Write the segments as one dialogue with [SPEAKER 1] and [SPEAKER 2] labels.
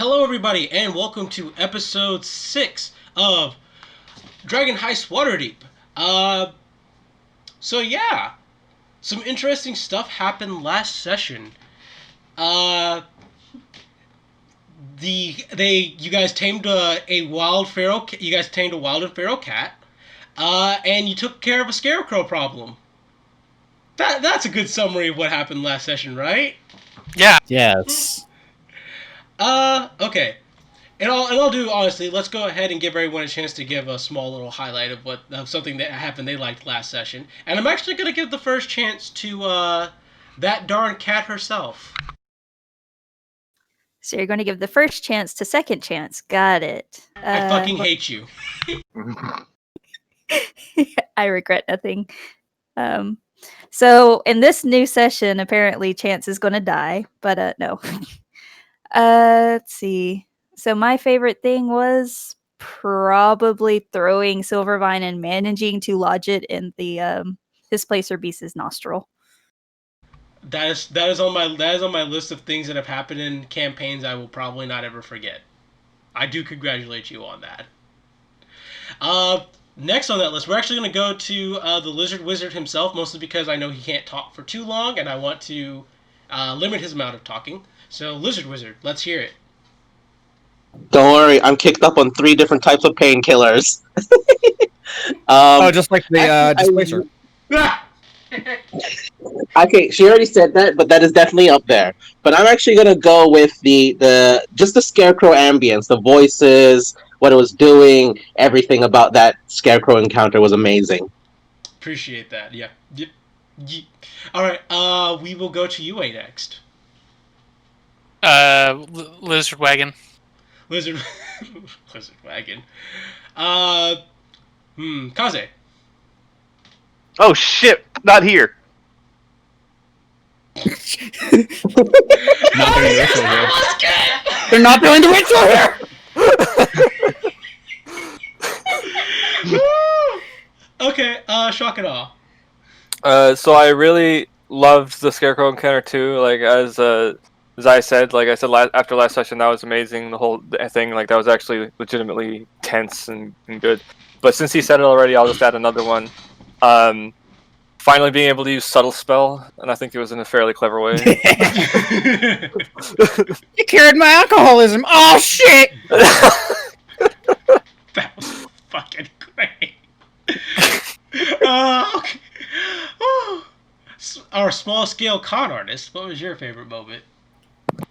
[SPEAKER 1] Hello, everybody, and welcome to episode 6 of Dragon Heist Waterdeep. Uh, so yeah, some interesting stuff happened last session. Uh, you guys tamed a wild feral. You guys tamed a wild and feral cat. And you took care of a scarecrow problem. That's a good summary of what happened last session, right?
[SPEAKER 2] Yeah.
[SPEAKER 3] Yes.
[SPEAKER 1] Okay. And I'll do honestly. Let's go ahead and give everyone a chance to give a small little highlight of something that happened they liked last session. And I'm actually gonna give the first chance to that darn cat herself.
[SPEAKER 4] So you're going to give the first chance to second chance. Got it.
[SPEAKER 1] I fucking hate you.
[SPEAKER 4] I regret nothing. So in this new session, apparently Chance is going to die, but no. Let's see. So my favorite thing was probably throwing Silvervine and managing to lodge it in the Displacer Beast's nostril.
[SPEAKER 1] That is on my list of things that have happened in campaigns I will probably not ever forget. I do congratulate you on that. Next on that list, we're actually going to go to the Lizard Wizard himself, mostly because I know he can't talk for too long, and I want to limit his amount of talking. So, Lizard Wizard, let's hear it.
[SPEAKER 5] Don't worry, I'm kicked up on 3 different types of painkillers.
[SPEAKER 3] Just like the Displacer.
[SPEAKER 5] Okay, she already said that, but that is definitely up there. But I'm actually gonna go with the scarecrow ambience, the voices, what it was doing, everything about that scarecrow encounter was amazing.
[SPEAKER 1] Appreciate that. Yeah. Yep. Yep. All right. We will go to UA next.
[SPEAKER 2] Lizard Wagon.
[SPEAKER 1] Lizard Wagon. Kaze.
[SPEAKER 6] Oh shit! Not here.
[SPEAKER 3] Not doing the ritual here. They're not doing the ritual here.
[SPEAKER 1] Okay. Shock and awe.
[SPEAKER 7] So I really loved the Scarecrow encounter too. Like as I said, after last session, that was amazing. The whole thing, that was actually legitimately tense and good. But since he said it already, I'll just add another one. Finally being able to use Subtle Spell, and I think it was in a fairly clever way.
[SPEAKER 3] You cured my alcoholism. Oh shit!
[SPEAKER 1] That was fucking great. Okay. Our small scale con artist. What was your favorite moment?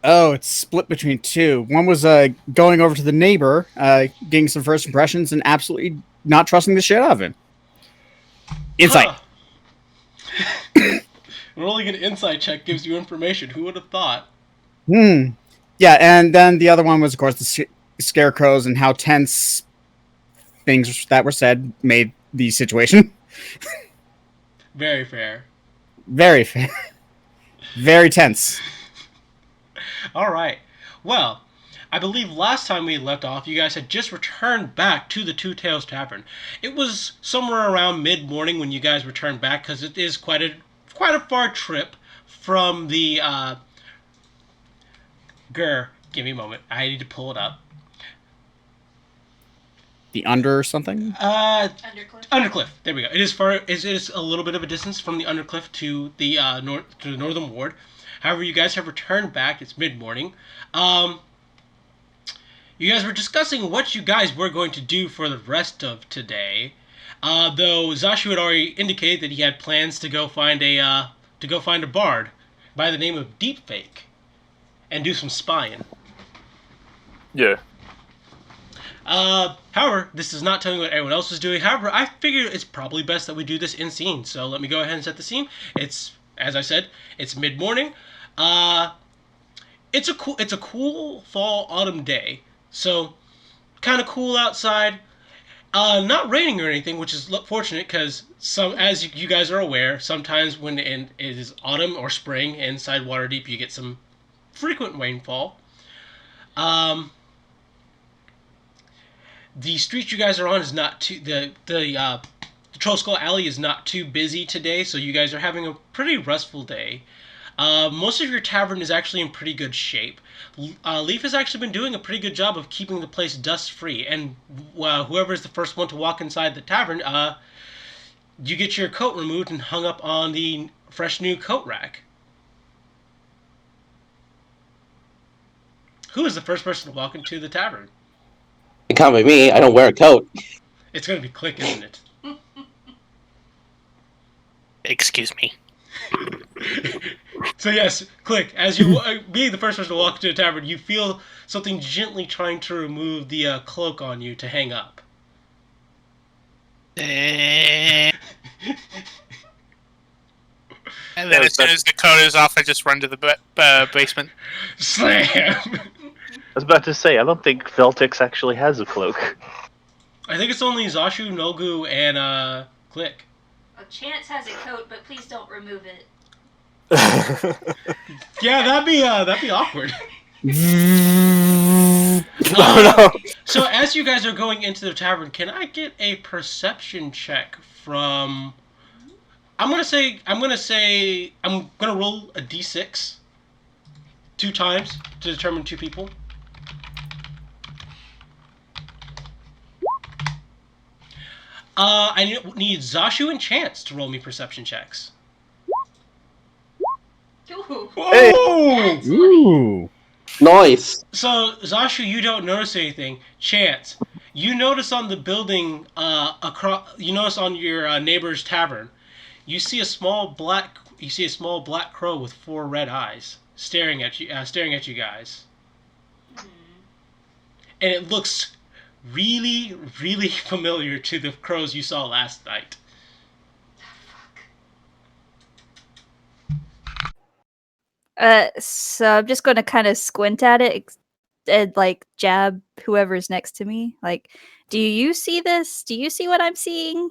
[SPEAKER 3] Oh, it's split between 2. One was going over to the neighbor, getting some first impressions, and absolutely not trusting the shit out of him. Insight.
[SPEAKER 1] Huh. Rolling an insight check gives you information. Who would have thought?
[SPEAKER 3] Yeah, and then the other one was, of course, the scarecrows and how tense things that were said made the situation.
[SPEAKER 1] Very fair.
[SPEAKER 3] Very fair. Very tense.
[SPEAKER 1] All right. Well, I believe last time we left off, you guys had just returned back to the Two Tails Tavern. It was somewhere around mid-morning when you guys returned back, because it is quite a far trip from the give me a moment. I need to pull it up.
[SPEAKER 3] The under something?
[SPEAKER 1] Undercliff. There we go. It is a little bit of a distance from the Undercliff to the to the Northern Ward. However, you guys have returned back. It's mid-morning. You guys were discussing what you guys were going to do for the rest of today. Though Zashu had already indicated that he had plans to go find a bard by the name of Deepfake and do some spying.
[SPEAKER 7] Yeah.
[SPEAKER 1] However, this is not telling me what everyone else is doing. However, I figured it's probably best that we do this in scene. So let me go ahead and set the scene. It's, as I said, it's mid-morning. It's a cool fall autumn day. So kind of cool outside. Not raining or anything, which is fortunate because as you guys are aware, sometimes when it is autumn or spring inside Waterdeep, you get some frequent rainfall. The street you guys are on is not too the Troll Skull Alley is not too busy today, so you guys are having a pretty restful day. Most of your tavern is actually in pretty good shape. Leaf has actually been doing a pretty good job of keeping the place dust free, and whoever is the first one to walk inside the tavern, you get your coat removed and hung up on the fresh new coat rack. Who is the first person to walk into the tavern?
[SPEAKER 5] It can't be me. I don't wear a coat.
[SPEAKER 1] It's going to be Click, isn't it?
[SPEAKER 2] Excuse me.
[SPEAKER 1] So yes, Click. As you being the first person to walk into the tavern, you feel something gently trying to remove the cloak on you to hang up.
[SPEAKER 2] And then as soon as the coat is off, I just run to the basement.
[SPEAKER 1] Slam!
[SPEAKER 6] I was about to say, I don't think Veltix actually has a cloak.
[SPEAKER 1] I think it's only Zashu, Nogu, and Click.
[SPEAKER 4] Chance has a coat, but please don't remove it.
[SPEAKER 1] Yeah, that'd be awkward.
[SPEAKER 7] No.
[SPEAKER 1] So as you guys are going into the tavern, can I get a perception check from? I'm gonna roll a d6 2 times to determine 2 people. I need Zashu and Chance to roll me perception checks.
[SPEAKER 4] Ooh.
[SPEAKER 1] Oh!
[SPEAKER 3] Ooh.
[SPEAKER 5] Nice.
[SPEAKER 1] So Zashu, you don't notice anything. Chance, you notice on the building across. You notice on your neighbor's tavern, you see a small black crow with 4 red eyes staring at you guys, and it looks really, really familiar to the crows you saw last night.
[SPEAKER 4] So I'm just going to kind of squint at it and like jab whoever's next to me. Like, do you see this? Do you see what I'm seeing?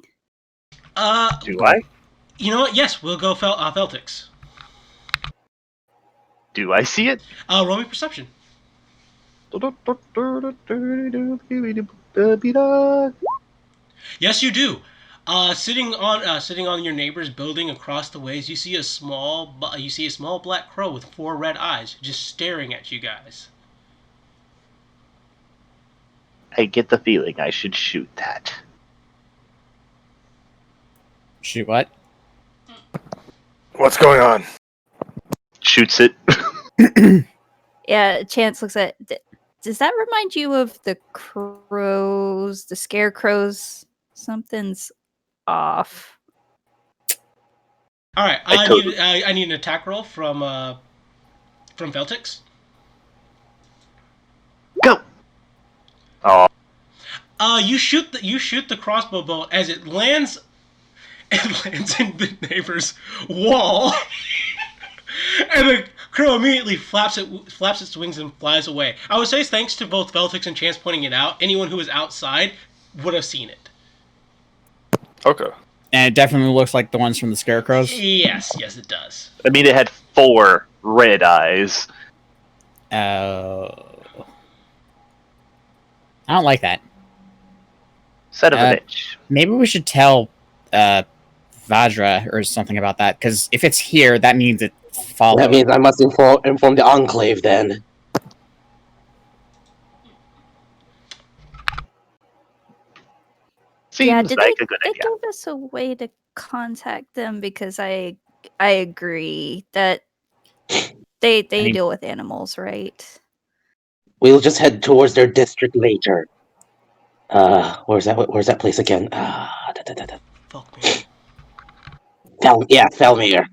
[SPEAKER 6] Do I?
[SPEAKER 1] You know what? Yes, we'll go Feltix.
[SPEAKER 6] Do I see it?
[SPEAKER 1] Roll me perception. Yes, you do. Sitting on your neighbor's building across the ways, you see a small black crow with 4 red eyes just staring at you guys.
[SPEAKER 6] I get the feeling I should shoot that.
[SPEAKER 3] Shoot what?
[SPEAKER 7] What's going on?
[SPEAKER 6] Shoots it.
[SPEAKER 4] Yeah, Chance looks at. Does that remind you of the crows, the scarecrows? Something's off.
[SPEAKER 1] All right, I need an attack roll from Feltix.
[SPEAKER 6] Go. Oh,
[SPEAKER 1] You shoot the crossbow bolt as it lands. It lands in the neighbor's wall, and the crow immediately flaps its wings and flies away. I would say thanks to both Veltix and Chance pointing it out, anyone who was outside would have seen it.
[SPEAKER 7] Okay.
[SPEAKER 3] And it definitely looks like the ones from the scarecrows.
[SPEAKER 1] Yes, it does.
[SPEAKER 6] I mean, it had 4 red eyes.
[SPEAKER 3] I don't like that.
[SPEAKER 6] Son of a bitch.
[SPEAKER 3] Maybe we should tell Vajra or something about that, because if it's here, that means it followed.
[SPEAKER 5] That means I must inform the Enclave then.
[SPEAKER 4] Yeah,
[SPEAKER 6] Seems
[SPEAKER 4] did
[SPEAKER 6] like
[SPEAKER 4] they
[SPEAKER 6] a good idea.
[SPEAKER 4] give us a way to contact them? Because I agree that they deal with animals, right?
[SPEAKER 5] We'll just head towards their district later. Where's that place again?
[SPEAKER 1] Fuck me.
[SPEAKER 5] Felmir.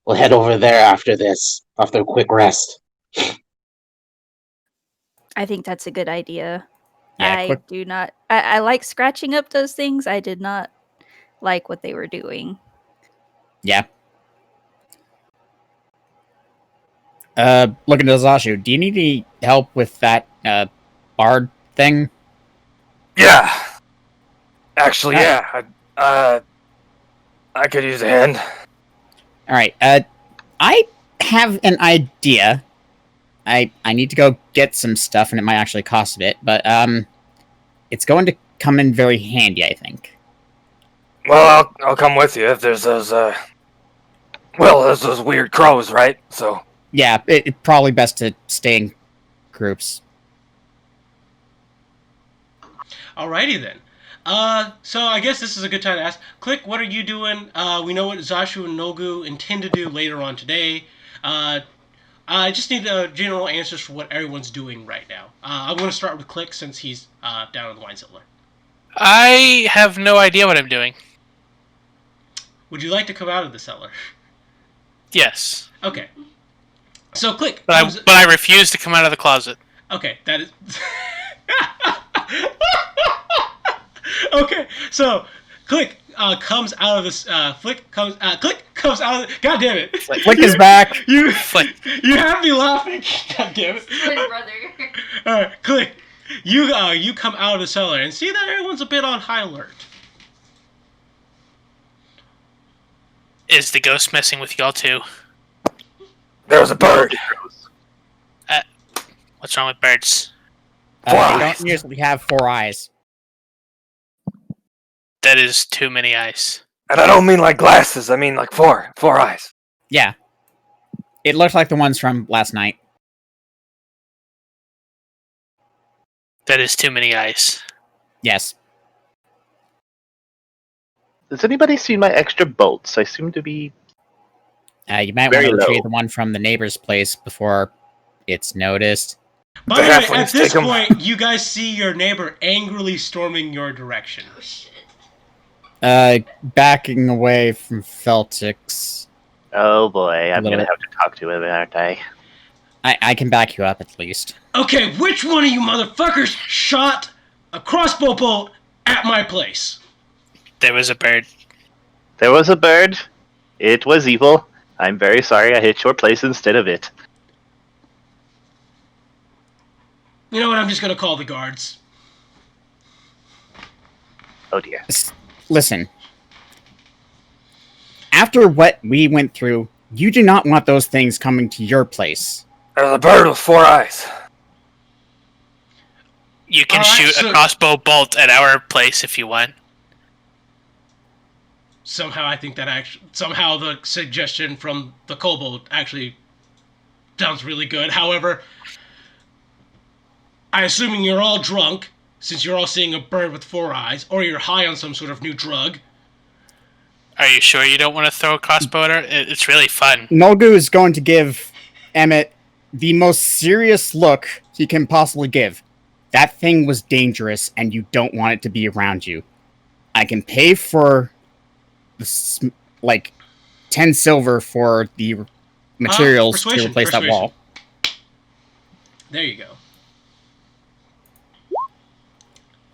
[SPEAKER 5] We'll head over there after this, after a quick rest.
[SPEAKER 4] I think that's a good idea.
[SPEAKER 3] Yeah,
[SPEAKER 4] do not. I like scratching up those things. I did not like what they were doing.
[SPEAKER 3] Yeah. Looking to Zashu, do you need any help with that bard thing?
[SPEAKER 7] Yeah. Actually, yeah. I could use a hand.
[SPEAKER 3] All right. I have an idea. I need to go get some stuff, and it might actually cost a bit, but it's going to come in very handy, I think.
[SPEAKER 7] Well, I'll come with you if there's those
[SPEAKER 8] Well, there's those weird crows, right? So
[SPEAKER 3] Yeah, it's probably best to stay in groups.
[SPEAKER 1] Alrighty then. So I guess this is a good time to ask. Click, what are you doing? We know what Zashu and Nogu intend to do later on today. I just need general answers for what everyone's doing right now. I'm going to start with Click since he's down in the wine cellar.
[SPEAKER 2] I have no idea what I'm doing.
[SPEAKER 1] Would you like to come out of the cellar?
[SPEAKER 2] Yes.
[SPEAKER 1] Okay. So Click.
[SPEAKER 2] But I refuse to come out of the closet.
[SPEAKER 1] Okay, that is. Okay, so Click comes out of this. Click comes out of. God damn it!
[SPEAKER 3] Flick is back.
[SPEAKER 1] You
[SPEAKER 2] Flick.
[SPEAKER 1] you have me laughing. God damn it!
[SPEAKER 9] Twin brother.
[SPEAKER 1] All right, Click. You come out of the cellar and see that everyone's a bit on high alert.
[SPEAKER 2] Is the ghost messing with y'all too?
[SPEAKER 8] there's a bird.
[SPEAKER 2] What's wrong with birds?
[SPEAKER 3] They don't usually have 4 eyes.
[SPEAKER 2] That is too many eyes.
[SPEAKER 8] And I don't mean like glasses. I mean like 4 eyes.
[SPEAKER 3] Yeah. It looked like the ones from last night.
[SPEAKER 2] That is too many eyes.
[SPEAKER 3] Yes.
[SPEAKER 6] Has anybody seen my extra bolts? I seem to be...
[SPEAKER 3] You might want
[SPEAKER 6] Very
[SPEAKER 3] to retrieve
[SPEAKER 6] low.
[SPEAKER 3] the one from the neighbor's place before it's noticed.
[SPEAKER 1] By
[SPEAKER 8] The
[SPEAKER 1] the way,
[SPEAKER 8] halflings
[SPEAKER 1] at this
[SPEAKER 8] take 'em.
[SPEAKER 1] point, you guys see your neighbor angrily storming your direction.
[SPEAKER 9] Oh shit.
[SPEAKER 3] Backing away from Feltix.
[SPEAKER 6] Oh boy, I'm
[SPEAKER 3] Little
[SPEAKER 6] gonna
[SPEAKER 3] bit.
[SPEAKER 6] have to talk to him, aren't I?
[SPEAKER 3] I can back you up at least.
[SPEAKER 1] Okay, which one of you motherfuckers shot a crossbow bolt at my place?
[SPEAKER 2] There was a bird.
[SPEAKER 6] There was a bird. It was evil. I'm very sorry I hit your place instead of it.
[SPEAKER 1] You know what? I'm just gonna call the guards.
[SPEAKER 6] Oh dear.
[SPEAKER 3] Listen. After what we went through, you do not want those things coming to your place.
[SPEAKER 8] There's a bird with 4 eyes.
[SPEAKER 2] You can
[SPEAKER 1] Alright,
[SPEAKER 2] shoot
[SPEAKER 1] so-
[SPEAKER 2] a crossbow bolt at our place if you want.
[SPEAKER 1] Somehow, I think that somehow the suggestion from the kobold actually sounds really good. However, I assuming you're all drunk since you're all seeing a bird with 4 eyes, or you're high on some sort of new drug.
[SPEAKER 2] Are you sure you don't want to throw a crossbow at her? It's really fun.
[SPEAKER 3] Nolgu is going to give Emmett the most serious look he can possibly give. That thing was dangerous, and you don't want it to be around you. I can pay for like 10 silver for the materials to replace that wall.
[SPEAKER 1] There you go.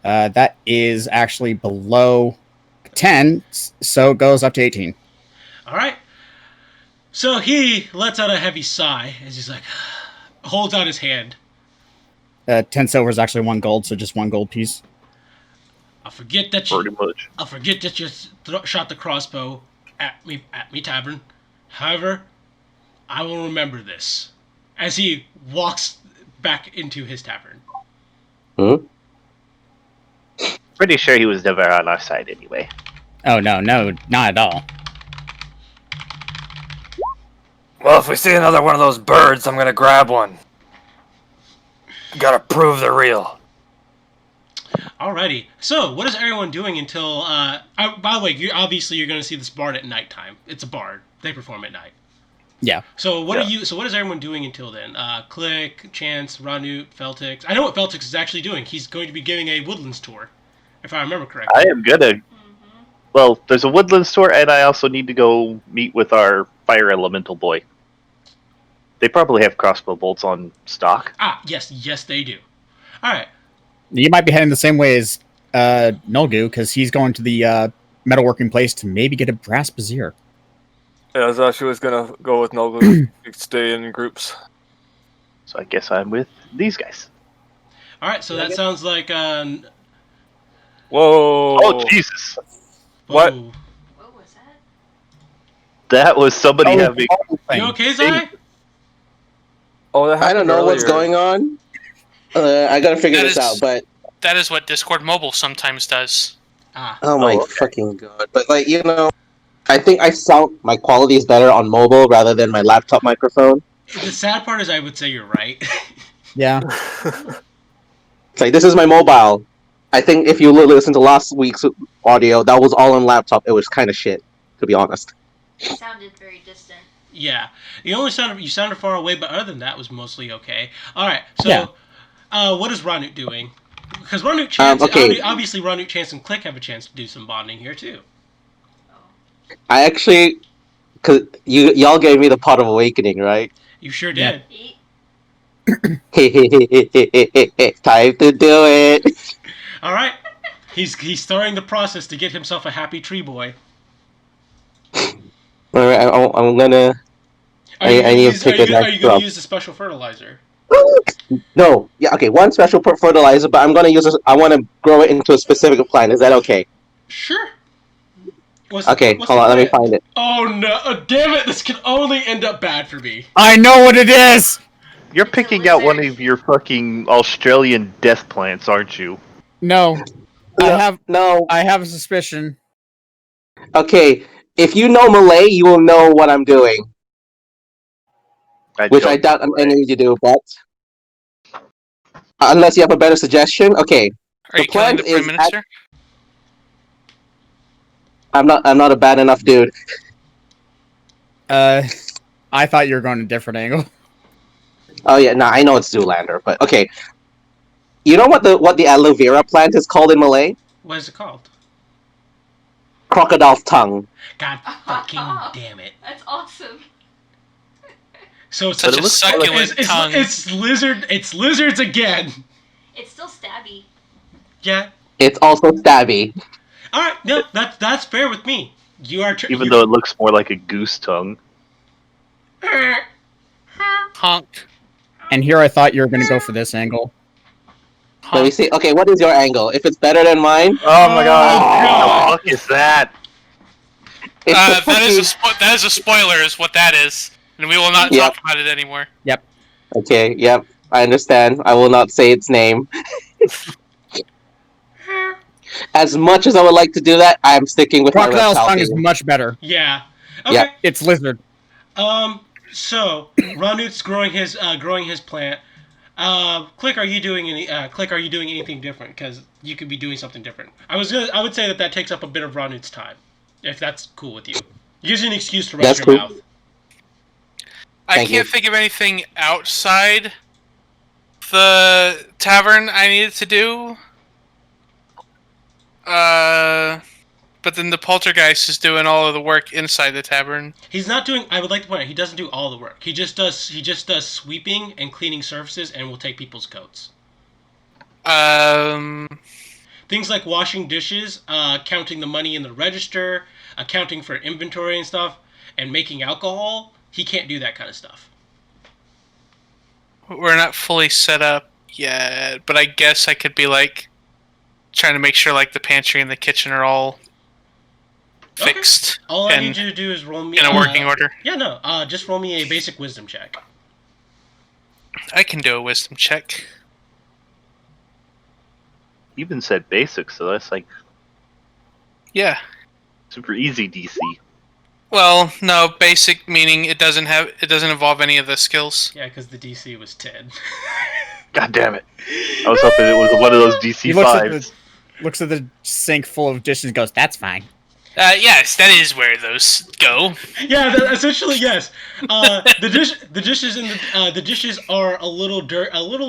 [SPEAKER 3] That is actually below 10, so it goes up to 18.
[SPEAKER 1] All right. So he lets out a heavy sigh as he's like, holds out his hand.
[SPEAKER 3] 10 silver is actually 1 gold, so just 1 gold piece.
[SPEAKER 1] I forget that
[SPEAKER 6] Pretty
[SPEAKER 1] you.
[SPEAKER 6] much.
[SPEAKER 1] I forget that you shot the crossbow at me tavern. However, I will remember this as he walks back into his tavern.
[SPEAKER 5] Hmm?
[SPEAKER 6] Pretty sure he was never on our side anyway.
[SPEAKER 3] Oh, no, not at all.
[SPEAKER 8] Well, if we see another one of those birds, I'm gonna grab one. Gotta prove they're real.
[SPEAKER 1] Alrighty. So, what is everyone doing until? By the way, you're going to see this bard at nighttime. It's a bard. They perform at night.
[SPEAKER 3] Yeah.
[SPEAKER 1] So what are you? So what is everyone doing until then? Click, Chance, Ranut, Feltix. I know what Feltix is actually doing. He's going to be giving a Woodlands tour, if I remember correctly.
[SPEAKER 6] I am gonna. Well, there's a Woodlands tour, and I also need to go meet with our fire elemental boy. They probably have crossbow bolts on stock.
[SPEAKER 1] Ah, yes, they do. All right.
[SPEAKER 3] You might be heading the same way as Nolgu, because he's going to the metalworking place to maybe get a brass brazier.
[SPEAKER 7] Yeah, Zashu was gonna go with Noglu. You could stay in groups.
[SPEAKER 6] So I guess I'm with these guys.
[SPEAKER 1] All right. So that sounds like.
[SPEAKER 7] Whoa!
[SPEAKER 6] Oh, Jesus!
[SPEAKER 7] What?
[SPEAKER 1] Whoa.
[SPEAKER 9] What was that?
[SPEAKER 6] That was somebody having.
[SPEAKER 1] You okay, Zai?
[SPEAKER 7] Oh, that
[SPEAKER 5] I don't
[SPEAKER 7] happened
[SPEAKER 5] know what's
[SPEAKER 7] earlier.
[SPEAKER 5] going on. I gotta figure
[SPEAKER 2] That
[SPEAKER 5] this
[SPEAKER 2] is-
[SPEAKER 5] out, but
[SPEAKER 2] That is what Discord Mobile sometimes does.
[SPEAKER 1] Ah.
[SPEAKER 5] oh my
[SPEAKER 6] Oh, okay.
[SPEAKER 5] fucking god! But like you know, I think my quality is better on mobile rather than my laptop microphone.
[SPEAKER 1] The sad part is, I would say you're right.
[SPEAKER 3] Yeah.
[SPEAKER 5] It's like, this is my mobile. I think if you listen to last week's audio, that was all on laptop. It was kind of shit, to be honest.
[SPEAKER 9] It sounded very distant.
[SPEAKER 1] Yeah, you sounded far away, but other than that, was mostly okay. All right, so
[SPEAKER 3] Yeah.
[SPEAKER 1] what is Ranut doing? Because Ranut Chance,
[SPEAKER 5] Okay.
[SPEAKER 1] obviously Ranut Chance and Click have a chance to do some bonding here too.
[SPEAKER 5] I actually, cause y'all gave me the pot of awakening, right?
[SPEAKER 1] You sure
[SPEAKER 3] Yeah.
[SPEAKER 1] did.
[SPEAKER 9] Eat.
[SPEAKER 5] Time to do it.
[SPEAKER 1] All right, he's starting the process to get himself a happy tree boy.
[SPEAKER 5] All right, I'm gonna. I need to take a
[SPEAKER 1] Are
[SPEAKER 5] next
[SPEAKER 1] you gonna
[SPEAKER 5] drop.
[SPEAKER 1] use the special fertilizer?
[SPEAKER 5] No, yeah, okay. One special fertilizer, but I'm gonna use. I want to grow it into a specific plant. Is that okay?
[SPEAKER 1] Sure. What's
[SPEAKER 5] Okay,
[SPEAKER 1] what's
[SPEAKER 5] hold
[SPEAKER 1] the
[SPEAKER 5] on. Let me
[SPEAKER 1] plan?
[SPEAKER 5] find it.
[SPEAKER 1] Oh no! Damn it! This can only end up bad for me.
[SPEAKER 3] I know what it is.
[SPEAKER 6] You're
[SPEAKER 9] It's a
[SPEAKER 6] picking out one
[SPEAKER 9] lizard.
[SPEAKER 6] of your fucking Australian death plants, aren't you?
[SPEAKER 3] No,
[SPEAKER 5] No.
[SPEAKER 3] I have a suspicion.
[SPEAKER 5] Okay, if you know Malay, you will know what I'm doing, which I doubt any of you do. But unless you have a better suggestion, okay.
[SPEAKER 2] Are
[SPEAKER 5] The
[SPEAKER 2] you killing
[SPEAKER 5] plant
[SPEAKER 2] the Prime
[SPEAKER 5] is
[SPEAKER 2] Minister?
[SPEAKER 5] I'm not a bad enough dude.
[SPEAKER 3] I thought you were going a different angle.
[SPEAKER 5] Oh yeah, no, I know it's Zoolander, but okay. You know what the aloe vera plant is called in Malay?
[SPEAKER 1] What is it called?
[SPEAKER 5] Crocodile's tongue.
[SPEAKER 1] God fucking damn it!
[SPEAKER 9] That's awesome.
[SPEAKER 1] So it's
[SPEAKER 2] Such a succulent tongue.
[SPEAKER 1] It's lizard. It's lizards again.
[SPEAKER 9] It's still stabby.
[SPEAKER 1] Yeah.
[SPEAKER 5] It's also stabby.
[SPEAKER 1] All right. No, that's fair with me. You are
[SPEAKER 6] Even though it looks more like a goose tongue.
[SPEAKER 2] Honk.
[SPEAKER 3] And here I thought you were going to go for this angle.
[SPEAKER 5] Let me see. Okay, what is your angle? If it's better than mine,
[SPEAKER 8] Oh my god.
[SPEAKER 6] What the fuck is that?
[SPEAKER 5] it's
[SPEAKER 2] That is a spoiler, is what that is, and we will not
[SPEAKER 5] Yep.
[SPEAKER 2] talk about it anymore.
[SPEAKER 5] Okay, yep, I understand. I will not say its name. As much as I would like to do that, I'm sticking with
[SPEAKER 3] Crocodile's
[SPEAKER 5] my reptile
[SPEAKER 3] tongue is
[SPEAKER 5] theme.
[SPEAKER 3] much better.
[SPEAKER 1] Yeah. Okay.
[SPEAKER 5] Yeah.
[SPEAKER 3] It's lizard.
[SPEAKER 1] So Ranut's growing his plant. Click, are you doing anything different? Because you could be doing something different. I would say that takes up a bit of Ranut's time, if that's cool with you. Gives you an excuse to rest
[SPEAKER 5] That's
[SPEAKER 1] your
[SPEAKER 5] cool.
[SPEAKER 1] mouth.
[SPEAKER 2] I
[SPEAKER 5] Thank
[SPEAKER 2] can't
[SPEAKER 5] you.
[SPEAKER 2] think of anything outside the tavern I needed to do. But then the poltergeist is doing all of the work inside the tavern.
[SPEAKER 1] He's not doing. I would like to point out he doesn't do all the work. He just does sweeping and cleaning surfaces, and will take people's coats. Things like washing dishes, counting the money in the register, accounting for inventory and stuff, and making alcohol. He can't do that kind of stuff.
[SPEAKER 2] We're not fully set up yet, but I guess I could be like trying to make sure like the pantry and the kitchen are all fixed.
[SPEAKER 1] All I
[SPEAKER 2] and
[SPEAKER 1] need you to do is roll me
[SPEAKER 2] in a working order.
[SPEAKER 1] Yeah, no. Just roll me a basic wisdom check.
[SPEAKER 2] I can do a wisdom check.
[SPEAKER 6] Even said basic, so that's like
[SPEAKER 2] Yeah.
[SPEAKER 6] super easy DC.
[SPEAKER 2] Well, no, basic meaning it doesn't involve any of the skills.
[SPEAKER 1] Yeah, because the DC was 10.
[SPEAKER 6] God damn it! I was hoping it was one of those
[SPEAKER 3] He
[SPEAKER 6] DC
[SPEAKER 3] looks at,
[SPEAKER 6] fives.
[SPEAKER 3] looks at the sink full of dishes and goes, "That's fine."
[SPEAKER 2] Yes, that is where those go.
[SPEAKER 1] Yeah, essentially yes. The dishes are a little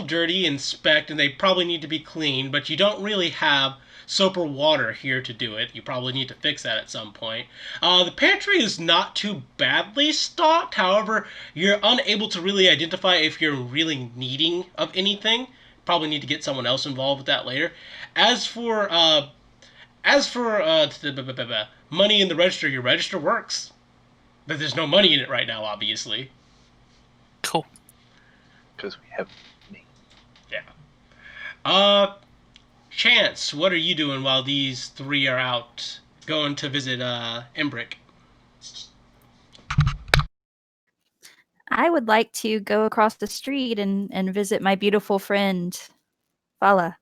[SPEAKER 1] dirty and specked, and they probably need to be cleaned. But you don't really have soap or water here to do it. You probably need to fix that at some point. The pantry is not too badly stocked. However, you're unable to really identify if you're really needing of anything. Probably need to get someone else involved with that later. As for money in the register, your register works. But there's no money in it right now, obviously.
[SPEAKER 2] Cool.
[SPEAKER 6] Because we have me.
[SPEAKER 1] Yeah. Chance, what are you doing while these three are out going to visit Embrick?
[SPEAKER 4] I would like to go across the street and visit my beautiful friend, Fala.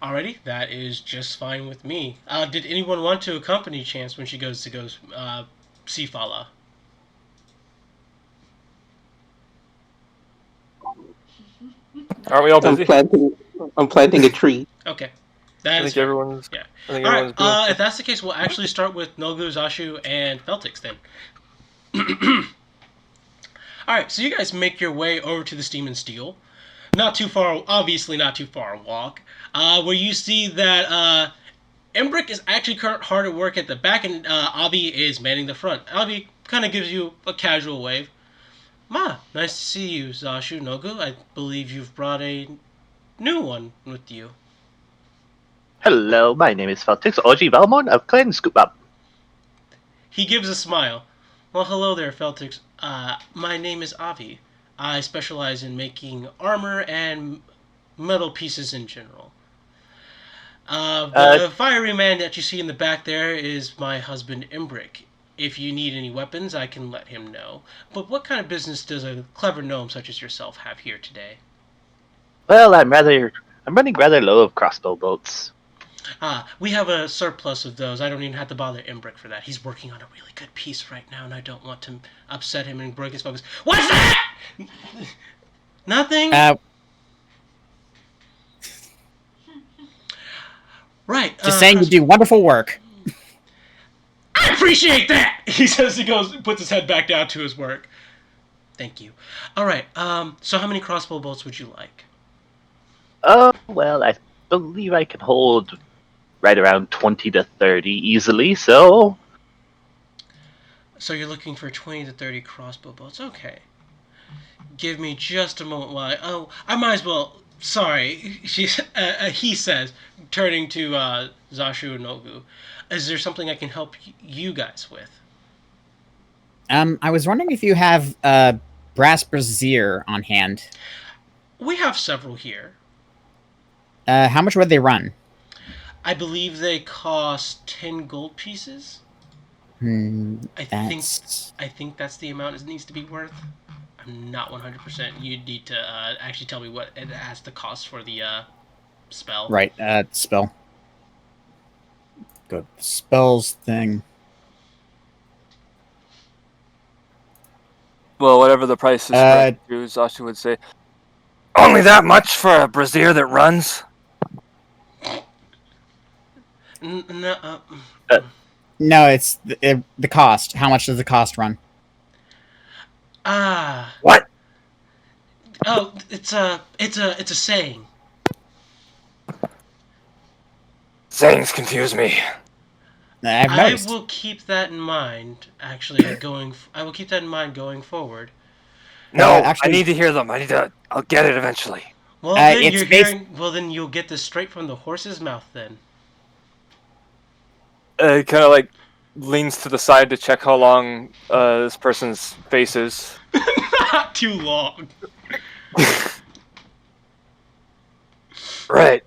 [SPEAKER 1] Alrighty, that is just fine with me. Did anyone want to accompany Chance when she goes to see Fala?
[SPEAKER 7] Aren't we all
[SPEAKER 5] I'm
[SPEAKER 7] busy?
[SPEAKER 5] planting. I'm planting a tree.
[SPEAKER 1] Okay,
[SPEAKER 7] I
[SPEAKER 1] that is
[SPEAKER 7] think
[SPEAKER 1] fair.
[SPEAKER 7] everyone's.
[SPEAKER 1] Yeah.
[SPEAKER 7] I think
[SPEAKER 1] All
[SPEAKER 7] everyone's doing.
[SPEAKER 1] right. If that's the case, we'll actually start with Nogu, Zashu, and Feltix then. All right. So you guys make your way over to the Steam and Steel. Not too far. Obviously, not too far a walk. Where you see that Embrick is actually hard at work at the back, and Avi is manning the front. Avi kind of gives you a casual wave. Ma, nice to see you, Zashu, Nogu. I believe you've brought a new one with you.
[SPEAKER 6] Hello, my name is Feltix Oji Valmon of Clan Scoop Up.
[SPEAKER 1] He gives a smile. Well, hello there, Feltix. My name is Avi. I specialize in making armor and metal pieces in general. The fiery man that you see in the back there is my husband, Embrick. If you need any weapons, I can let him know. But what kind of business does a clever gnome such as yourself have here today?
[SPEAKER 6] Well, I'm running rather low of crossbow bolts.
[SPEAKER 1] We have a surplus of those. I don't even have to bother Embrick for that. He's working on a really good piece right now, and I don't want to upset him and break his focus. What's that? Nothing? Right.
[SPEAKER 3] Just saying you do wonderful work.
[SPEAKER 1] I appreciate that! He says puts his head back down to his work. Thank you. All right. So how many crossbow bolts would you like?
[SPEAKER 6] Well, I believe I can hold right around 20 to 30 easily, so...
[SPEAKER 1] So you're looking for 20 to 30 crossbow bolts. Okay. Give me just a moment while I might as well... Sorry, he says, turning to Zashu and Nogu. Is there something I can help you guys with?
[SPEAKER 3] I was wondering if you have a brass brazier on hand.
[SPEAKER 1] We have several here.
[SPEAKER 3] How much would they run?
[SPEAKER 1] I believe they cost 10 gold pieces. I think that's the amount it needs to be worth. I'm not 100%. You need to actually tell me what it has to cost for the spell.
[SPEAKER 3] Right, spell. Go spells thing.
[SPEAKER 7] Well, whatever the price is, Zashu would say. Only that much for a brazier that runs?
[SPEAKER 1] No,
[SPEAKER 3] No, it's the cost. How much does the cost run?
[SPEAKER 7] What?
[SPEAKER 1] Oh, it's a saying.
[SPEAKER 7] Sayings confuse me.
[SPEAKER 3] I've
[SPEAKER 1] I
[SPEAKER 3] noticed.
[SPEAKER 1] will keep that in mind. Actually, I will keep that in mind going forward.
[SPEAKER 7] No,
[SPEAKER 3] actually-
[SPEAKER 7] I need to hear them. I'll get it eventually.
[SPEAKER 1] Well, then
[SPEAKER 3] it's
[SPEAKER 1] you're
[SPEAKER 3] bas-
[SPEAKER 1] hearing. Well, then you'll get this straight from the horse's mouth. Then.
[SPEAKER 7] Kind of like leans to the side to check how long this person's face is.
[SPEAKER 1] Not too long.
[SPEAKER 7] Right.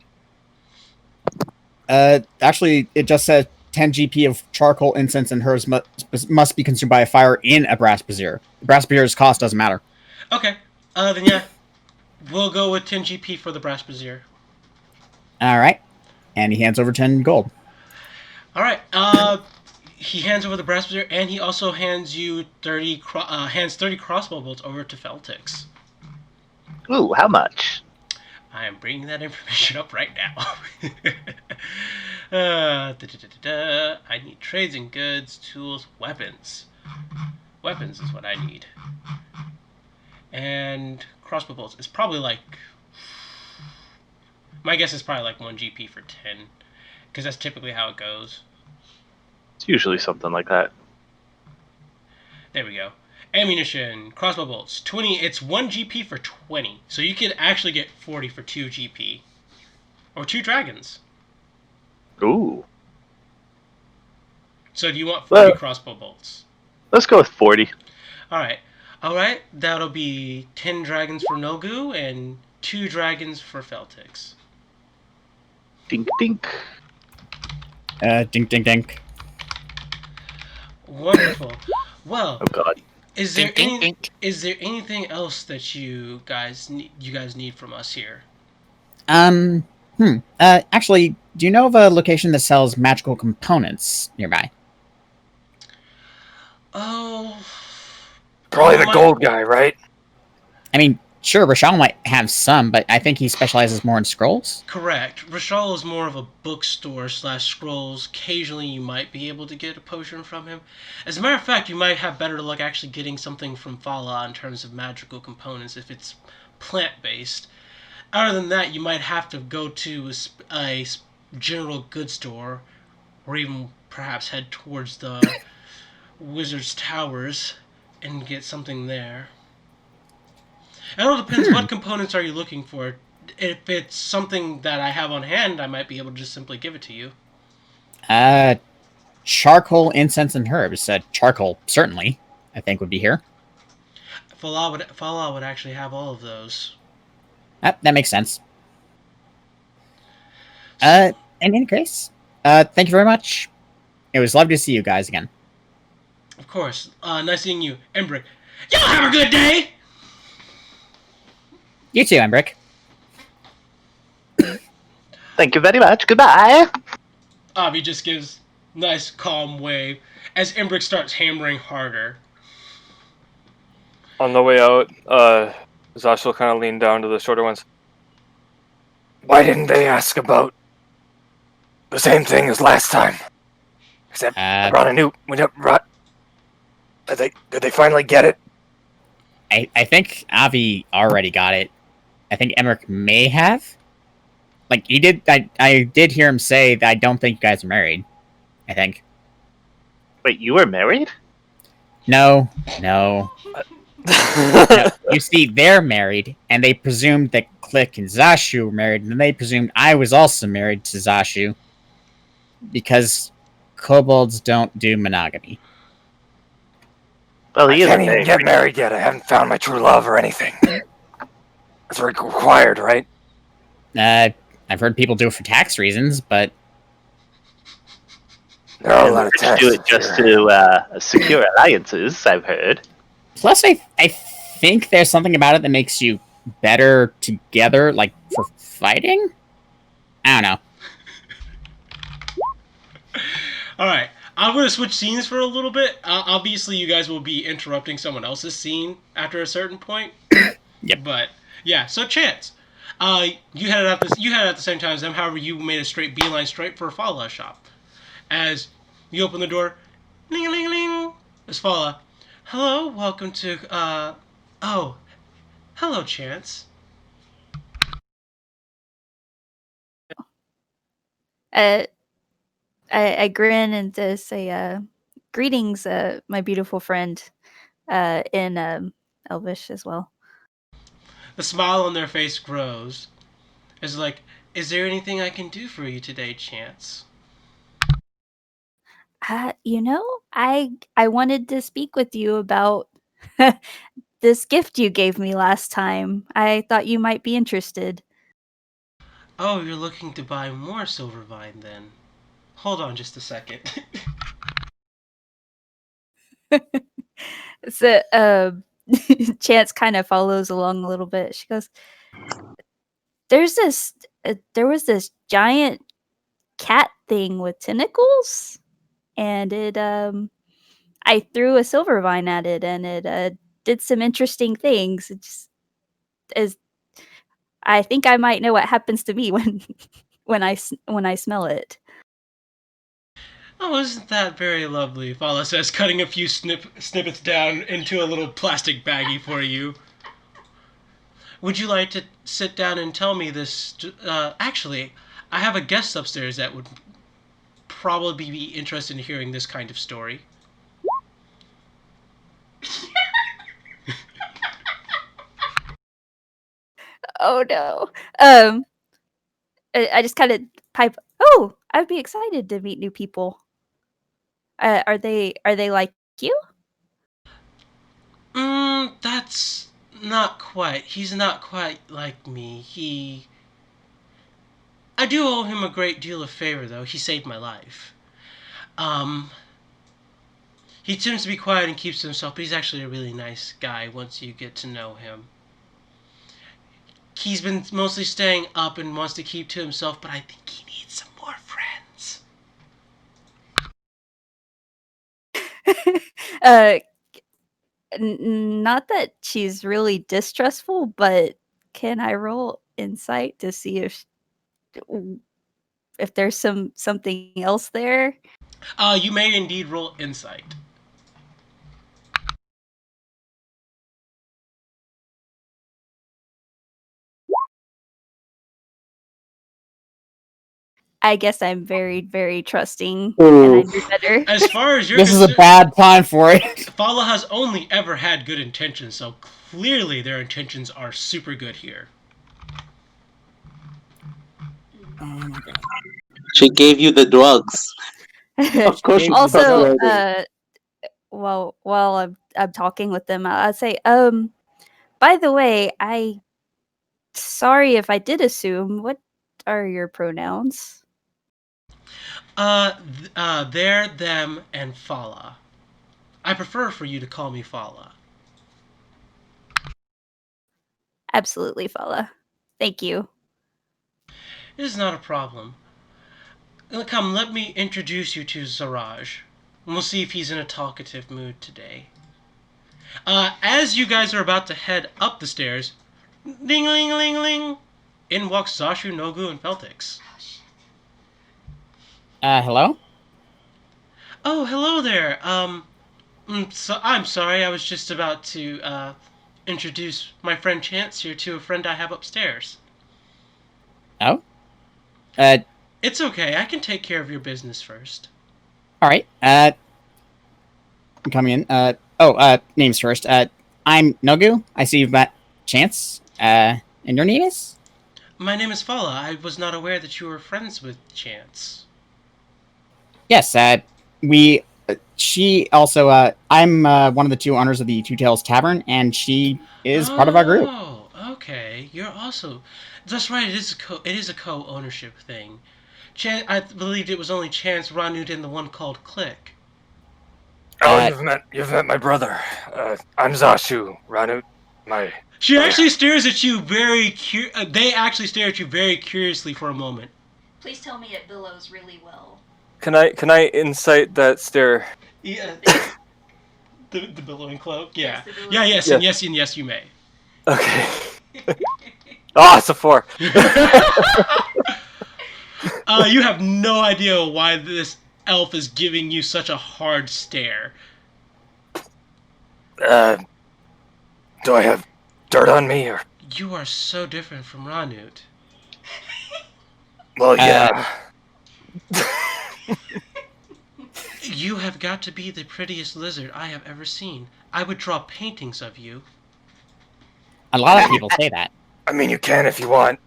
[SPEAKER 3] Actually, it just says 10 GP of charcoal, incense, and herbs must be consumed by a fire in a brass brazier. The brass brazier's cost doesn't matter.
[SPEAKER 1] Okay. Then yeah, we'll go with 10 GP for the brass brazier.
[SPEAKER 3] All right, and he hands over 10 gold.
[SPEAKER 1] All right. He hands over the brass brazier, and he also hands you 30 crossbow bolts over to Feltix.
[SPEAKER 6] Ooh, how much?
[SPEAKER 1] I am bringing that information up right now. I need trades and goods, tools, weapons. Weapons is what I need. And crossbow bolts is probably like... My guess is probably like 1 GP for 10. Because that's typically how it goes.
[SPEAKER 6] It's usually something like that.
[SPEAKER 1] There we go. Ammunition, crossbow bolts, 20. It's 1 GP for 20. So you could actually get 40 for 2 GP. Or 2 dragons.
[SPEAKER 6] Ooh.
[SPEAKER 1] So do you want 40 crossbow bolts?
[SPEAKER 6] Let's go with 40.
[SPEAKER 1] Alright. Alright, that'll be 10 dragons for Nogu and 2 dragons for Feltix.
[SPEAKER 6] Dink dink.
[SPEAKER 3] Dink, dink, dink.
[SPEAKER 1] Wonderful. Well,
[SPEAKER 6] Oh god.
[SPEAKER 1] is there
[SPEAKER 2] Dink, dink, dink.
[SPEAKER 1] is there anything else that you guys need from us here?
[SPEAKER 3] Actually, do you know of a location that sells magical components nearby?
[SPEAKER 1] Oh,
[SPEAKER 8] Probably
[SPEAKER 1] you
[SPEAKER 8] the
[SPEAKER 1] might.
[SPEAKER 8] gold guy, right?
[SPEAKER 3] I mean, sure, Rashal might have some, but I think he specializes more in scrolls.
[SPEAKER 1] Correct. Rashal is more of a bookstore slash scrolls. Occasionally, you might be able to get a potion from him. As a matter of fact, you might have better luck actually getting something from Fala in terms of magical components if it's plant based. Other than that, you might have to go to a general goods store, or even perhaps head towards the Wizard's Towers and get something there. It all depends.
[SPEAKER 3] Hmm.
[SPEAKER 1] What components are you looking for? If it's something that I have on hand, I might be able to just simply give it to you.
[SPEAKER 3] Uh, Charcoal, incense, and herbs. Charcoal, certainly, I think would be here.
[SPEAKER 1] Fallout would actually have all of those.
[SPEAKER 3] That makes sense.
[SPEAKER 1] S-
[SPEAKER 3] In any case, thank you very much. It was lovely to see you guys again.
[SPEAKER 1] Of course. Nice seeing you, Embrick. Y'all have a good day.
[SPEAKER 3] You too, Embrick.
[SPEAKER 6] Thank you very much. Goodbye.
[SPEAKER 1] Avi just gives nice calm wave as Embrick starts hammering harder.
[SPEAKER 7] On the way out, Zash will kind of lean down to the shorter ones.
[SPEAKER 8] Why didn't they ask about the same thing as last time? Except I brought a new. Did they finally get it?
[SPEAKER 3] I think Avi already got it. I think Emmerich may have. Like, he did. I did hear him say that I don't think you guys are married. I think.
[SPEAKER 6] Wait, you were married?
[SPEAKER 3] No. No, you see, they're married, and they presumed that Click and Zashu were married, and then they presumed I was also married to Zashu. Because kobolds don't do monogamy.
[SPEAKER 6] Well,
[SPEAKER 8] I
[SPEAKER 6] he is
[SPEAKER 8] can't
[SPEAKER 6] a
[SPEAKER 8] even
[SPEAKER 6] man.
[SPEAKER 8] get married yet. I haven't found my true love or anything. It's required, right?
[SPEAKER 3] I've heard people do it for tax reasons, but
[SPEAKER 8] There are a
[SPEAKER 6] And
[SPEAKER 8] lot
[SPEAKER 6] the
[SPEAKER 8] of
[SPEAKER 6] rich
[SPEAKER 8] tests.
[SPEAKER 6] do it just to secure alliances, I've heard.
[SPEAKER 3] plus I think there's something about it that makes you better together, like for fighting. I don't know.
[SPEAKER 1] All right. I'm going to switch scenes for a little bit. Obviously, you guys will be interrupting someone else's scene after a certain point.
[SPEAKER 3] Yep.
[SPEAKER 1] But yeah, so Chance, you had it at the same time as them. However, you made a straight beeline straight for a Fala shop. As you open the door, ling ling ling. It's Fala. Hello, welcome to. Oh, hello, Chance.
[SPEAKER 4] Uh, I grin and say, "Greetings, my beautiful friend," in Elvish as well.
[SPEAKER 1] The smile on their face grows. It's like, is there anything I can do for you today, Chance?
[SPEAKER 4] I wanted to speak with you about this gift you gave me last time. I thought you might be interested.
[SPEAKER 1] Oh, you're looking to buy more Silvervine then? Hold on just a second.
[SPEAKER 4] So, Chance kind of follows along a little bit. She goes, there was this giant cat thing with tentacles, and I threw a silver vine at it, and it did some interesting things. It just is. I think I might know what happens to me when when I smell it.
[SPEAKER 1] Oh, isn't that very lovely? Fala says, cutting a few snippets down into a little plastic baggie for you. Would you like to sit down and tell me this? Actually, I have a guest upstairs that would probably be interested in hearing this kind of story.
[SPEAKER 4] Oh no. Um, I just kind of pipe. Oh, I'd be excited to meet new people. Are they like you?
[SPEAKER 1] That's not quite. He's not quite like me. I do owe him a great deal of favor, though. He saved my life. Um, he tends to be quiet and keeps to himself, but he's actually a really nice guy once you get to know him. he's been mostly staying up and wants to keep to himself, but I think he needs some more friends.
[SPEAKER 4] uh, not that she's really distrustful, but can I roll insight to see if there's something else there?
[SPEAKER 1] You may indeed roll insight.
[SPEAKER 4] I guess I'm very, very trusting, and I knew better.
[SPEAKER 1] As far as you're
[SPEAKER 3] This is a
[SPEAKER 1] concerned,
[SPEAKER 3] bad time for it.
[SPEAKER 1] Fala has only ever had good intentions, so clearly their intentions are super good here.
[SPEAKER 5] She gave you the drugs. Of course, she's
[SPEAKER 4] Also,
[SPEAKER 5] trustworthy.
[SPEAKER 4] while I'm talking with them, I'd say, by the way, sorry if I did assume. What are your pronouns?
[SPEAKER 1] They're, them, and Fala. I prefer for you to call me Fala.
[SPEAKER 4] Absolutely, Fala. Thank you.
[SPEAKER 1] It is not a problem. Come, let me introduce you to Zaraj. We'll see if he's in a talkative mood today. As you guys are about to head up the stairs, ding ling ling ling, in walks Zashu, Nogu, and Feltix.
[SPEAKER 3] Hello?
[SPEAKER 1] Oh, hello there. I'm sorry, I was just about to, introduce my friend Chance here to a friend I have upstairs.
[SPEAKER 3] Oh?
[SPEAKER 1] It's okay, I can take care of your business first.
[SPEAKER 3] Alright, I'm coming in. Names first. I'm Nogu. I see you've met Chance. And your name is?
[SPEAKER 1] My name is Fala. I was not aware that you were friends with Chance.
[SPEAKER 3] Yes, she also, I'm one of the two owners of the Two Tails Tavern, and she is part of our group.
[SPEAKER 1] Oh, okay. You're also... That's right, it is a co-ownership thing. I believed it was only Chance, Ranut, and the one called Click.
[SPEAKER 8] Oh, you've met my brother. I'm Zashu, Ranut.
[SPEAKER 1] She actually stares at you they actually stare at you very curiously for a moment.
[SPEAKER 9] Please tell me it billows really well.
[SPEAKER 7] Can I insight that stare?
[SPEAKER 1] Yeah. the billowing cloak? Yeah.
[SPEAKER 9] Yes, the billowing
[SPEAKER 1] Yeah, yes,
[SPEAKER 7] cloak.
[SPEAKER 1] and yes, and yes, you may.
[SPEAKER 7] Okay. Oh, it's a 4.
[SPEAKER 1] You have no idea why this elf is giving you such a hard stare.
[SPEAKER 8] Do I have dirt on me, or?
[SPEAKER 1] You are so different from Ranut.
[SPEAKER 8] Well, yeah.
[SPEAKER 1] You have got to be the prettiest lizard I have ever seen. I would draw paintings of you.
[SPEAKER 3] A lot of people say that.
[SPEAKER 8] I mean, you can if you want.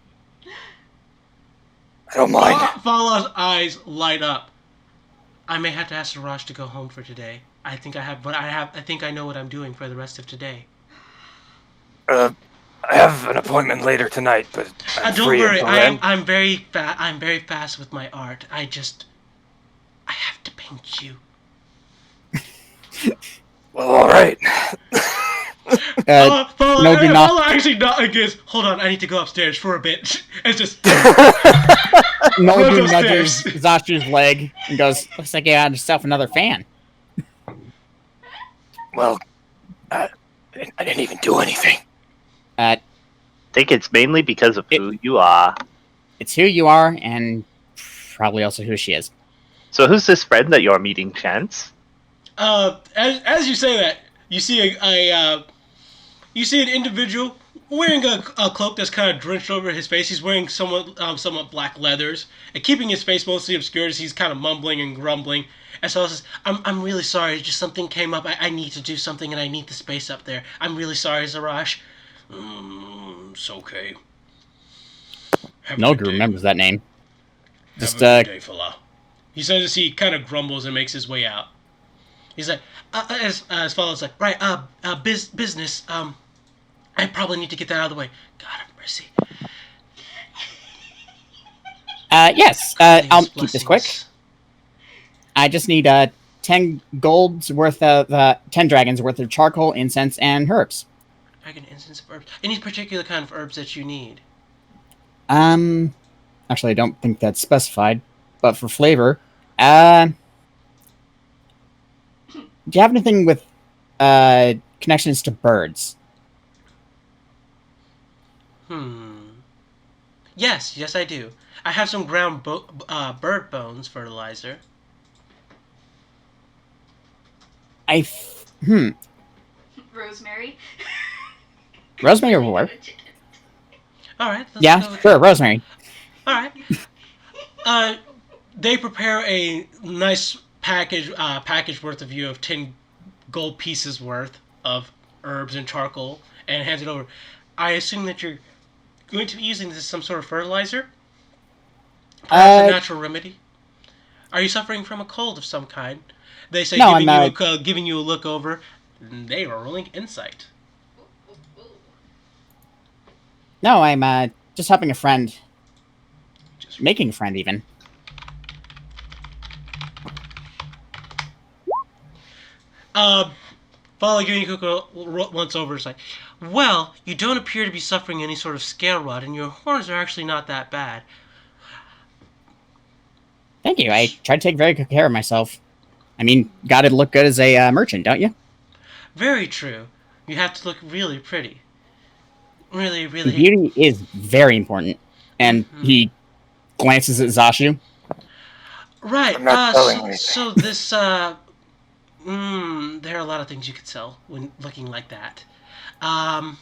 [SPEAKER 8] I don't mind.
[SPEAKER 1] Fala's eyes light up. I may have to ask Suraj to go home for today. I think I know what I'm doing for the rest of today.
[SPEAKER 8] I have an appointment later tonight, but I'm
[SPEAKER 1] Don't
[SPEAKER 8] free
[SPEAKER 1] worry.
[SPEAKER 8] until then.
[SPEAKER 1] I'm very fast with my art. I have to paint you.
[SPEAKER 8] Well, all right.
[SPEAKER 1] Fala actually not against. Hold on, I need to go upstairs for a bit. It's just.
[SPEAKER 3] Nogu nudges Zashu's leg and goes, "Looks like you had yourself another fan."
[SPEAKER 8] Well, I didn't even do anything.
[SPEAKER 6] I think it's mainly because of who you are.
[SPEAKER 3] It's who you are, and probably also who she is.
[SPEAKER 6] So who's this friend that you're meeting, Chance?
[SPEAKER 1] As you say that, you see you see an individual wearing a cloak that's kind of drenched over his face. He's wearing somewhat black leathers and keeping his face mostly obscured as he's kind of mumbling and grumbling. And so he says, I'm really sorry, just something came up. I need to do something and I need the space up there. I'm really sorry, Zarash. It's okay.
[SPEAKER 3] Nogu remembers that name.
[SPEAKER 1] Have a good day, fella. He says as he kind of grumbles and makes his way out. He's like, as follows like, right, business, I probably need to get that out of the way. God have mercy.
[SPEAKER 3] Yes, I'll keep this quick. I just need 10 gold's worth of 10 dragons worth of charcoal, incense, and herbs.
[SPEAKER 1] Dragon, incense, of herbs. Any particular kind of herbs that you need?
[SPEAKER 3] Actually, I don't think that's specified. But for flavor, do you have anything with connections to birds?
[SPEAKER 1] Yes, I do. I have some ground bird bones fertilizer.
[SPEAKER 9] Rosemary.
[SPEAKER 3] Rosemary will work.
[SPEAKER 1] All right, let's
[SPEAKER 3] Yeah,
[SPEAKER 1] go with
[SPEAKER 3] sure,
[SPEAKER 1] that.
[SPEAKER 3] rosemary.
[SPEAKER 1] All right. They prepare a nice package worth of 10 gold pieces worth of herbs and charcoal and hands it over. I assume that you're going to be using this as some sort of fertilizer, perhaps a natural remedy. Are you suffering from a cold of some kind? They say
[SPEAKER 3] No,
[SPEAKER 1] giving you a look over. They are rolling insight.
[SPEAKER 3] No, I'm just helping a friend. Making a friend, even.
[SPEAKER 1] Follow giving you once over. It's like, well, you don't appear to be suffering any sort of scale rot, and your horns are actually not that bad.
[SPEAKER 3] Thank you. I try to take very good care of myself. I mean, gotta look good as a merchant, don't you?
[SPEAKER 1] Very true. You have to look really pretty. Really.
[SPEAKER 3] Beauty is very important. And he glances at Zashu.
[SPEAKER 1] Right.
[SPEAKER 8] I'm not selling anything.
[SPEAKER 1] So this there are a lot of things you could sell when looking like that. I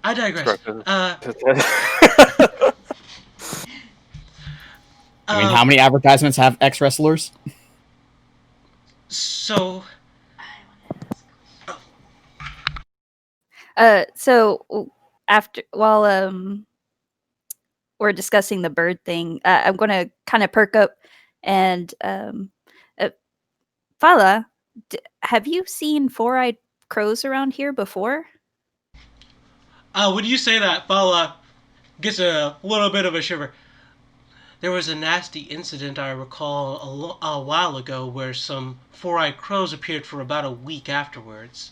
[SPEAKER 1] digress.
[SPEAKER 3] I mean, how many advertisements have ex-wrestlers?
[SPEAKER 1] So
[SPEAKER 4] So after while we're discussing the bird thing, I'm going to kind of perk up and Fala, have you seen four-eyed crows around here before?
[SPEAKER 1] when you say that, Fala gets a little bit of a shiver. There was a nasty incident I recall a while ago where some four-eyed crows appeared for about a week afterwards.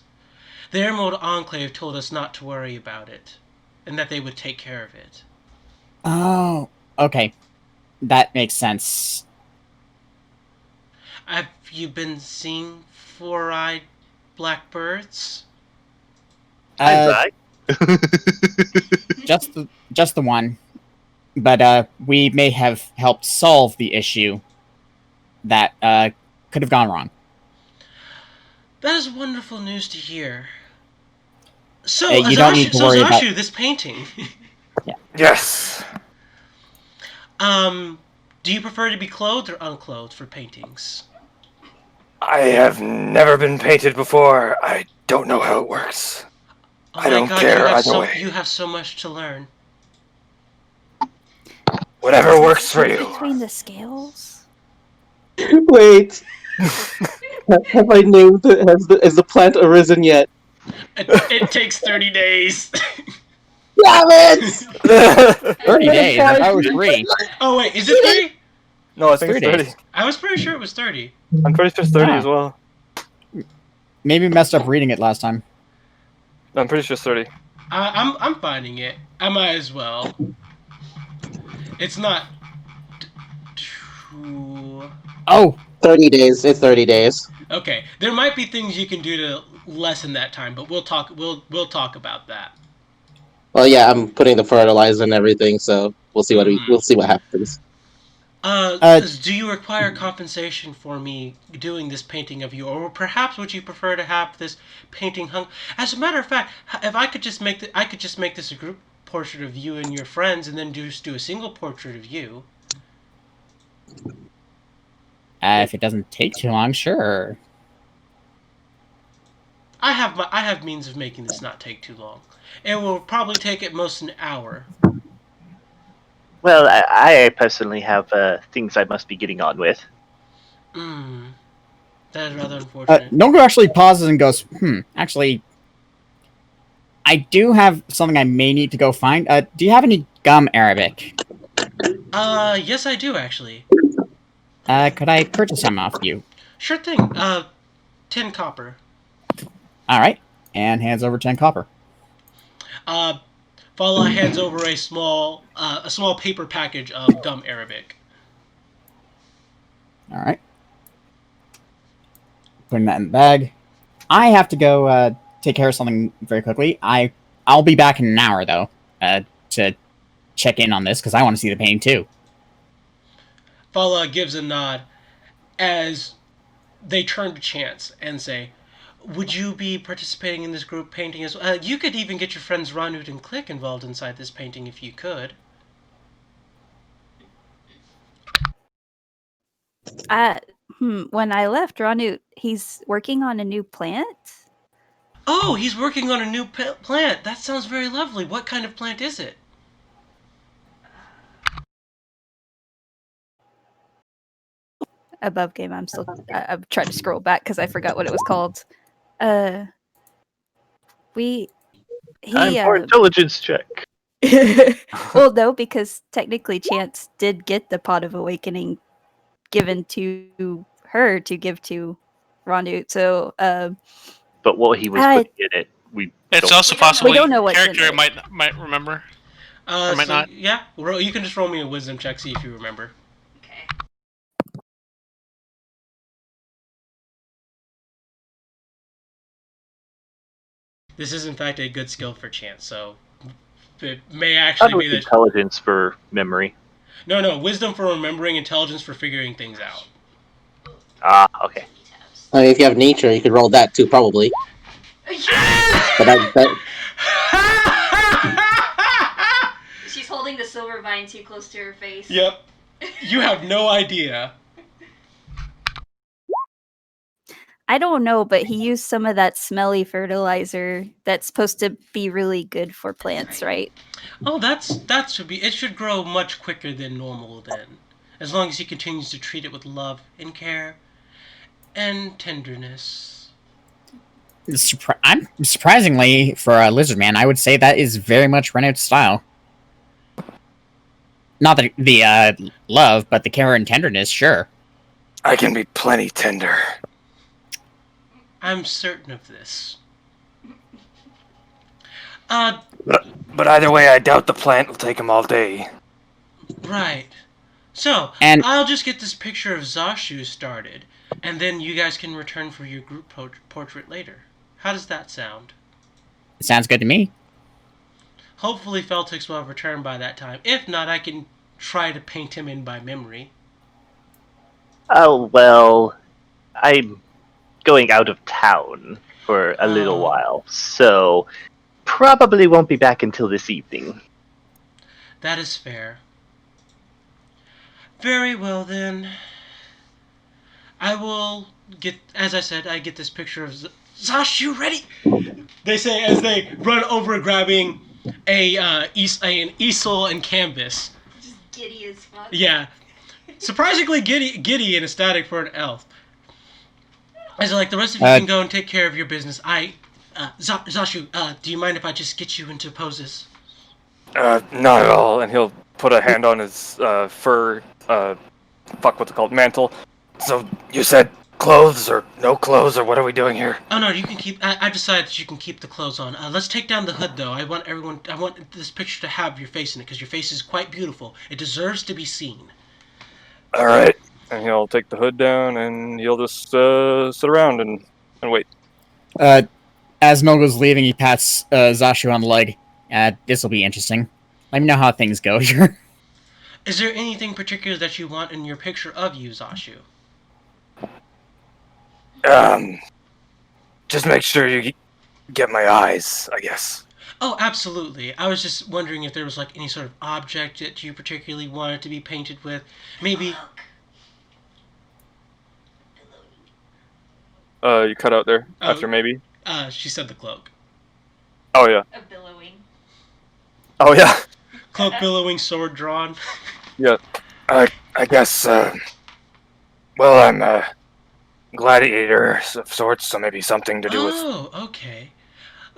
[SPEAKER 1] The Emerald Enclave told us not to worry about it, and that they would take care of it.
[SPEAKER 3] Oh, okay. That makes sense.
[SPEAKER 1] Have you been seeing four-eyed blackbirds?
[SPEAKER 3] Just the one. But we may have helped solve the issue that could have gone wrong.
[SPEAKER 1] That is wonderful news to hear. So,
[SPEAKER 3] you don't need to worry about
[SPEAKER 1] this painting.
[SPEAKER 3] Yeah.
[SPEAKER 8] Yes.
[SPEAKER 1] Do you prefer to be clothed or unclothed for paintings?
[SPEAKER 8] I have never been painted before. I don't know how it works.
[SPEAKER 1] Oh
[SPEAKER 8] I don't care either way.
[SPEAKER 1] You have so much to learn.
[SPEAKER 8] Whatever works for you.
[SPEAKER 4] Between the scales?
[SPEAKER 5] Wait. Have I named it? Has the plant arisen yet?
[SPEAKER 1] It takes 30 days.
[SPEAKER 5] Damn it!
[SPEAKER 3] 30 days. I thought it was 3.
[SPEAKER 1] Oh wait, is it 30?
[SPEAKER 7] No, I think it's 30.
[SPEAKER 3] days.
[SPEAKER 1] I was pretty sure it was 30.
[SPEAKER 7] I'm pretty sure it's 30
[SPEAKER 3] Ah.
[SPEAKER 7] as well.
[SPEAKER 3] Maybe messed up reading it last time.
[SPEAKER 7] I'm pretty sure it's 30.
[SPEAKER 1] I'm finding it. I might as well. It's not too...
[SPEAKER 3] Oh,
[SPEAKER 5] 30 days. It's 30 days.
[SPEAKER 1] Okay, there might be things you can do to lessen that time, but we'll talk about that.
[SPEAKER 5] Well, yeah, I'm putting the fertilizer and everything, so we'll see we'll see what happens.
[SPEAKER 1] Do you require compensation for me doing this painting of you, or perhaps would you prefer to have this painting hung? As a matter of fact, if I could just make this a group portrait of you and your friends, and then just do a single portrait of you.
[SPEAKER 3] if it doesn't take too long, sure.
[SPEAKER 1] I have means of making this not take too long. It will probably take at most an hour.
[SPEAKER 6] Well, I personally have things I must be getting on with.
[SPEAKER 1] That is rather unfortunate.
[SPEAKER 3] Nongo actually pauses and goes, actually, I do have something I may need to go find. Do you have any gum Arabic?
[SPEAKER 1] Yes I do actually.
[SPEAKER 3] Could I purchase some off you?
[SPEAKER 1] Sure thing. 10 copper.
[SPEAKER 3] Alright, and hands over 10 copper.
[SPEAKER 1] Fala hands over a small paper package of gum Arabic.
[SPEAKER 3] All right. Putting that in the bag. I have to go take care of something very quickly. I'll be back in an hour though to check in on this because I want to see the painting too.
[SPEAKER 1] Fala gives a nod as they turn to Chance and say, "Would you be participating in this group painting as well? You could even get your friends Ranut and Click involved inside this painting if you could."
[SPEAKER 4] When I left Ranut, he's working on a new plant.
[SPEAKER 1] Oh, he's working on a new plant. That sounds very lovely. What kind of plant is it?
[SPEAKER 4] Above game, I'm trying to scroll back because I forgot what it was called. He
[SPEAKER 6] Time for intelligence check.
[SPEAKER 4] well, no, because technically Chance did get the Pot of Awakening given to her to give to Ranut. So,
[SPEAKER 6] but what he was putting in it,
[SPEAKER 2] It's
[SPEAKER 6] don't
[SPEAKER 2] also
[SPEAKER 6] know.
[SPEAKER 2] possible
[SPEAKER 4] We don't know what's in
[SPEAKER 2] character
[SPEAKER 4] it.
[SPEAKER 2] might remember. Or might not.
[SPEAKER 1] Yeah, you can just roll me a wisdom check, see if you remember.
[SPEAKER 9] Okay.
[SPEAKER 1] This is in fact a good skill for Chance, so it may
[SPEAKER 6] How
[SPEAKER 1] actually
[SPEAKER 6] do
[SPEAKER 1] be that.
[SPEAKER 6] intelligence for memory?
[SPEAKER 1] No, wisdom for remembering, intelligence for figuring things out.
[SPEAKER 6] Ah, okay.
[SPEAKER 5] I mean, if you have nature, you could roll that too, probably. But that
[SPEAKER 9] She's holding the silver vine too close to her face.
[SPEAKER 1] Yep. You have no idea.
[SPEAKER 4] I don't know, but he used some of that smelly fertilizer that's supposed to be really good for plants, right?
[SPEAKER 1] Oh, that should be. It should grow much quicker than normal then, as long as he continues to treat it with love and care and tenderness.
[SPEAKER 3] I'm surprisingly for a lizard man, I would say that is very much Renault's style. Not the love, but the care and tenderness, sure.
[SPEAKER 8] I can be plenty tender.
[SPEAKER 1] I'm certain of this.
[SPEAKER 8] But either way, I doubt the plant will take him all day.
[SPEAKER 1] Right. So,
[SPEAKER 3] And
[SPEAKER 1] I'll just get this picture of Zashu started, and then you guys can return for your group portrait later. How does that sound?
[SPEAKER 3] it sounds good to me.
[SPEAKER 1] Hopefully Feltix will have returned by that time. If not, I can try to paint him in by memory.
[SPEAKER 6] Oh, well, I'm going out of town for a little
[SPEAKER 1] Oh.
[SPEAKER 6] while, so probably won't be back until this evening.
[SPEAKER 1] That is fair. Very well then. I will get, as I said, I get this picture of Zashu ready. They say as they run over grabbing an easel and canvas.
[SPEAKER 9] Just giddy as fuck.
[SPEAKER 1] Yeah, surprisingly giddy and ecstatic for an elf. As like the rest of you can go and take care of your business. Zashu, do you mind if I just get you into poses?
[SPEAKER 7] Not at all. And he'll put a hand on his fur, what's it called, mantle.
[SPEAKER 8] So you said clothes or no clothes, or what are we doing here?
[SPEAKER 1] Oh no, you can keep. I decided that you can keep the clothes on. Let's take down the hood though. I want this picture to have your face in it because your face is quite beautiful. It deserves to be seen.
[SPEAKER 7] All right. And he'll take the hood down, and he'll just sit around and wait.
[SPEAKER 3] As Mogo's leaving, he pats Zashu on the leg. This will be interesting. Let me know how things go here.
[SPEAKER 1] Is there anything particular that you want in your picture of you, Zashu?
[SPEAKER 8] Just make sure you get my eyes, I guess.
[SPEAKER 1] Oh, absolutely. I was just wondering if there was like any sort of object that you particularly wanted to be painted with. Maybe.
[SPEAKER 7] You cut out there
[SPEAKER 1] Oh.
[SPEAKER 7] after maybe.
[SPEAKER 1] She said the cloak.
[SPEAKER 7] Oh yeah.
[SPEAKER 9] A billowing.
[SPEAKER 7] Oh yeah.
[SPEAKER 1] Cloak billowing, sword drawn.
[SPEAKER 7] Yeah.
[SPEAKER 8] I guess, well, I'm a gladiator of sorts, so maybe something to do with...
[SPEAKER 1] Oh, okay.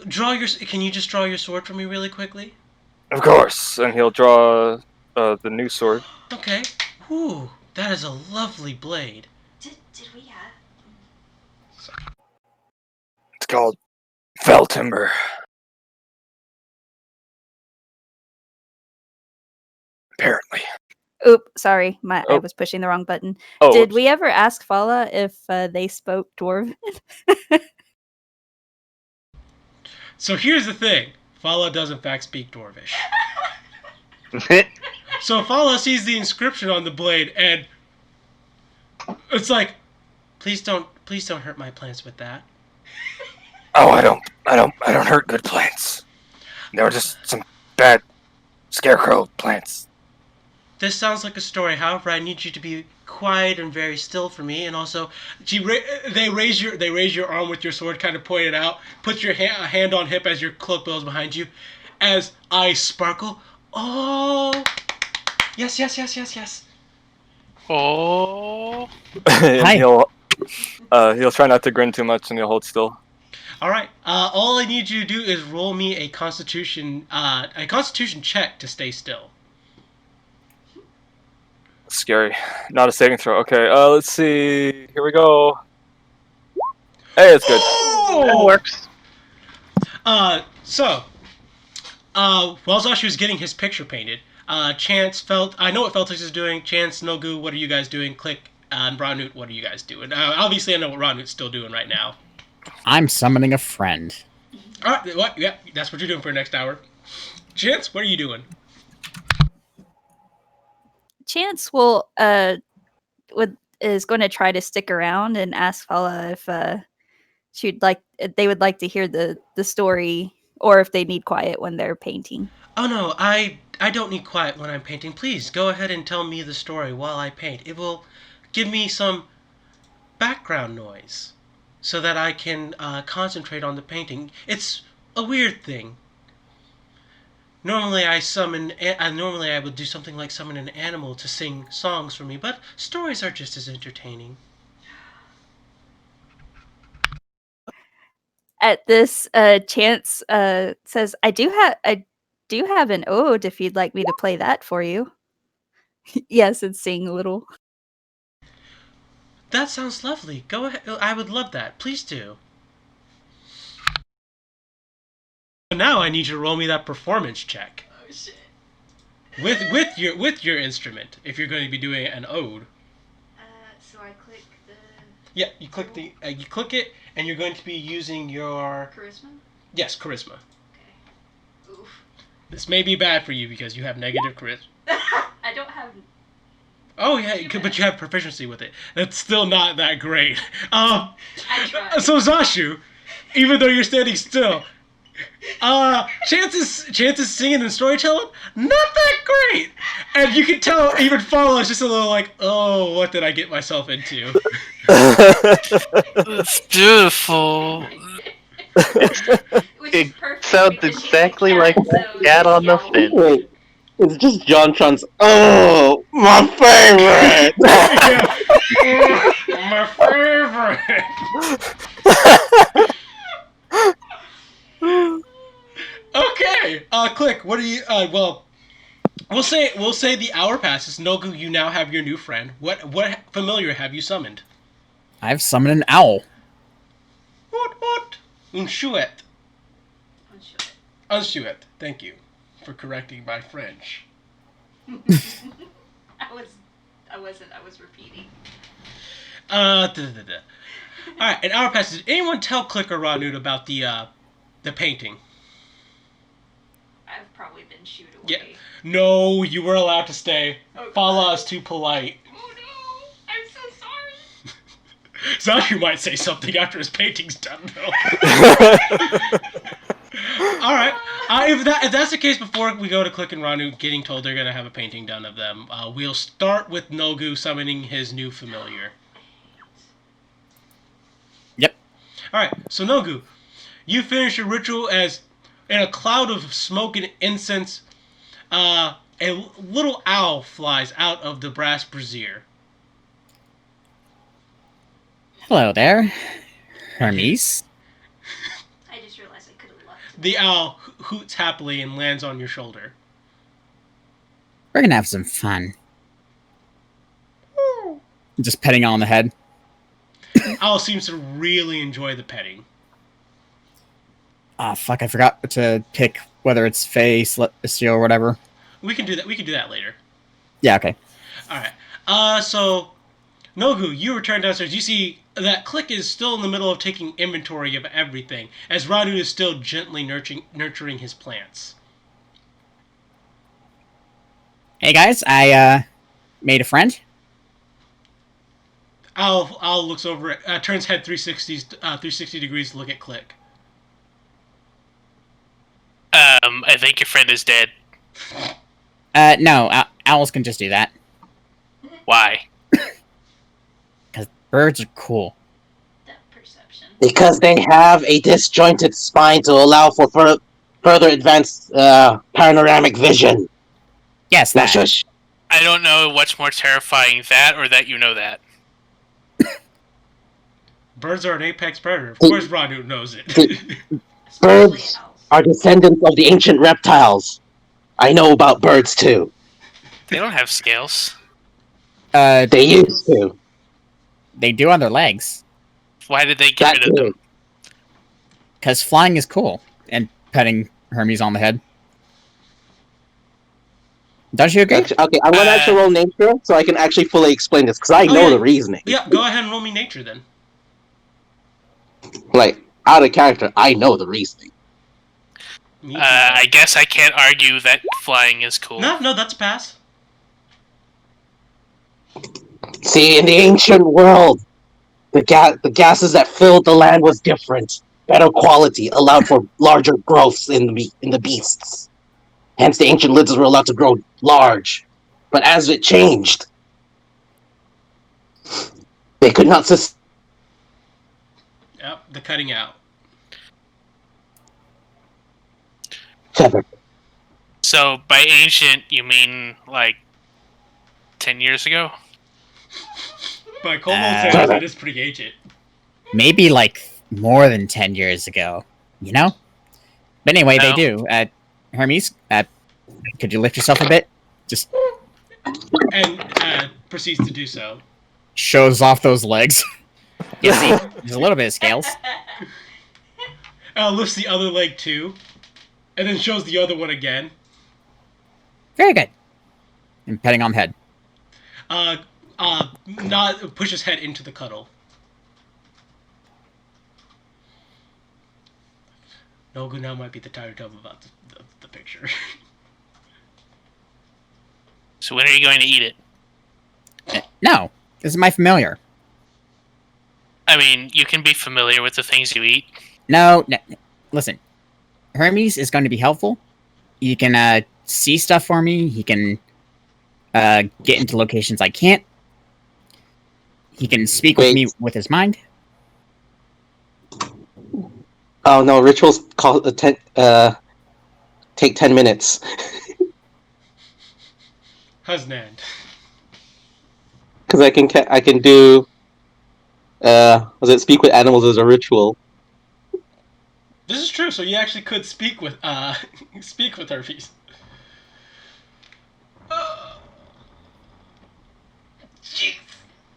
[SPEAKER 1] Can you just draw your sword for me really quickly?
[SPEAKER 8] Of course.
[SPEAKER 7] And he'll draw the new sword.
[SPEAKER 1] Okay. Ooh, that is a lovely blade.
[SPEAKER 9] Did we have...
[SPEAKER 8] It's called Fell Timber. Apparently.
[SPEAKER 4] Oop, sorry, I
[SPEAKER 7] Oh.
[SPEAKER 4] was pushing the wrong button.
[SPEAKER 7] Oh,
[SPEAKER 4] Did
[SPEAKER 7] whoops.
[SPEAKER 4] we ever ask Fala if they spoke Dwarven?
[SPEAKER 1] So here's the thing. Fala does in fact speak Dwarvish. So Fala sees the inscription on the blade and it's like, please don't hurt my plants with that.
[SPEAKER 8] Oh, I don't hurt good plants. They were just some bad scarecrow plants.
[SPEAKER 1] This sounds like a story. However, I need you to be quiet and very still for me. And also, they raise your arm with your sword, kind of pointed out. Put your hand on hip as your cloak billows behind you, as eyes sparkle. Oh, yes.
[SPEAKER 2] Oh.
[SPEAKER 7] And
[SPEAKER 3] Hi.
[SPEAKER 7] he'll try not to grin too much, and he'll hold still.
[SPEAKER 1] All right. All I need you to do is roll me a Constitution check to stay still.
[SPEAKER 7] Scary. Not a saving throw. Okay, let's see. Here we go. Hey, it's good.
[SPEAKER 6] That works.
[SPEAKER 1] While Zashu was getting his picture painted, Chance felt. I know what Feltix is doing. Chance, Nogu, what are you guys doing? Click, and Ranut, what are you guys doing? Obviously, I know what Ranut's still doing right now.
[SPEAKER 3] I'm summoning a friend.
[SPEAKER 1] All right, what? Yeah, that's what you're doing for the next hour. Chance, what are you doing?
[SPEAKER 4] Chance is going to try to stick around and ask Fala if they would like to hear the story, or if they need quiet when they're painting.
[SPEAKER 1] Oh no, I don't need quiet when I'm painting. Please go ahead and tell me the story while I paint. It will give me some background noise so that I can concentrate on the painting. It's a weird thing. Normally I would do something like summon an animal to sing songs for me, but stories are just as entertaining.
[SPEAKER 4] At this, Chance says, "I do have an ode if you'd like me to play that for you." Yes, and sing a little.
[SPEAKER 1] That sounds lovely. Go ahead. I would love that. Please do. Now I need you to roll me that performance check.
[SPEAKER 9] Oh shit.
[SPEAKER 1] With your instrument, if you're going to be doing an ode.
[SPEAKER 9] So I click the
[SPEAKER 1] Yeah, you click you click it, and you're going to be using your
[SPEAKER 9] charisma.
[SPEAKER 1] yes, charisma.
[SPEAKER 9] Okay. Oof.
[SPEAKER 1] This may be bad for you because you have negative charisma.
[SPEAKER 9] I don't have.
[SPEAKER 1] Oh yeah, but you have proficiency with it. That's still not that great.
[SPEAKER 9] I tried.
[SPEAKER 1] So Zashu, even though you're standing still, chances singing and storytelling, not that great. And you can tell even Follow is just a little like, oh, what did I get myself into?
[SPEAKER 2] It's beautiful.
[SPEAKER 9] Which is
[SPEAKER 6] It
[SPEAKER 9] perfect
[SPEAKER 6] sounds
[SPEAKER 9] because she's a
[SPEAKER 6] exactly
[SPEAKER 9] cat,
[SPEAKER 6] like
[SPEAKER 9] so
[SPEAKER 6] that
[SPEAKER 9] you
[SPEAKER 6] cat on the
[SPEAKER 9] yell.
[SPEAKER 6] fin.
[SPEAKER 5] Wait, it's just John Tron's. Oh, my favorite.
[SPEAKER 1] Yeah. My favorite. Okay. Click. What are you? Well, we'll say the hour passes. Nogu, you now have your new friend. What familiar have you summoned?
[SPEAKER 3] I've summoned an owl.
[SPEAKER 1] What? Unshuet.
[SPEAKER 9] I'm sure.
[SPEAKER 1] Unshuet. Thank you for correcting my French.
[SPEAKER 9] I wasn't. I was repeating.
[SPEAKER 1] All right. An hour passes. Did anyone tell Click or Ranut about the painting?
[SPEAKER 9] I've probably been shooed away.
[SPEAKER 1] Yeah. No, you were allowed to stay.
[SPEAKER 9] Oh,
[SPEAKER 1] Fala is too polite.
[SPEAKER 9] Oh no! I'm so sorry.
[SPEAKER 1] Zashu might say something after his painting's done, though. All right. If that's the case, before we go to Click and Ranu getting told they're gonna have a painting done of them, we'll start with Nogu summoning his new familiar.
[SPEAKER 3] Yep.
[SPEAKER 1] All right. So Nogu, you finish your ritual as, in a cloud of smoke and incense, a little owl flies out of the brass brazier.
[SPEAKER 3] Hello there, Hermes.
[SPEAKER 9] I just realized I could have left.
[SPEAKER 1] The owl hoots happily and lands on your shoulder.
[SPEAKER 3] We're gonna have some fun. Just petting on the head.
[SPEAKER 1] Owl seems to really enjoy the petting.
[SPEAKER 3] Ah, fuck! I forgot to pick whether it's Fae, Celestial, or whatever.
[SPEAKER 1] We can do that. We can do that later.
[SPEAKER 3] Yeah, okay.
[SPEAKER 1] All right. So Nogu, you return downstairs. You see that Click is still in the middle of taking inventory of everything, as Radu is still gently nurturing his plants.
[SPEAKER 3] Hey guys, I made a friend.
[SPEAKER 1] Al looks over it, turns head 360 degrees to look at Click.
[SPEAKER 2] I think your friend is dead.
[SPEAKER 3] No, owls can just do that.
[SPEAKER 2] Why?
[SPEAKER 3] Because birds are cool.
[SPEAKER 9] That perception.
[SPEAKER 5] Because they have a disjointed spine to allow for further advanced panoramic vision.
[SPEAKER 3] Yes,
[SPEAKER 5] Now,
[SPEAKER 3] that.
[SPEAKER 5] shush.
[SPEAKER 2] I don't know what's more terrifying, that or that you know that.
[SPEAKER 1] Birds are an apex predator. Of course Radu knows it.
[SPEAKER 9] Especially
[SPEAKER 5] Birds
[SPEAKER 9] owls.
[SPEAKER 5] are descendants of the ancient reptiles. I know about birds too.
[SPEAKER 2] They don't have scales.
[SPEAKER 5] They used to.
[SPEAKER 3] They do on their legs.
[SPEAKER 2] Why did they get
[SPEAKER 5] That
[SPEAKER 2] rid of them?
[SPEAKER 5] too.
[SPEAKER 3] Because flying is cool. And petting Hermes on the head. Don't you agree?
[SPEAKER 5] Actually, okay, I'm gonna actually roll nature so I can actually fully explain this because I know
[SPEAKER 1] yeah.
[SPEAKER 5] the reasoning.
[SPEAKER 1] Yeah, go ahead and roll me nature then.
[SPEAKER 5] Like out of character, I know the reasoning.
[SPEAKER 1] Me too.
[SPEAKER 2] I guess I can't argue that flying is cool.
[SPEAKER 1] No, that's a pass.
[SPEAKER 5] See, in the ancient world, the gases that filled the land was different. Better quality allowed for larger growths in the beasts. Hence, the ancient lizards were allowed to grow large. But as it changed, they could not sustain.
[SPEAKER 1] Yep, the cutting out.
[SPEAKER 2] So by ancient, you mean like 10 years ago?
[SPEAKER 1] By Como standards, that is pretty ancient.
[SPEAKER 3] Maybe like more than 10 years ago. You know? But anyway,
[SPEAKER 2] No.
[SPEAKER 3] they do. Hermes, could you lift yourself a bit? Just
[SPEAKER 1] And proceeds to do so.
[SPEAKER 3] shows off those legs. You see, there's a little bit of scales.
[SPEAKER 1] Lifts the other leg too, and then shows the other one again.
[SPEAKER 3] Very good. And petting on the head.
[SPEAKER 1] Not push his head into the cuddle. Nogu now might be the time to tell him about the picture.
[SPEAKER 2] So when are you going to eat it?
[SPEAKER 3] No, this is my familiar.
[SPEAKER 2] I mean, you can be familiar with the things you eat.
[SPEAKER 3] No, listen. Hermes is going to be helpful. He can see stuff for me. He can get into locations I can't. He can speak with me with his mind.
[SPEAKER 5] Oh no, rituals take 10 minutes.
[SPEAKER 1] Husnand.
[SPEAKER 5] Because I can do speak with animals as a ritual.
[SPEAKER 1] This is true. So you actually could speak with Hermes. Jeez.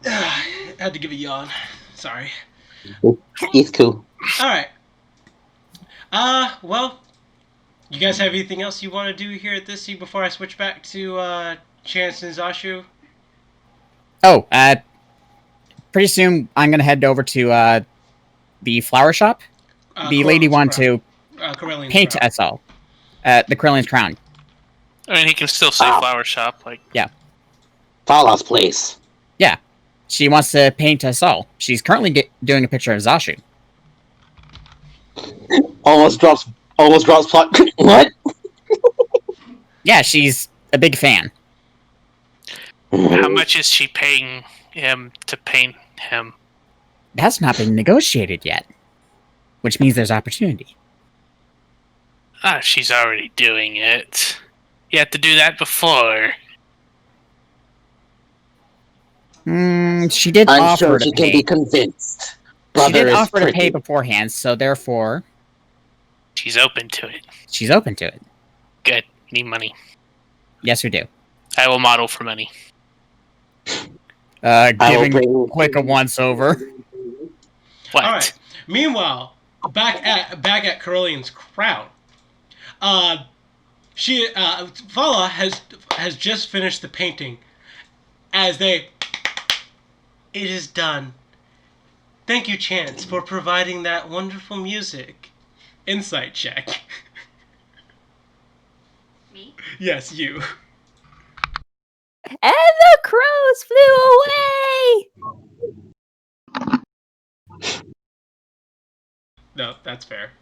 [SPEAKER 1] Had to give a yawn. Sorry.
[SPEAKER 5] He's cool.
[SPEAKER 1] All right. Well, you guys have anything else you want to do here at this scene before I switch back to Chance and Zashu?
[SPEAKER 3] Oh, pretty soon I'm gonna head over to the flower shop. The lady wanted to paint us all. The Corellian's crown.
[SPEAKER 2] I mean, he can still say flower shop, like...
[SPEAKER 3] Yeah.
[SPEAKER 5] Fala's place.
[SPEAKER 3] Yeah. She wants to paint us all. She's currently doing a picture of Zashu.
[SPEAKER 5] Almost drops plot. What?
[SPEAKER 3] Yeah, she's a big fan.
[SPEAKER 2] How much is she paying him to paint him?
[SPEAKER 3] That's not been negotiated yet. Which means there's opportunity.
[SPEAKER 2] Ah, she's already doing it. You had to do that before.
[SPEAKER 3] She did
[SPEAKER 5] I'm
[SPEAKER 3] offer
[SPEAKER 5] sure
[SPEAKER 3] to
[SPEAKER 5] she
[SPEAKER 3] pay.
[SPEAKER 5] can be convinced.
[SPEAKER 3] She did
[SPEAKER 5] Brother is
[SPEAKER 3] offer to pay
[SPEAKER 5] pretty.
[SPEAKER 3] beforehand, so therefore
[SPEAKER 2] She's open to it.
[SPEAKER 3] she's open to it.
[SPEAKER 2] Good. Need money.
[SPEAKER 3] Yes, we do.
[SPEAKER 2] I will model for money.
[SPEAKER 5] I will
[SPEAKER 3] Giving
[SPEAKER 5] bring-
[SPEAKER 3] Click a once over.
[SPEAKER 2] What?
[SPEAKER 1] All right. Meanwhile, back at Corellian's crown, Vala has has just finished the painting. As they... It is done. Thank you, Chance, for providing that wonderful music. Insight check.
[SPEAKER 9] Me?
[SPEAKER 1] Yes, you.
[SPEAKER 4] And the crows flew away!
[SPEAKER 1] No, that's fair.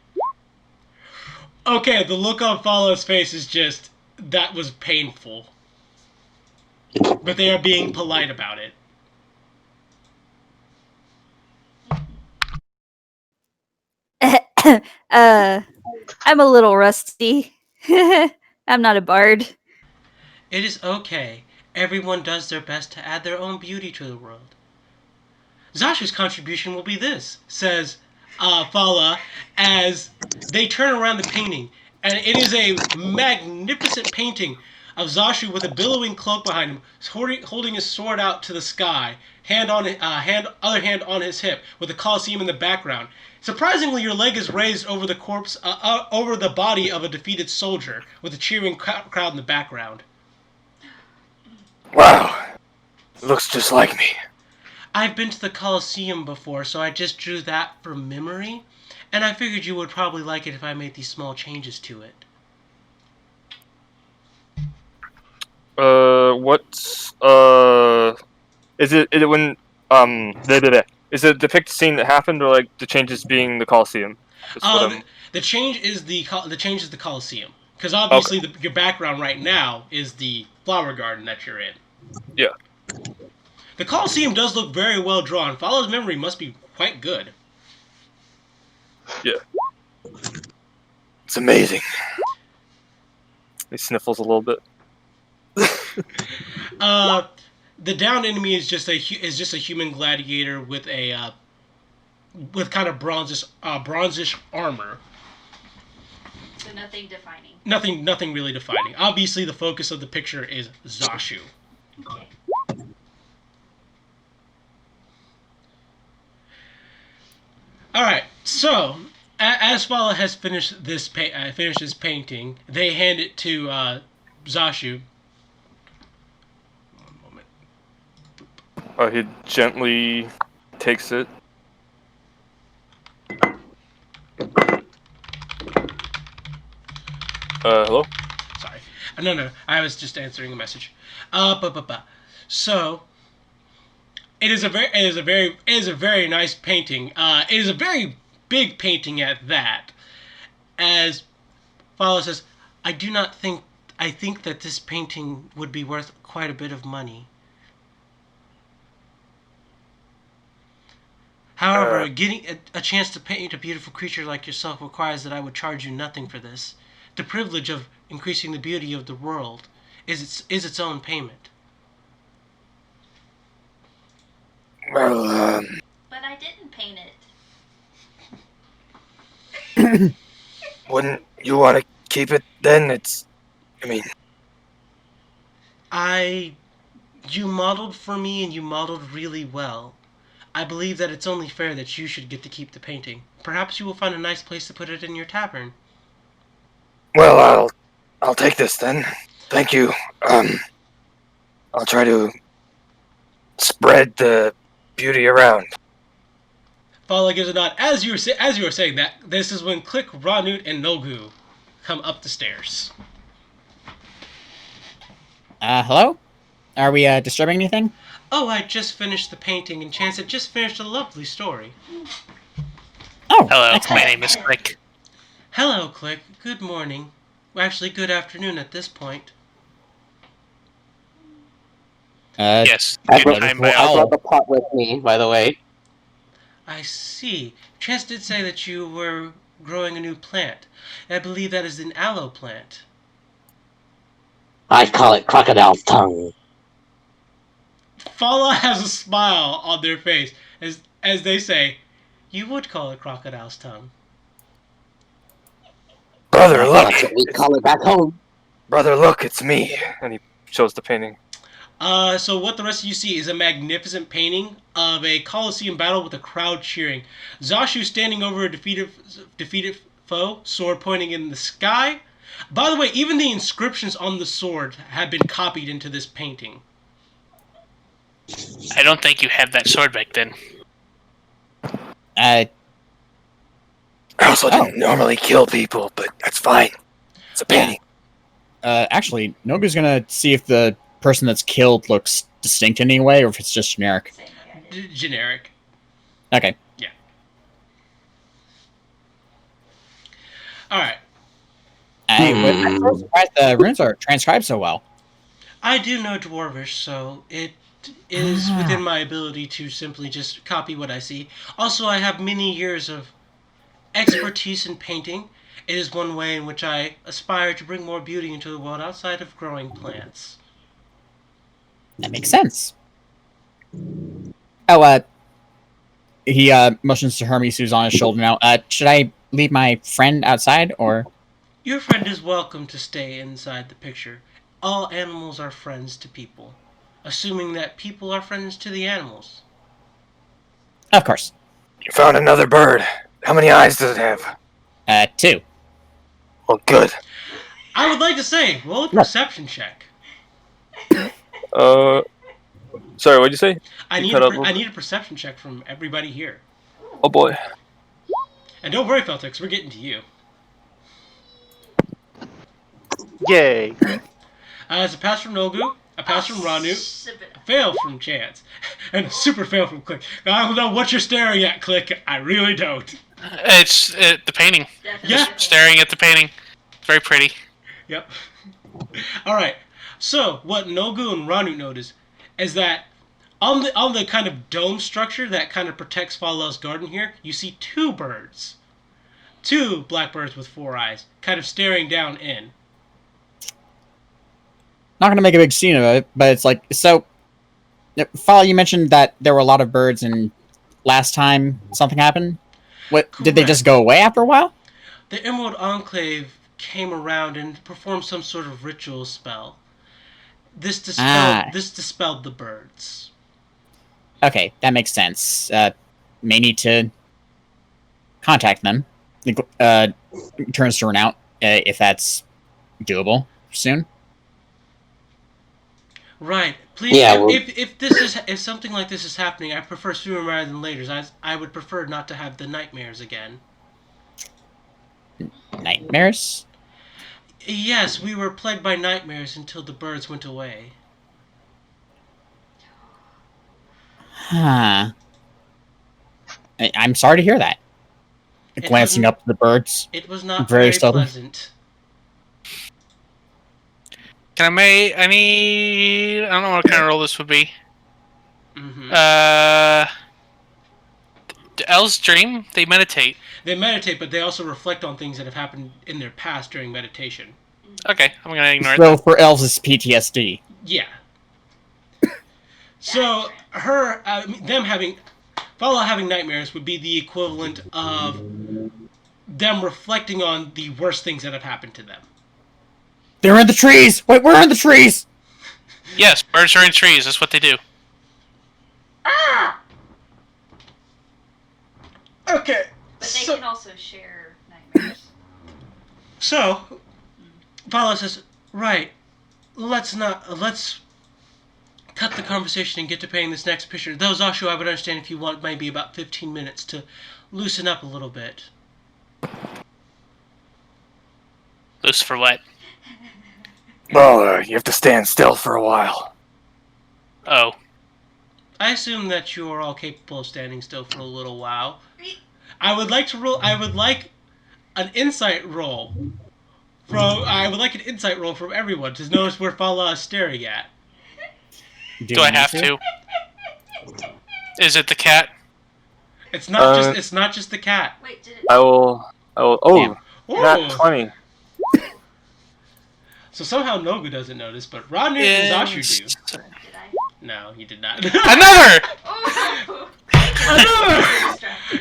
[SPEAKER 1] Okay, the look on Follow's face is just... That was painful. But they are being polite about it.
[SPEAKER 4] I'm a little rusty. I'm not a bard.
[SPEAKER 1] It is okay. Everyone does their best to add their own beauty to the world. Zashu's contribution will be this, says Fala, as they turn around the painting. And it is a magnificent painting of Zashu with a billowing cloak behind him, holding his sword out to the sky, other hand on his hip, with the Colosseum in the background. Surprisingly, your leg is raised over the corpse, over the body of a defeated soldier, with a cheering crowd in the background.
[SPEAKER 8] Wow. Looks just like me.
[SPEAKER 1] I've been to the Colosseum before, so I just drew that from memory, and I figured you would probably like it if I made these small changes to it.
[SPEAKER 7] What's is it when is it depict the scene that happened, or like the changes being the Colosseum?
[SPEAKER 1] The change is the Colosseum, because obviously your background right now is the flower garden that you're in.
[SPEAKER 7] Yeah.
[SPEAKER 1] The Colosseum does look very well drawn. Follow's memory must be quite good.
[SPEAKER 7] Yeah. It's amazing. He sniffles a little bit.
[SPEAKER 1] The downed enemy is just a human gladiator with a with kind of bronzish armor.
[SPEAKER 9] So nothing defining.
[SPEAKER 1] Nothing really defining. Obviously, the focus of the picture is Zashu.
[SPEAKER 9] Okay.
[SPEAKER 1] All right. So, as Fala has finished his painting, they hand it to Zashu. One moment.
[SPEAKER 7] He gently takes it. Hello?
[SPEAKER 1] Sorry. No. I was just answering a message. So, it is a very nice painting. It is a very big painting at that. As Fala says, I think that this painting would be worth quite a bit of money. However, getting a chance to paint a beautiful creature like yourself requires that I would charge you nothing for this. The privilege of increasing the beauty of the world is its own payment.
[SPEAKER 8] Well,
[SPEAKER 9] But I didn't paint it.
[SPEAKER 8] wouldn't you want to keep it then?
[SPEAKER 1] You modeled for me and you modeled really well. I believe that it's only fair that you should get to keep the painting. Perhaps you will find a nice place to put it in your tavern.
[SPEAKER 8] Well, I'll take this then. Thank you. I'll try to spread the beauty around.
[SPEAKER 1] Fala gives a nod. As you were saying that, this is when Click, Ranut, and Nogu come up the stairs.
[SPEAKER 3] Hello? Are we disturbing anything?
[SPEAKER 1] Oh, I just finished the painting, and Chance had just finished a lovely story.
[SPEAKER 3] Oh,
[SPEAKER 2] Hello,
[SPEAKER 3] excellent.
[SPEAKER 2] my name is Click.
[SPEAKER 1] Hello, Click. Good morning. Well, actually, good afternoon at this point.
[SPEAKER 2] Yes,
[SPEAKER 5] I
[SPEAKER 2] good time by
[SPEAKER 5] I
[SPEAKER 2] all.
[SPEAKER 5] brought the pot with me, by the way.
[SPEAKER 1] I see. Chance did say that you were growing a new plant. I believe that is an aloe plant.
[SPEAKER 5] I call it crocodile's tongue.
[SPEAKER 1] Fala has a smile on their face as they say, "You would call it crocodile's tongue."
[SPEAKER 8] Brother, look!
[SPEAKER 5] That's what we call it back home.
[SPEAKER 8] Brother, look, it's me.
[SPEAKER 7] And he shows the painting.
[SPEAKER 1] So what the rest of you see is a magnificent painting of a Colosseum battle with a crowd cheering. Zashu standing over a defeated foe, sword pointing in the sky. By the way, even the inscriptions on the sword have been copied into this painting.
[SPEAKER 2] I don't think you had that sword back then.
[SPEAKER 8] I also didn't normally kill people, but that's fine. It's a painting.
[SPEAKER 3] Actually, Nogu's gonna see if the person that's killed looks distinct in any way, or if it's just generic.
[SPEAKER 9] Same way I did.
[SPEAKER 1] Generic.
[SPEAKER 3] Okay.
[SPEAKER 1] Alright.
[SPEAKER 3] I'm so surprised the runes are transcribed so well.
[SPEAKER 1] I do know Dwarvish, so it is within my ability to simply just copy what I see. Also, I have many years of expertise in painting. It is one way in which I aspire to bring more beauty into the world outside of growing plants.
[SPEAKER 3] That makes sense. Oh, he motions to Hermes, who's on his shoulder now. Should I leave my friend outside, or?
[SPEAKER 1] Your friend is welcome to stay inside the picture. All animals are friends to people, assuming that people are friends to the animals.
[SPEAKER 3] Of course.
[SPEAKER 8] You found another bird. How many eyes does it have?
[SPEAKER 3] 2.
[SPEAKER 8] Well, good.
[SPEAKER 1] I would like to say, roll a perception check.
[SPEAKER 7] Sorry, what'd you say?
[SPEAKER 1] I
[SPEAKER 7] cut out
[SPEAKER 1] need a perception check from everybody here.
[SPEAKER 7] Oh boy.
[SPEAKER 1] And don't worry, Feltex, we're getting to you.
[SPEAKER 6] Yay!
[SPEAKER 1] It's a pass from Nogu, a pass from Ranu,
[SPEAKER 9] Sip
[SPEAKER 1] a fail from Chance, and a super fail from Click. I don't know what you're staring at, Click. I really don't.
[SPEAKER 2] It's the painting.
[SPEAKER 9] Definitely.
[SPEAKER 1] Yeah.
[SPEAKER 2] Staring at the painting. It's very pretty.
[SPEAKER 1] Yep. Alright, so what Nogu and Ranu notice is that on the kind of dome structure that kind of protects Fala's garden here, you see 2 birds. 2 blackbirds with 4 eyes, kind of staring down in.
[SPEAKER 3] Not gonna make a big scene of it, but it's like, so... Fala, you mentioned that there were a lot of birds, and last time something happened? What, did they just go away after a while?
[SPEAKER 1] The Emerald Enclave came around and performed some sort of ritual spell. This dispelled the birds.
[SPEAKER 3] Okay, that makes sense. May need to contact them. Turns to Renout, if that's doable soon.
[SPEAKER 1] Right. Please,
[SPEAKER 5] Yeah,
[SPEAKER 1] if something like this is happening, I prefer sooner rather than later. As I would prefer not to have the nightmares again.
[SPEAKER 3] Nightmares?
[SPEAKER 1] Yes, we were plagued by nightmares until the birds went away.
[SPEAKER 3] Huh. I'm sorry to hear that. Glancing up at the birds.
[SPEAKER 1] It was not
[SPEAKER 3] Very
[SPEAKER 1] very
[SPEAKER 3] stubborn.
[SPEAKER 1] pleasant.
[SPEAKER 2] I don't know what kind of role this would be.
[SPEAKER 1] Mm-hmm.
[SPEAKER 2] The elves dream? They meditate.
[SPEAKER 1] They meditate, but they also reflect on things that have happened in their past during meditation.
[SPEAKER 2] Okay, I'm gonna ignore
[SPEAKER 3] So
[SPEAKER 2] it.
[SPEAKER 3] for elves, it's PTSD.
[SPEAKER 1] Yeah. So Fala having nightmares would be the equivalent of them reflecting on the worst things that have happened to them.
[SPEAKER 3] They're in the trees! Wait, we're in the trees!
[SPEAKER 2] Yes, birds are in trees. That's what they do.
[SPEAKER 9] Ah!
[SPEAKER 1] Okay.
[SPEAKER 9] But they can also share nightmares.
[SPEAKER 1] So, Fala says, right, let's cut the conversation and get to painting this next picture. Though, Zashu, I would understand if you want maybe about 15 minutes to loosen up a little bit.
[SPEAKER 2] Loose for what?
[SPEAKER 8] Well, you have to stand still for a while.
[SPEAKER 2] Oh.
[SPEAKER 1] I assume that you are all capable of standing still for a little while. I would like an insight roll from everyone to notice where Fala is staring at.
[SPEAKER 2] Do I have to? Is it the cat?
[SPEAKER 1] It's not just the cat.
[SPEAKER 9] Wait, did it?
[SPEAKER 7] I will. Oh,
[SPEAKER 1] Ooh.
[SPEAKER 7] not 20.
[SPEAKER 1] So somehow Nogu doesn't notice, but Ranu and Zashu do.
[SPEAKER 9] Did I?
[SPEAKER 1] No, he did not.
[SPEAKER 2] Another!
[SPEAKER 9] Oh!
[SPEAKER 1] Another!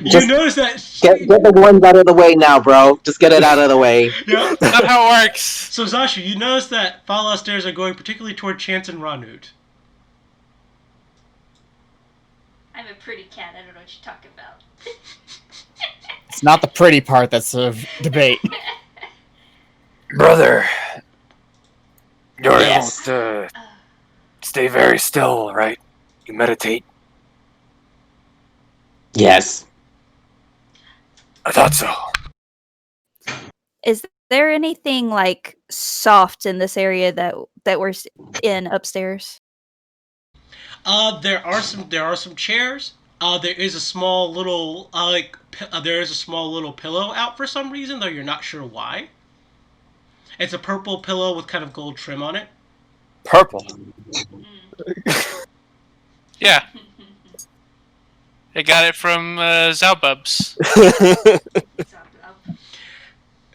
[SPEAKER 1] You notice that?
[SPEAKER 5] Get the ones out of the way now, bro. Just get it out of the way.
[SPEAKER 1] Yeah.
[SPEAKER 2] Not how it works.
[SPEAKER 1] So Zashu, you notice that Fala's stairs are going particularly toward Chance and Ranut.
[SPEAKER 9] I'm a pretty cat. I don't know what you're talking about.
[SPEAKER 3] It's not the pretty part that's a debate.
[SPEAKER 8] Brother, you're
[SPEAKER 5] Yes.
[SPEAKER 8] able to stay very still, right? You meditate.
[SPEAKER 5] Yes.
[SPEAKER 8] I thought so.
[SPEAKER 4] Is there anything like soft in this area that we're in upstairs?
[SPEAKER 1] There are some chairs. There is a small little there is a small little pillow out for some reason, though you're not sure why. It's a purple pillow with kind of gold trim on it.
[SPEAKER 7] Purple.
[SPEAKER 2] Yeah, I got it from Zalbubs.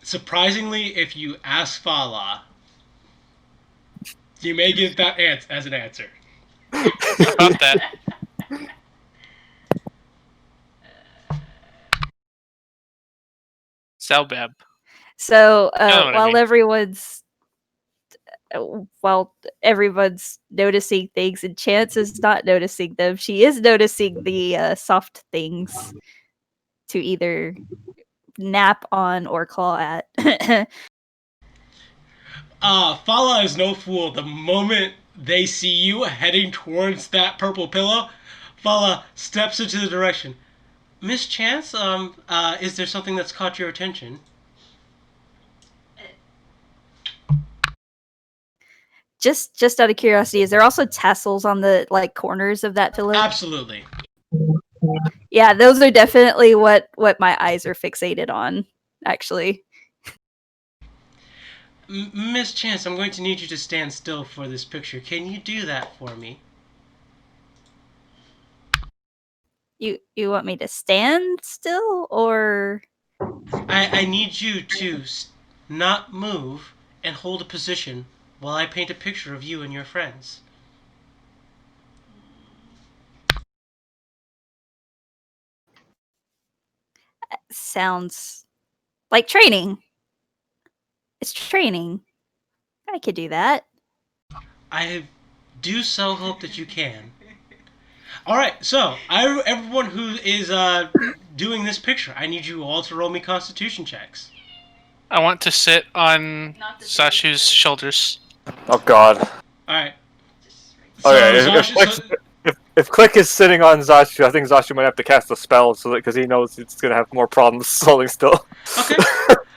[SPEAKER 1] Surprisingly, if you ask Fala, you may get that as an answer.
[SPEAKER 2] About that. Zalbab.
[SPEAKER 4] So
[SPEAKER 2] know what I mean.
[SPEAKER 4] while everyone's noticing things and Chance is not noticing them, she is noticing the soft things to either nap on or claw at.
[SPEAKER 1] Fala is no fool. The moment they see you heading towards that purple pillow, Fala steps into the direction. Miss Chance, is there something that's caught your attention?
[SPEAKER 4] Just out of curiosity, is there also tassels on the like corners of that pillow?
[SPEAKER 1] Absolutely.
[SPEAKER 4] Yeah, those are definitely what my eyes are fixated on, actually.
[SPEAKER 1] Miss Chance, I'm going to need you to stand still for this picture. Can you do that for me?
[SPEAKER 4] You want me to stand still or
[SPEAKER 1] I need you to not move and hold a position while I paint a picture of you and your friends.
[SPEAKER 4] sounds like training? It's training. I could do that.
[SPEAKER 1] I do so hope that you can. All right, so everyone who is doing this picture, I need you all to roll me Constitution checks.
[SPEAKER 2] I want to sit on
[SPEAKER 9] Not the
[SPEAKER 2] Sashu's
[SPEAKER 9] same.
[SPEAKER 2] shoulders.
[SPEAKER 7] Oh God.
[SPEAKER 1] All right.
[SPEAKER 7] Okay,
[SPEAKER 1] Zashu-
[SPEAKER 7] if Click is sitting on Zashu, I think Zashu might have to cast a spell so that because he knows it's gonna have more problems holding still.
[SPEAKER 1] okay,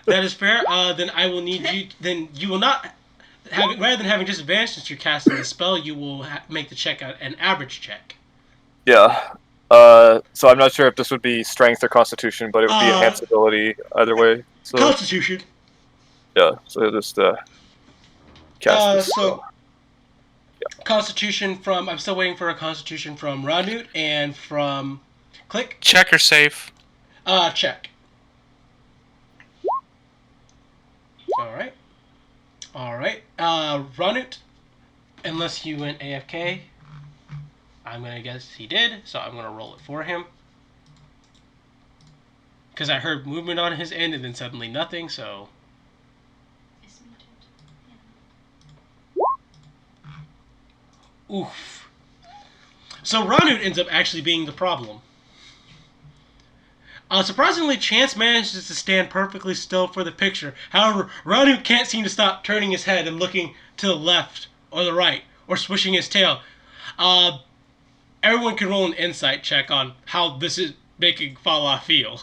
[SPEAKER 1] that is fair. Then I will need you. Then you will not have rather than having disadvantage since you're casting the spell. You will make the check an average check.
[SPEAKER 7] Yeah. So I'm not sure if this would be strength or constitution, but it would be enhanced ability either way. So
[SPEAKER 1] Constitution.
[SPEAKER 7] yeah, so just cast this.
[SPEAKER 1] So Constitution from. I'm still waiting for a Constitution from Ranut and from Click.
[SPEAKER 2] Check or save?
[SPEAKER 1] Check. Alright. Alright. Ranut, unless you went AFK, I'm gonna guess he did, so I'm gonna roll it for him. Because I heard movement on his end and then suddenly nothing, so.
[SPEAKER 9] It's muted.
[SPEAKER 1] Oof. So Ranut ends up actually being the problem. Surprisingly, Chance manages to stand perfectly still for the picture. However, Ranut can't seem to stop turning his head and looking to the left or the right or swishing his tail. Everyone can roll an insight check on how this is making Fala feel.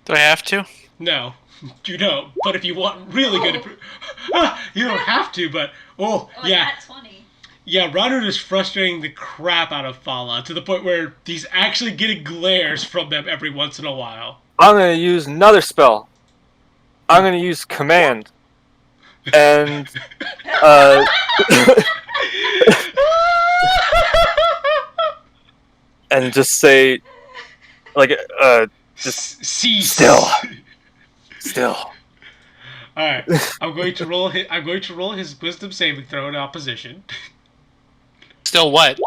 [SPEAKER 2] Do I have to?
[SPEAKER 1] No, you don't. But if you want really good, you don't have to. But yeah.
[SPEAKER 9] At 20.
[SPEAKER 1] Yeah, Ranut is frustrating the crap out of Fala to the point where he's actually getting glares from them every once in a while.
[SPEAKER 7] I'm gonna use another spell. I'm gonna use command, and and just say, like, just
[SPEAKER 1] Cease.
[SPEAKER 7] still.
[SPEAKER 1] All right, I'm going to roll his wisdom saving throw in opposition.
[SPEAKER 2] Still what?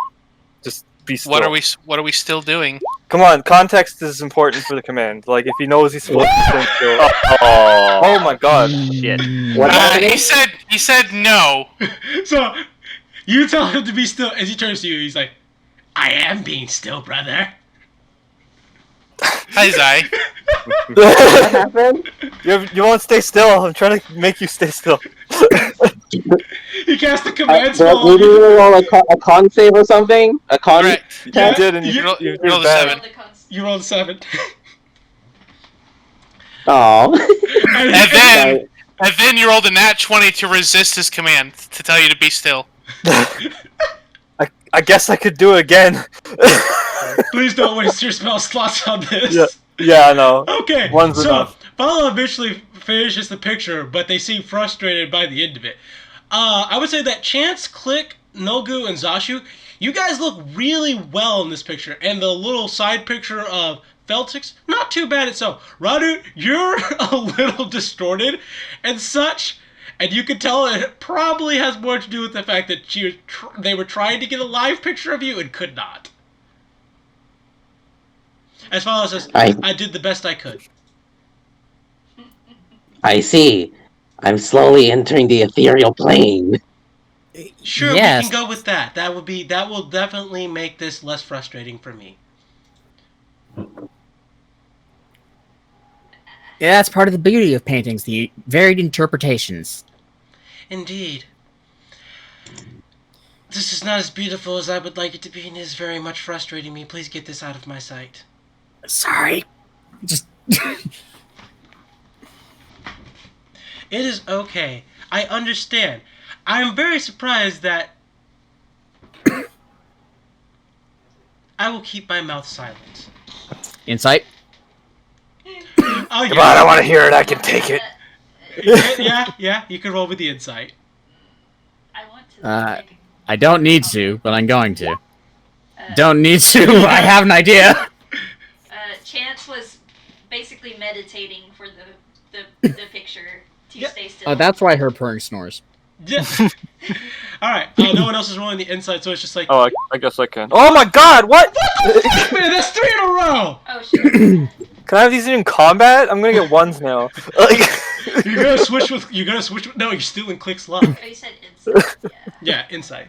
[SPEAKER 7] Just be still.
[SPEAKER 2] What are we still doing?
[SPEAKER 7] Come on, context is important for the command. Like, if he knows he's supposed to stand still. Oh my God!
[SPEAKER 6] Shit.
[SPEAKER 2] He said no.
[SPEAKER 1] So you tell him to be still as he turns to you. He's like, "I am being still, brother."
[SPEAKER 2] Hi, Zai.
[SPEAKER 5] What happened?
[SPEAKER 7] You won't stay still. I'm trying to make you stay still.
[SPEAKER 1] He cast the command
[SPEAKER 5] Do I
[SPEAKER 1] spell
[SPEAKER 5] need
[SPEAKER 1] on
[SPEAKER 5] to
[SPEAKER 1] you.
[SPEAKER 5] roll a con save or something? A con
[SPEAKER 2] Correct.
[SPEAKER 7] You
[SPEAKER 1] Yeah,
[SPEAKER 7] did, and
[SPEAKER 2] You
[SPEAKER 1] you,
[SPEAKER 2] roll,
[SPEAKER 7] you
[SPEAKER 2] you
[SPEAKER 7] did
[SPEAKER 2] rolled a
[SPEAKER 7] bad.
[SPEAKER 2] 7.
[SPEAKER 1] you rolled 7.
[SPEAKER 5] Aw.
[SPEAKER 1] And
[SPEAKER 2] And then,
[SPEAKER 5] Right.
[SPEAKER 2] and then you rolled a nat 20 to resist his command to tell you to be still.
[SPEAKER 7] I guess I could do it again.
[SPEAKER 1] please don't waste your spell slots on this.
[SPEAKER 7] Yeah. Yeah, I know.
[SPEAKER 1] Okay,
[SPEAKER 7] One's
[SPEAKER 1] so
[SPEAKER 7] enough.
[SPEAKER 1] Paula eventually finishes the picture, but they seem frustrated by the end of it. I would say that Chance, Click, Nogu, and Zashu, you guys look really well in this picture. And the little side picture of Feltix, not too bad itself. Radu, you're a little distorted and such. And you can tell it probably has more to do with the fact that they were trying to get a live picture of you and could not. As far as this, I did the best I could.
[SPEAKER 5] I see. I'm slowly entering the ethereal plane.
[SPEAKER 1] Sure,
[SPEAKER 3] Yes.
[SPEAKER 1] we can go with that. That will definitely make this less frustrating for me.
[SPEAKER 3] Yeah, that's part of the beauty of paintings, the varied interpretations.
[SPEAKER 1] Indeed. This is not as beautiful as I would like it to be and is very much frustrating me. Please get this out of my sight.
[SPEAKER 3] Sorry. Just
[SPEAKER 1] It is okay. I understand. I'm very surprised that I will keep my mouth silent.
[SPEAKER 3] insight.
[SPEAKER 1] Oh,
[SPEAKER 8] Come
[SPEAKER 1] yeah.
[SPEAKER 8] on, I want to hear it. I can take it.
[SPEAKER 1] Yeah, you can roll with the insight.
[SPEAKER 9] I want to.
[SPEAKER 3] I don't need to, but I'm going to. Don't need to. I have an idea.
[SPEAKER 9] Chance was basically meditating for the picture to stay still.
[SPEAKER 3] Oh, that's why her purring snores.
[SPEAKER 1] Yeah. Alright, no one else is rolling the insight, so it's just like,
[SPEAKER 7] Oh, I guess I can. Oh my god, what?
[SPEAKER 1] man, that's 3 in a row!
[SPEAKER 9] Oh shit.
[SPEAKER 7] Can I have these in combat? I'm gonna get ones now.
[SPEAKER 1] You're gonna switch with, no, you're still in Click's luck.
[SPEAKER 9] Oh, you said insight. Yeah.
[SPEAKER 1] Yeah, insight.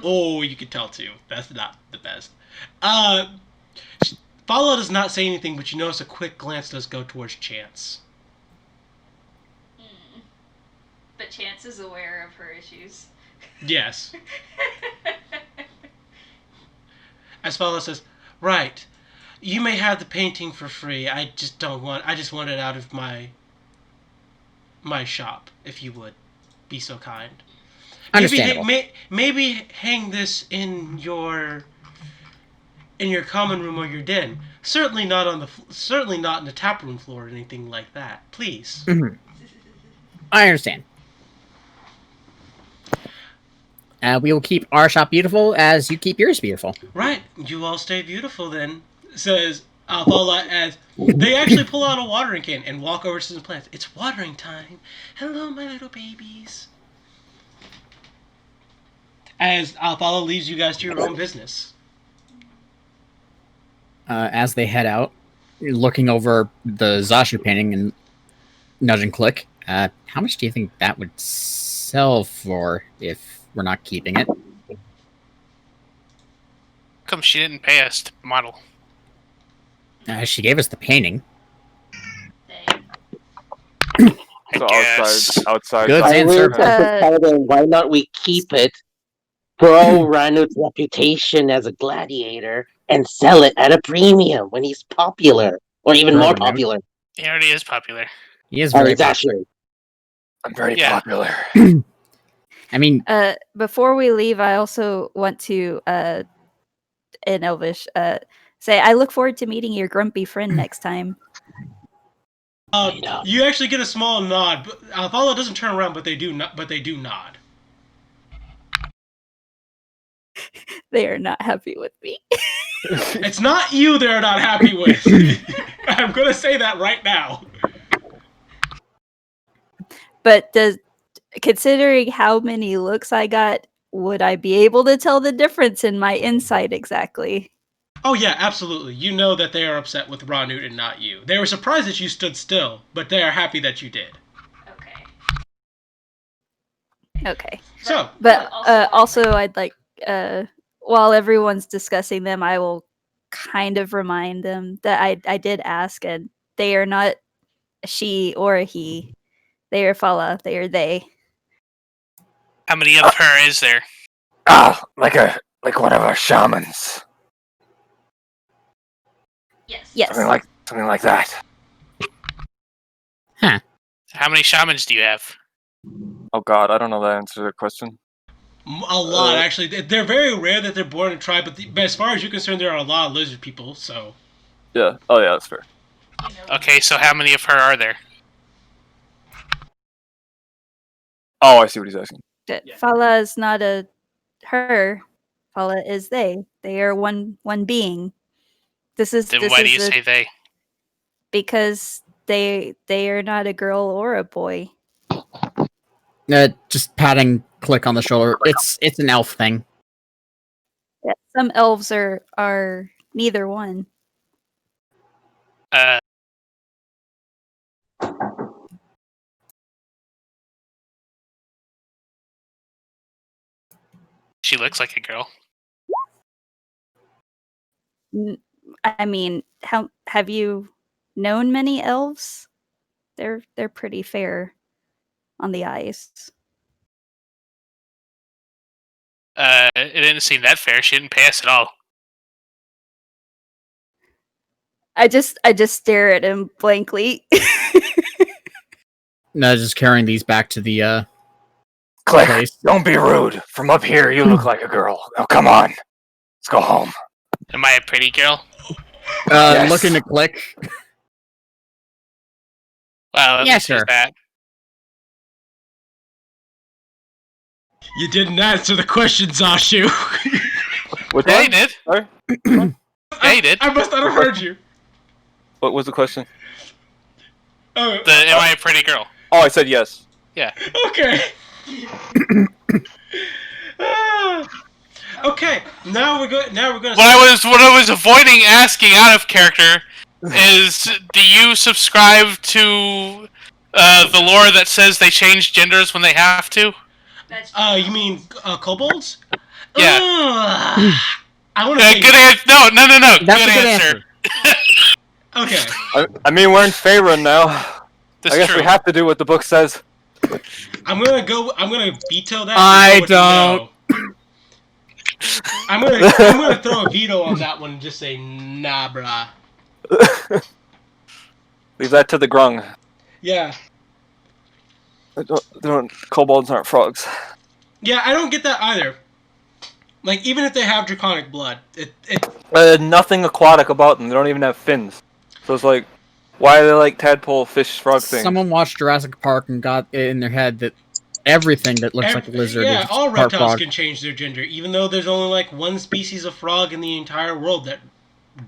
[SPEAKER 1] Oh, you can tell too. That's not the best. Follow does not say anything, but you notice a quick glance does go towards Chance.
[SPEAKER 9] But Chance is aware of her issues.
[SPEAKER 1] Yes. As Follow says, right. You may have the painting for free. I just want it out of my shop, if you would be so kind.
[SPEAKER 3] Understandable.
[SPEAKER 1] Maybe hang this in your common room or your den. Certainly not in the tap room floor or anything like that. Please.
[SPEAKER 3] Mm-hmm. I understand. We will keep our shop beautiful as you keep yours beautiful.
[SPEAKER 1] Right. You all stay beautiful then, says Alvala as they actually pull out a watering can and walk over to the plants. It's watering time. Hello, my little babies. As Alvala leaves you guys to your own business.
[SPEAKER 3] As they head out, looking over the Zashu painting and nudging Click, how much do you think that would sell for if we're not keeping it?
[SPEAKER 2] Come, she didn't pay us to model.
[SPEAKER 3] She gave us the painting.
[SPEAKER 7] So
[SPEAKER 2] guess.
[SPEAKER 7] outside.
[SPEAKER 3] Goods
[SPEAKER 5] I
[SPEAKER 3] and
[SPEAKER 5] will
[SPEAKER 3] services.
[SPEAKER 5] tell them, why not we keep it, grow Ranut's reputation as a gladiator, and sell it at a premium when he's popular, or even more
[SPEAKER 3] Program.
[SPEAKER 5] popular.
[SPEAKER 2] He already is popular.
[SPEAKER 3] He is very popular.
[SPEAKER 5] Exactly.
[SPEAKER 8] I'm very
[SPEAKER 2] Yeah.
[SPEAKER 8] popular.
[SPEAKER 3] I mean,
[SPEAKER 4] Before we leave, I also want to, in Elvish, say I look forward to meeting your grumpy friend next time.
[SPEAKER 1] You actually get a small nod. But Alvala doesn't turn around, but they do nod.
[SPEAKER 4] They are not happy with me.
[SPEAKER 1] It's not you they're not happy with. I'm gonna say that right now.
[SPEAKER 4] But considering how many looks I got, would I be able to tell the difference in my insight exactly?
[SPEAKER 1] Oh yeah, absolutely. You know that they are upset with Ranut and not you. They were surprised that you stood still, but they are happy that you did.
[SPEAKER 9] Okay.
[SPEAKER 4] Okay.
[SPEAKER 1] So,
[SPEAKER 4] But also, I'd like, while everyone's discussing them, I will kind of remind them that I did ask, and they are not she or a he. They are Fala. They are they.
[SPEAKER 2] How many of her is there?
[SPEAKER 8] Like one of our shamans.
[SPEAKER 9] Yes.
[SPEAKER 4] Yes.
[SPEAKER 8] Something like that.
[SPEAKER 2] How many shamans do you have?
[SPEAKER 7] Oh God, I don't know the answer to that question.
[SPEAKER 1] A lot, actually. They're very rare that they're born in a tribe, but as far as you're concerned, there are a lot of lizard people, so...
[SPEAKER 7] Yeah. Oh yeah, that's fair.
[SPEAKER 9] You know,
[SPEAKER 2] Okay, so how many of her are there?
[SPEAKER 7] Oh, I see what he's asking.
[SPEAKER 4] Fala is not a her. Fala is they. They are one being.
[SPEAKER 2] Then why do you say they?
[SPEAKER 4] Because they are not a girl or a boy.
[SPEAKER 3] Just patting Click on the shoulder. It's an elf thing.
[SPEAKER 4] Yeah, some elves are neither one.
[SPEAKER 2] Uh, she looks like a girl.
[SPEAKER 4] I mean, how have you known many elves? They're pretty fair on the eyes.
[SPEAKER 2] It didn't seem that fair. She didn't pay us at all.
[SPEAKER 4] I just stare at him blankly.
[SPEAKER 3] No, just carrying these back to the
[SPEAKER 8] Click,
[SPEAKER 3] place.
[SPEAKER 8] don't be rude. From up here, you look like a girl. Now come on. Let's go home.
[SPEAKER 2] Am I a pretty girl?
[SPEAKER 8] Yes.
[SPEAKER 3] Looking to Click.
[SPEAKER 2] Well, at
[SPEAKER 3] Yeah,
[SPEAKER 2] least there's
[SPEAKER 3] sure.
[SPEAKER 2] that.
[SPEAKER 1] You didn't answer the question, Zashu.
[SPEAKER 7] Which
[SPEAKER 2] Yeah,
[SPEAKER 7] one?
[SPEAKER 2] you did.
[SPEAKER 7] Sorry.
[SPEAKER 2] Yeah, you did.
[SPEAKER 1] I must not have heard you.
[SPEAKER 7] What was the question?
[SPEAKER 1] Oh,
[SPEAKER 2] Am I a pretty girl?
[SPEAKER 7] Oh, I said yes.
[SPEAKER 2] Yeah.
[SPEAKER 1] okay. Okay, now we're going. Now we're going.
[SPEAKER 2] What I was avoiding asking out of character is, do you subscribe to the lore that says they change genders when they have to?
[SPEAKER 9] that's
[SPEAKER 1] You mean kobolds?
[SPEAKER 2] Yeah.
[SPEAKER 1] I want to say
[SPEAKER 2] Good answer. No.
[SPEAKER 3] That's
[SPEAKER 2] Good
[SPEAKER 3] a good
[SPEAKER 2] answer.
[SPEAKER 1] Okay.
[SPEAKER 7] I mean, we're in Faerun now.
[SPEAKER 2] That's
[SPEAKER 7] I guess
[SPEAKER 2] true.
[SPEAKER 7] we have to do what the book says.
[SPEAKER 1] I'm gonna veto that.
[SPEAKER 3] I
[SPEAKER 1] and go with
[SPEAKER 3] don't.
[SPEAKER 1] no. I'm gonna throw a veto on that one and just say nah, brah.
[SPEAKER 7] Leave that to the grung.
[SPEAKER 1] Yeah.
[SPEAKER 7] Kobolds aren't frogs.
[SPEAKER 1] Yeah, I don't get that either. Like, even if they have draconic blood, it
[SPEAKER 7] Nothing aquatic about them. They don't even have fins. So it's like, why are they like tadpole, fish, frog things?
[SPEAKER 3] Someone watched Jurassic Park and got it in their head that everything that looks like a lizard
[SPEAKER 1] yeah,
[SPEAKER 3] is
[SPEAKER 1] all
[SPEAKER 3] part
[SPEAKER 1] reptiles
[SPEAKER 3] frog.
[SPEAKER 1] can change their gender, even though there's only like one species of frog in the entire world that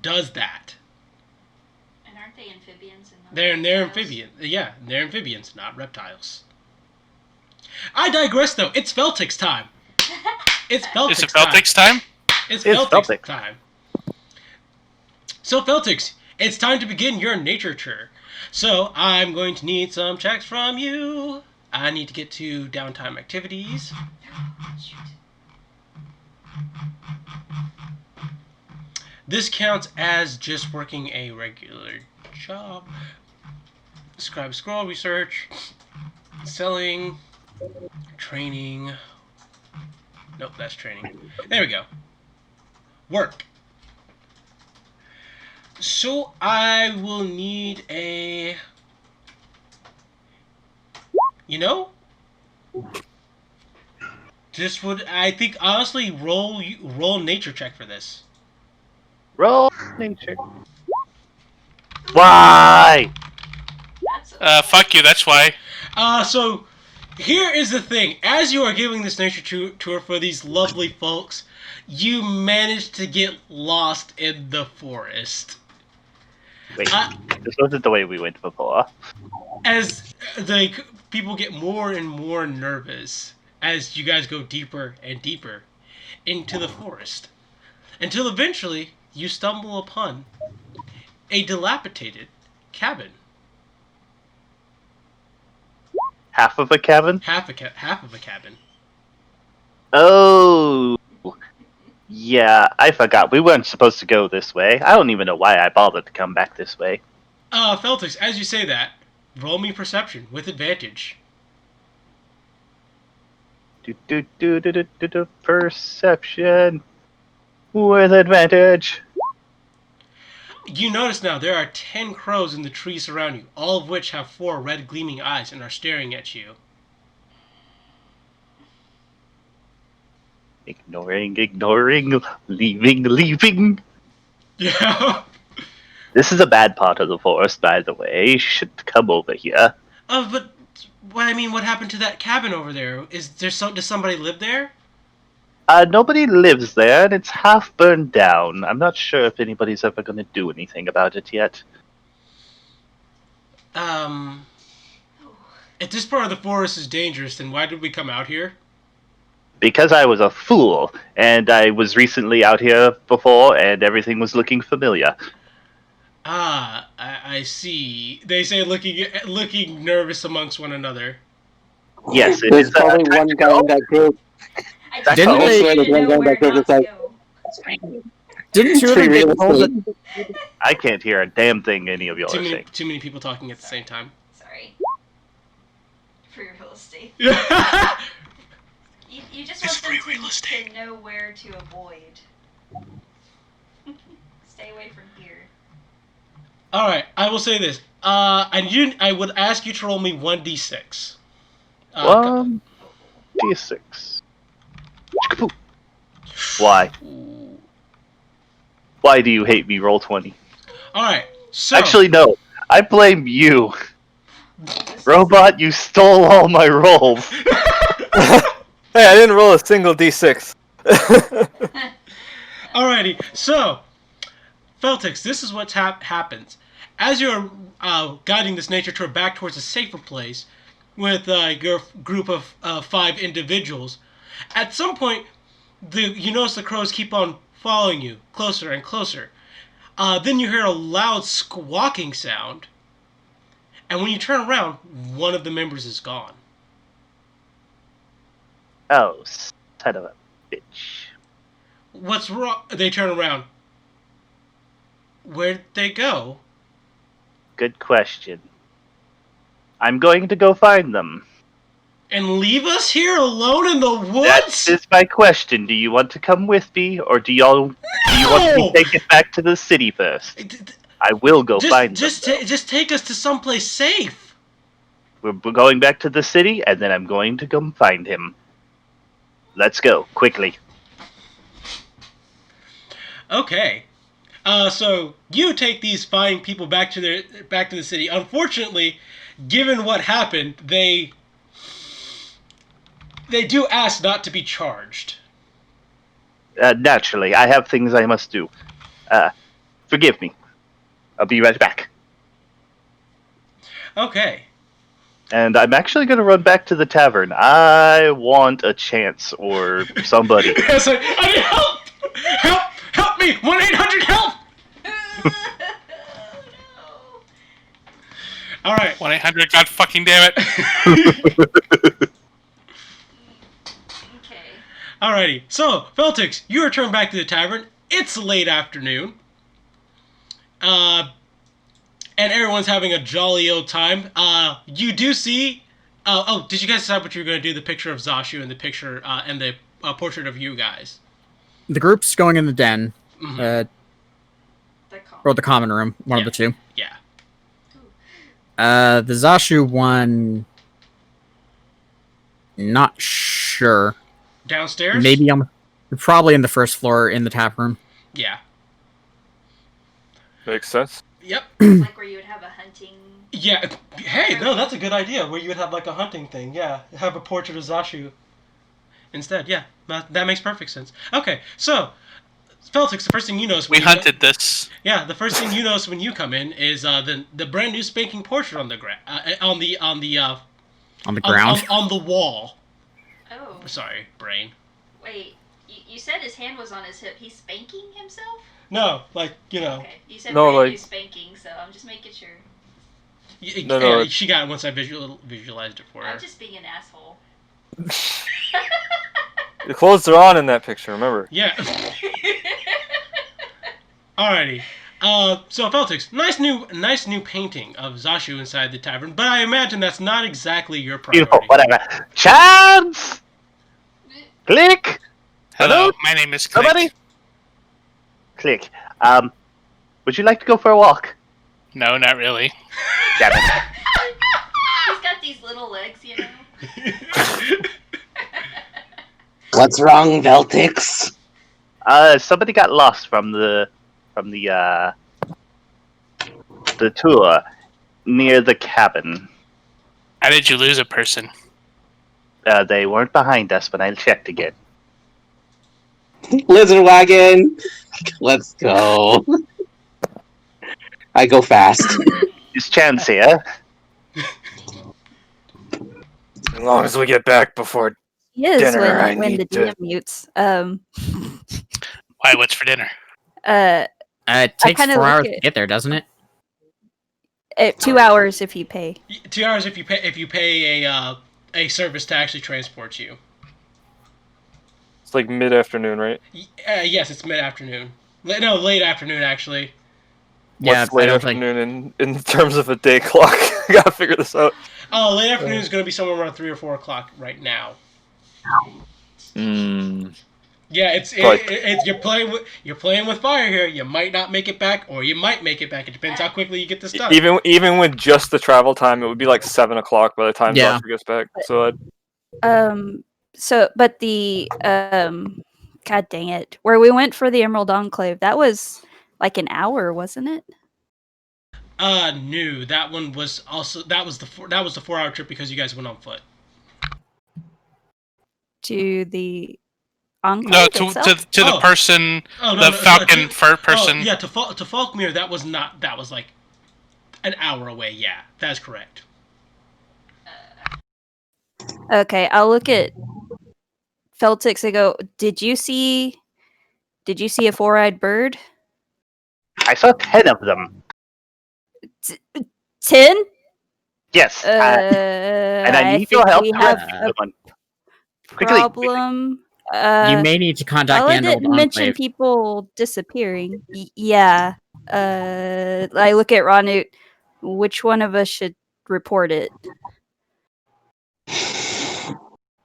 [SPEAKER 1] does that.
[SPEAKER 9] And aren't they amphibians? And not
[SPEAKER 1] They're
[SPEAKER 9] reptiles?
[SPEAKER 1] amphibians. Yeah, they're amphibians, not reptiles. I digress, though. It's Feltix time. It's Feltix
[SPEAKER 2] Is it Feltix time?
[SPEAKER 1] It's
[SPEAKER 6] It's
[SPEAKER 1] Feltix
[SPEAKER 6] Feltix.
[SPEAKER 1] time. So, Feltix, it's time to begin your nature tour. So, I'm going to need some checks from you. I need to get to downtime activities.
[SPEAKER 9] Shoot.
[SPEAKER 1] This counts as just working a regular job. Scribe scroll research, selling, training. Nope, that's training. There we go. Work. So I will need a... You know? This would, I think, honestly, roll nature check for this.
[SPEAKER 6] Roll nature. Why?
[SPEAKER 9] That's
[SPEAKER 2] Fuck you. That's why.
[SPEAKER 1] So here is the thing. As you are giving this nature tour for these lovely folks, you manage to get lost in the forest.
[SPEAKER 6] Wait, this wasn't the way we went before.
[SPEAKER 1] As the people get more and more nervous as you guys go deeper and deeper into the forest, until eventually you stumble upon a dilapidated cabin.
[SPEAKER 6] Half of a cabin?
[SPEAKER 1] Half of a cabin.
[SPEAKER 6] Oh. Yeah, I forgot. We weren't supposed to go this way. I don't even know why I bothered to come back this way.
[SPEAKER 1] Feltix, as you say that, roll me perception with advantage.
[SPEAKER 6] Perception with advantage.
[SPEAKER 1] You notice now there are 10 crows in the trees around you, all of which have 4 red gleaming eyes and are staring at you.
[SPEAKER 6] Ignoring, leaving.
[SPEAKER 1] Yeah.
[SPEAKER 6] This is a bad part of the forest, by the way. You should come over here.
[SPEAKER 1] But what happened to that cabin over there? Does somebody live there?
[SPEAKER 6] Nobody lives there, and it's half burned down. I'm not sure if anybody's ever going to do anything about it yet.
[SPEAKER 1] If this part of the forest is dangerous, then why did we come out here?
[SPEAKER 6] Because I was a fool, and I was recently out here before, and everything was looking familiar.
[SPEAKER 1] I see. They say looking nervous amongst one another.
[SPEAKER 6] Yes, it
[SPEAKER 5] There's
[SPEAKER 6] is.
[SPEAKER 5] probably one guy in that group.
[SPEAKER 9] I just
[SPEAKER 3] Didn't
[SPEAKER 9] want
[SPEAKER 3] they-
[SPEAKER 9] you to know where not to go.
[SPEAKER 3] Didn't two of them
[SPEAKER 5] Real
[SPEAKER 3] get told
[SPEAKER 5] estate.
[SPEAKER 3] that
[SPEAKER 6] I can't hear a damn thing any of y'all are saying.
[SPEAKER 1] Too many people talking at the same time.
[SPEAKER 9] Sorry. For your real estate.
[SPEAKER 1] Yeah.
[SPEAKER 9] You just
[SPEAKER 1] It's
[SPEAKER 9] want
[SPEAKER 1] free
[SPEAKER 9] them
[SPEAKER 1] real estate.
[SPEAKER 9] to know where to avoid. Stay away from here.
[SPEAKER 1] All right, I will say this. I would ask you to roll me 1d6.
[SPEAKER 6] D6. Chicka-poo. Why? Why do you hate me? Roll 20.
[SPEAKER 1] All right. So
[SPEAKER 6] Actually, no. I blame you. Robot, you stole all my rolls.
[SPEAKER 7] Hey, I didn't roll a single d6.
[SPEAKER 1] alrighty. So, Feltix, this is what happens. As you're guiding this nature tour back towards a safer place with your group of 5 individuals, at some point, you notice the crows keep on following you closer and closer. Then you hear a loud squawking sound, and when you turn around, one of the members is gone.
[SPEAKER 6] Oh, son of a bitch.
[SPEAKER 1] What's wrong? They turn around. Where'd they go?
[SPEAKER 6] Good question. I'm going to go find them.
[SPEAKER 1] And leave us here alone in the
[SPEAKER 6] That
[SPEAKER 1] woods?
[SPEAKER 6] is my question. Do you want to come with me, or do you want me to take it back to the city first? I will go find them.
[SPEAKER 1] Just take us to someplace safe.
[SPEAKER 6] We're going back to the city, and then I'm going to come find him. Let's go, quickly.
[SPEAKER 1] Okay. So you take these fine people back to the city. Unfortunately, given what happened, they do ask not to be charged.
[SPEAKER 6] Naturally, I have things I must do. Forgive me. I'll be right back.
[SPEAKER 1] Okay.
[SPEAKER 6] And I'm actually going to run back to the tavern. I want a chance or somebody.
[SPEAKER 1] It's like, I need help! Help me! 1-800-HELP!
[SPEAKER 9] No.
[SPEAKER 1] All right.
[SPEAKER 2] 1-800, God fucking damn it.
[SPEAKER 9] Okay.
[SPEAKER 1] Alrighty. So, Feltix, you return back to the tavern. It's late afternoon. And everyone's having a jolly old time. You do see... did you guys decide what you were going to do? The picture of Zashu and the picture, and the portrait of you guys.
[SPEAKER 3] the group's going in the den,
[SPEAKER 1] Mhm.
[SPEAKER 3] or the common room, one of the two.
[SPEAKER 1] Yeah.
[SPEAKER 3] The Zashu one, not sure.
[SPEAKER 1] Downstairs?
[SPEAKER 3] Maybe probably in the first floor in the tap room.
[SPEAKER 1] Yeah.
[SPEAKER 7] Makes sense.
[SPEAKER 1] Yep.
[SPEAKER 9] Like where you would have a hunting.
[SPEAKER 1] Yeah. Hey, no, that's a good idea. Where you would have like a hunting thing. Yeah. Have a portrait of Zashu instead. Yeah. That makes perfect sense. Okay. So, Feltix, the first thing you notice
[SPEAKER 2] We hunted this.
[SPEAKER 1] Yeah, the first thing you notice when you come in is the brand new spanking portrait on the on the
[SPEAKER 3] ground.
[SPEAKER 1] on the wall.
[SPEAKER 9] Oh.
[SPEAKER 1] Sorry, brain.
[SPEAKER 9] Wait. You said his hand was on his hip. He's spanking himself?
[SPEAKER 1] No, like you know.
[SPEAKER 9] Okay. You said
[SPEAKER 7] No,
[SPEAKER 9] brand new
[SPEAKER 7] like-
[SPEAKER 9] spanking, so I'm just making sure.
[SPEAKER 7] No,
[SPEAKER 1] She got it once I visualized it for her.
[SPEAKER 9] I'm just being an asshole.
[SPEAKER 7] The clothes are on in that picture. Remember?
[SPEAKER 1] Yeah. Alrighty. So Feltix, nice new painting of Zashu inside the tavern, but I imagine that's not exactly your
[SPEAKER 6] Beautiful,
[SPEAKER 1] priority.
[SPEAKER 6] whatever. Chance! Click!
[SPEAKER 2] Hello, my name is Click.
[SPEAKER 6] Somebody? Click. Would you like to go for a walk?
[SPEAKER 2] No, not really.
[SPEAKER 6] Damn it.
[SPEAKER 9] He's got these little legs, you know.
[SPEAKER 5] What's wrong, Veltix?
[SPEAKER 6] Somebody got lost from the tour near the cabin.
[SPEAKER 2] How did you lose a person?
[SPEAKER 6] They weren't behind us, but I checked again.
[SPEAKER 5] Lizard wagon. Let's go. I go fast.
[SPEAKER 6] Is Chance here?
[SPEAKER 8] As long as we get back before
[SPEAKER 4] He is
[SPEAKER 8] Dinner, I
[SPEAKER 4] when
[SPEAKER 8] need
[SPEAKER 4] the
[SPEAKER 8] to-
[SPEAKER 4] DM mutes.
[SPEAKER 2] Why? What's for dinner?
[SPEAKER 3] It takes
[SPEAKER 4] kinda
[SPEAKER 3] 4
[SPEAKER 4] look
[SPEAKER 3] hours
[SPEAKER 4] at-
[SPEAKER 3] to get there, doesn't it?
[SPEAKER 4] 2 hours if you pay.
[SPEAKER 1] 2 hours if you pay a service to actually transport you.
[SPEAKER 7] It's like mid-afternoon, right?
[SPEAKER 1] Yes, it's mid-afternoon. No, late afternoon actually.
[SPEAKER 3] Yeah,
[SPEAKER 7] What's late
[SPEAKER 3] I don't think.
[SPEAKER 7] afternoon in terms of a day clock? I gotta figure this out.
[SPEAKER 1] Oh, late afternoon is going to be somewhere around 3 or 4 o'clock right now. Yeah, it's you're playing with fire here. You might not make it back, or you might make it back. It depends how quickly you get this done.
[SPEAKER 7] Even with just the travel time, it would be like 7 o'clock by the time
[SPEAKER 3] Yeah.
[SPEAKER 7] Doctor gets back. So
[SPEAKER 4] But the God dang it, where we went for the Emerald Enclave, that was like an hour, wasn't it?
[SPEAKER 1] No, that one was also that was the 4-hour trip because you guys went on foot.
[SPEAKER 4] To the Enclave
[SPEAKER 2] No,
[SPEAKER 4] itself?
[SPEAKER 2] to the person,
[SPEAKER 1] Oh,
[SPEAKER 2] the falcon fur person.
[SPEAKER 1] Oh, yeah, to Falkmere, that was like an hour away. Yeah, that's correct.
[SPEAKER 4] Okay, I'll look at Feltix and go, did you see a four-eyed bird?
[SPEAKER 6] I saw 10 of them.
[SPEAKER 4] 10?
[SPEAKER 6] Yes. And I need
[SPEAKER 4] think
[SPEAKER 6] your help
[SPEAKER 4] we
[SPEAKER 6] to
[SPEAKER 4] have
[SPEAKER 6] rescue
[SPEAKER 4] a
[SPEAKER 6] one. Quickly.
[SPEAKER 4] problem.
[SPEAKER 3] You may need to contact the
[SPEAKER 4] Ella
[SPEAKER 3] Emerald
[SPEAKER 4] didn't mention
[SPEAKER 3] Enclave.
[SPEAKER 4] people disappearing. Yeah. I look at Ranut. Which one of us should report it?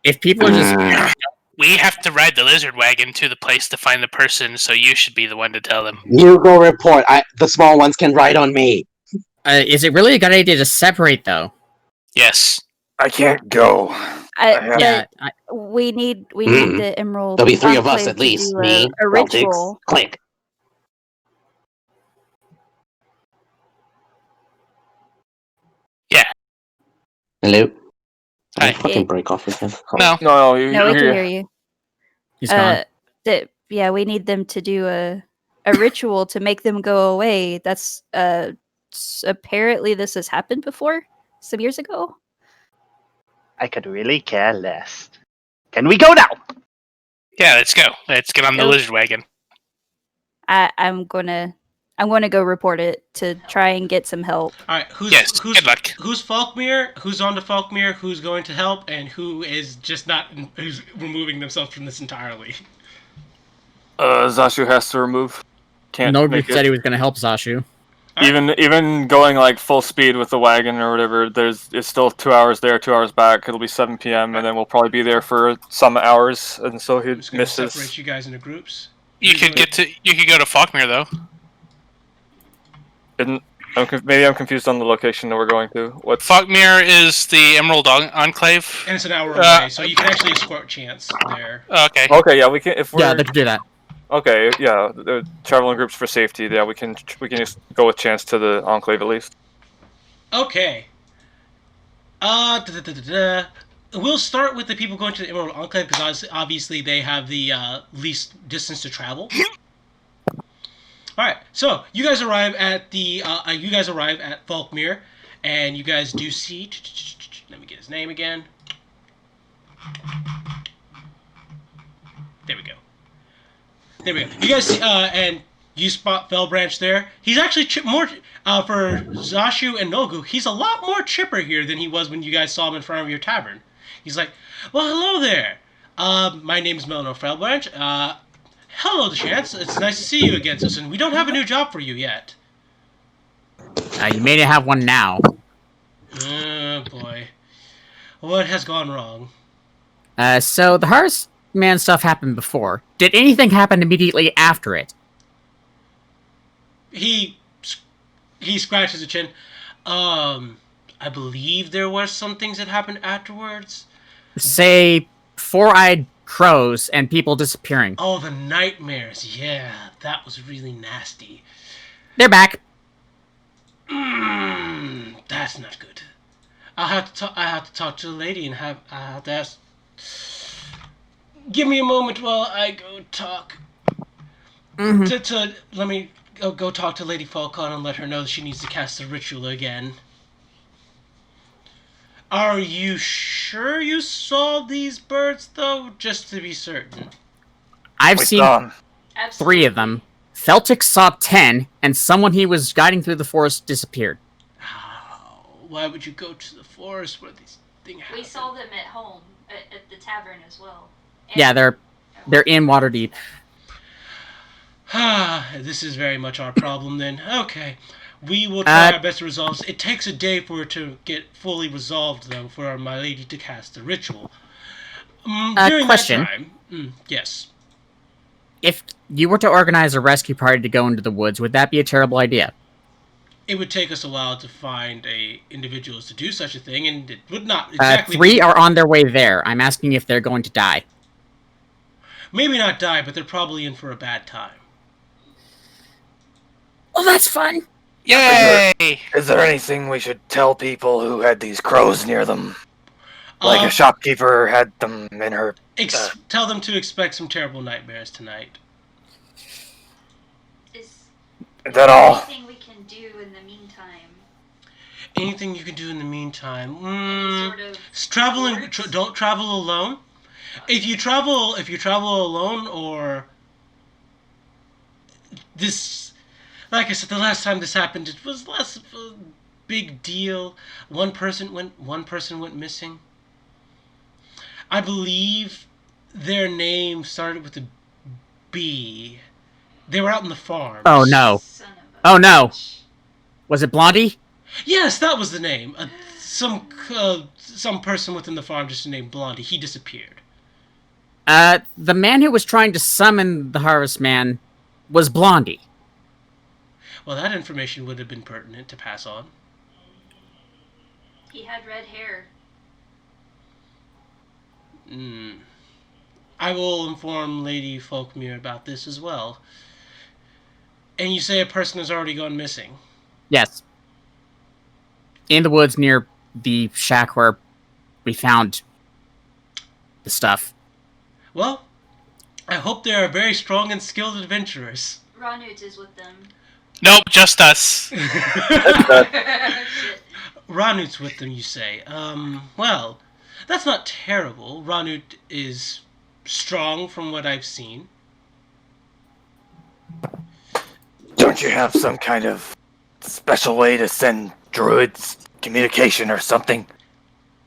[SPEAKER 3] If people are just
[SPEAKER 2] We have to ride the lizard wagon to the place to find the person, so you should be the one to tell them.
[SPEAKER 5] You go report. The small ones can ride on me.
[SPEAKER 3] is it really a good idea to separate though?
[SPEAKER 2] Yes.
[SPEAKER 8] I can't go.
[SPEAKER 3] Yeah,
[SPEAKER 4] We need the Emerald.
[SPEAKER 5] There'll be 3 of us
[SPEAKER 4] Enclave
[SPEAKER 5] at
[SPEAKER 4] to
[SPEAKER 5] least.
[SPEAKER 4] do
[SPEAKER 5] Me,
[SPEAKER 4] a
[SPEAKER 5] Veltix,
[SPEAKER 4] ritual.
[SPEAKER 5] Click.
[SPEAKER 2] Yeah.
[SPEAKER 5] Hello. Did I
[SPEAKER 2] Hi.
[SPEAKER 5] fucking break off with him.
[SPEAKER 2] No.
[SPEAKER 7] no,
[SPEAKER 4] No, we can hear you.
[SPEAKER 3] he's gone.
[SPEAKER 4] Yeah, we need them to do a ritual to make them go away. That's apparently this has happened before some years ago.
[SPEAKER 6] I could really care less. Can we go now?
[SPEAKER 2] Yeah, let's go. Let's get on the
[SPEAKER 4] Nope.
[SPEAKER 2] lizard wagon.
[SPEAKER 4] I'm gonna go report it to try and get some help.
[SPEAKER 1] All right, who's
[SPEAKER 2] Good luck.
[SPEAKER 1] who's Falkmere? Who's on to Falkmere? Who's going to help? And who is just not? Who's removing themselves from this entirely?
[SPEAKER 7] Zashu has to remove. Can't
[SPEAKER 3] Nobody
[SPEAKER 7] make
[SPEAKER 3] said
[SPEAKER 7] it.
[SPEAKER 3] he was going to help Zashu.
[SPEAKER 7] Even going like full speed with the wagon or whatever, it's still 2 hours there, 2 hours back. It'll be 7 p.m. and then we'll probably be there for some hours, and so
[SPEAKER 1] Who's
[SPEAKER 7] he'd
[SPEAKER 1] going to
[SPEAKER 7] miss
[SPEAKER 1] separate
[SPEAKER 7] his.
[SPEAKER 1] you guys into groups?
[SPEAKER 2] You could go to Falkmere though.
[SPEAKER 7] Maybe I'm confused on the location that we're going to. What's
[SPEAKER 2] Falkmere is the Emerald Enclave.
[SPEAKER 1] And it's an hour away, so you can actually escort Chance there.
[SPEAKER 2] Okay.
[SPEAKER 7] Okay, yeah, we can. If we're
[SPEAKER 3] Yeah, they could do that.
[SPEAKER 7] okay, yeah, traveling groups for safety. Yeah, we can just go with Chance to the Enclave at least.
[SPEAKER 1] Okay. We'll start with the people going to the Emerald Enclave because obviously they have the least distance to travel. All right, so you guys arrive at Falkmere, and you guys do see. Let me get his name again. There we go. You guys see, and you spot Fellbranch there. He's actually more for Zashu and Nogu. He's a lot more chipper here than he was when you guys saw him in front of your tavern. He's like, "Well, hello there. My name is Melano Felbranch. Hello, Chance. It's nice to see you again, Susan. We don't have a new job for you yet.
[SPEAKER 3] You may have one now.
[SPEAKER 1] Oh, boy. What has gone wrong?
[SPEAKER 3] So the Hearst Man stuff happened before. Did anything happen immediately after it?
[SPEAKER 1] He scratches his chin. I believe there were some things that happened afterwards.
[SPEAKER 3] Say, four-eyed crows and people disappearing.
[SPEAKER 1] Oh, the nightmares. Yeah, that was really nasty.
[SPEAKER 3] They're back.
[SPEAKER 1] That's not good. I have to talk to the lady and I have to ask. Give me a moment while I go talk. Let me go talk to Lady Falcon and let her know that she needs to cast the ritual again. Are you sure you saw these birds, though? Just to be certain.
[SPEAKER 3] I've seen
[SPEAKER 8] Absolutely.
[SPEAKER 3] 3 of them. Feltix saw 10, and someone he was guiding through the forest disappeared.
[SPEAKER 1] Oh, why would you go to the forest where these things happen?
[SPEAKER 9] We saw them at home, at the tavern as well. And
[SPEAKER 3] Yeah, they're in Waterdeep.
[SPEAKER 1] This is very much our problem then. Okay. We will try our best to resolve. It takes a day for it to get fully resolved, though, for my lady to cast the ritual. During
[SPEAKER 3] question.
[SPEAKER 1] that time, yes.
[SPEAKER 3] If you were to organize a rescue party to go into the woods, would that be a terrible idea?
[SPEAKER 1] It would take us a while to find individuals to do such a thing, and it would not exactly.
[SPEAKER 3] 3 are on their way there. I'm asking if they're going to die.
[SPEAKER 1] Maybe not die, but they're probably in for a bad time.
[SPEAKER 3] Oh, that's fun.
[SPEAKER 2] Yay!
[SPEAKER 8] Is there anything we should tell people who had these crows near them? Like a shopkeeper had them in her...
[SPEAKER 1] Tell them to expect some terrible nightmares tonight.
[SPEAKER 9] Is
[SPEAKER 8] that all?
[SPEAKER 9] anything we can do in the meantime?
[SPEAKER 1] Anything you can do in the meantime?
[SPEAKER 9] Sort of
[SPEAKER 1] Traveling. Don't travel alone. If you travel alone, or this. Like I said, the last time this happened, it was less of a big deal. One person went missing. I believe their name started with a B. They were out in the farm.
[SPEAKER 3] Oh no. Oh no. Was it Blondie?
[SPEAKER 1] Yes, that was the name. Some person within the farm just named Blondie. He disappeared.
[SPEAKER 3] The man who was trying to summon the Harvest Man was Blondie.
[SPEAKER 1] Well, that information would have been pertinent to pass on.
[SPEAKER 9] He had red hair.
[SPEAKER 1] I will inform Lady Folkmere about this as well. And you say a person has already gone missing?
[SPEAKER 3] Yes. In the woods near the shack where we found the stuff.
[SPEAKER 1] Well, I hope they are very strong and skilled adventurers.
[SPEAKER 9] Ranut is with them.
[SPEAKER 2] Nope, just us.
[SPEAKER 9] Shit.
[SPEAKER 1] Ranut's with them, you say. Well, that's not terrible. Ranut is strong from what I've seen.
[SPEAKER 8] Don't you have some kind of special way to send druids communication or something?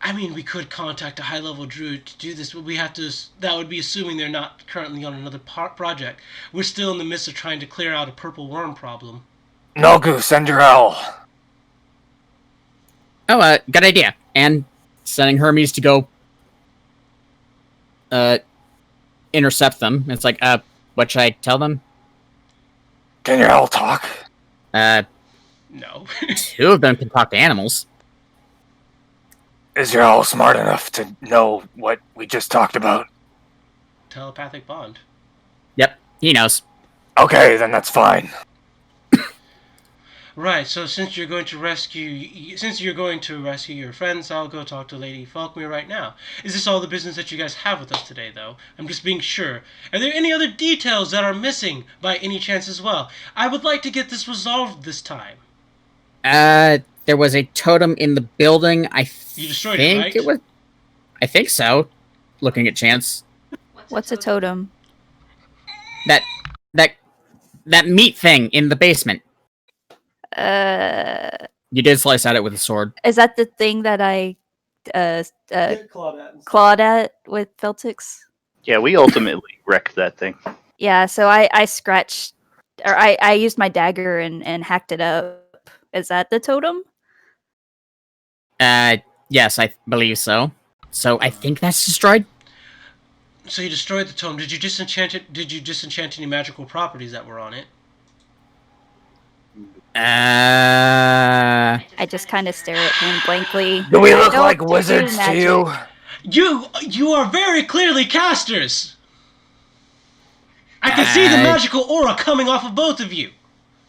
[SPEAKER 1] I mean, we could contact a high-level druid to do this, but we have to. That would be assuming they're not currently on another project. We're still in the midst of trying to clear out a purple worm problem.
[SPEAKER 8] Nogu, send your owl.
[SPEAKER 3] Oh, good idea. And sending Hermes to go intercept them. It's like, what should I tell them?
[SPEAKER 8] Can your owl talk?
[SPEAKER 1] No.
[SPEAKER 3] 2 of them can talk to animals.
[SPEAKER 8] Is your owl smart enough to know what we just talked about?
[SPEAKER 1] Telepathic bond.
[SPEAKER 3] Yep, he knows.
[SPEAKER 8] Okay, then that's fine.
[SPEAKER 1] Right, so since you're going to rescue your friends, I'll go talk to Lady Falkmere right now. Is this all the business that you guys have with us today, though? I'm just being sure. Are there any other details that are missing by any chance as well? I would like to get this resolved this time.
[SPEAKER 3] There was a totem in the building.
[SPEAKER 1] You destroyed it, right?
[SPEAKER 3] It was. I think so. Looking at Chance.
[SPEAKER 4] What's a totem?
[SPEAKER 3] That meat thing in the basement. You did slice at it with a sword.
[SPEAKER 4] Is that the thing that I clawed at with Feltix?
[SPEAKER 6] Yeah, we ultimately wrecked that thing.
[SPEAKER 4] Yeah, so I scratched, or I used my dagger and hacked it up. Is that the totem?
[SPEAKER 3] Yes, I believe so. So I think that's destroyed.
[SPEAKER 1] So you destroyed the tome. Did you disenchant it? Did you disenchant any magical properties that were on it?
[SPEAKER 4] I just kind of stare at him blankly.
[SPEAKER 8] Do we
[SPEAKER 4] I
[SPEAKER 8] look
[SPEAKER 4] don't
[SPEAKER 8] like
[SPEAKER 4] do
[SPEAKER 8] wizards to
[SPEAKER 4] magic.
[SPEAKER 8] you?
[SPEAKER 1] You are very clearly casters. I can see the magical aura coming off of both of you.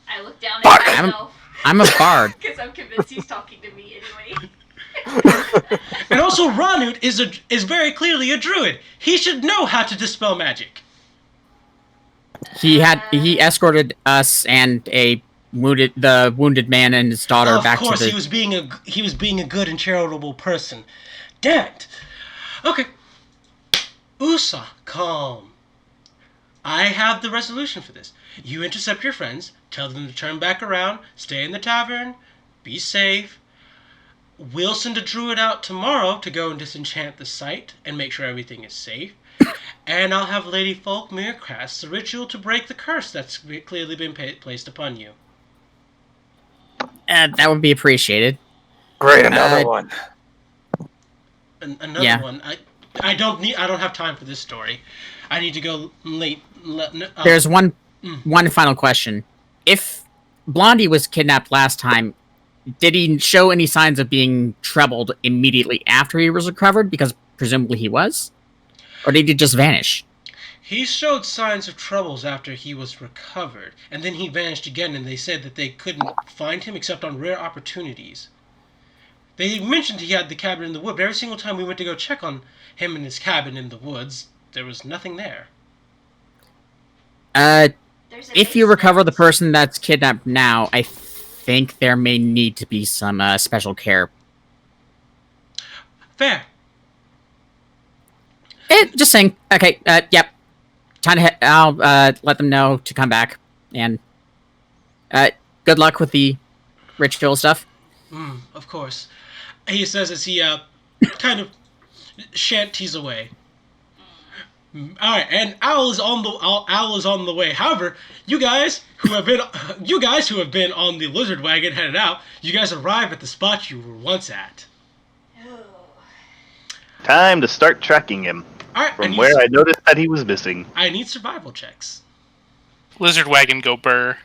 [SPEAKER 9] I look down
[SPEAKER 8] Fuck!
[SPEAKER 9] at myself.
[SPEAKER 3] I'm a bard.
[SPEAKER 9] Because I'm convinced he's talking to me anyway.
[SPEAKER 1] And also, Ranut is very clearly a druid. He should know how to dispel magic.
[SPEAKER 3] He escorted us and the wounded man and his daughter
[SPEAKER 1] Of
[SPEAKER 3] back
[SPEAKER 1] course,
[SPEAKER 3] to the.
[SPEAKER 1] he was being a good and charitable person. Damn it. Okay. Usa, calm. I have the resolution for this. You intercept your friends, tell them to turn back around, stay in the tavern, be safe. We'll send a druid out tomorrow to go and disenchant the site and make sure everything is safe. And I'll have Lady Folkmere cast the ritual to break the curse that's clearly been placed upon you.
[SPEAKER 3] That would be appreciated.
[SPEAKER 8] Great, another one.
[SPEAKER 1] Another one. I don't have time for this story. I need to go late.
[SPEAKER 3] There's one final question. If Blondie was kidnapped last time, did he show any signs of being troubled immediately after he was recovered? Because presumably he was? Or did he just vanish?
[SPEAKER 1] He showed signs of troubles after he was recovered, and then he vanished again, and they said that they couldn't find him except on rare opportunities. They mentioned he had the cabin in the wood, but every single time we went to go check on him in his cabin in the woods, there was nothing there.
[SPEAKER 3] If you recover the person that's kidnapped now, I think there may need to be some special care.
[SPEAKER 1] Fair.
[SPEAKER 3] Just saying. Okay, yep. Time to I'll let them know to come back. And good luck with the ritual stuff.
[SPEAKER 1] Of course. He says as he kind of shanties away. Alright, and Owl is on the way. However, you guys who have been on the lizard wagon headed out, you guys arrive at the spot you were once at.
[SPEAKER 6] Time to start tracking him.
[SPEAKER 1] Alright,
[SPEAKER 6] From where I noticed that he was missing.
[SPEAKER 1] I need survival checks.
[SPEAKER 2] Lizard wagon go burr.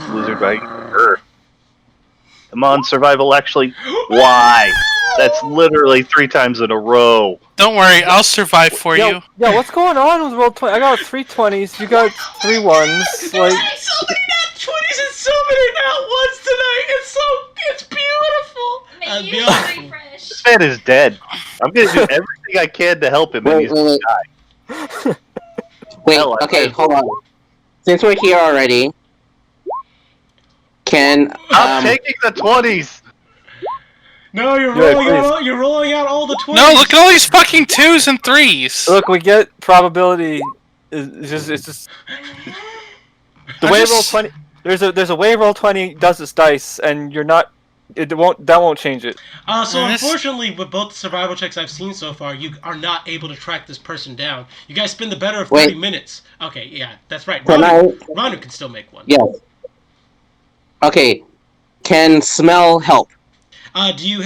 [SPEAKER 6] Lizard wagon. Brr. Come on, survival actually. Why? That's literally 3 times in a row.
[SPEAKER 2] Don't worry, I'll survive for you.
[SPEAKER 7] Yeah, what's going on with roll 20? I got 3 20s, you got 3 1s. Like,
[SPEAKER 1] So many nat 20s and so many nat 1s tonight. It's beautiful.
[SPEAKER 9] Make you
[SPEAKER 1] Beautiful.
[SPEAKER 9] refresh.
[SPEAKER 6] This man is dead. I'm gonna do everything I can to help him, and he's gonna die.
[SPEAKER 5] Wait,
[SPEAKER 6] Hell, I
[SPEAKER 5] okay,
[SPEAKER 6] might-
[SPEAKER 5] hold on. Since we're here already, can
[SPEAKER 6] I'm taking the 20s.
[SPEAKER 1] No, you're
[SPEAKER 7] Yeah,
[SPEAKER 1] rolling out all the 20s.
[SPEAKER 2] No, look at all these fucking 2s and 3s.
[SPEAKER 7] look, we get probability. It's just the
[SPEAKER 2] I
[SPEAKER 7] way
[SPEAKER 2] just-
[SPEAKER 7] roll 20. There's a way roll 20 does its dice, and you're not. That won't change it.
[SPEAKER 1] So
[SPEAKER 2] This-
[SPEAKER 1] unfortunately, with both the survival checks I've seen so far, you are not able to track this person down. You guys spend the better of 30
[SPEAKER 5] Wait.
[SPEAKER 1] minutes. Okay, yeah, that's right.
[SPEAKER 5] Can
[SPEAKER 1] Ranu can still make one.
[SPEAKER 5] yes. Okay, can smell help?
[SPEAKER 1] Do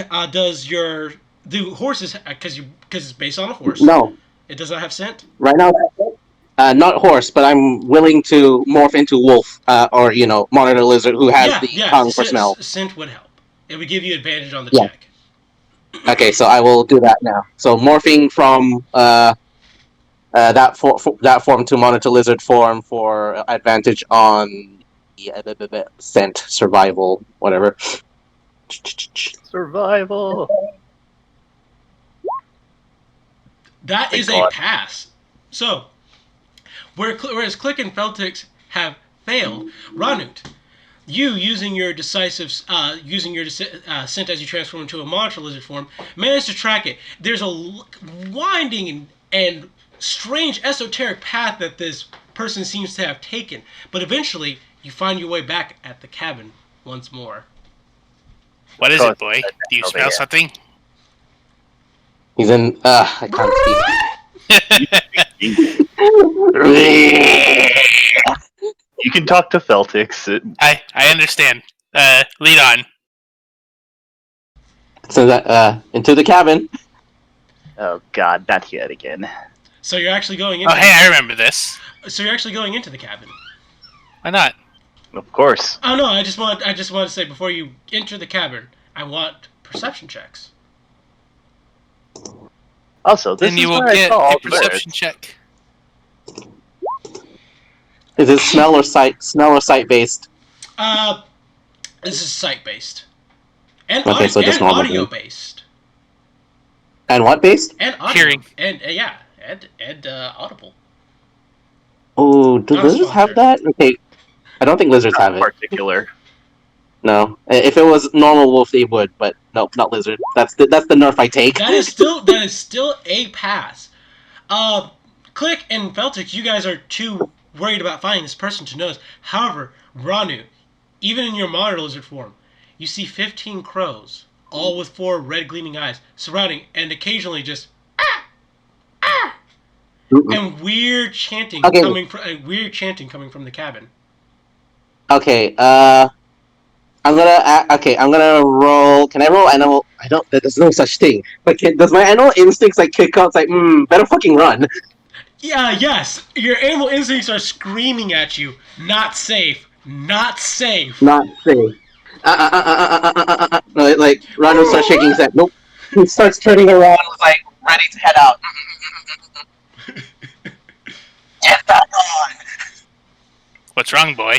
[SPEAKER 1] horses, because it's based on a horse.
[SPEAKER 5] No,
[SPEAKER 1] It does not have scent?
[SPEAKER 5] right now, not horse, but I'm willing to morph into wolf, or monitor lizard who has the tongue for smell.
[SPEAKER 1] Scent would help. It would give you advantage on the
[SPEAKER 5] Yeah.
[SPEAKER 1] check.
[SPEAKER 5] Okay, so I will do that now. So morphing from that form to monitor lizard form for advantage on scent, survival, whatever.
[SPEAKER 6] Survival.
[SPEAKER 1] That
[SPEAKER 6] Thank
[SPEAKER 1] is a
[SPEAKER 6] God.
[SPEAKER 1] pass. So, whereas Click and Feltix have failed, Ranut, you using your scent as you transform into a monitor lizard form, managed to track it. There's a winding and strange esoteric path that this person seems to have taken, but eventually you find your way back at the cabin once more.
[SPEAKER 2] What is it, boy? Do you
[SPEAKER 6] Oh,
[SPEAKER 2] smell
[SPEAKER 6] yeah.
[SPEAKER 2] something?
[SPEAKER 5] He's in. I can't speak.
[SPEAKER 6] You can talk to Feltix.
[SPEAKER 2] I understand. Lead on.
[SPEAKER 5] So that into the cabin.
[SPEAKER 6] Oh God, not yet again.
[SPEAKER 1] So you're actually going
[SPEAKER 2] Oh,
[SPEAKER 1] into.
[SPEAKER 2] hey, I remember this.
[SPEAKER 1] So you're actually going into the cabin.
[SPEAKER 2] Why not?
[SPEAKER 6] Of course.
[SPEAKER 1] Oh no! I just want to say before you enter the cabin, I want perception checks.
[SPEAKER 6] Also, this
[SPEAKER 2] Then
[SPEAKER 6] is
[SPEAKER 2] you will
[SPEAKER 6] where I
[SPEAKER 2] get
[SPEAKER 6] saw all
[SPEAKER 2] a
[SPEAKER 6] the
[SPEAKER 2] perception
[SPEAKER 6] birds.
[SPEAKER 2] check.
[SPEAKER 5] Is it smell or sight based?
[SPEAKER 1] This is sight based, and
[SPEAKER 5] Okay, so just
[SPEAKER 1] and
[SPEAKER 5] normal
[SPEAKER 1] audio
[SPEAKER 5] then.
[SPEAKER 1] based,
[SPEAKER 5] And what based?
[SPEAKER 1] and audio,
[SPEAKER 2] Hearing.
[SPEAKER 1] and yeah, and audible.
[SPEAKER 5] Oh, do
[SPEAKER 1] Not a
[SPEAKER 5] lizards have
[SPEAKER 1] sponsor.
[SPEAKER 5] that? Okay, I don't think lizards have
[SPEAKER 6] Not
[SPEAKER 5] it.
[SPEAKER 6] particular.
[SPEAKER 5] No, if it was normal wolf, they would, but nope, not lizard. That's the nerf I take.
[SPEAKER 1] That is still a pass. Click and Feltix, you guys are too worried about finding this person to notice. However, Ranu, even in your monitor lizard form, you see 15 crows, all with 4 red gleaming eyes, surrounding and occasionally just and weird chanting
[SPEAKER 5] Okay.
[SPEAKER 1] coming from the cabin.
[SPEAKER 5] Okay, I'm gonna roll. Can I roll animal? I don't. There's no such thing. But does my animal instincts like kick out? It's like, better fucking run.
[SPEAKER 1] Yeah, yes, your animal instincts are screaming at you. Not safe. Not safe.
[SPEAKER 5] Not safe. No, like Rondo starts shaking his head. Nope. He starts turning around, like ready to head out. Get back on.
[SPEAKER 2] What's wrong, boy?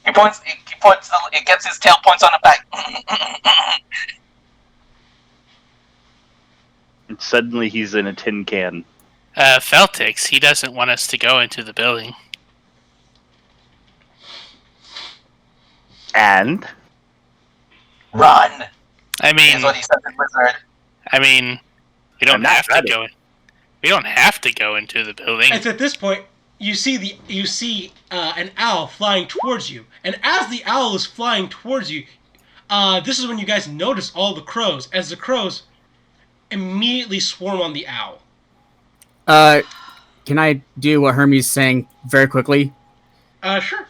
[SPEAKER 5] He points. It gets his tail, points on it back.
[SPEAKER 6] And suddenly he's in a tin can.
[SPEAKER 2] Feltix, he doesn't want us to go into the building.
[SPEAKER 6] And?
[SPEAKER 5] Run.
[SPEAKER 2] I mean,
[SPEAKER 5] Is what he said to Blizzard.
[SPEAKER 2] I mean, we don't
[SPEAKER 6] I'm not
[SPEAKER 2] have to
[SPEAKER 6] ready.
[SPEAKER 2] go. We don't have to go into the building.
[SPEAKER 1] It's at this point you see an owl flying towards you, and as the owl is flying towards you, this is when you guys notice all the crows as the crows immediately swarm on the owl.
[SPEAKER 3] Can I do what Hermes saying very quickly?
[SPEAKER 1] Sure.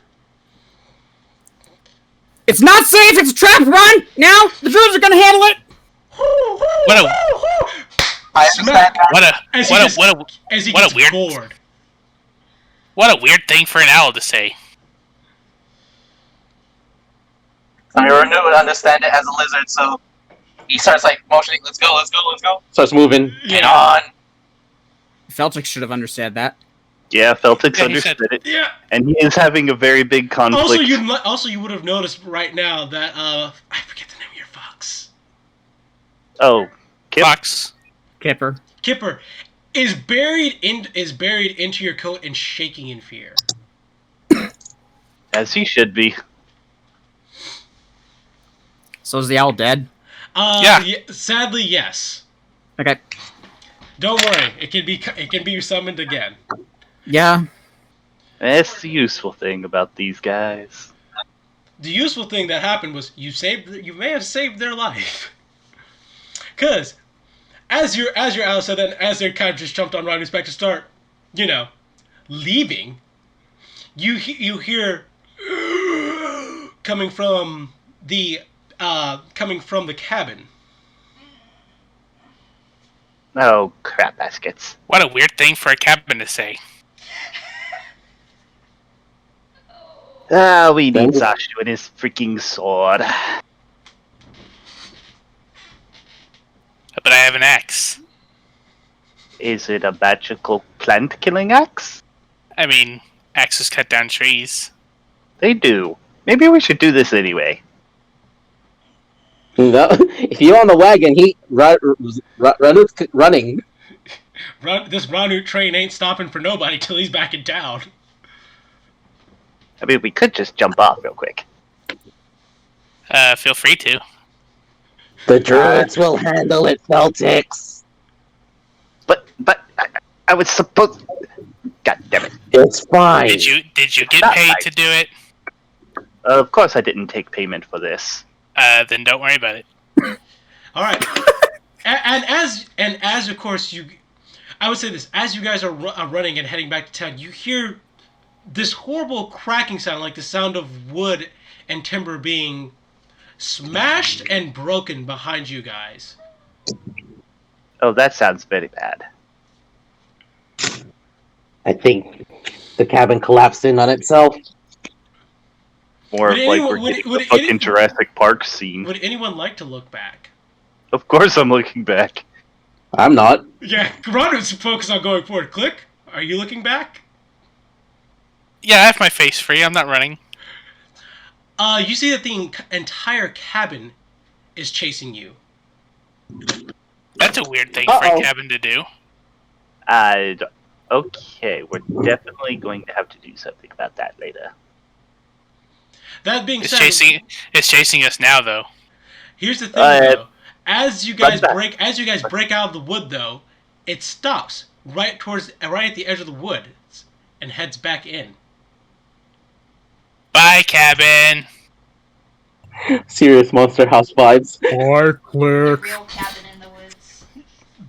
[SPEAKER 3] It's not safe. It's a trap. Run now. The druids are gonna handle it.
[SPEAKER 2] What a
[SPEAKER 5] I understand that.
[SPEAKER 2] what a weird thing for an owl to say.
[SPEAKER 5] I would understand it as a lizard, so he starts like motioning. Let's go. Starts moving. Get on.
[SPEAKER 3] Feltix should have understood that.
[SPEAKER 6] Yeah, Feltix
[SPEAKER 2] Yeah, he
[SPEAKER 6] understood
[SPEAKER 2] said-
[SPEAKER 6] it.
[SPEAKER 1] Yeah.
[SPEAKER 6] And he is having a very big conflict.
[SPEAKER 1] Also you would have noticed right now that I forget the name of your fox.
[SPEAKER 6] Oh, Kip?
[SPEAKER 2] Fox.
[SPEAKER 3] Kipper.
[SPEAKER 1] Kipper is buried into your coat and shaking in fear.
[SPEAKER 6] As he should be.
[SPEAKER 3] So is the owl dead?
[SPEAKER 2] Yeah.
[SPEAKER 1] Sadly, yes.
[SPEAKER 3] Okay.
[SPEAKER 1] Don't worry, it can be summoned again.
[SPEAKER 3] Yeah.
[SPEAKER 6] That's the useful thing about these guys.
[SPEAKER 1] The useful thing that happened was you may have saved their life. Cause as your owl said that, as they kind of just jumped on Rodney's back to start, leaving, you hear coming from the cabin.
[SPEAKER 6] Oh, crap baskets.
[SPEAKER 2] What a weird thing for a cabin to say.
[SPEAKER 6] Ah, we need Zashu and his freaking sword.
[SPEAKER 2] But I have an axe.
[SPEAKER 6] Is it a magical plant-killing axe?
[SPEAKER 2] I mean, axes cut down trees.
[SPEAKER 6] They do. Maybe we should do this anyway.
[SPEAKER 5] No, if you're on the wagon, Ranut's running.
[SPEAKER 1] This Ranut train ain't stopping for nobody till he's back in town.
[SPEAKER 6] I mean, we could just jump off real quick.
[SPEAKER 2] Feel free to.
[SPEAKER 5] The druids will handle it, Feltix.
[SPEAKER 6] But I was supposed. God damn it!
[SPEAKER 5] It's fine.
[SPEAKER 2] Did you get
[SPEAKER 6] Not
[SPEAKER 2] paid
[SPEAKER 6] right.
[SPEAKER 2] to do it?
[SPEAKER 6] Of course, I didn't take payment for this.
[SPEAKER 2] Then don't worry about it.
[SPEAKER 1] All right, and as of course you, I would say this: as you guys are running and heading back to town, you hear this horrible cracking sound, like the sound of wood and timber being smashed and broken behind you guys.
[SPEAKER 6] Oh, that sounds very bad.
[SPEAKER 5] I think the cabin collapsed in on itself.
[SPEAKER 6] More
[SPEAKER 1] Would
[SPEAKER 6] of like
[SPEAKER 1] anyone-
[SPEAKER 6] we're
[SPEAKER 1] would-
[SPEAKER 6] getting
[SPEAKER 1] would
[SPEAKER 6] the fucking
[SPEAKER 1] any-
[SPEAKER 6] Jurassic Park scene.
[SPEAKER 1] Would anyone like to look back?
[SPEAKER 6] Of course I'm looking back.
[SPEAKER 5] I'm not.
[SPEAKER 1] Yeah, Ronald's focused on going forward. Click. Are you looking back?
[SPEAKER 2] Yeah, I have my face free. I'm not running.
[SPEAKER 1] You see that the entire cabin is chasing you.
[SPEAKER 2] That's a weird thing for
[SPEAKER 5] Uh-oh.
[SPEAKER 2] a cabin to do.
[SPEAKER 6] Okay, we're definitely going to have to do something about that later.
[SPEAKER 1] That being
[SPEAKER 2] It's
[SPEAKER 1] said,
[SPEAKER 2] chasing us now, though.
[SPEAKER 1] here's the thing,
[SPEAKER 6] Uh,
[SPEAKER 1] though. As you guys
[SPEAKER 6] back.
[SPEAKER 1] break out of the wood, though, it stops right at the edge of the wood and heads back in.
[SPEAKER 2] Bye, cabin.
[SPEAKER 5] Serious Monster House vibes.
[SPEAKER 3] Or
[SPEAKER 9] The
[SPEAKER 3] click.
[SPEAKER 9] real cabin in the woods.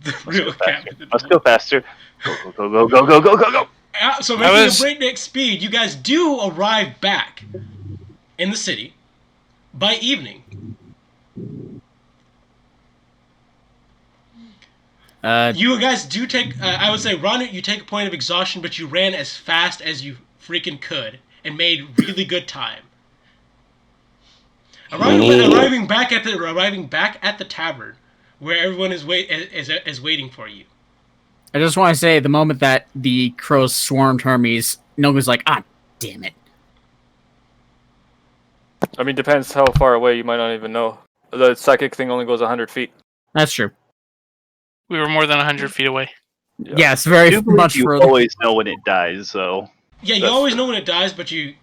[SPEAKER 1] The real cabin.
[SPEAKER 6] Let's go faster. Go, go, go, go, go, go, go, go.
[SPEAKER 1] So
[SPEAKER 2] I
[SPEAKER 1] making
[SPEAKER 2] was-
[SPEAKER 1] a breakneck speed, you guys do arrive back in the city by evening. You guys do take, I would say, Ronut, you take a point of exhaustion, but you ran as fast as you freaking could and made really good time. Arriving back at the tavern, where everyone is waiting for you.
[SPEAKER 3] I just want to say, the moment that the crows swarmed Hermes, Nogu's like, ah, damn it.
[SPEAKER 7] I mean, depends how far away. You might not even know. The psychic thing only goes 100 feet.
[SPEAKER 3] That's true.
[SPEAKER 2] We were more than 100 feet away.
[SPEAKER 3] Yeah, it's very
[SPEAKER 6] You believe
[SPEAKER 3] much
[SPEAKER 6] you
[SPEAKER 3] further.
[SPEAKER 6] always know when it dies, so...
[SPEAKER 1] Yeah, you
[SPEAKER 6] That's
[SPEAKER 1] always
[SPEAKER 6] true.
[SPEAKER 1] know when it dies, but you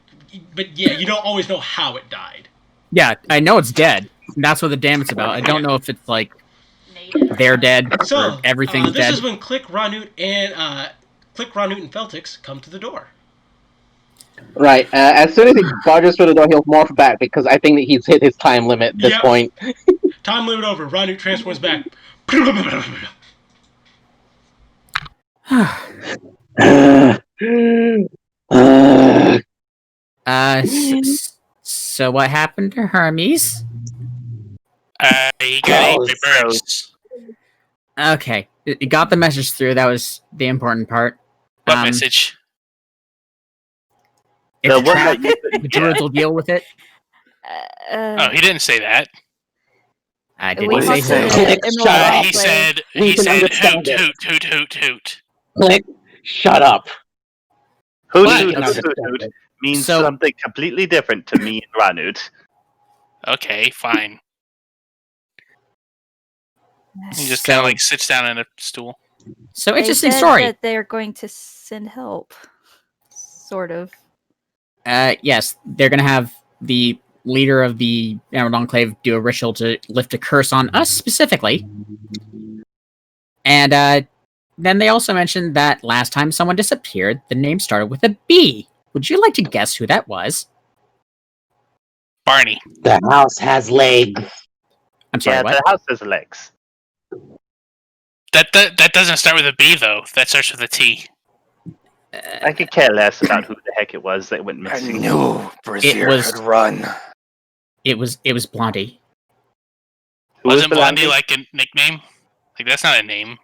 [SPEAKER 1] don't always know how it died.
[SPEAKER 3] Yeah, I know it's dead. That's what the damage about. I don't know if it's like
[SPEAKER 9] Native.
[SPEAKER 3] they're dead
[SPEAKER 1] So
[SPEAKER 3] or everything's
[SPEAKER 1] this
[SPEAKER 3] dead.
[SPEAKER 1] is when Click, Ronut, and Feltix come to the door.
[SPEAKER 5] Right. As soon as he barges through the door, he'll morph back because I think that he's hit his time limit at this
[SPEAKER 1] Yep.
[SPEAKER 5] point.
[SPEAKER 1] Time limit over. Ronut transforms back.
[SPEAKER 3] So what happened to Hermes?
[SPEAKER 2] He got eaten by birds.
[SPEAKER 3] Okay, it got the message through. That was the important part.
[SPEAKER 2] What message?
[SPEAKER 3] It's
[SPEAKER 6] The
[SPEAKER 3] a
[SPEAKER 6] one
[SPEAKER 3] trap.
[SPEAKER 6] that
[SPEAKER 3] The druids will deal with it.
[SPEAKER 2] Oh, he didn't say that.
[SPEAKER 3] I
[SPEAKER 4] we
[SPEAKER 3] didn't say
[SPEAKER 4] must have
[SPEAKER 3] so.
[SPEAKER 5] Click,
[SPEAKER 4] Emerald
[SPEAKER 5] shut up.
[SPEAKER 2] He
[SPEAKER 4] Roleplay.
[SPEAKER 2] said
[SPEAKER 5] We
[SPEAKER 2] he
[SPEAKER 5] can
[SPEAKER 2] said
[SPEAKER 5] understand
[SPEAKER 2] hoot,
[SPEAKER 5] it.
[SPEAKER 2] hoot, hoot, hoot, hoot.
[SPEAKER 5] Click. Shut up.
[SPEAKER 6] Hoot,
[SPEAKER 3] What?
[SPEAKER 6] hoot,
[SPEAKER 5] Can
[SPEAKER 6] hoot,
[SPEAKER 5] understand
[SPEAKER 6] hoot,
[SPEAKER 5] it.
[SPEAKER 6] hoot means
[SPEAKER 3] So-
[SPEAKER 6] something completely different to me and Ranut.
[SPEAKER 2] Okay, fine. He just kind of like sits down in a stool.
[SPEAKER 3] So
[SPEAKER 4] They
[SPEAKER 3] interesting
[SPEAKER 4] said
[SPEAKER 3] story.
[SPEAKER 4] that they're going to send help. Sort of.
[SPEAKER 3] Yes, they're gonna have the leader of the Emerald Enclave do a ritual to lift a curse on us specifically. And then they also mentioned that last time someone disappeared, the name started with a B. Would you like to guess who that was?
[SPEAKER 2] Barney.
[SPEAKER 5] The house has legs.
[SPEAKER 3] I'm sorry,
[SPEAKER 6] Yeah,
[SPEAKER 3] what?
[SPEAKER 6] the house has legs.
[SPEAKER 2] That doesn't start with a B though. That starts with a T.
[SPEAKER 6] I could care less about who the heck it was that went
[SPEAKER 8] I
[SPEAKER 6] missing.
[SPEAKER 8] knew Brazier
[SPEAKER 3] was-
[SPEAKER 8] could run.
[SPEAKER 3] It was Blondie.
[SPEAKER 6] Who was
[SPEAKER 2] Wasn't Blondie
[SPEAKER 6] Blondie?
[SPEAKER 2] like a nickname? Like that's not a name.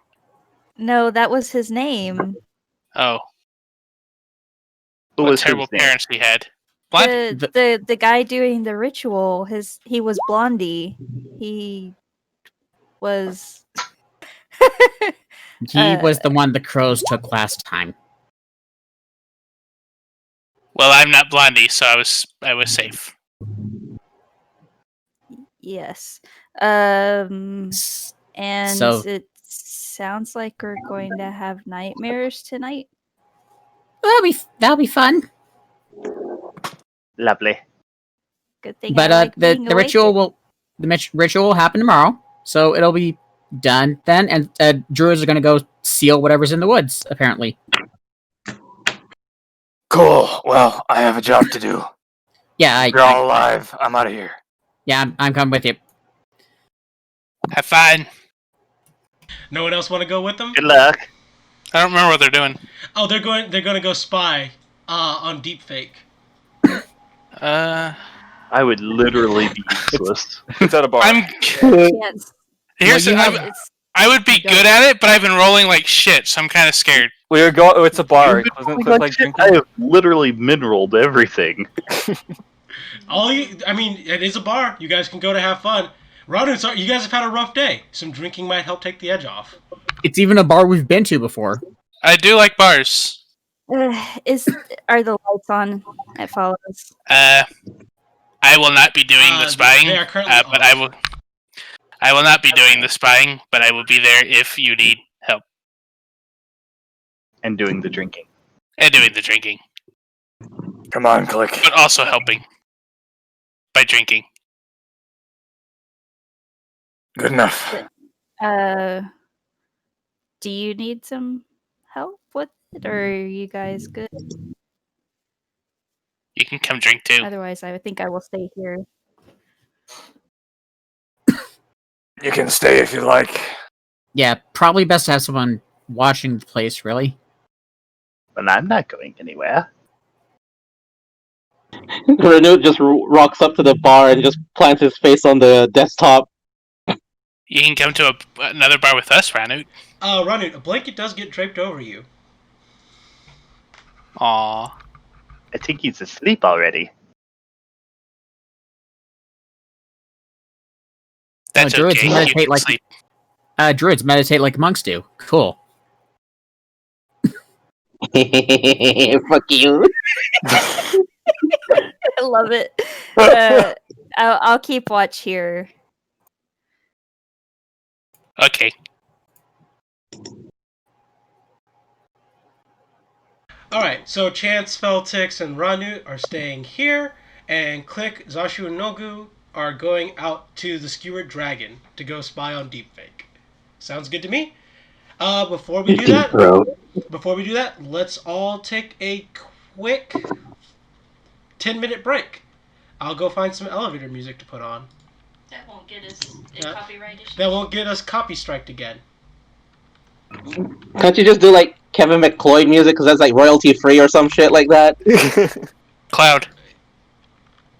[SPEAKER 4] No, that was his name.
[SPEAKER 2] Oh,
[SPEAKER 6] Who
[SPEAKER 2] what
[SPEAKER 6] was
[SPEAKER 2] terrible
[SPEAKER 6] whose name?
[SPEAKER 2] parents we had. Blondie.
[SPEAKER 4] The guy doing the ritual, he was Blondie. He was
[SPEAKER 3] He was the one the crows took last time.
[SPEAKER 2] Well, I'm not Blondie, so I was safe.
[SPEAKER 4] yes.
[SPEAKER 3] S-
[SPEAKER 4] And
[SPEAKER 3] So-
[SPEAKER 4] it sounds like we're going to have nightmares tonight.
[SPEAKER 3] That'll be fun.
[SPEAKER 6] Lovely.
[SPEAKER 4] Good thing.
[SPEAKER 3] But
[SPEAKER 4] I like
[SPEAKER 3] the
[SPEAKER 4] being
[SPEAKER 3] ritual
[SPEAKER 4] awake.
[SPEAKER 3] ritual will happen tomorrow, so it'll be done then. And druids are gonna go seal whatever's in the woods. Apparently,
[SPEAKER 8] Cool. Well, I have a job to do.
[SPEAKER 3] yeah.
[SPEAKER 8] You're all alive. I'm out of here.
[SPEAKER 3] I'm coming with you.
[SPEAKER 2] Have fun.
[SPEAKER 1] No one else want to go with them?
[SPEAKER 6] Good luck.
[SPEAKER 2] I don't remember what they're doing.
[SPEAKER 1] Oh, they're going to go spy on deepfake.
[SPEAKER 6] I would literally be useless.
[SPEAKER 7] It's at a bar.
[SPEAKER 4] Chance.
[SPEAKER 2] Here's
[SPEAKER 3] Well, you have-
[SPEAKER 4] It's
[SPEAKER 2] I would be
[SPEAKER 4] You don't-
[SPEAKER 2] good at it, but I've been rolling like shit, so I'm kind of scared.
[SPEAKER 7] We were going. It's a bar.
[SPEAKER 6] You've been
[SPEAKER 7] Wasn't
[SPEAKER 6] going
[SPEAKER 7] it like
[SPEAKER 6] shit.
[SPEAKER 7] drinking?
[SPEAKER 6] I have literally mineraled everything.
[SPEAKER 1] It is a bar. You guys can go to have fun. Ronu, you guys have had a rough day. Some drinking might help take the edge off.
[SPEAKER 3] It's even a bar we've been to before.
[SPEAKER 2] I do like bars.
[SPEAKER 4] Are the lights on at Follows?
[SPEAKER 2] I will not be doing the spying,
[SPEAKER 1] they are currently
[SPEAKER 2] but
[SPEAKER 1] off.
[SPEAKER 2] I will not be doing the spying, but I will be there if you need help.
[SPEAKER 6] And doing the drinking.
[SPEAKER 2] And doing the drinking.
[SPEAKER 8] Come on, click.
[SPEAKER 2] But also helping. By drinking.
[SPEAKER 8] Good enough.
[SPEAKER 4] Do you need some help with it, or are you guys good?
[SPEAKER 2] You can come drink too.
[SPEAKER 4] Otherwise, I would think I will stay here.
[SPEAKER 8] You can stay if you like.
[SPEAKER 3] Yeah, probably best to have someone watching the place, really.
[SPEAKER 6] But I'm not going anywhere.
[SPEAKER 5] Renault just rocks up to the bar and just plants his face on the desktop.
[SPEAKER 2] You can come to another bar with us, Ranut.
[SPEAKER 1] Ronu, a blanket does get draped over you.
[SPEAKER 2] Aww.
[SPEAKER 6] I think he's asleep already.
[SPEAKER 2] That's
[SPEAKER 3] druids
[SPEAKER 2] okay.
[SPEAKER 3] meditate
[SPEAKER 2] You can
[SPEAKER 3] like-
[SPEAKER 2] sleep.
[SPEAKER 3] Druids meditate like monks do. Cool.
[SPEAKER 5] Fuck you.
[SPEAKER 4] I love it. I'll keep watch here.
[SPEAKER 2] Okay.
[SPEAKER 1] Alright, so Chance, Feltix, and Ranu are staying here, and Click, Zashu, and Nogu are going out to the Skewered Dragon to go spy on Deepfake. Sounds good to me. Before we do that, let's all take a quick 10-minute break. I'll go find some elevator music to put on.
[SPEAKER 9] That won't get us a
[SPEAKER 1] Yeah.
[SPEAKER 9] copyright issue.
[SPEAKER 1] That won't get us copy striked again.
[SPEAKER 5] Can't you just do like Kevin McCloyd music because that's like royalty free or some shit like that?
[SPEAKER 2] Cloud.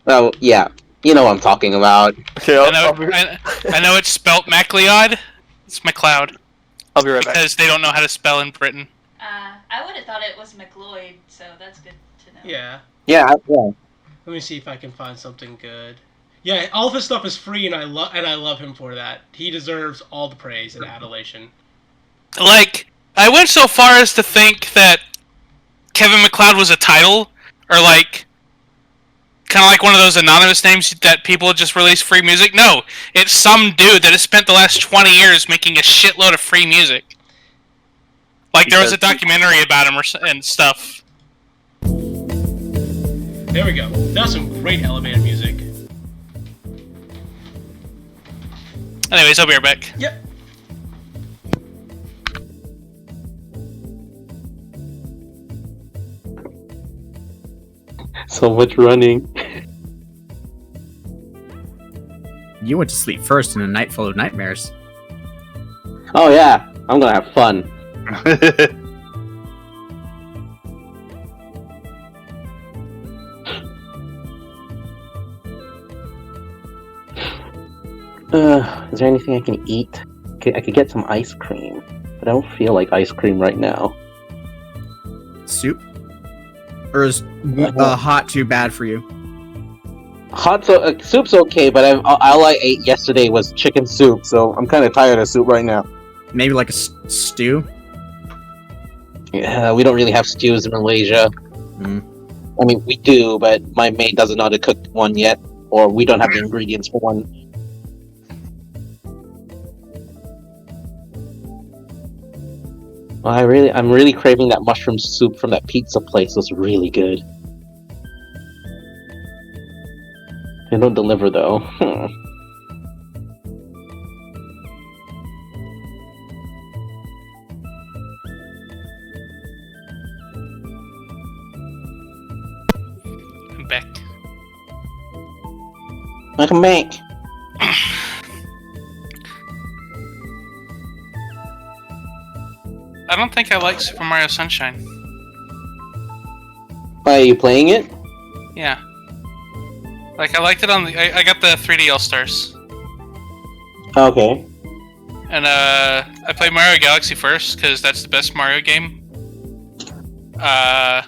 [SPEAKER 5] Oh yeah, you know what I'm talking about.
[SPEAKER 7] Okay,
[SPEAKER 2] I know it's spelt MacLeod. It's McLeod.
[SPEAKER 7] I'll be right back.
[SPEAKER 2] Because they don't know how to spell in Britain.
[SPEAKER 9] I would have thought it was McLeod, so that's good to know.
[SPEAKER 1] Yeah.
[SPEAKER 5] Yeah.
[SPEAKER 1] Let me see if I can find something good. Yeah, all of his stuff is free, and I love him for that. He deserves all the praise and adulation.
[SPEAKER 2] Like, I went so far as to think that Kevin McLeod was a title, or like, kind of like one of those anonymous names that people just release free music. No, it's some dude that has spent the last 20 years making a shitload of free music. Like, there was a documentary about him and stuff.
[SPEAKER 1] There we go. That's some great elevator music.
[SPEAKER 2] Anyways, I'll be right back.
[SPEAKER 1] Yep.
[SPEAKER 5] So much running.
[SPEAKER 3] You went to sleep first in a night full of nightmares.
[SPEAKER 5] Oh yeah, I'm gonna have fun. Is there anything I can eat? I could get some ice cream, but I don't feel like ice cream right now.
[SPEAKER 3] Soup? Or is hot too bad for you?
[SPEAKER 5] Soup's okay, but all I ate yesterday was chicken soup, so I'm kind of tired of soup right now.
[SPEAKER 3] Maybe like a stew?
[SPEAKER 5] Yeah, we don't really have stews in Malaysia. I mean, we do, but my maid doesn't know how to cook one yet, or we don't have the ingredients for one. Well, I'm really craving that mushroom soup from that pizza place. It's really good. They don't deliver though.
[SPEAKER 2] I'm back.
[SPEAKER 5] Welcome back.
[SPEAKER 2] I don't think I like Super Mario Sunshine.
[SPEAKER 5] Why are you playing it?
[SPEAKER 2] Yeah. Like, I liked it on the... I got the 3D All-Stars.
[SPEAKER 5] Okay.
[SPEAKER 2] And, I played Mario Galaxy first, because that's the best Mario game. And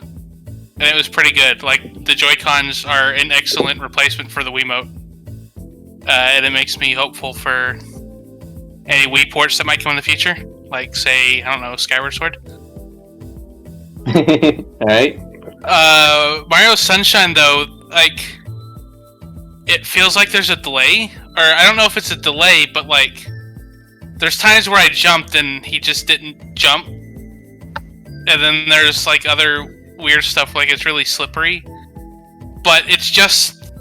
[SPEAKER 2] it was pretty good. Like, the Joy-Cons are an excellent replacement for the Wiimote. And it makes me hopeful for any Wii ports that might come in the future. Like, say, I don't know, Skyward Sword.
[SPEAKER 5] Alright.
[SPEAKER 2] Mario Sunshine, though, like... It feels like there's a delay. Or, I don't know if it's a delay, but, like... There's times where I jumped and he just didn't jump. And then there's, like, other weird stuff, like it's really slippery. But it's just...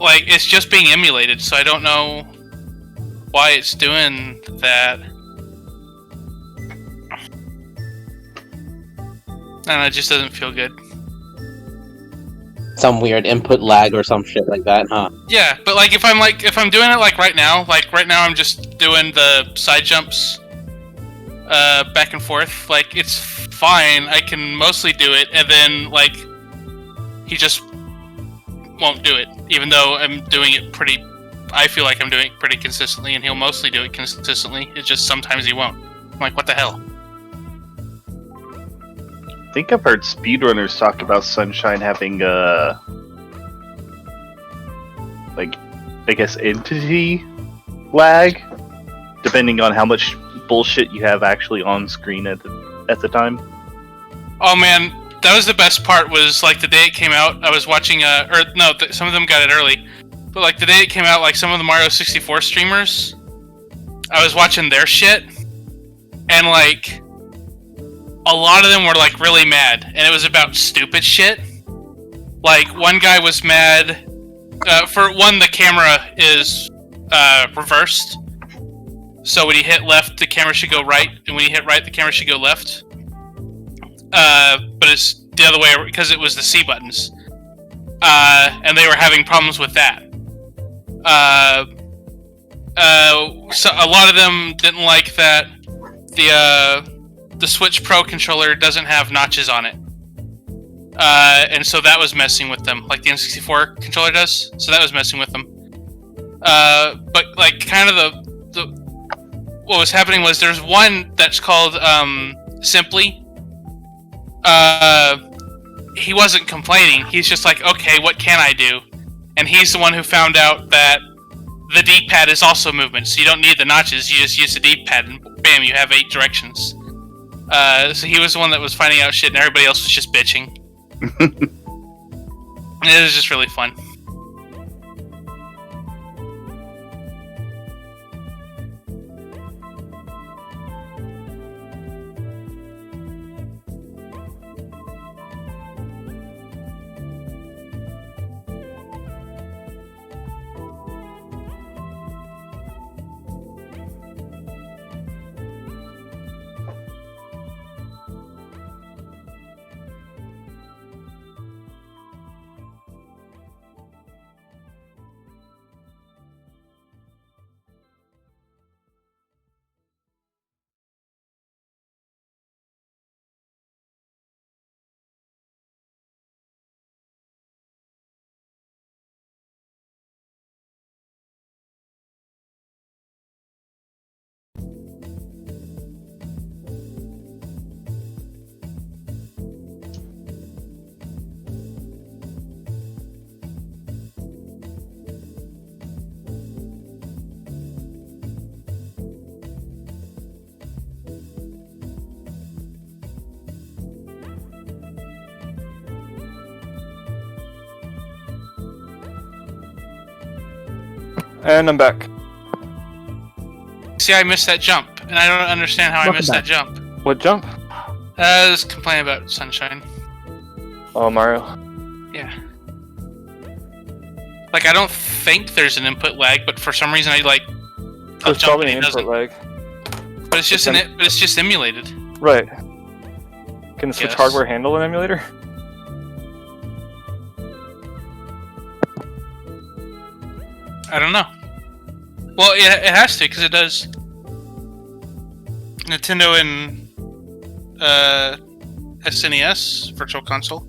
[SPEAKER 2] Like, it's just being emulated, so I don't know why it's doing that. And it just doesn't feel good.
[SPEAKER 5] Some weird input lag or some shit like that, huh?
[SPEAKER 2] Yeah, but like if I'm doing it like right now I'm just doing the side jumps back and forth, like it's fine. I can mostly do it, and then like he just won't do it, even though I'm doing it I feel like I'm doing it pretty consistently, and he'll mostly do it consistently. It's just sometimes he won't. I'm like, what the hell?
[SPEAKER 6] I think I've heard speedrunners talk about Sunshine having like, I guess, entity lag, depending on how much bullshit you have actually on screen at the time.
[SPEAKER 2] Oh man, that was the best part. Was like the day it came out, I was watching some of them got it early, but like the day it came out, like some of the Mario 64 streamers, I was watching their shit, and like a lot of them were like really mad, and it was about stupid shit. Like one guy was mad for one, the camera is reversed, so when you hit left the camera should go right, and when you hit right the camera should go left, but it's the other way because it was the C buttons, and they were having problems with that. So a lot of them didn't like that the Switch Pro controller doesn't have notches on it. And so that was messing with them, like the N64 controller does. So that was messing with them. But like kind of the what was happening was there's one that's called Simply. He wasn't complaining. He's just like, okay, what can I do? And he's the one who found out that the D-pad is also movement, so you don't need the notches. You just use the D-pad, and bam, you have 8 directions. So he was the one that was finding out shit, and everybody else was just bitching. It was just really fun.
[SPEAKER 7] And I'm back.
[SPEAKER 2] See, I missed that jump, and I don't understand how I missed that jump.
[SPEAKER 7] What jump?
[SPEAKER 2] I was complaining about Sunshine.
[SPEAKER 7] Oh, Mario.
[SPEAKER 2] Yeah. Like, I don't think there's an input lag, but for some reason I'll
[SPEAKER 7] There's
[SPEAKER 2] jump
[SPEAKER 7] probably
[SPEAKER 2] and
[SPEAKER 7] an
[SPEAKER 2] it
[SPEAKER 7] input
[SPEAKER 2] doesn't.
[SPEAKER 7] lag.
[SPEAKER 2] But it's just but it's just emulated.
[SPEAKER 7] Right. Can the Switch
[SPEAKER 2] Yes.
[SPEAKER 7] hardware handle an emulator?
[SPEAKER 2] I don't know. Well, it has to, because it does. Nintendo and SNES, Virtual Console.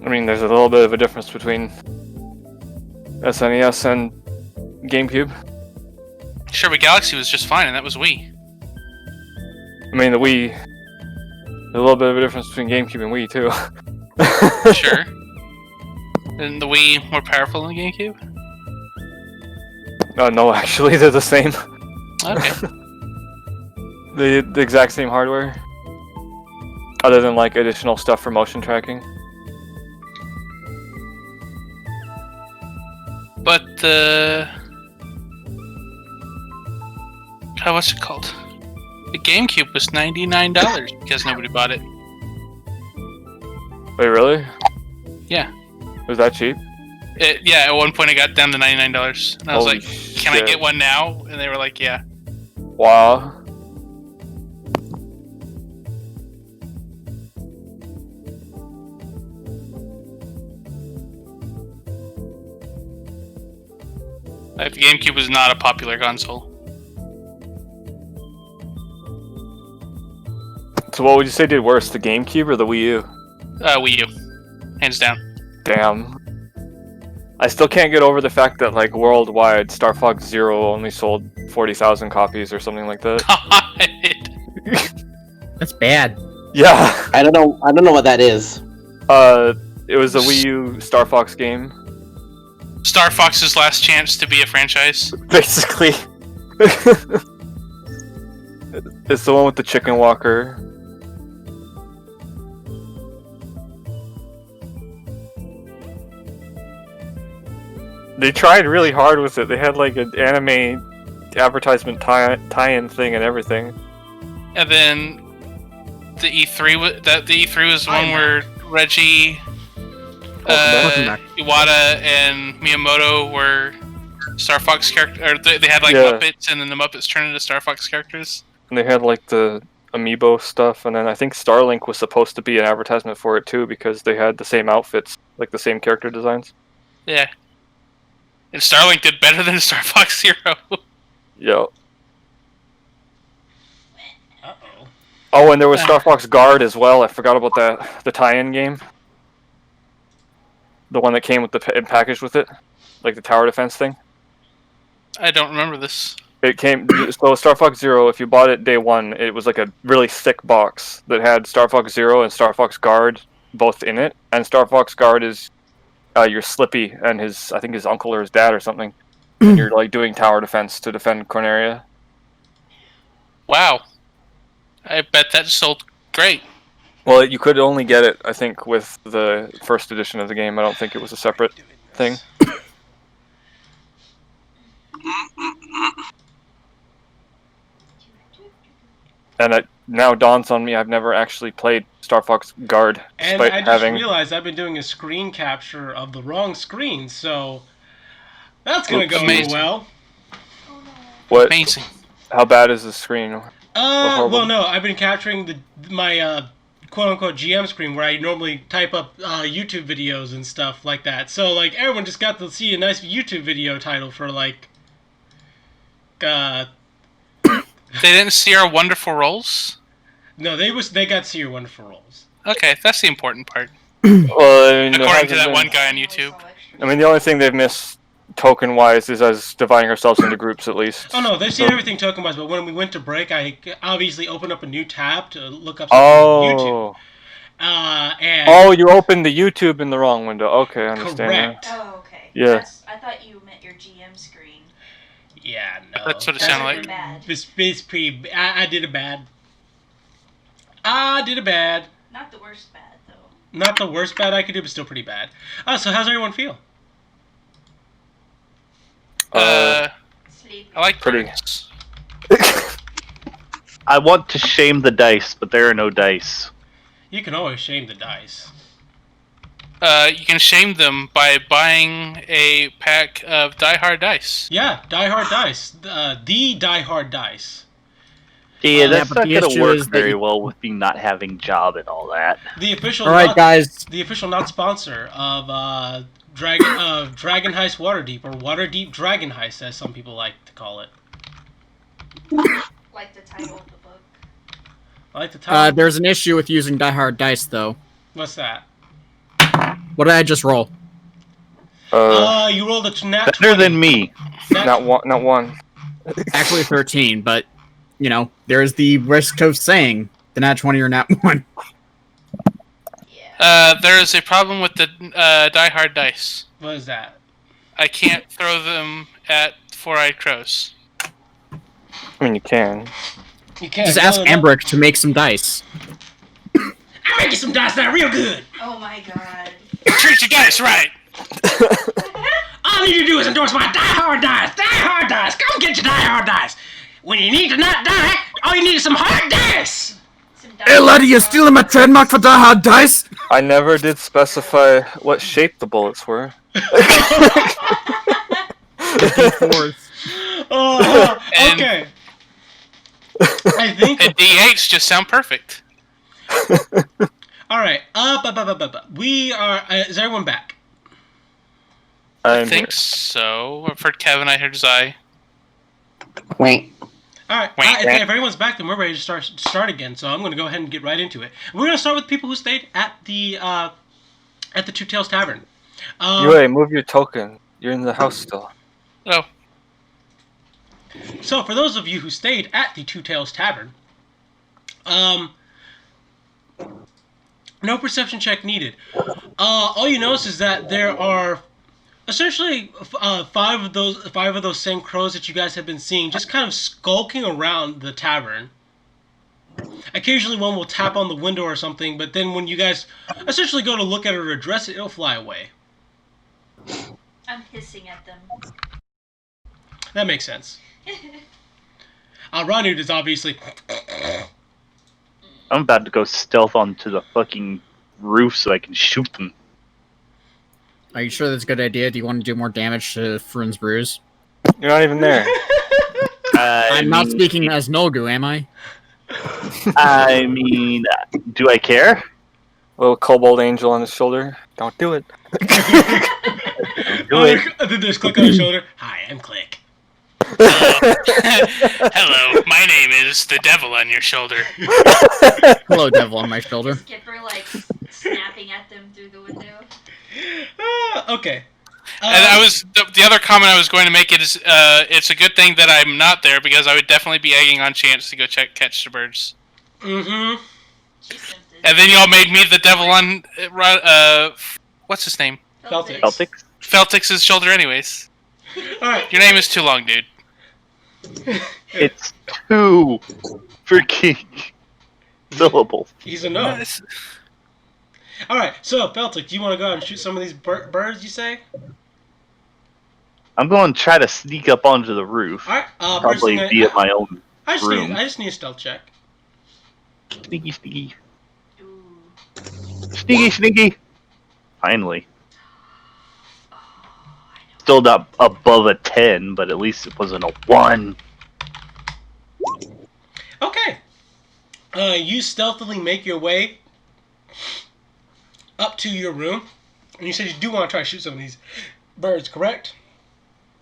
[SPEAKER 7] I mean, there's a little bit of a difference between SNES and GameCube.
[SPEAKER 2] Sure, but Galaxy was just fine, and that was Wii.
[SPEAKER 7] I mean, the Wii. There's a little bit of a difference between GameCube and Wii too.
[SPEAKER 2] Sure. Isn't the Wii more powerful than the GameCube?
[SPEAKER 7] No, actually, they're the same.
[SPEAKER 2] Okay.
[SPEAKER 7] The exact same hardware. Other than like additional stuff for motion tracking.
[SPEAKER 2] But the what's it called? The GameCube was $99 because nobody bought it.
[SPEAKER 7] Wait, really?
[SPEAKER 2] Yeah.
[SPEAKER 7] Was that cheap?
[SPEAKER 2] Yeah, at one point it got down to $99. And I was
[SPEAKER 7] Holy
[SPEAKER 2] like, can I
[SPEAKER 7] shit.
[SPEAKER 2] get one now? And they were like, yeah.
[SPEAKER 7] Wow.
[SPEAKER 2] Like, the GameCube was not a popular console.
[SPEAKER 7] So what would you say did worse, the GameCube or the Wii U?
[SPEAKER 2] Wii U. Hands down.
[SPEAKER 7] Damn. I still can't get over the fact that, like, worldwide, Star Fox Zero only sold 40,000 copies or something like that.
[SPEAKER 3] That's bad.
[SPEAKER 7] Yeah.
[SPEAKER 5] I don't know what that is.
[SPEAKER 7] It was a Wii U Star Fox game.
[SPEAKER 2] Star Fox's last chance to be a franchise.
[SPEAKER 7] Basically. It's the one with the chicken walker. They tried really hard with it. They had like an anime advertisement tie-in thing and everything.
[SPEAKER 2] And then the E3 the E3 was the one where Reggie, Iwata, and Miyamoto were Star Fox characters. Or they had like Muppets, and then the Muppets turned into Star Fox characters.
[SPEAKER 7] And they had like the amiibo stuff, and then I think Starlink was supposed to be an advertisement for it too because they had the same outfits, like the same character designs.
[SPEAKER 2] Yeah. And Starlink did better than Star Fox Zero.
[SPEAKER 7] Yo.
[SPEAKER 1] Uh-oh.
[SPEAKER 7] Oh, and there was Star Fox Guard as well. I forgot about that. The tie-in game. The one that came with the packaged with it, like the tower defense thing.
[SPEAKER 2] I don't remember this.
[SPEAKER 7] It came so Star Fox Zero. If you bought it day one, it was like a really thick box that had Star Fox Zero and Star Fox Guard both in it. And Star Fox Guard is your Slippy and I think his uncle or his dad or something. And you're like doing tower defense to defend Corneria.
[SPEAKER 2] Wow. I bet that sold great.
[SPEAKER 7] Well, you could only get it, I think, with the first edition of the game. I don't think it was a separate thing. And it now dawns on me, I've never actually played Star Fox Guard.
[SPEAKER 1] And I just realized I've been doing a screen capture of the wrong screen, so that's gonna go well.
[SPEAKER 7] What?
[SPEAKER 2] Amazing.
[SPEAKER 7] How bad is the screen?
[SPEAKER 1] Well, no, I've been capturing my quote-unquote GM screen where I normally type up YouTube videos and stuff like that. So, like, everyone just got to see a nice YouTube video title for, like,
[SPEAKER 2] They didn't see our wonderful rolls?
[SPEAKER 1] No, they got to see your wonderful rolls.
[SPEAKER 2] Okay, that's the important part.
[SPEAKER 7] Well, I mean,
[SPEAKER 2] according to that one guy on YouTube.
[SPEAKER 7] I mean, the only thing they've missed token-wise is us dividing ourselves into groups, at least.
[SPEAKER 1] Oh, no, they've seen everything token-wise, but when we went to break, I obviously opened up a new tab to look up something on YouTube.
[SPEAKER 7] Oh, you opened the YouTube in the wrong window. Okay, I understand.
[SPEAKER 1] Correct.
[SPEAKER 9] Oh, okay.
[SPEAKER 7] Yeah.
[SPEAKER 9] I thought you meant your GM screen.
[SPEAKER 1] Yeah, no.
[SPEAKER 2] That's what it sounded like.
[SPEAKER 9] Bad.
[SPEAKER 1] It's pretty. I did a bad. I did a bad.
[SPEAKER 9] Not the worst bad, though.
[SPEAKER 1] Not the worst bad I could do, but still pretty bad. So how's everyone feel?
[SPEAKER 9] Sleep.
[SPEAKER 2] I like
[SPEAKER 7] Pretty.
[SPEAKER 2] birds.
[SPEAKER 6] I want to shame the dice, but there are no dice.
[SPEAKER 1] You can always shame the dice.
[SPEAKER 2] You can shame them by buying a pack of Die Hard dice.
[SPEAKER 1] Yeah, Die Hard dice. The Die Hard dice.
[SPEAKER 6] Yeah, that's
[SPEAKER 3] but
[SPEAKER 6] not
[SPEAKER 3] the
[SPEAKER 6] going to
[SPEAKER 3] issue
[SPEAKER 6] work
[SPEAKER 3] is that
[SPEAKER 6] very
[SPEAKER 3] you-
[SPEAKER 6] well with me not having job and all that.
[SPEAKER 1] The official.
[SPEAKER 3] All right, guys.
[SPEAKER 1] The official not sponsor of Dragon Heist Waterdeep, or Waterdeep Dragon Heist, as some people like to call it.
[SPEAKER 9] Like the title of the book.
[SPEAKER 1] I like the title.
[SPEAKER 3] There's an issue with using Die Hard dice, though.
[SPEAKER 1] What's that?
[SPEAKER 3] What did I just roll?
[SPEAKER 1] You rolled a nat
[SPEAKER 6] Better
[SPEAKER 1] 20.
[SPEAKER 6] than me.
[SPEAKER 7] Not one. Not one.
[SPEAKER 3] Actually 13, but, there's the risk of saying the nat 20 or nat 1.
[SPEAKER 9] Yeah.
[SPEAKER 2] There is a problem with the Die Hard dice.
[SPEAKER 1] What is that?
[SPEAKER 2] I can't throw them at four-eyed crows.
[SPEAKER 7] I mean, you can.
[SPEAKER 1] You can't.
[SPEAKER 3] Just ask
[SPEAKER 1] no.
[SPEAKER 3] Ambrick to make some dice.
[SPEAKER 1] I'll make you some dice now, real good.
[SPEAKER 9] Oh my god.
[SPEAKER 2] Treat your dice right.
[SPEAKER 1] All you need to do is endorse my Die Hard dice. Die Hard dice. Come get your Die Hard dice. When you need to not die, all you need is some hard dice.
[SPEAKER 9] Some
[SPEAKER 8] Hey laddie, you stealing my trademark for Die Hard dice?
[SPEAKER 7] I never did specify what shape the bullets were.
[SPEAKER 1] Oh,
[SPEAKER 2] And-
[SPEAKER 1] okay. I think.
[SPEAKER 2] And D8s just sound perfect.
[SPEAKER 1] All right. We are. Is everyone back?
[SPEAKER 2] I think so. I've heard Kevin. I heard Zai.
[SPEAKER 5] Wait.
[SPEAKER 1] All right. If everyone's back, then we're ready to start again. So I'm going to go ahead and get right into it. We're going to start with people who stayed at the Two Tails Tavern.
[SPEAKER 7] Yue, move your token. You're in the house still.
[SPEAKER 2] Oh.
[SPEAKER 1] So for those of you who stayed at the Two Tails Tavern, no perception check needed. All you notice is that there are essentially five of those same crows that you guys have been seeing, just kind of skulking around the tavern. Occasionally, one will tap on the window or something, but then when you guys essentially go to look at it or address it, it'll fly away.
[SPEAKER 9] I'm hissing at them.
[SPEAKER 1] That makes sense. Ranud is obviously.
[SPEAKER 6] I'm about to go stealth onto the fucking roof so I can shoot them.
[SPEAKER 3] Are you sure that's a good idea? Do you want to do more damage to Frun's Bruise?
[SPEAKER 7] You're not even there.
[SPEAKER 3] I'm not speaking as Nolgu, am I?
[SPEAKER 6] I mean, do I care?
[SPEAKER 7] Little kobold angel on his shoulder. Don't do it.
[SPEAKER 6] Do it.
[SPEAKER 1] Then there's Click on his shoulder. Hi, I'm Click.
[SPEAKER 2] Hello, my name is the devil on your shoulder.
[SPEAKER 3] Hello, devil on my shoulder.
[SPEAKER 9] Skipper like snapping at them through the window.
[SPEAKER 1] Okay.
[SPEAKER 2] And the other comment I was going to make is it's a good thing that I'm not there because I would definitely be egging on Chance to go catch the birds.
[SPEAKER 1] Mm-hmm.
[SPEAKER 9] She's tempted.
[SPEAKER 2] And then y'all made me the devil on what's his name?
[SPEAKER 1] Celtics.
[SPEAKER 6] Celtics?
[SPEAKER 2] Feltix's shoulder anyways.
[SPEAKER 1] Alright.
[SPEAKER 2] Your name is too long, dude.
[SPEAKER 6] It's two freaking syllables.
[SPEAKER 1] He's a no. Alright, so Feltic, do you want to go out and shoot some of these birds, you say?
[SPEAKER 6] I'm going to try to sneak up onto the roof.
[SPEAKER 1] Alright,
[SPEAKER 6] Probably be at my own room.
[SPEAKER 1] I just need a stealth check.
[SPEAKER 6] Sneaky, sneaky.
[SPEAKER 9] Ooh.
[SPEAKER 6] Sneaky, sneaky. Finally. Still not above a 10, but at least it wasn't a 1.
[SPEAKER 1] Okay. You stealthily make your way up to your room. And you said you do want to try to shoot some of these birds, correct?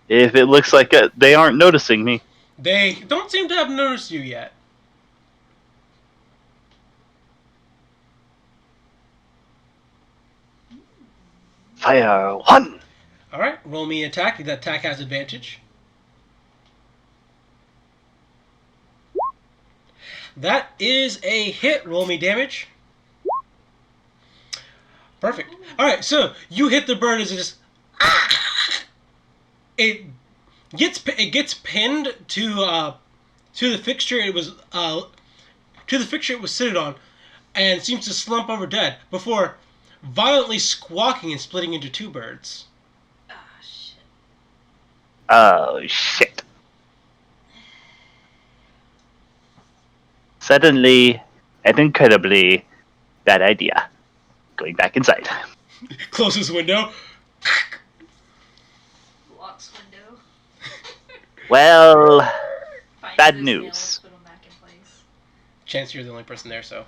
[SPEAKER 6] If it looks like they aren't noticing me.
[SPEAKER 1] They don't seem to have noticed you yet.
[SPEAKER 6] Fire 1!
[SPEAKER 1] Alright, roll me an attack. That attack has advantage. That is a hit. Roll me damage. Perfect. Alright, so you hit the bird as it just... It gets pinned to the fixture it was seated on, and seems to slump over dead before violently squawking and splitting into two birds.
[SPEAKER 9] Ah, shit.
[SPEAKER 6] Oh, shit. Suddenly, an incredibly bad idea. Going back inside.
[SPEAKER 1] Closes window.
[SPEAKER 9] Locks window.
[SPEAKER 6] Well,
[SPEAKER 9] Finds
[SPEAKER 6] bad
[SPEAKER 9] those
[SPEAKER 6] news.
[SPEAKER 9] nails, put 'em back in place.
[SPEAKER 1] Chance, you're the only person there, so.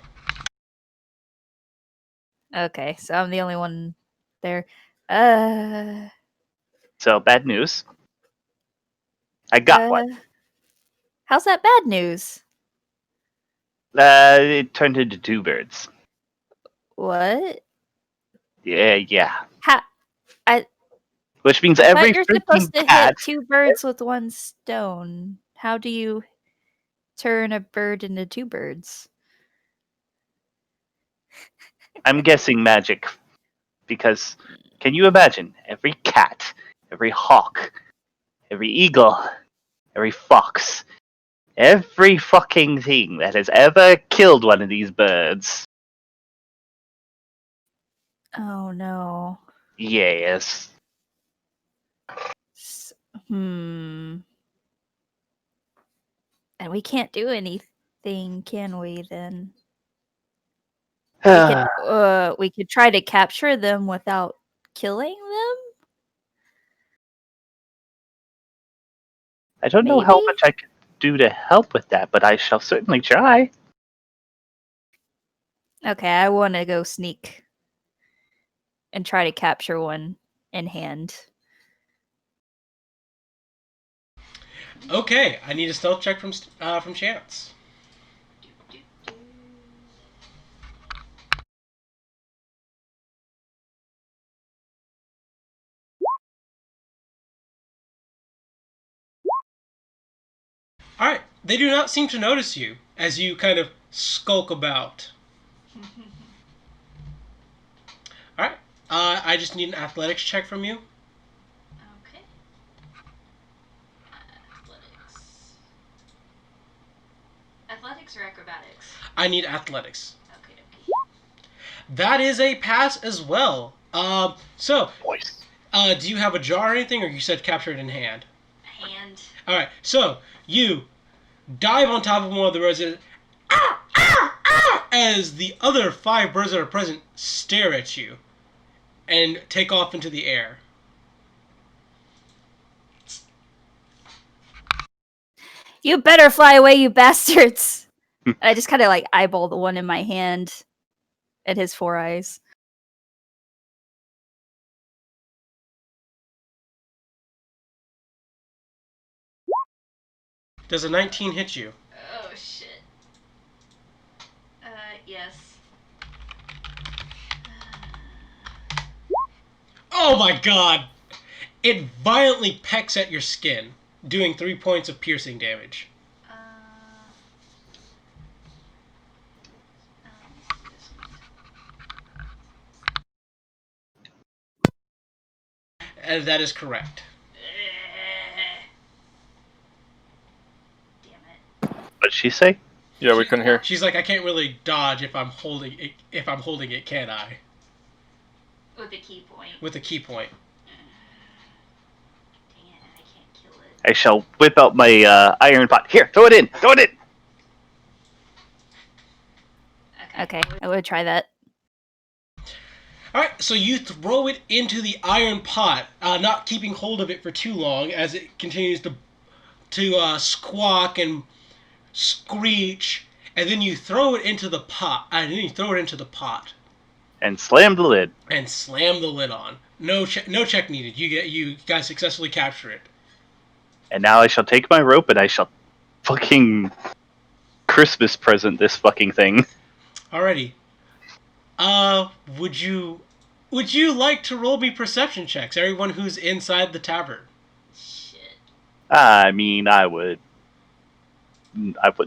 [SPEAKER 4] Okay, so I'm the only one there.
[SPEAKER 6] So, bad news. I got one.
[SPEAKER 4] How's that bad news?
[SPEAKER 6] It turned into two birds.
[SPEAKER 4] What?
[SPEAKER 6] Yeah.
[SPEAKER 4] How?
[SPEAKER 6] Which means
[SPEAKER 4] I
[SPEAKER 6] every
[SPEAKER 4] thought you're
[SPEAKER 6] freaking
[SPEAKER 4] supposed to
[SPEAKER 6] cat.
[SPEAKER 4] hit 2 birds with 1 stone. How do you turn a bird into 2 birds?
[SPEAKER 6] I'm guessing magic, because can you imagine every cat, every hawk, every eagle, every fox, every fucking thing that has ever killed one of these birds?
[SPEAKER 4] Oh no.
[SPEAKER 6] Yes.
[SPEAKER 4] Hmm. And we can't do anything, can we then? We could try to capture them without killing them?
[SPEAKER 6] I don't know how
[SPEAKER 4] Maybe?
[SPEAKER 6] much I can do to help with that, but I shall certainly try.
[SPEAKER 4] Okay, I want to go sneak and try to capture one in hand.
[SPEAKER 1] Okay, I need a stealth check from Chance. All right, they do not seem to notice you as you kind of skulk about. All right, I just need an athletics check from you.
[SPEAKER 9] Okay. Athletics. Athletics or acrobatics?
[SPEAKER 1] I need athletics.
[SPEAKER 9] Okay, okay.
[SPEAKER 1] That is a pass as well. So,
[SPEAKER 6] Voice.
[SPEAKER 1] do you have a jar or anything, or you said capture it in hand?
[SPEAKER 9] Hand.
[SPEAKER 1] All right, so you dive on top of one of the birds and "Ah, ah, ah," as the other 5 birds that are present stare at you and take off into the air.
[SPEAKER 4] You better fly away, you bastards! And I just kind of like eyeball the one in my hand at his 4 eyes.
[SPEAKER 1] Does a 19 hit you?
[SPEAKER 9] Oh shit. Yes.
[SPEAKER 1] Oh my god! It violently pecks at your skin, doing 3 points of piercing damage. And that is correct.
[SPEAKER 9] Damn it.
[SPEAKER 6] What'd she say?
[SPEAKER 7] Yeah, we couldn't hear.
[SPEAKER 1] She's like, I can't really dodge if I'm holding it. If I'm holding it, can I?
[SPEAKER 9] With the key point.
[SPEAKER 1] With a key point.
[SPEAKER 9] Dang it, I can't kill it.
[SPEAKER 6] I shall whip out my iron pot. Here, throw it in! Throw it in!
[SPEAKER 4] Okay, I would try that.
[SPEAKER 1] Alright, so you throw it into the iron pot, not keeping hold of it for too long as it continues to squawk and screech, and then you throw it into the pot.
[SPEAKER 6] And slam the lid.
[SPEAKER 1] And slam the lid on. No check needed. You guys successfully capture it.
[SPEAKER 6] And now I shall take my rope and I shall fucking Christmas present this fucking thing.
[SPEAKER 1] Alrighty. Would you like to roll me perception checks? Everyone who's inside the tavern.
[SPEAKER 9] Shit.
[SPEAKER 6] I mean, I wouldn't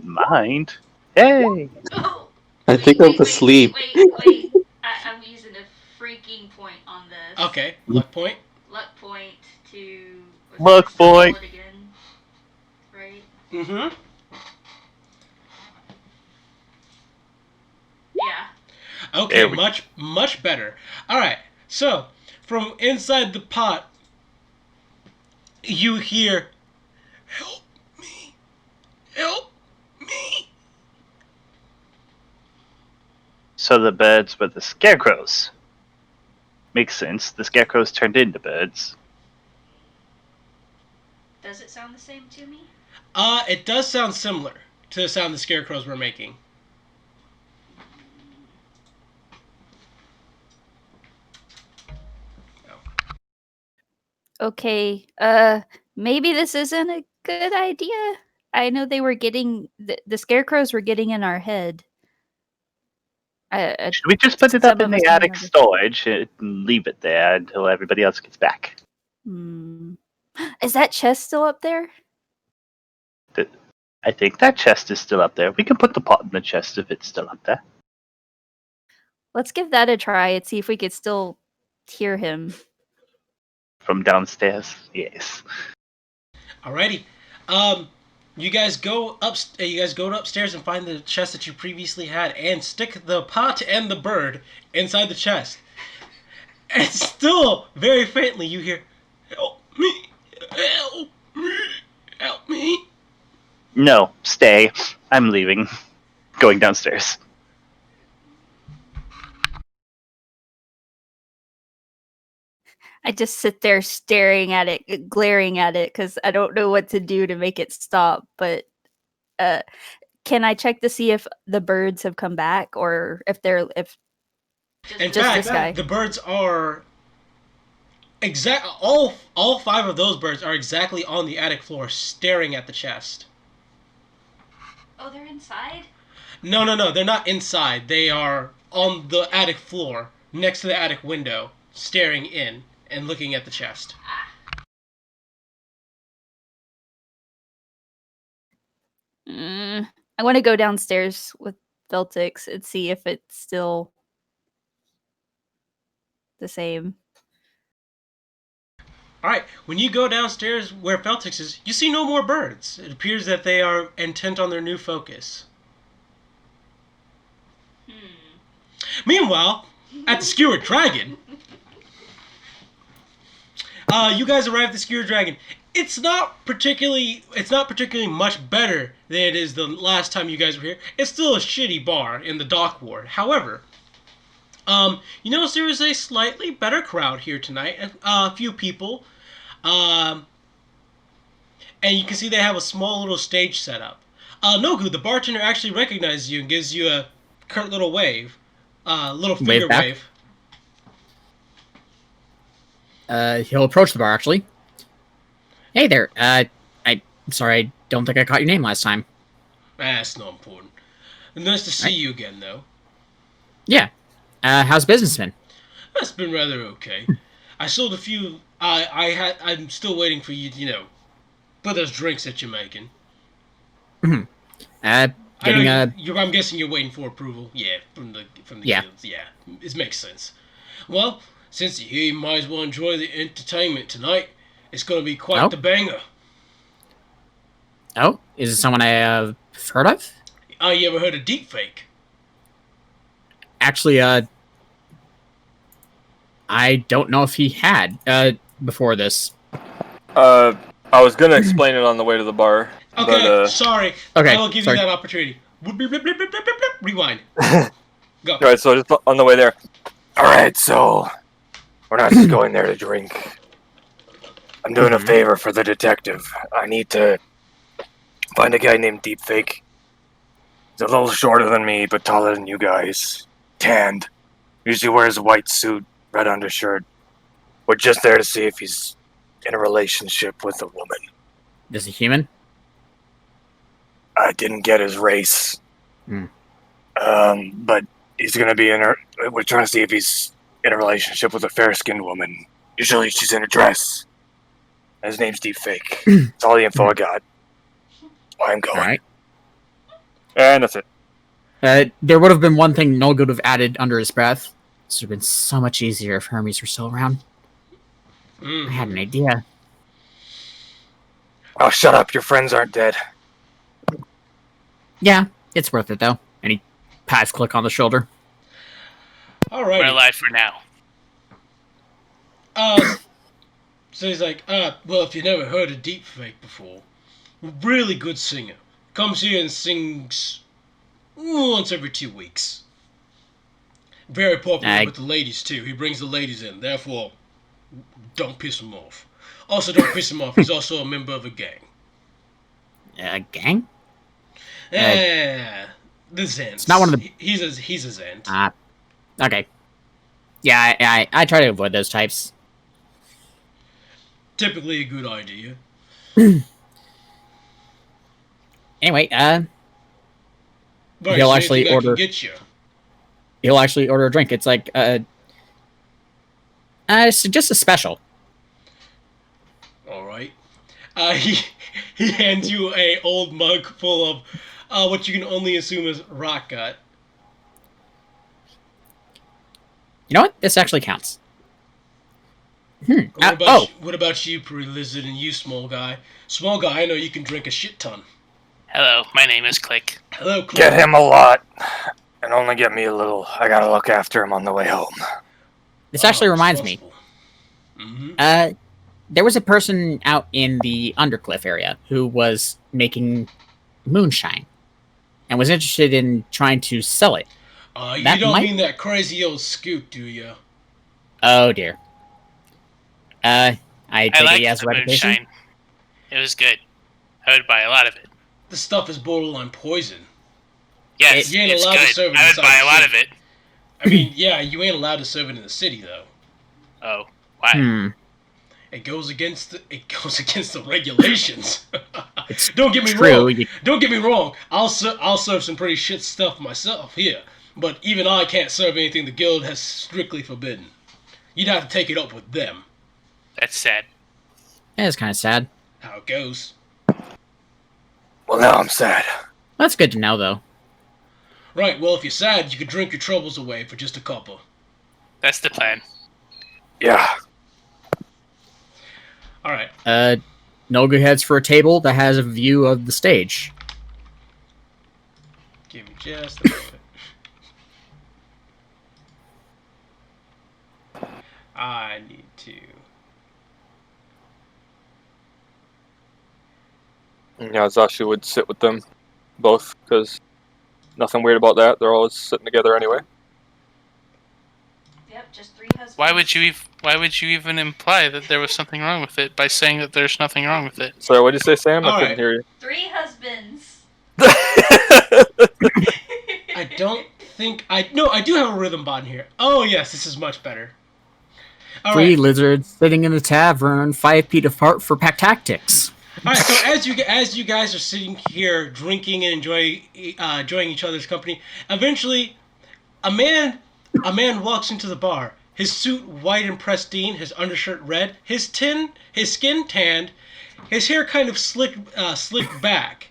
[SPEAKER 6] mind. Hey!
[SPEAKER 9] Oh!
[SPEAKER 5] I think I'm asleep.
[SPEAKER 9] Wait. I'm using a freaking point on this.
[SPEAKER 1] Okay, luck point.
[SPEAKER 9] Luck point to...
[SPEAKER 6] Luck point.
[SPEAKER 9] Again, right?
[SPEAKER 1] Mm-hmm.
[SPEAKER 9] Yeah.
[SPEAKER 1] Okay, much better. Alright, so, from inside the pot, you hear, "Help me! Help me!"
[SPEAKER 6] So the birds were the scarecrows. Makes sense. The scarecrows turned into birds.
[SPEAKER 9] Does it sound the same to me?
[SPEAKER 1] It does sound similar to the sound the scarecrows were making.
[SPEAKER 4] Okay, maybe this isn't a good idea. I know they were getting the scarecrows were getting in our head.
[SPEAKER 6] Should we just put it
[SPEAKER 4] Some
[SPEAKER 6] up in
[SPEAKER 4] of us
[SPEAKER 6] the
[SPEAKER 4] don't
[SPEAKER 6] attic
[SPEAKER 4] remember.
[SPEAKER 6] storage and leave it there until everybody else gets back?
[SPEAKER 4] Hmm. Is that chest still up there?
[SPEAKER 6] I think that chest is still up there. We can put the pot in the chest if it's still up there.
[SPEAKER 4] Let's give that a try and see if we could still hear him.
[SPEAKER 6] From downstairs? Yes.
[SPEAKER 1] Alrighty. You guys go up. You guys go upstairs and find the chest that you previously had, and stick the pot and the bird inside the chest. And still, very faintly, you hear, "Help me! Help me! Help me!"
[SPEAKER 6] No, stay. I'm leaving. Going downstairs.
[SPEAKER 4] I just sit there staring at it, glaring at it, because I don't know what to do to make it stop. But can I check to see if the birds have come back, or if
[SPEAKER 1] In
[SPEAKER 4] just
[SPEAKER 1] fact,
[SPEAKER 4] this guy?
[SPEAKER 1] the birds are all five of those birds are exactly on the attic floor, staring at the chest.
[SPEAKER 9] Oh, they're inside?
[SPEAKER 1] No, they're not inside. They are on the attic floor, next to the attic window, staring in and looking at the chest.
[SPEAKER 4] I want to go downstairs with Veltix and see if it's still the same.
[SPEAKER 1] Alright, when you go downstairs where Feltix is, you see no more birds. It appears that they are intent on their new focus. Meanwhile, at the Skewered Dragon, you guys arrive at the Skewered Dragon. It's not particularly much better than it is the last time you guys were here. It's still a shitty bar in the dock ward. However, you notice there is a slightly better crowd here tonight. A few people. And you can see they have a small little stage set up. Nogu, the bartender, actually recognizes you and gives you a curt little wave. Little finger
[SPEAKER 3] back?
[SPEAKER 1] wave.
[SPEAKER 3] He'll approach the bar, actually. Hey there, I'm sorry, I don't think I caught your name last time.
[SPEAKER 1] That's not important. Nice to see you again, though.
[SPEAKER 3] Yeah. How's business been?
[SPEAKER 1] That's been rather okay. I sold a few. I'm still waiting for you. For those drinks that you're making.
[SPEAKER 3] Getting
[SPEAKER 1] I'm guessing you're waiting for approval. Yeah, from the guilds. Yeah, it makes sense. Well, since you're here, you might as well enjoy the entertainment tonight. It's gonna be quite the banger.
[SPEAKER 3] Oh, is it someone I have heard of?
[SPEAKER 1] You ever heard of Deepfake?
[SPEAKER 3] Actually, I don't know if he had before this.
[SPEAKER 7] I was gonna explain it on the way to the bar.
[SPEAKER 1] Okay,
[SPEAKER 7] but,
[SPEAKER 1] sorry.
[SPEAKER 3] Okay,
[SPEAKER 1] I will give you that opportunity. Rewind. Go.
[SPEAKER 7] Alright, so just on the way there.
[SPEAKER 8] Alright, so we're not just going there to drink. I'm doing a favor for the detective. I need to find a guy named Deepfake. He's a little shorter than me, but taller than you guys. Tanned. Usually wears a white suit, red undershirt. We're just there to see if he's in a relationship with a woman.
[SPEAKER 3] Is he human?
[SPEAKER 8] I didn't get his race. But he's gonna be we're trying to see if he's in a relationship with a fair-skinned woman. Usually she's in a dress. His name's Deepfake. That's all the info I got. I'm going.
[SPEAKER 3] Alright.
[SPEAKER 7] And that's it.
[SPEAKER 3] There would have been one thing Nogu would have added under his breath. This would have been so much easier if Hermes were still around. I had an idea.
[SPEAKER 8] Oh, shut up. Your friends aren't dead.
[SPEAKER 3] Yeah, it's worth it, though. And he pats Click on the shoulder.
[SPEAKER 1] Alright.
[SPEAKER 2] We're alive for now.
[SPEAKER 1] So he's like, well, if you never heard of Deepfake before, really good singer. Comes here and sings once every 2 weeks. Very popular with the ladies, too. He brings the ladies in. Therefore, don't piss him off. Also, don't piss him off. He's also a member of a gang.
[SPEAKER 3] A gang?
[SPEAKER 1] The Zents.
[SPEAKER 3] It's not one of the...
[SPEAKER 1] He's a Zent.
[SPEAKER 3] Okay. Yeah, I try to avoid those types.
[SPEAKER 1] Typically a good idea.
[SPEAKER 3] Anyway,
[SPEAKER 1] Right,
[SPEAKER 3] he'll
[SPEAKER 1] is there anything
[SPEAKER 3] actually
[SPEAKER 1] I can
[SPEAKER 3] order.
[SPEAKER 1] get you?
[SPEAKER 3] He'll actually order a drink. It's like it's just a special.
[SPEAKER 1] All right. He he hands you a old mug full of what you can only assume is rock gut.
[SPEAKER 3] You know what? This actually counts.
[SPEAKER 1] What about you, pretty lizard, and you, small guy? Small guy, I know you can drink a shit ton.
[SPEAKER 2] Hello, my name is Click.
[SPEAKER 1] Hello, Clint.
[SPEAKER 8] Get him a lot, and only get me a little. I gotta look after him on the way home.
[SPEAKER 3] This actually reminds me.
[SPEAKER 1] Mm-hmm.
[SPEAKER 3] There was a person out in the Undercliff area who was making moonshine and was interested in trying to sell it.
[SPEAKER 1] You
[SPEAKER 3] That
[SPEAKER 1] don't
[SPEAKER 3] might-
[SPEAKER 1] mean that crazy old scoot, do you?
[SPEAKER 3] Oh dear. I
[SPEAKER 2] I
[SPEAKER 3] take it
[SPEAKER 2] liked
[SPEAKER 3] he has a
[SPEAKER 2] the
[SPEAKER 3] reputation.
[SPEAKER 2] moonshine. It was good. I would buy a lot of it.
[SPEAKER 1] This stuff is borderline poison.
[SPEAKER 2] Yes,
[SPEAKER 1] You ain't
[SPEAKER 2] it's
[SPEAKER 1] allowed to
[SPEAKER 2] good.
[SPEAKER 1] serve it
[SPEAKER 2] I would
[SPEAKER 1] inside
[SPEAKER 2] buy
[SPEAKER 1] the
[SPEAKER 2] a lot
[SPEAKER 1] city.
[SPEAKER 2] of it.
[SPEAKER 1] I mean, yeah, you ain't allowed to serve it in the city though.
[SPEAKER 2] Oh, why?
[SPEAKER 1] It goes against the regulations. Don't get me
[SPEAKER 3] True.
[SPEAKER 1] wrong. Don't get me wrong. I'll serve some pretty shit stuff myself here, but even I can't serve anything the guild has strictly forbidden. You'd have to take it up with them.
[SPEAKER 2] That's sad.
[SPEAKER 3] Yeah, it's kind of sad.
[SPEAKER 1] How it goes.
[SPEAKER 8] Well, now I'm sad.
[SPEAKER 3] That's good to know, though.
[SPEAKER 1] Right. Well, if you're sad, you could drink your troubles away for just a couple.
[SPEAKER 2] That's the plan.
[SPEAKER 8] Yeah.
[SPEAKER 1] All right.
[SPEAKER 3] Nogu heads for a table that has a view of the stage.
[SPEAKER 1] Give me just a moment. I need to.
[SPEAKER 7] Yeah, Zashu would sit with them both because nothing weird about that. They're always sitting together anyway.
[SPEAKER 9] Yep, just 3 husbands.
[SPEAKER 2] Why would you even imply that there was something wrong with it by saying that there's nothing wrong with it?
[SPEAKER 7] Sorry, what did you say, Sam? I
[SPEAKER 1] All
[SPEAKER 7] couldn't
[SPEAKER 1] right.
[SPEAKER 7] hear you.
[SPEAKER 9] 3 husbands.
[SPEAKER 1] I don't think I. No, I do have a rhythm bot in here. Oh yes, this is much better. All
[SPEAKER 3] Three
[SPEAKER 1] right.
[SPEAKER 3] lizards sitting in the tavern, 5 feet apart for pack tactics.
[SPEAKER 1] All right. So as you guys are sitting here drinking and enjoying each other's company, eventually, a man walks into the bar. His suit white and pristine, his undershirt red, his skin tanned, his hair kind of slicked back.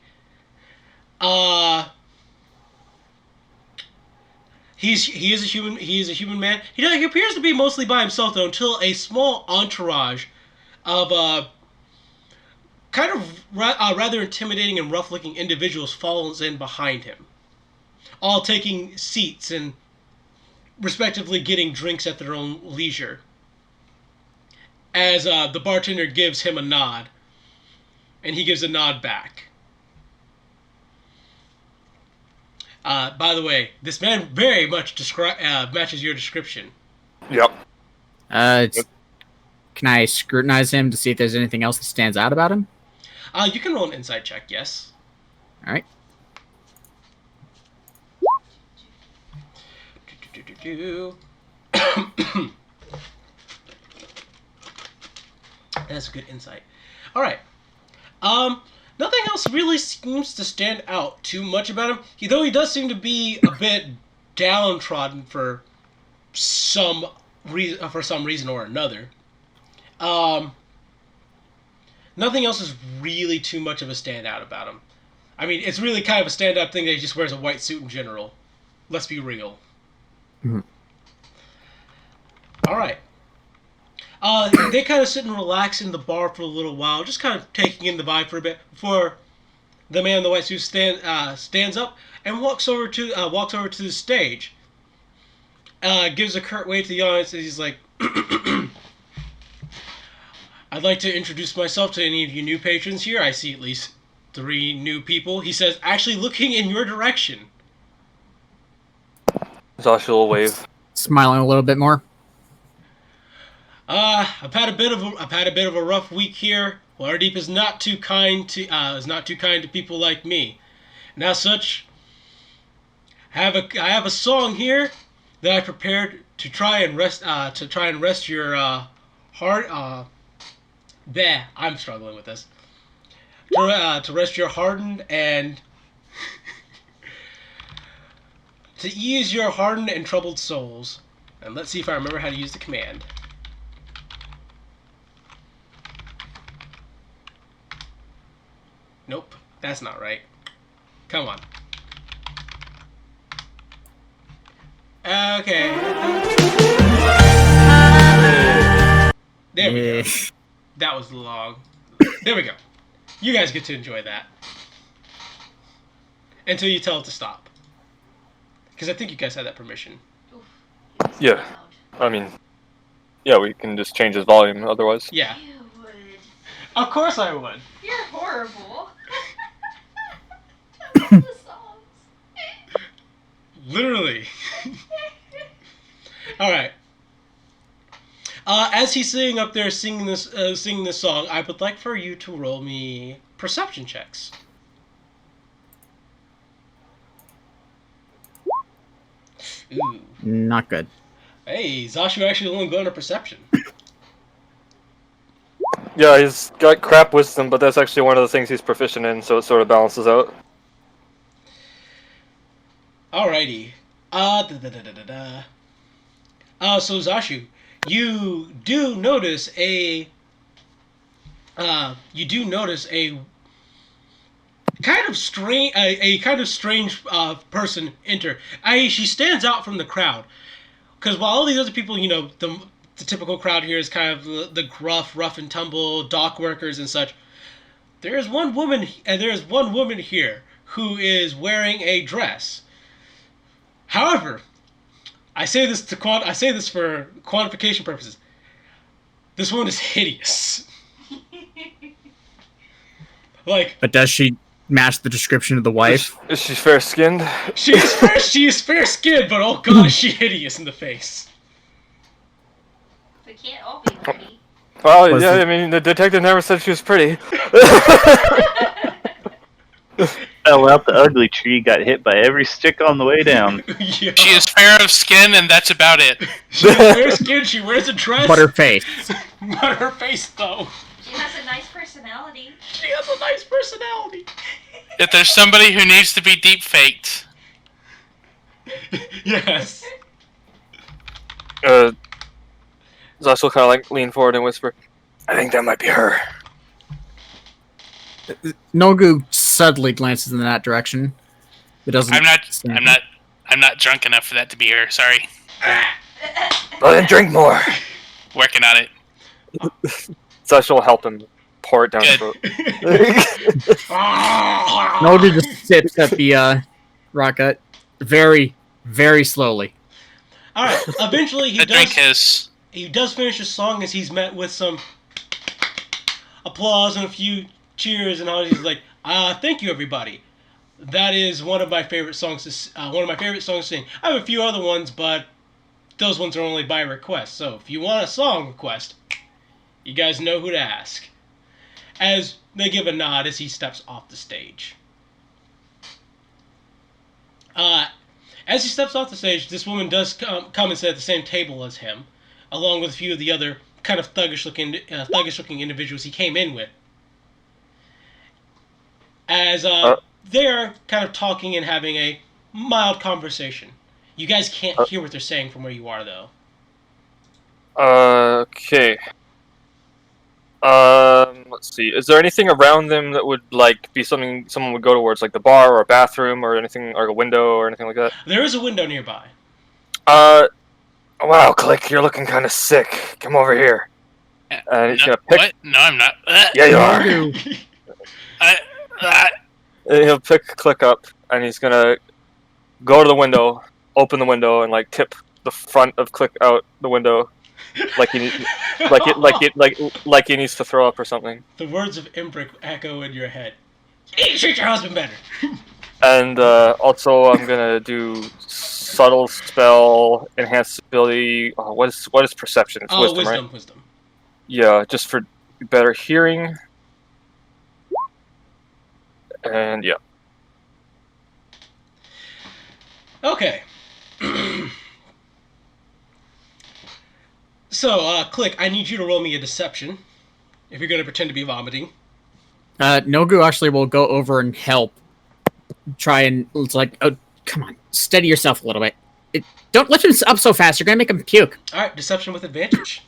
[SPEAKER 1] He is a human man. He appears to be mostly by himself though, until a small entourage of kind of rather intimidating and rough-looking individuals follows in behind him, all taking seats and respectively getting drinks at their own leisure. As the bartender gives him a nod, and he gives a nod back. By the way, this man very much matches your description.
[SPEAKER 7] Yep.
[SPEAKER 3] Can I scrutinize him to see if there's anything else that stands out about him?
[SPEAKER 1] You can roll an insight check, yes.
[SPEAKER 3] All right.
[SPEAKER 1] That's a good insight. All right. Nothing else really seems to stand out too much about him. Though he does seem to be a bit downtrodden for some reason or another. Nothing else is really too much of a standout about him. I mean, it's really kind of a standout thing that he just wears a white suit in general. Let's be real.
[SPEAKER 3] Mhm.
[SPEAKER 1] All right. They kind of sit and relax in the bar for a little while, just kind of taking in the vibe for a bit before the man in the white suit stands up and walks over to the stage. Gives a curt wave to the audience, and he's like, "I'd like to introduce myself to any of you new patrons here. I see at least 3 new people." He says, actually looking in your direction.
[SPEAKER 7] Zashu will wave.
[SPEAKER 3] Smiling a little bit more.
[SPEAKER 1] I've had a bit of a rough week here. Waterdeep is not too kind to people like me. And as such, I have a song here that I prepared to try and rest your heart. I'm struggling with this. to rest your hardened and to ease your hardened and troubled souls. And let's see if I remember how to use the command. Nope, that's not right. Come on. Okay. There we go. That was long. There we go. You guys get to enjoy that. Until you tell it to stop. Because I think you guys had that permission.
[SPEAKER 9] Oof, it was
[SPEAKER 7] Yeah.
[SPEAKER 9] loud.
[SPEAKER 7] I mean, yeah, we can just change his volume otherwise.
[SPEAKER 1] Yeah.
[SPEAKER 9] You would.
[SPEAKER 1] Of course I would.
[SPEAKER 9] You're horrible. I love the songs.
[SPEAKER 1] Literally. Alright. As he's sitting up there singing this song, I would like for you to roll me perception checks. Ooh.
[SPEAKER 3] Not good.
[SPEAKER 1] Hey, Zashu actually only going to perception.
[SPEAKER 7] Yeah, he's got crap wisdom, but that's actually one of the things he's proficient in, so it sort of balances out.
[SPEAKER 1] Alrighty. So Zashu, you do notice a kind of strange person enter. She stands out from the crowd because while all these other people, the typical crowd here is kind of the gruff, rough and tumble dock workers and such. There is one woman here who is wearing a dress. However, I say this for quantification purposes. This woman is hideous. Like,
[SPEAKER 3] But does she match the description of the wife?
[SPEAKER 7] Is she fair skinned?
[SPEAKER 1] she is fair skinned, but oh god, is she hideous in the face.
[SPEAKER 9] We can't all be pretty.
[SPEAKER 7] Well,
[SPEAKER 3] Was
[SPEAKER 7] yeah,
[SPEAKER 3] the-
[SPEAKER 7] I mean, the detective never said she was pretty.
[SPEAKER 6] Fell out the ugly tree, got hit by every stick on the way down.
[SPEAKER 1] Yeah.
[SPEAKER 2] She is fair of skin, and that's about it.
[SPEAKER 1] She's fair skinned, she wears a dress.
[SPEAKER 3] But her face.
[SPEAKER 1] But her face, though.
[SPEAKER 9] She has a nice personality.
[SPEAKER 1] She has a nice personality.
[SPEAKER 2] If there's somebody who needs to be deep faked,
[SPEAKER 1] Yes.
[SPEAKER 7] Zash will kind of like lean forward and whisper,
[SPEAKER 8] I think that might be her.
[SPEAKER 3] Nogu suddenly glances in that direction. It doesn't.
[SPEAKER 2] I'm not drunk enough for that to be her. Sorry,
[SPEAKER 8] Well, then drink more.
[SPEAKER 2] working on it.
[SPEAKER 7] Zash will help him pour it down his throat.
[SPEAKER 3] Nogu just sips at the rocket very, very slowly.
[SPEAKER 1] Alright, eventually
[SPEAKER 2] The drink is.
[SPEAKER 1] he does finish his song as he's met with some applause and a few cheers and all. He's like, thank you everybody. That is one of my favorite songs to sing. I have a few other ones, but those ones are only by request. So if you want a song request, you guys know who to ask. As they give a nod as he steps off the stage. As he steps off the stage, this woman does come and sit at the same table as him, along with a few of the other kind of thuggish-looking individuals he came in with. As they are kind of talking and having a mild conversation. You guys can't hear what they're saying from where you are, though.
[SPEAKER 7] Okay. Let's see. Is there anything around them that would like be something someone would go towards, like the bar or a bathroom or anything, or a window or anything like that?
[SPEAKER 1] There is a window nearby.
[SPEAKER 8] Wow, Click, you're looking kind of sick. Come over here.
[SPEAKER 7] And he's
[SPEAKER 2] No,
[SPEAKER 7] gonna pick.
[SPEAKER 2] what? No, I'm not.
[SPEAKER 8] Yeah, you are.
[SPEAKER 7] He'll pick Click up, and he's gonna go to the window, open the window, and like tip the front of Click out the window, like he needs to throw up or something.
[SPEAKER 1] The words of Imbric echo in your head. You treat your husband better.
[SPEAKER 7] And also, I'm gonna do subtle spell, enhanced ability. What is perception? It's wisdom, right?
[SPEAKER 1] Wisdom.
[SPEAKER 7] Yeah, just for better hearing. And yeah.
[SPEAKER 1] Okay. So, Click, I need you to roll me a deception. If you're going to pretend to be vomiting.
[SPEAKER 3] Nogu actually will go over and help. Try and it's like, oh, come on, steady yourself a little bit. Don't lift him up so fast. You're gonna make him puke.
[SPEAKER 1] All right, deception with advantage.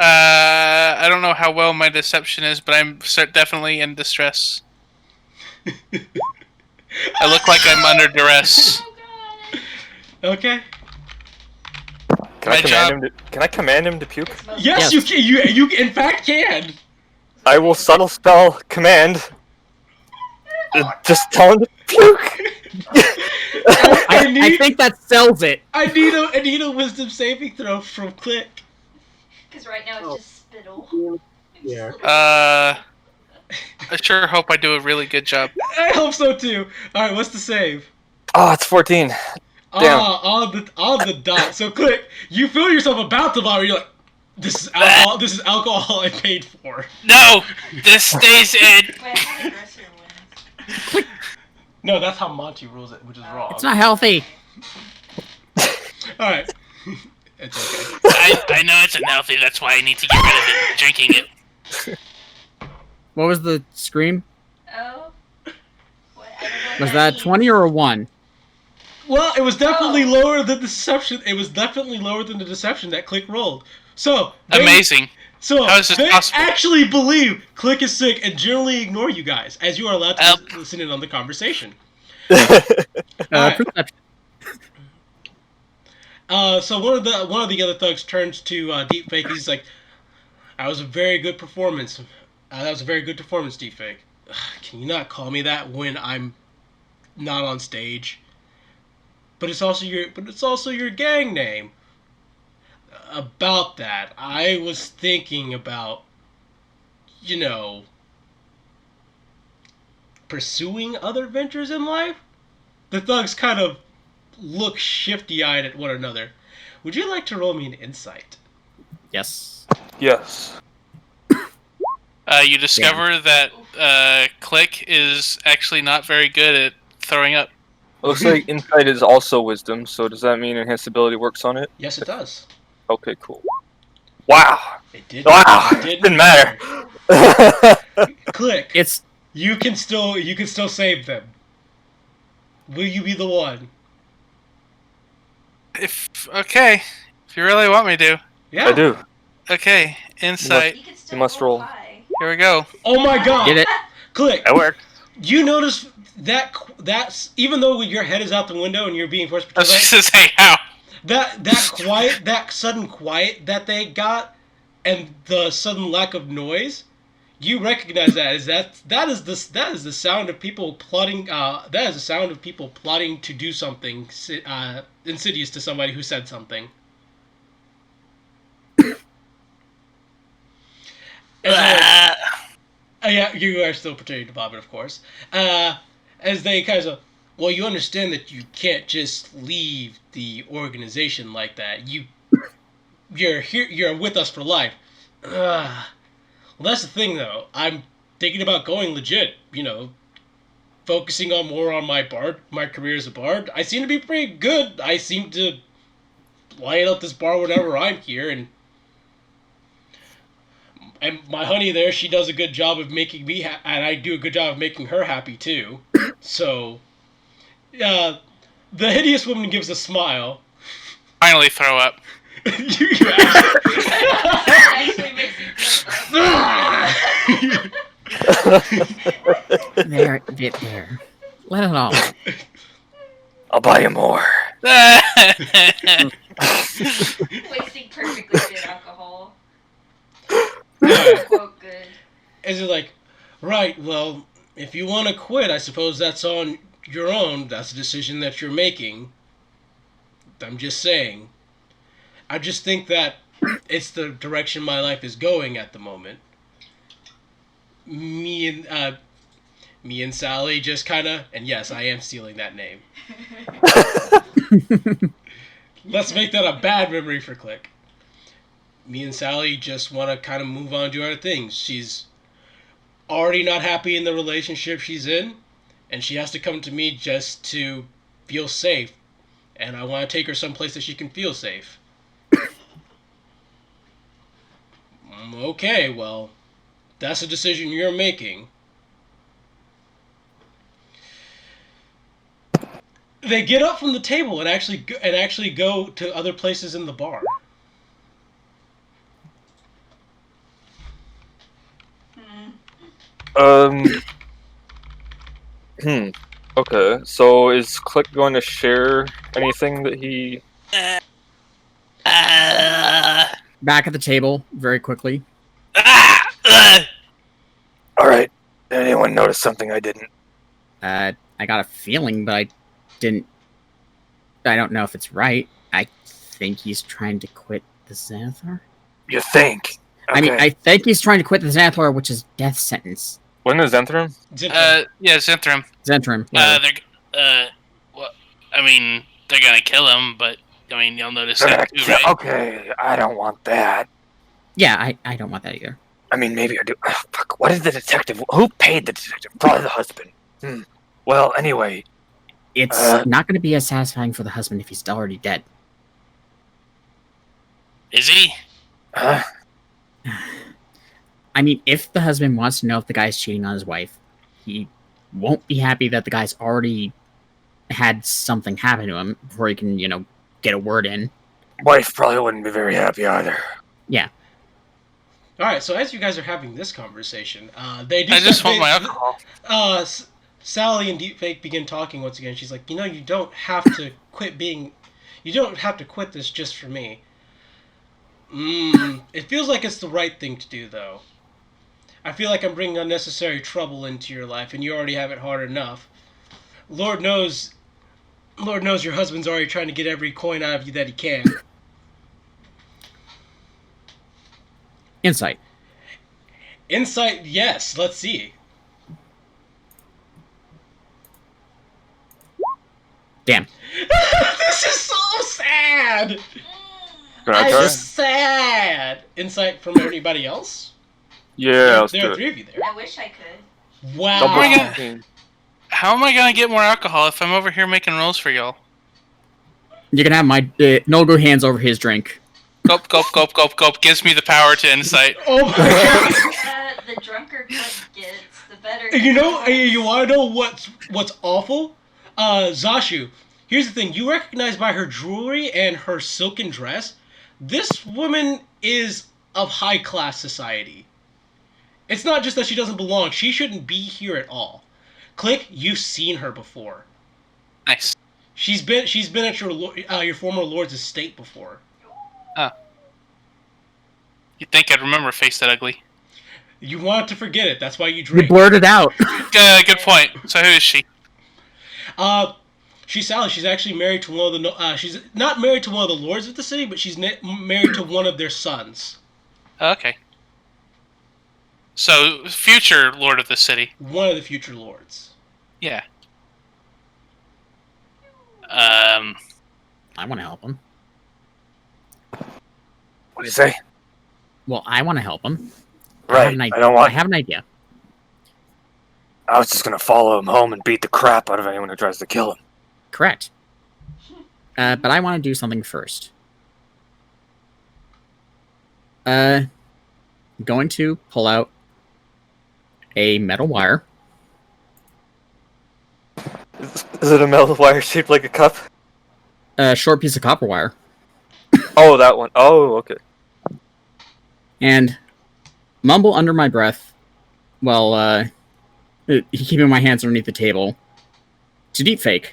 [SPEAKER 2] I don't know how well my deception is, but I'm definitely in distress. I look like I'm under duress.
[SPEAKER 9] Oh god.
[SPEAKER 1] Okay.
[SPEAKER 7] Can I command him to puke?
[SPEAKER 9] It's most-
[SPEAKER 1] Yes,
[SPEAKER 3] Yes.
[SPEAKER 1] you can. You in fact can.
[SPEAKER 7] I will subtle spell command. Just tell him to puke.
[SPEAKER 3] I think that sells it.
[SPEAKER 1] I need a wisdom saving throw from Click.
[SPEAKER 9] Because right now it's just spittle.
[SPEAKER 5] Yeah.
[SPEAKER 2] I sure hope I do a really good job.
[SPEAKER 1] I hope so too. All right, what's the save?
[SPEAKER 7] Oh, it's 14. Damn.
[SPEAKER 1] On the dot. So Click, you feel yourself about to vomit. You're like, this is alcohol. This is alcohol I paid for.
[SPEAKER 2] No, this stays in.
[SPEAKER 9] Wait, I thought the dresser wins.
[SPEAKER 1] No, that's how Monty rules it, which is wrong.
[SPEAKER 3] It's not healthy.
[SPEAKER 1] All right. It's okay.
[SPEAKER 2] I know it's unhealthy. That's why I need to get rid of it. Drinking it.
[SPEAKER 3] What was the scream?
[SPEAKER 9] Oh. What? I don't know what
[SPEAKER 3] Was that
[SPEAKER 9] means.
[SPEAKER 3] 20 or a 1?
[SPEAKER 1] Well, it was definitely
[SPEAKER 9] Oh.
[SPEAKER 1] lower than the deception. It was definitely lower than the deception that Click rolled. So
[SPEAKER 2] Amazing.
[SPEAKER 1] So
[SPEAKER 2] How is this
[SPEAKER 1] they
[SPEAKER 2] possible?
[SPEAKER 1] actually believe Click is sick and generally ignore you guys, as you are allowed to
[SPEAKER 2] Help.
[SPEAKER 1] listen in on the conversation.
[SPEAKER 3] Perception.
[SPEAKER 1] So one of the other thugs turns to Deep Fake. He's like, "That was a very good performance. That was a very good performance, Deep Fake. Can you not call me that when I'm not on stage? But it's also your gang name." About that, I was thinking about, pursuing other ventures in life. The thugs kind of look shifty-eyed at one another. Would you like to roll me an insight?
[SPEAKER 3] Yes.
[SPEAKER 7] Yes.
[SPEAKER 2] You discover that Click is actually not very good at throwing up.
[SPEAKER 7] Looks like insight is also wisdom, so does that mean enhanced ability works on it?
[SPEAKER 1] Yes, it does.
[SPEAKER 7] Okay, cool. Wow.
[SPEAKER 1] It did.
[SPEAKER 7] Wow.
[SPEAKER 1] It
[SPEAKER 7] Didn't matter.
[SPEAKER 1] Click.
[SPEAKER 3] It's
[SPEAKER 1] You can still save them. Will you be the one?
[SPEAKER 2] If you really want me to.
[SPEAKER 1] Yeah.
[SPEAKER 7] I do.
[SPEAKER 2] Okay, insight.
[SPEAKER 9] You can still
[SPEAKER 7] You must roll.
[SPEAKER 9] high.
[SPEAKER 2] Here we go.
[SPEAKER 1] Oh my god.
[SPEAKER 3] get it.
[SPEAKER 1] Click.
[SPEAKER 6] That works.
[SPEAKER 1] You notice that's even though your head is out the window and you're being forced
[SPEAKER 2] I was
[SPEAKER 1] to
[SPEAKER 2] just gonna say how.
[SPEAKER 1] that sudden quiet that they got and the sudden lack of noise, you recognize that is the sound of people plotting. That is the sound of people plotting to do something insidious to somebody who said something. Yeah, you are still pretending to vomit, of course. As they kind of, well, you understand that you can't just leave the organization like that. You're here. You're with us for life. Well, that's the thing, though. I'm thinking about going legit. Focusing more on my career as a bard. I seem to be pretty good. I seem to light up this bar whenever I'm here, and my honey there, she does a good job of making me and I do a good job of making her happy too. So, the hideous woman gives a smile.
[SPEAKER 2] Finally throw up.
[SPEAKER 1] You
[SPEAKER 9] Actually makes you feel better.
[SPEAKER 3] There, get there. Let it all.
[SPEAKER 7] I'll buy you more.
[SPEAKER 9] Wasting perfectly good alcohol. Quote good.
[SPEAKER 1] Is it like, right, well, if you want to quit, I suppose that's on your own. That's a decision that you're making. I'm just saying. I just think that it's the direction my life is going at the moment. Me and Sally just kind of, and yes, I am stealing that name. Let's make that a bad memory for Click. Me and Sally just want to kind of move on to other things. She's already not happy in the relationship she's in, and she has to come to me just to feel safe. And I want to take her someplace that she can feel safe. Okay, well, That's a decision you're making. They get up from the table and actually go to other places in the bar.
[SPEAKER 7] Okay, so is Click going to share anything that he...
[SPEAKER 3] Back at the table, very quickly.
[SPEAKER 8] Alright. Did anyone notice something I didn't?
[SPEAKER 3] I got a feeling, but I don't know if it's right. I think he's trying to quit the Xanathar.
[SPEAKER 8] You think? Okay.
[SPEAKER 3] I mean, I think he's trying to quit the Xanathar, which is death sentence.
[SPEAKER 7] When is Zentrum?
[SPEAKER 2] Yeah, Zentrum.
[SPEAKER 3] Zentrum.
[SPEAKER 2] Well, I mean, they're gonna kill him, but I mean, you'll notice
[SPEAKER 8] They're
[SPEAKER 2] that
[SPEAKER 8] gonna
[SPEAKER 2] too, right?
[SPEAKER 8] Okay, I don't want that.
[SPEAKER 3] Yeah, I don't want that either.
[SPEAKER 8] I mean, maybe I do. Oh, fuck, what is the detective? Who paid the detective? Probably the husband. Well, anyway.
[SPEAKER 3] It's not going to be as satisfying for the husband if he's already dead.
[SPEAKER 2] Is he?
[SPEAKER 8] Huh?
[SPEAKER 3] I mean, if the husband wants to know if the guy's cheating on his wife, he won't be happy that the guy's already had something happen to him before he can, get a word in.
[SPEAKER 8] Wife probably wouldn't be very happy either.
[SPEAKER 3] Yeah.
[SPEAKER 1] All right, so as you guys are having this conversation, they do.
[SPEAKER 2] I just want my alcohol.
[SPEAKER 1] Sally and Deepfake begin talking once again. She's like, you don't have to quit being. You don't have to quit this just for me. It feels like it's the right thing to do, though. I feel like I'm bringing unnecessary trouble into your life, and you already have it hard enough. Lord knows your husband's already trying to get every coin out of you that he can.
[SPEAKER 3] Insight.
[SPEAKER 1] Insight, yes. Let's see.
[SPEAKER 3] Damn.
[SPEAKER 1] This is so sad.
[SPEAKER 7] Can I try?
[SPEAKER 1] It's sad. Insight from anybody else?
[SPEAKER 7] Yeah, let's
[SPEAKER 1] There
[SPEAKER 7] do
[SPEAKER 1] are
[SPEAKER 7] it.
[SPEAKER 1] three of you there.
[SPEAKER 9] I wish I could.
[SPEAKER 1] Wow.
[SPEAKER 7] Double
[SPEAKER 2] my God.
[SPEAKER 7] 15.
[SPEAKER 2] How am I gonna get more alcohol if I'm over here making rolls for y'all?
[SPEAKER 3] You can have my Nolgo hands over his drink.
[SPEAKER 2] Gulp, gulp, gulp, gulp, gulp. Gives me the power to insight.
[SPEAKER 1] Oh my god.
[SPEAKER 9] The drunker Click gets, the better.
[SPEAKER 1] You want to know what's awful? Zashu, here's the thing. You recognize by her jewelry and her silken dress, this woman is of high-class society. It's not just that she doesn't belong. She shouldn't be here at all. Click, you've seen her before.
[SPEAKER 2] Nice.
[SPEAKER 1] She's been at your former lord's estate before.
[SPEAKER 2] You'd think I'd remember a face that ugly.
[SPEAKER 1] You wanted to forget it. That's why you
[SPEAKER 3] You
[SPEAKER 1] drink.
[SPEAKER 3] blurted out.
[SPEAKER 2] Good point. So who is she?
[SPEAKER 1] She's Sally. She's actually married to one of the. She's not married to one of the lords of the city, but she's married to one of their sons.
[SPEAKER 2] Okay. So future lord of the city.
[SPEAKER 1] One of the future lords.
[SPEAKER 2] Yeah.
[SPEAKER 3] I want to help him.
[SPEAKER 8] What do you say?
[SPEAKER 3] Well, I want to help him.
[SPEAKER 8] Right.
[SPEAKER 3] I have an idea.
[SPEAKER 8] I was just gonna follow him home and beat the crap out of anyone who tries to kill him.
[SPEAKER 3] Correct. But I want to do something first. Going to pull out a metal wire.
[SPEAKER 7] Is it a metal wire shaped like a cup?
[SPEAKER 3] A short piece of copper wire.
[SPEAKER 7] Oh, that one. Oh, okay.
[SPEAKER 3] And mumble under my breath while keeping my hands underneath the table. To Deepfake.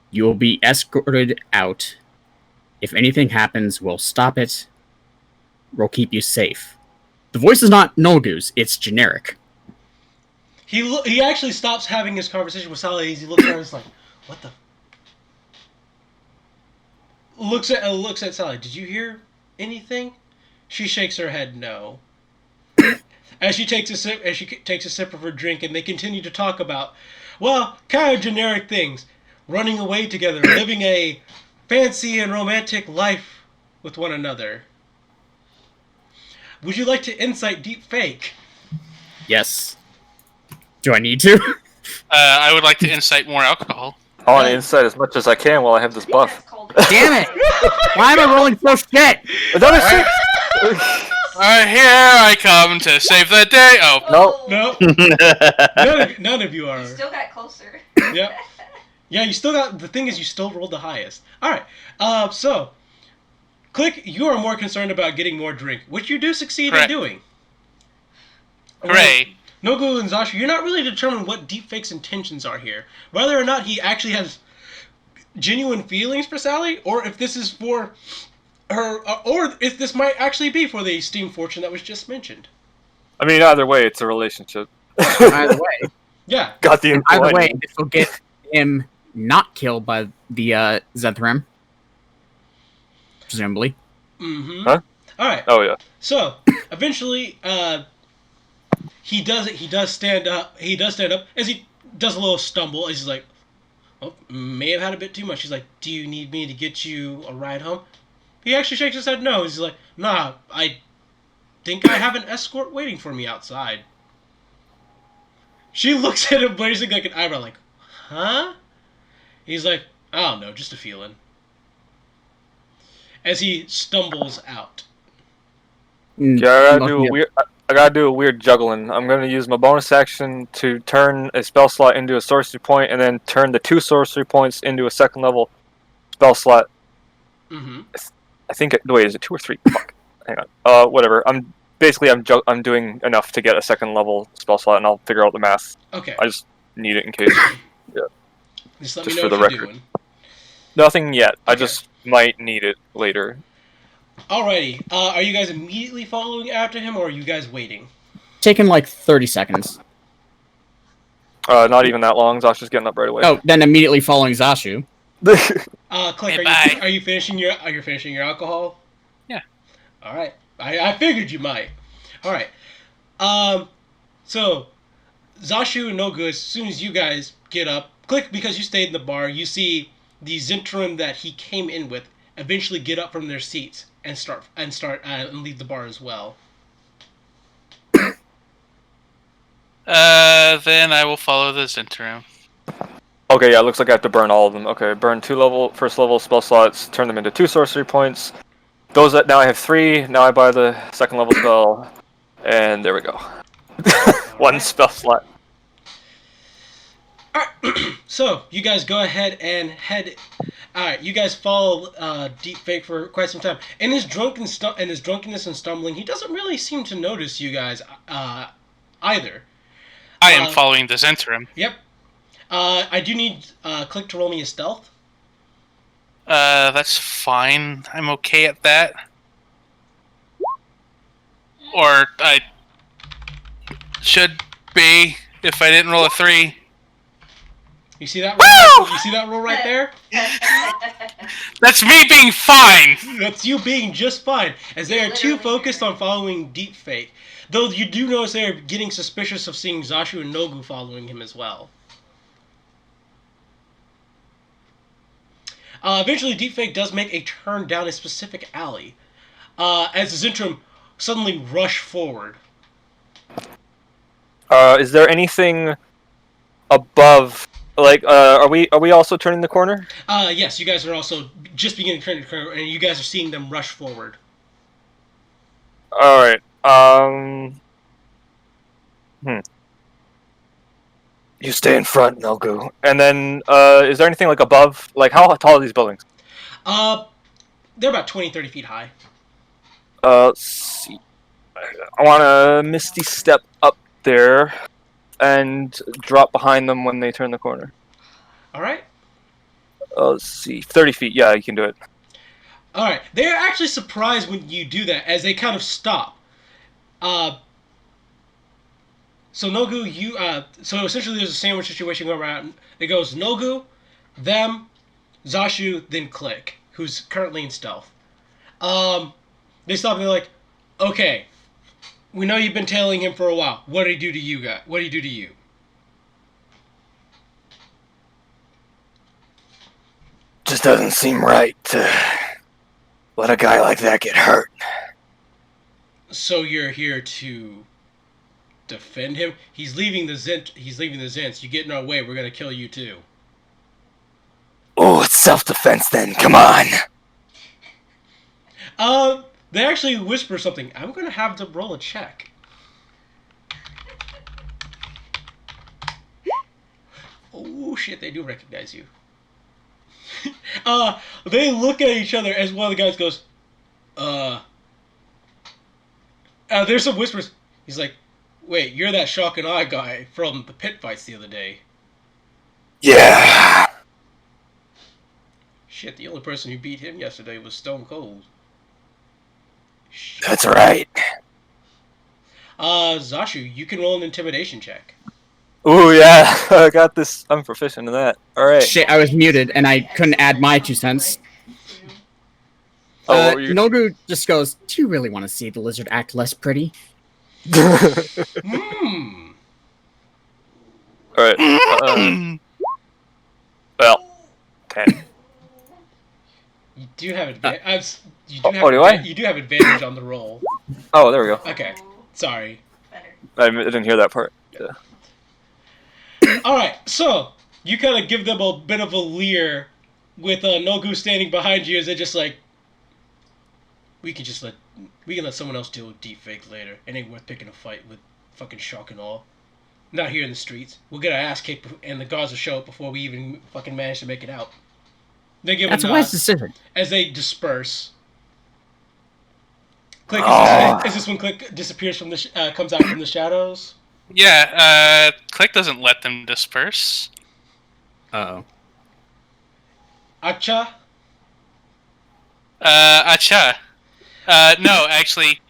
[SPEAKER 3] You will be escorted out. If anything happens, we'll stop it. We'll keep you safe. The voice is not Nolgu's, it's generic.
[SPEAKER 1] He actually stops having his conversation with Sally. He looks around and is like, what the? Looks at Sally. Did you hear anything? She shakes her head no. As she takes a sip of her drink, and they continue to talk about, well, kind of generic things. Running away together, living a fancy and romantic life with one another. Would you like to insight Deepfake?
[SPEAKER 3] Yes. Do I need to?
[SPEAKER 2] I would like to incite more alcohol.
[SPEAKER 7] I want to insight as much as I can while I have this buff.
[SPEAKER 3] Damn it! Why am I rolling so shit?
[SPEAKER 7] Another 6!
[SPEAKER 2] Here I come to save the day. Oh,
[SPEAKER 9] Oh.
[SPEAKER 1] No. None of you are.
[SPEAKER 9] You still got closer.
[SPEAKER 1] Yep. Yeah, you still got. The thing is, you still rolled the highest. All right. So, Click, you are more concerned about getting more drink, which you do succeed
[SPEAKER 2] Correct.
[SPEAKER 1] in doing.
[SPEAKER 2] hooray.
[SPEAKER 1] Nogu and Zashu, you're not really determined what Deepfake's intentions are here. Whether or not he actually has genuine feelings for Sally, or if this is for her, or if this might actually be for the steam fortune that was just mentioned.
[SPEAKER 7] I mean, either way, it's a relationship.
[SPEAKER 3] Either way,
[SPEAKER 1] Yeah.
[SPEAKER 7] Got the info.
[SPEAKER 3] either
[SPEAKER 7] I
[SPEAKER 3] way,
[SPEAKER 7] need.
[SPEAKER 3] this will get him not killed by the Zethram. Presumably.
[SPEAKER 1] Mm-hmm.
[SPEAKER 7] Huh?
[SPEAKER 1] All right.
[SPEAKER 7] Oh yeah.
[SPEAKER 1] So eventually, he does it. He does stand up. He does stand up as he does a little stumble. He's like, "Oh, may have had a bit too much." He's like, "Do you need me to get you a ride home?" He actually shakes his head no. He's like, "Nah, I think I have an escort waiting for me outside." She looks at him blazing like an eyebrow, like, "Huh?" He's like, "I don't know, just a feeling." As he stumbles out.
[SPEAKER 7] Yeah, I gotta do a weird juggling. I'm gonna use my bonus action to turn a spell slot into a sorcery point, and then turn the 2 sorcery points into a second level spell slot.
[SPEAKER 1] Mm-hmm.
[SPEAKER 7] I think. Wait, is it 2 or 3? Fuck. Hang on. Whatever. I'm doing enough to get a second level spell slot, and I'll figure out the math.
[SPEAKER 1] Okay.
[SPEAKER 7] I just need it in case.
[SPEAKER 1] Just let
[SPEAKER 7] just
[SPEAKER 1] me know
[SPEAKER 7] for
[SPEAKER 1] what
[SPEAKER 7] the
[SPEAKER 1] you're
[SPEAKER 7] record.
[SPEAKER 1] doing.
[SPEAKER 7] Nothing yet. I
[SPEAKER 1] Okay.
[SPEAKER 7] just might need it later.
[SPEAKER 1] Alrighty. Are you guys immediately following after him, or are you guys waiting?
[SPEAKER 3] Taking like 30 seconds.
[SPEAKER 7] Not even that long. Zasha's getting up right away.
[SPEAKER 3] Oh, then immediately following Zashu.
[SPEAKER 1] Click.
[SPEAKER 2] Hey,
[SPEAKER 1] Are
[SPEAKER 2] bye.
[SPEAKER 1] you finishing your? Are you finishing your alcohol?
[SPEAKER 2] Yeah.
[SPEAKER 1] All right. I figured you might. All right. So Zashu and Nogu, as soon as you guys get up, Click, because you stayed in the bar, you see the Zentrum that he came in with eventually get up from their seats and start and leave the bar as well.
[SPEAKER 2] Then I will follow this interim.
[SPEAKER 7] Okay, yeah, it looks like I have to burn all of them. Okay, burn 2 first level spell slots, turn them into 2 sorcery points. Those that now I have 3. Now I buy the second level spell, and there we go. One spell slot.
[SPEAKER 1] Alright, so you guys go ahead and head. Alright, you guys follow Deepfake for quite some time. In his drunkenness and stumbling, he doesn't really seem to notice you guys either.
[SPEAKER 2] I am following this interim.
[SPEAKER 1] Yep. I do need Click to roll me a stealth.
[SPEAKER 2] That's fine. I'm okay at that. Or I should be if I didn't roll a 3.
[SPEAKER 1] You see that? Roll? You see that roll right there?
[SPEAKER 2] That's me being fine.
[SPEAKER 1] That's you being just fine, as they are too focused on following Deepfake. Though you do notice they are getting suspicious of seeing Zashu and Nogu following him as well. Eventually, Deepfake does make a turn down a specific alley, as the Zentrum suddenly rush forward.
[SPEAKER 7] Is there anything above? Like, are we also turning the corner?
[SPEAKER 1] Yes, you guys are also just beginning to turn the corner, and you guys are seeing them rush forward.
[SPEAKER 7] All right. You stay in front, Nogu. And then, is there anything like above? Like, how tall are these buildings?
[SPEAKER 1] They're about 20, 30 feet high.
[SPEAKER 7] Let's see. I want to Misty Step up there and drop behind them when they turn the corner.
[SPEAKER 1] Alright.
[SPEAKER 7] Let's see. 30 feet. Yeah, you can do it.
[SPEAKER 1] Alright. They're actually surprised when you do that, as they kind of stop. So Nogu, so essentially there's a sandwich situation going around. It goes Nogu, them, Zashu, then Click, who's currently in stealth. They stop and they're like, okay, we know you've been tailing him for a while. What did he do to you guys? What did he do to you?
[SPEAKER 8] Just doesn't seem right to let a guy like that get hurt.
[SPEAKER 1] So you're here to defend him? He's leaving the Zents. You get in our way, we're gonna kill you too.
[SPEAKER 8] Oh, it's self-defense then. Come on.
[SPEAKER 1] They actually whisper something. I'm gonna have to roll a check. Oh shit! They do recognize you. They look at each other as one of the guys goes, there's some whispers. He's like, wait, you're that shock and awe guy from the pit fights the other day.
[SPEAKER 8] Yeah.
[SPEAKER 1] Shit, the only person who beat him yesterday was Stone Cold. Shit.
[SPEAKER 8] That's right.
[SPEAKER 1] Zashu, you can roll an intimidation check.
[SPEAKER 7] Ooh, yeah. I got this. I'm proficient in that. All right.
[SPEAKER 3] Shit, I was muted and I couldn't add my 2 cents.
[SPEAKER 7] Oh, what were you...
[SPEAKER 3] Nogu just goes, do you really want to see the lizard act less pretty?
[SPEAKER 1] Hmm.
[SPEAKER 7] All right. Well, 10.
[SPEAKER 1] You do have advantage. You do have advantage on the roll.
[SPEAKER 7] Oh, there we go.
[SPEAKER 1] Okay. Sorry.
[SPEAKER 9] Better.
[SPEAKER 7] I didn't hear that part. Yeah.
[SPEAKER 1] Alright, so you kind of give them a bit of a leer with Nogu standing behind you as they're just like, we can let someone else deal with deep fake later. It ain't worth picking a fight with fucking shock and awe. Not here in the streets. We'll get our ass kicked and the guards will show up before we even fucking manage to make it out. They give
[SPEAKER 3] That's
[SPEAKER 1] a
[SPEAKER 3] a
[SPEAKER 1] nod
[SPEAKER 3] wise decision.
[SPEAKER 1] as they disperse. Click, is this when Click disappears from the comes out from the shadows?
[SPEAKER 2] Yeah, Click doesn't let them disperse.
[SPEAKER 3] Uh-oh.
[SPEAKER 1] Acha?
[SPEAKER 2] Acha. No, actually,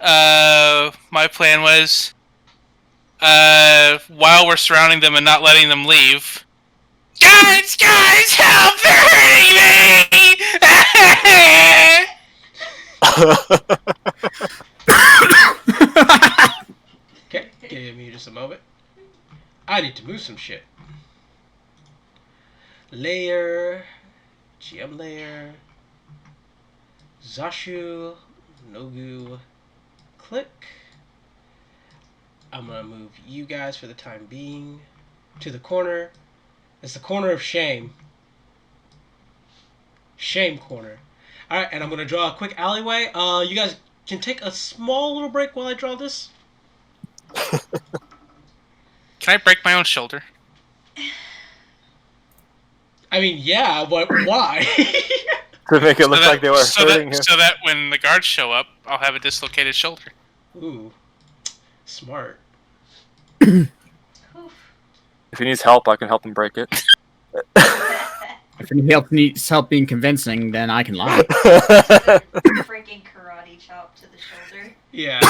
[SPEAKER 2] my plan was, while we're surrounding them and not letting them leave, guys, help! They're hurting me!
[SPEAKER 1] Okay, give me just a moment. I need to move some shit. Layer, GM layer, Zashu, Nogu, Click. I'm gonna move you guys for the time being to the corner. It's the corner of shame. Shame corner. Alright, and I'm gonna draw a quick alleyway. You guys can take a small little break while I draw this.
[SPEAKER 2] Can I break my own shoulder?
[SPEAKER 1] I mean, yeah, but why?
[SPEAKER 7] To make it look like they were hurting him.
[SPEAKER 2] So that when the guards show up, I'll have a dislocated shoulder.
[SPEAKER 1] Ooh, smart.
[SPEAKER 7] If he needs help, I can help him break it.
[SPEAKER 3] If he needs help being convincing, then I can lie.
[SPEAKER 9] Freaking karate chop to the shoulder.
[SPEAKER 1] Yeah.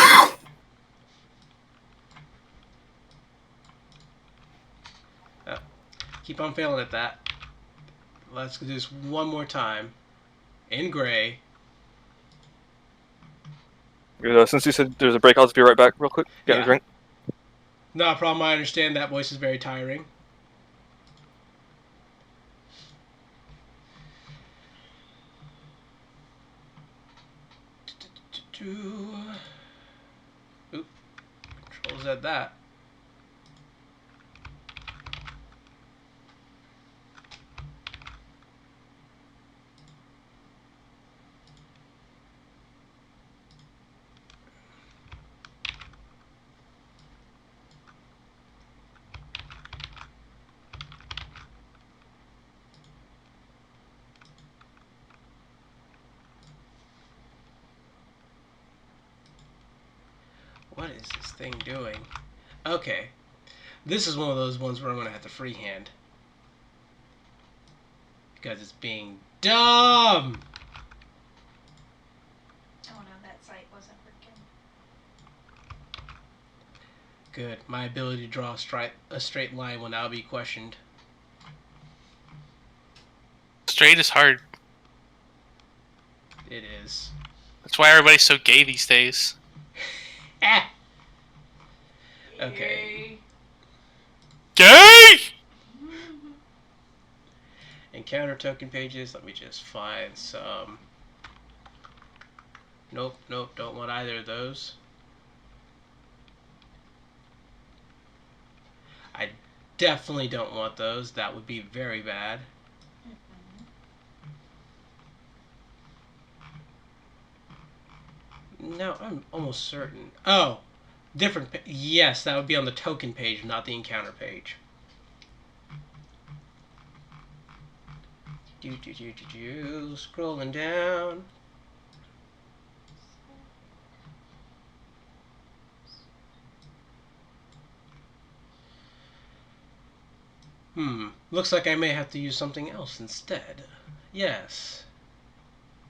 [SPEAKER 1] Keep on failing at that. Let's do this one more time. In gray.
[SPEAKER 7] Since you said there's a break, I'll just be right back real quick. Get a drink.
[SPEAKER 1] Not a problem. I understand that voice is very tiring. Oop. Controls at that. What is this thing doing? Okay. This is one of those ones where I'm going to have to freehand. Because it's being dumb!
[SPEAKER 9] Oh no, that site wasn't working.
[SPEAKER 1] Good. My ability to draw a straight line will now be questioned.
[SPEAKER 2] Straight is hard.
[SPEAKER 1] It is.
[SPEAKER 2] That's why everybody's so gay these days.
[SPEAKER 1] Ah! Okay.
[SPEAKER 2] Gay!
[SPEAKER 1] Encounter token pages. Let me just find some. Nope, don't want either of those. I definitely don't want those. That would be very bad. Now I'm almost certain. Oh, different. Yes, that would be on the token page, not the encounter page. Scrolling down. Looks like I may have to use something else instead. Yes.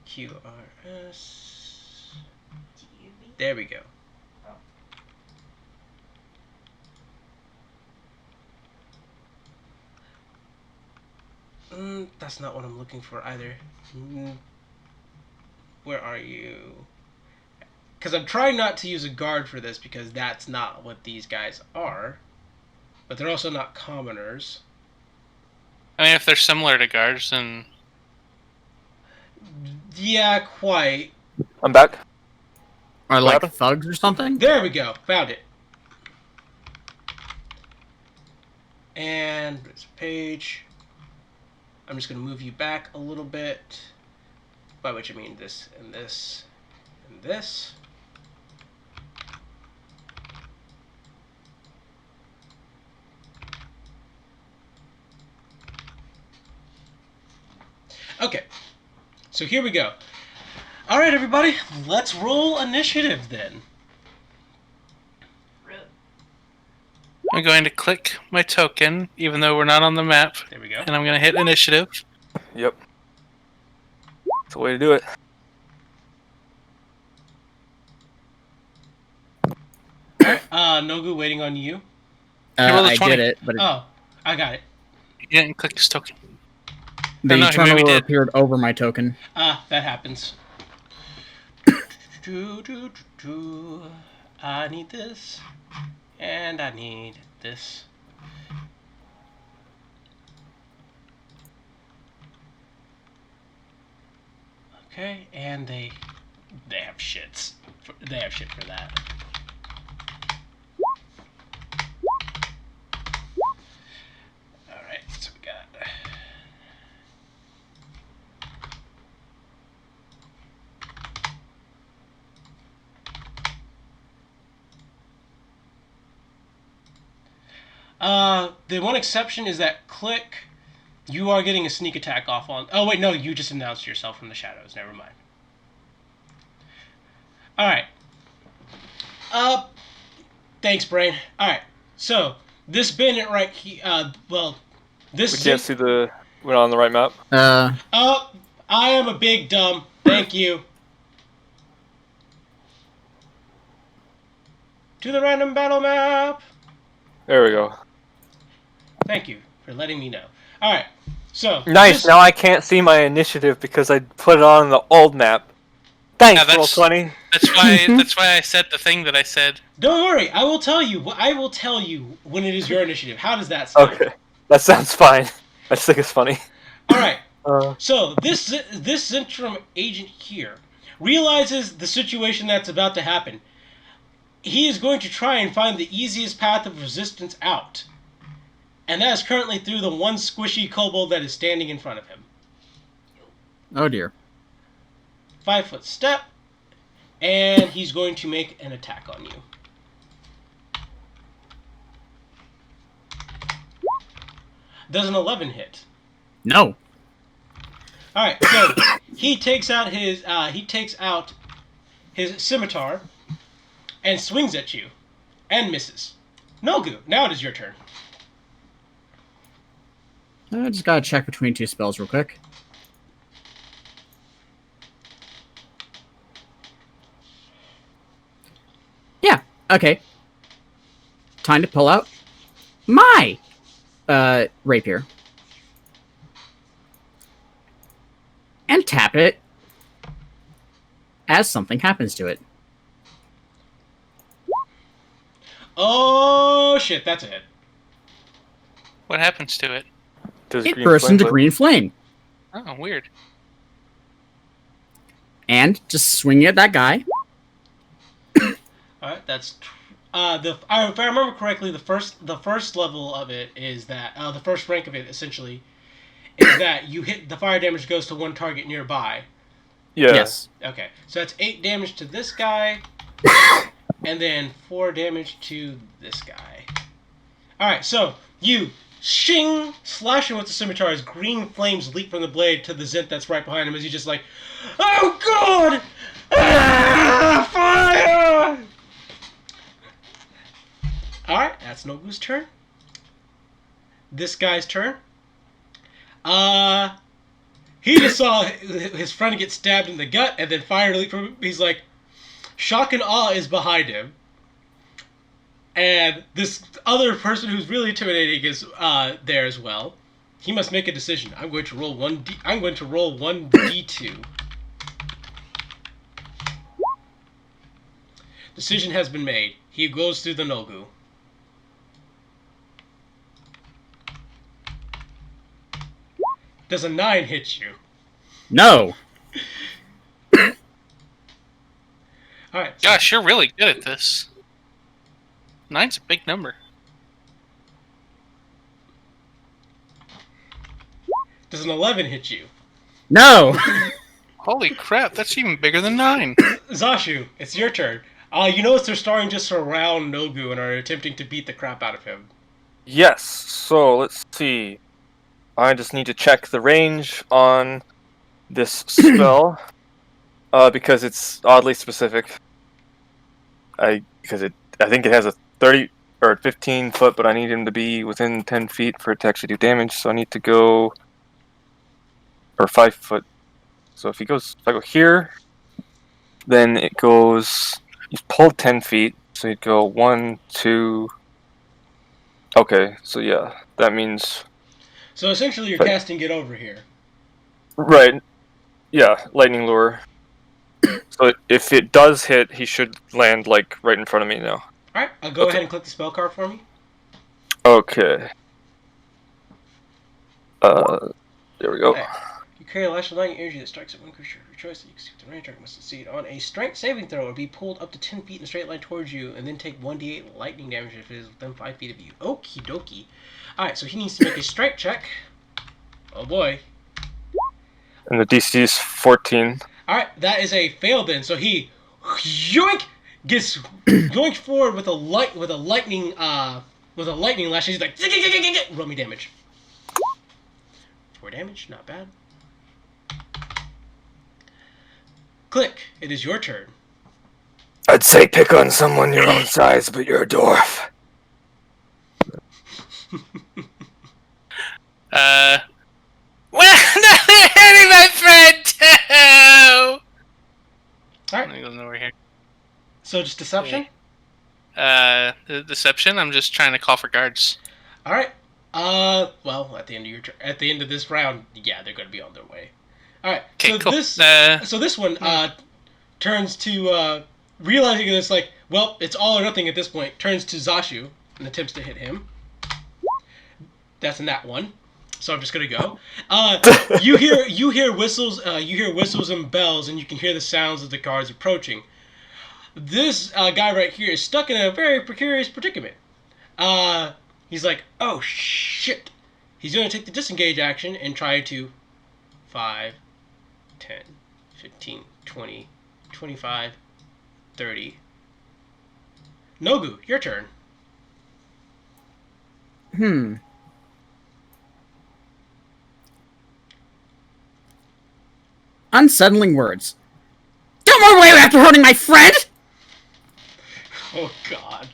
[SPEAKER 1] QRS. There we go. That's not what I'm looking for either. Where are you? Because I'm trying not to use a guard for this because that's not what these guys are. But they're also not commoners.
[SPEAKER 2] I mean, if they're similar to guards, then
[SPEAKER 1] Yeah, quite.
[SPEAKER 7] I'm back.
[SPEAKER 3] Or
[SPEAKER 7] What
[SPEAKER 3] like
[SPEAKER 7] happened?
[SPEAKER 3] thugs or something?
[SPEAKER 1] There we go. Found it. And this page. I'm just going to move you back a little bit. By which I mean this and this and this. Okay, so here we go. All right, everybody, let's roll initiative then.
[SPEAKER 2] I'm going to click my token, even though we're not on the map,
[SPEAKER 1] There we go.
[SPEAKER 2] and I'm going to hit initiative.
[SPEAKER 7] Yep. That's the way to do it.
[SPEAKER 1] Nogu waiting on you.
[SPEAKER 2] roll a
[SPEAKER 3] I
[SPEAKER 2] 20.
[SPEAKER 3] did it, but
[SPEAKER 1] Oh, I got it.
[SPEAKER 2] He didn't click his token.
[SPEAKER 3] the
[SPEAKER 2] no,
[SPEAKER 3] eternal
[SPEAKER 2] maybe
[SPEAKER 3] roar
[SPEAKER 2] did.
[SPEAKER 3] appeared over my token.
[SPEAKER 1] That happens. I need this, and I need this. Okay, and they have shits. They have shit for that. All right, so we got. The one exception is that click. You are getting a sneak attack off on. Oh wait, no, you just announced yourself from the shadows. Never mind. All right. Thanks, brain. All right. So this bandit right here. This.
[SPEAKER 7] We can't see the. We're not on the right map.
[SPEAKER 1] I am a big dumb. Thank you. To the random battle map.
[SPEAKER 7] There we go.
[SPEAKER 1] Thank you for letting me know. All right. So
[SPEAKER 7] Nice. Now I can't see my initiative because I put it on the old map. Thanks,
[SPEAKER 2] Yeah,
[SPEAKER 7] roll 20.
[SPEAKER 2] That's why I said the thing that I said.
[SPEAKER 1] Don't worry. I will tell you. I will tell you when it is your initiative. How does that sound?
[SPEAKER 7] Okay, that sounds fine. I just think it's funny.
[SPEAKER 1] All right. So this Zentrum agent here realizes the situation that's about to happen. He is going to try and find the easiest path of resistance out. And that is currently through the one squishy kobold that is standing in front of him.
[SPEAKER 3] Oh dear.
[SPEAKER 1] 5-foot step. And he's going to make an attack on you. Does an 11 hit?
[SPEAKER 3] No.
[SPEAKER 1] All right, so he takes out his scimitar and swings at you and misses. Nogu, now it is your turn.
[SPEAKER 3] I just gotta check between two spells real quick. Yeah, okay. Time to pull out my rapier. And tap it as something happens to it.
[SPEAKER 1] Oh shit, that's a hit.
[SPEAKER 2] What happens to it?
[SPEAKER 7] Does
[SPEAKER 3] It
[SPEAKER 7] green
[SPEAKER 3] bursts
[SPEAKER 7] flame
[SPEAKER 3] into
[SPEAKER 7] glow?
[SPEAKER 3] green flame.
[SPEAKER 2] Oh, weird.
[SPEAKER 3] And just swing at that guy.
[SPEAKER 1] Alright, that's if I remember correctly, the first level of it is that the first rank of it essentially is that you hit the fire damage goes to one target nearby,
[SPEAKER 7] Yeah.
[SPEAKER 3] Yes.
[SPEAKER 1] Okay, so that's 8 damage to this guy, and then 4 damage to this guy. Alright, so you shing, slashing with the scimitar as green flames leap from the blade to the Zint that's right behind him as he just like, oh god! Ah, fire! Alright, that's Nogu's turn. This guy's turn. He just saw his friend get stabbed in the gut and then fire leap from him. He's like, shock and awe is behind him. And this other person who's really intimidating is there as well. He must make a decision. I'm going to roll 1d. I'm going to roll 1d2. Decision has been made. He goes through the Nogu. Does a 9 hit you?
[SPEAKER 3] No.
[SPEAKER 1] Alright. So
[SPEAKER 2] Gosh, you're really good at this. 9's a big number.
[SPEAKER 1] does an 11 hit you?
[SPEAKER 3] No.
[SPEAKER 2] Holy crap, that's even bigger than 9.
[SPEAKER 1] Zashu, it's your turn. You notice they're starting to surround Nogu and are attempting to beat the crap out of him.
[SPEAKER 7] Yes. So let's see. I just need to check the range on this spell because it's oddly specific. I think it has a 30 or 15 foot, but I need him to be within 10 feet for it to actually do damage. So I need to go or 5 foot. So if I go here, then it goes. He's pulled 10 feet, so he'd go 1, 2. Okay, so yeah, that means.
[SPEAKER 1] So essentially you're
[SPEAKER 7] But-
[SPEAKER 1] casting Get Over Here.
[SPEAKER 7] Right. Yeah, lightning lure. So if it does hit, he should land like right in front of me now.
[SPEAKER 1] Alright, go
[SPEAKER 7] Okay.
[SPEAKER 1] ahead and click the spell card for me.
[SPEAKER 7] Okay. There we go.
[SPEAKER 1] Okay. You carry a lash of lightning energy that strikes at one creature of your choice that you can see the range target must succeed on a strength saving throw or be pulled up to 10 feet in a straight line towards you and then take 1d8 lightning damage if it is within 5 feet of you. Okie dokie. Alright, so he needs to make a strength check. Oh boy.
[SPEAKER 7] And the DC is 14.
[SPEAKER 1] Alright, that is a fail then. So he yoink gets yoinked forward with a lightning lash. He's like roll me damage. 4 damage, not bad. Click, it is your turn.
[SPEAKER 8] I'd say pick on someone your own size, but you're a dwarf.
[SPEAKER 2] Well, they're hitting my friend too!
[SPEAKER 1] Alright,
[SPEAKER 2] Let me go over here.
[SPEAKER 1] so just deception?
[SPEAKER 2] The deception, I'm just trying to call for guards.
[SPEAKER 1] Alright. Well, at the end of this round, yeah, they're gonna be on their way. Alright,
[SPEAKER 2] Okay,
[SPEAKER 1] so
[SPEAKER 2] cool.
[SPEAKER 1] this one turns to realizing it's like, well, it's all or nothing at this point, turns to Zashu and attempts to hit him. That's in that one. So I'm just gonna go. You hear whistles and bells, and you can hear the sounds of the guards approaching. This guy right here is stuck in a very precarious predicament. He's like, oh shit. He's gonna take the disengage action and try to 5, 10, 15, 20, 25, 30. Nogu, your turn.
[SPEAKER 3] Unsettling words. Don't run away after hurting my friend!
[SPEAKER 1] Oh god.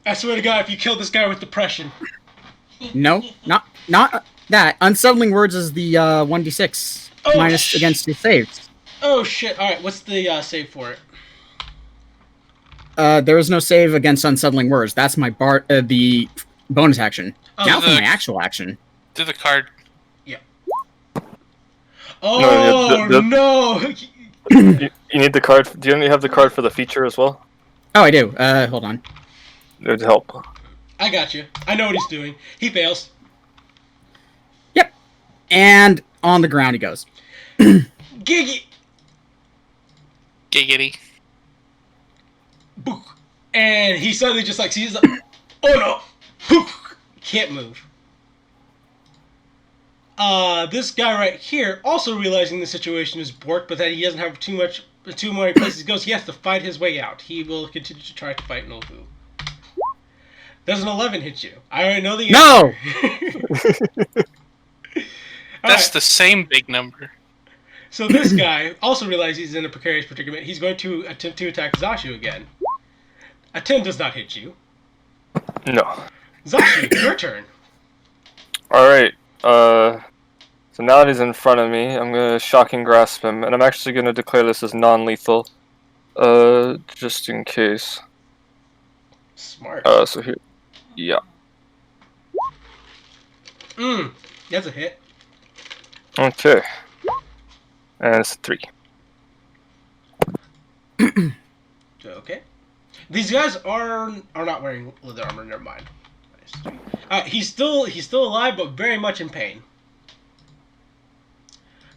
[SPEAKER 1] I swear to God, if you kill this guy with depression.
[SPEAKER 3] No, not that. Unsettling words is the 1d6
[SPEAKER 1] Oh,
[SPEAKER 3] minus against your saves.
[SPEAKER 1] Oh shit! All right, what's the save for it?
[SPEAKER 3] There is no save against unsettling words. That's my the bonus action.
[SPEAKER 1] Oh,
[SPEAKER 3] Now for my actual action.
[SPEAKER 2] Do the card.
[SPEAKER 1] Oh no!
[SPEAKER 7] You need the card. Do you only have the card for the feature as well?
[SPEAKER 3] Oh, I do. Hold on.
[SPEAKER 7] It would help.
[SPEAKER 1] I got you. I know what he's doing. He fails.
[SPEAKER 3] Yep. And on the ground he goes.
[SPEAKER 1] Giggy.
[SPEAKER 2] Giggity.
[SPEAKER 1] Book. And he suddenly just like sees. Oh no! Poof. Can't move. This guy right here, also realizing the situation is borked, but that he doesn't have too many places he goes, he has to fight his way out. He will continue to try to fight Nobu. Does an 11 hit you? I already know the answer.
[SPEAKER 3] No!
[SPEAKER 2] That's the same big number.
[SPEAKER 1] So this guy also realizes he's in a precarious predicament. He's going to attempt to attack Zashu again. A 10 does not hit you.
[SPEAKER 7] No.
[SPEAKER 1] Zashu, your turn.
[SPEAKER 7] Alright, so now that he's in front of me, I'm gonna shocking grasp him, and I'm actually gonna declare this as non-lethal. Just in case.
[SPEAKER 1] Smart.
[SPEAKER 7] So here. Yeah.
[SPEAKER 1] That's a hit.
[SPEAKER 7] Okay. And it's 3.
[SPEAKER 1] Okay. These guys are not wearing leather armor. Never mind. He's still alive, but very much in pain.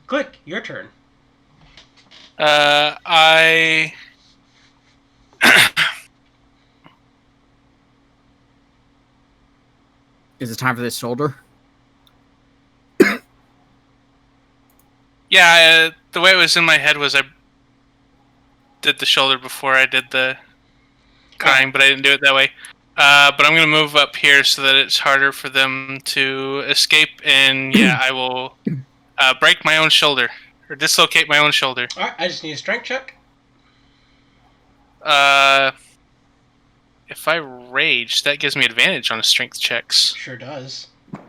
[SPEAKER 1] Click. Your turn.
[SPEAKER 2] I.
[SPEAKER 3] Is it time for this shoulder?
[SPEAKER 2] Yeah, the way it was in my head was I did the shoulder before I did the crying, but I didn't do it that way. But I'm going to move up here so that it's harder for them to escape, and yeah, I will break my own shoulder, or dislocate my own shoulder.
[SPEAKER 1] Alright, I just need a strength check.
[SPEAKER 2] If I rage, that gives me advantage on strength checks.
[SPEAKER 1] Sure does.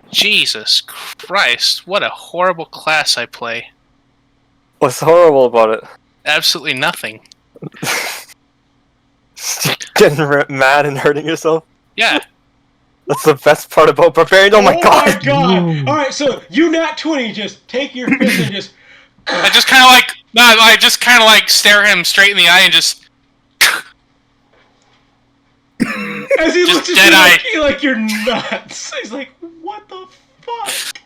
[SPEAKER 2] Jesus Christ, what a horrible class I play.
[SPEAKER 7] What's horrible about it?
[SPEAKER 2] Absolutely nothing.
[SPEAKER 7] Getting mad and hurting yourself?
[SPEAKER 2] Yeah.
[SPEAKER 7] That's the best part about barbarian. Oh my god!
[SPEAKER 1] Oh my god! Alright, so you nat 20, just take your fist and just...
[SPEAKER 2] I just kind of like... No, I just kind of like stare him straight in the eye and just...
[SPEAKER 1] As he
[SPEAKER 2] Just
[SPEAKER 1] looks at
[SPEAKER 2] dead
[SPEAKER 1] you like you're nuts. He's like, what the fuck?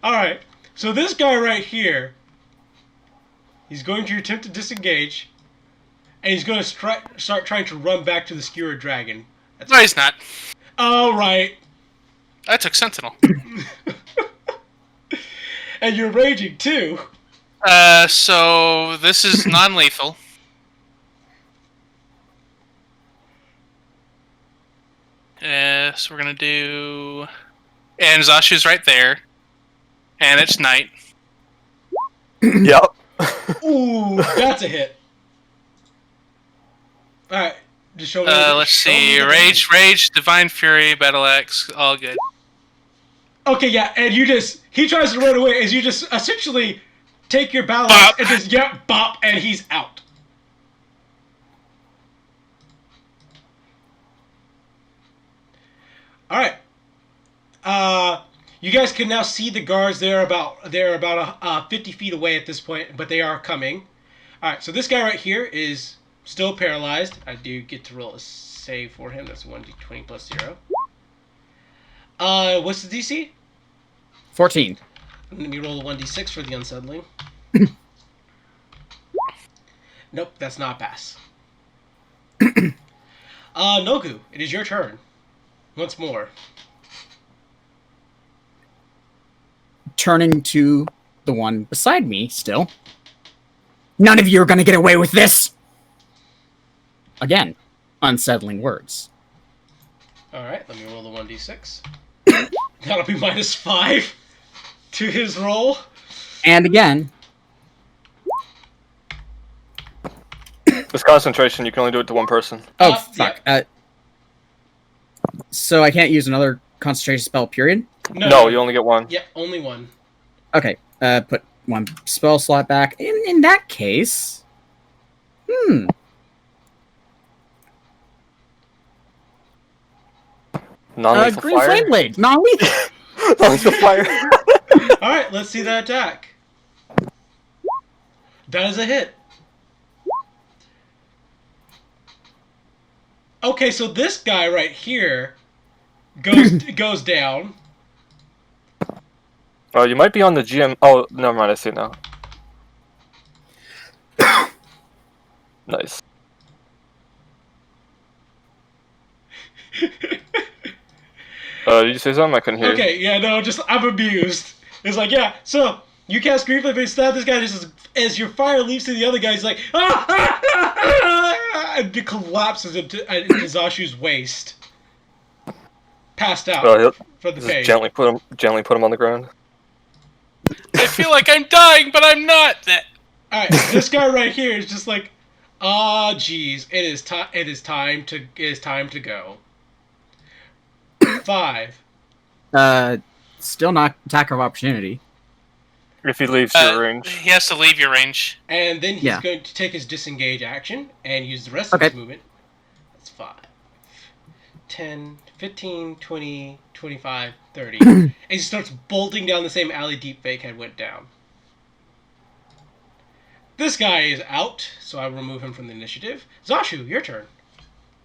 [SPEAKER 1] Alright, so this guy right here, he's going to attempt to disengage, and he's going to start trying to run back to the skewer dragon.
[SPEAKER 2] No, he's not.
[SPEAKER 1] Alright.
[SPEAKER 2] I took Sentinel.
[SPEAKER 1] And you're raging too.
[SPEAKER 2] So this is non-lethal. So we're gonna do... And Zashu's right there. And it's night.
[SPEAKER 7] Yep.
[SPEAKER 1] Ooh, that's a hit. Alright, just show me.
[SPEAKER 2] Let's see. Rage, Divine Fury, Battle Axe, all good.
[SPEAKER 1] Okay, yeah, and he tries to run away as you just essentially take your battle axe and just, bop, and he's out. Alright. You guys can now see the guards. They're about 50 feet away at this point, but they are coming. Alright, so this guy right here is still paralyzed. I do get to roll a save for him. That's 1d20 plus 0. What's the DC?
[SPEAKER 3] 14.
[SPEAKER 1] Let me roll a 1d6 for the unsettling. Nope, that's not a pass. Nogu, it is your turn. Once more.
[SPEAKER 3] Turning to the one beside me still. None of you are going to get away with this! Again, unsettling words.
[SPEAKER 1] Alright, let me roll the 1d6. That'll be -5 to his roll.
[SPEAKER 3] And again.
[SPEAKER 7] This concentration, you can only do it to one person.
[SPEAKER 3] Oh, fuck.
[SPEAKER 1] Yeah.
[SPEAKER 3] So I can't use another concentration spell, period?
[SPEAKER 7] No, you only get one.
[SPEAKER 1] Yeah, only one.
[SPEAKER 3] Okay, put one spell slot back. In that case...
[SPEAKER 7] Non-lethal
[SPEAKER 3] Green
[SPEAKER 7] fire?
[SPEAKER 3] Flame Blade! Non-lethal!
[SPEAKER 7] Non-lethal fire.
[SPEAKER 1] Alright, let's see that attack. That is a hit. Okay, so this guy right here goes down.
[SPEAKER 7] Oh, you might be on the GM. Oh, never mind. I see it now. Nice. Did you say something? I couldn't hear you.
[SPEAKER 1] Okay, yeah, no, just I'm amused. It's like, yeah, so you cast Green Flame and stab this guy just as your fire leaps to the other guy, he's like, and it collapses into Zashu's waist. Passed out for the
[SPEAKER 7] Just
[SPEAKER 1] pain.
[SPEAKER 7] gently put him on the ground.
[SPEAKER 2] I feel like I'm dying, but I'm not.
[SPEAKER 1] Alright, this guy right here is just like, geez, it is time to go. 5.
[SPEAKER 3] Still not attack of opportunity.
[SPEAKER 7] If he leaves your range.
[SPEAKER 2] He has to leave your range.
[SPEAKER 1] And then he's
[SPEAKER 3] Yeah.
[SPEAKER 1] going to take his disengage action and use the rest of his movement. That's 5. 10, 15, 20, 25, 30. And he starts bolting down the same alley Deepfake had went down. This guy is out, so I will remove him from the initiative. Zashu, your turn.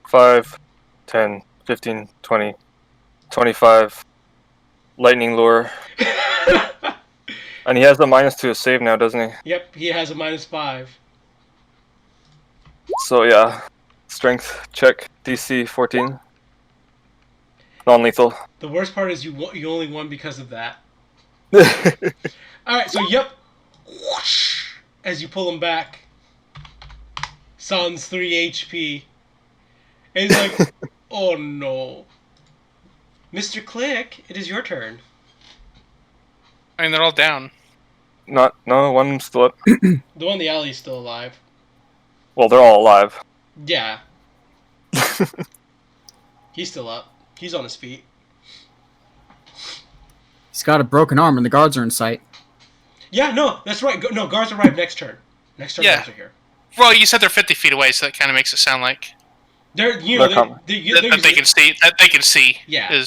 [SPEAKER 7] 5, 10, 15, 20, 25. Lightning lure. And he has the -2 to save now, doesn't he?
[SPEAKER 1] Yep, he has a -5.
[SPEAKER 7] So yeah. Strength check. DC 14. Non-lethal.
[SPEAKER 1] The worst part is you only won because of that. Alright, so yep. Whoosh, as you pull him back. Sans 3 HP. And he's like, oh no. Mr. Click, it is your turn.
[SPEAKER 2] I mean, they're all down.
[SPEAKER 7] No, one's still up.
[SPEAKER 1] The one in the alley is still alive.
[SPEAKER 7] Well, they're all alive.
[SPEAKER 1] Yeah. He's still up. He's on his feet.
[SPEAKER 3] He's got a broken arm and the guards are in sight.
[SPEAKER 1] Yeah, no, that's right. No, guards arrive next turn. Next turn, guards are here.
[SPEAKER 2] Well, you said they're 50 feet away, so that kind of makes it sound like
[SPEAKER 1] They're
[SPEAKER 2] that they can see. That they can see.
[SPEAKER 1] Yeah.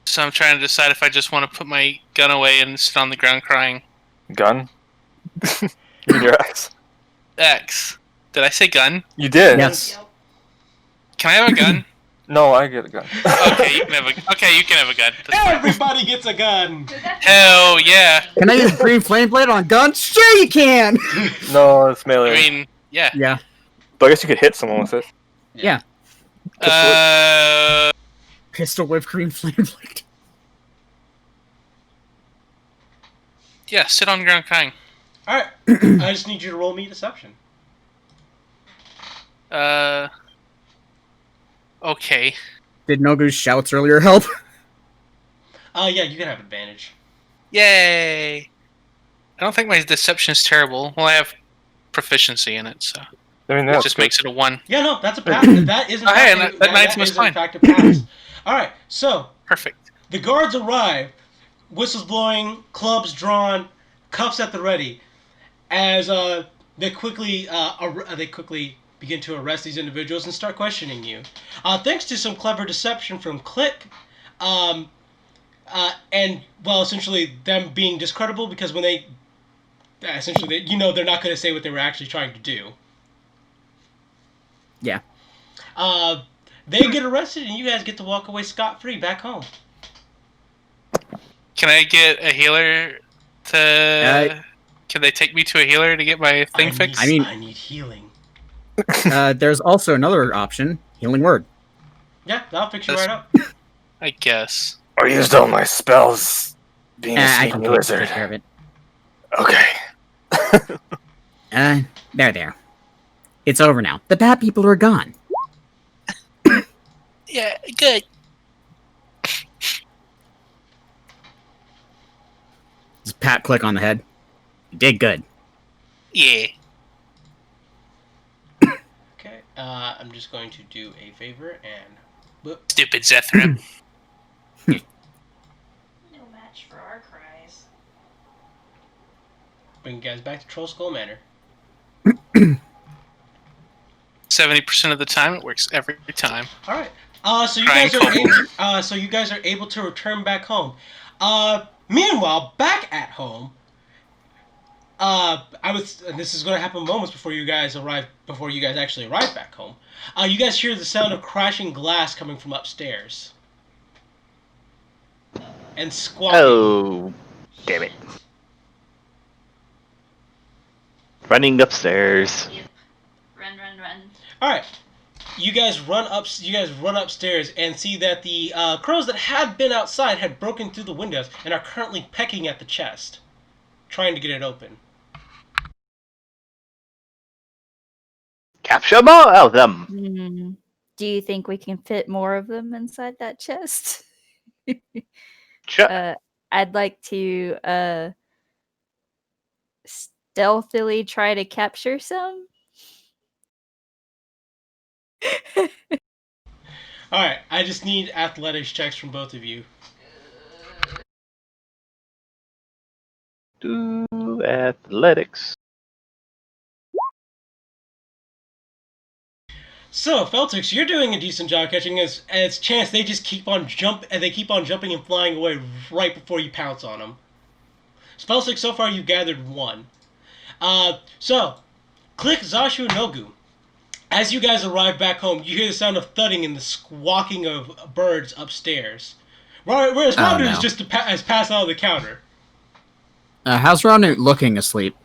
[SPEAKER 2] So I'm trying to decide if I just want to put my gun away and sit on the ground crying.
[SPEAKER 7] Gun? In your axe.
[SPEAKER 2] X. Did I say gun?
[SPEAKER 7] You did.
[SPEAKER 3] Yes.
[SPEAKER 2] Can I have a gun?
[SPEAKER 7] No, I get a gun.
[SPEAKER 2] Okay, you can have a gun. That's fine.
[SPEAKER 1] Everybody gets a gun.
[SPEAKER 2] Hell yeah.
[SPEAKER 3] Can I use green flame blade on a gun? Sure you can!
[SPEAKER 7] No, it's melee.
[SPEAKER 2] I mean, yeah.
[SPEAKER 3] Yeah.
[SPEAKER 7] But I guess you could hit someone with it.
[SPEAKER 3] Yeah.
[SPEAKER 2] Uh,
[SPEAKER 3] Pistol with green flame blade.
[SPEAKER 2] yeah, sit on the ground crying.
[SPEAKER 1] Alright, I just need you to roll me deception.
[SPEAKER 2] Okay.
[SPEAKER 3] Did Nogu's shouts earlier help?
[SPEAKER 1] Yeah, you can have advantage.
[SPEAKER 2] Yay! I don't think my deception is terrible. Well, I have proficiency in it, so
[SPEAKER 7] I mean,
[SPEAKER 2] it just makes it a 1.
[SPEAKER 1] Yeah, no, that's a pass. That isn't.
[SPEAKER 2] Hey, that 19 was fine.
[SPEAKER 1] In fact a pass. Alright, so
[SPEAKER 2] Perfect.
[SPEAKER 1] the guards arrive, whistles blowing, clubs drawn, cuffs at the ready, as they quickly begin to arrest these individuals and start questioning you. Thanks to some clever deception from Click, and well, essentially them being discreditable because when they're not going to say what they were actually trying to do.
[SPEAKER 3] Yeah.
[SPEAKER 1] They get arrested and you guys get to walk away scot-free back home.
[SPEAKER 2] Can I get a healer to... Can they take me to a healer to get my thing fixed?
[SPEAKER 3] I mean,
[SPEAKER 1] I need healing.
[SPEAKER 3] there's also another option, healing word.
[SPEAKER 1] Yeah, that'll fix you right up.
[SPEAKER 2] I guess.
[SPEAKER 8] I used all my spells being a
[SPEAKER 3] I
[SPEAKER 8] sneaky
[SPEAKER 3] can
[SPEAKER 8] lizard.
[SPEAKER 3] take care of it.
[SPEAKER 8] Okay.
[SPEAKER 3] There. It's over now. The bad people are gone.
[SPEAKER 2] Yeah, good.
[SPEAKER 3] Just pat Click on the head. You did good.
[SPEAKER 2] Yeah.
[SPEAKER 1] Okay, I'm just going to do a favor and... Whoop.
[SPEAKER 2] Stupid Zethram.
[SPEAKER 9] No match for our cries.
[SPEAKER 1] Bring you guys back to Troll Skull Manor.
[SPEAKER 2] 70% of the time, it works every time.
[SPEAKER 1] Alright, so you guys are able to return back home. Meanwhile, back at home, this is going to happen moments before you guys actually arrive back home. You guys hear the sound of crashing glass coming from upstairs. And squawking.
[SPEAKER 6] Oh, damn it. Running upstairs.
[SPEAKER 9] Yep. Run.
[SPEAKER 1] Alright. you guys run up. You guys run upstairs and see that the crows that had been outside had broken through the windows and are currently pecking at the chest, trying to get it open.
[SPEAKER 6] Capture more of them.
[SPEAKER 4] Hmm. Do you think we can fit more of them inside that chest?
[SPEAKER 6] Sure.
[SPEAKER 4] I'd like to stealthily try to capture some.
[SPEAKER 1] All right, I just need athletics checks from both of you.
[SPEAKER 6] Do athletics.
[SPEAKER 1] So, Feltix, you're doing a decent job catching as chance they just keep on jumping and flying away right before you pounce on them. So, Feltix, so far you've gathered one. So, click Zashu Nogu. As you guys arrive back home, you hear the sound of thudding and the squawking of birds upstairs. Whereas Rondu
[SPEAKER 3] no.
[SPEAKER 1] is just has passed out of the counter.
[SPEAKER 3] How's Ronu looking asleep?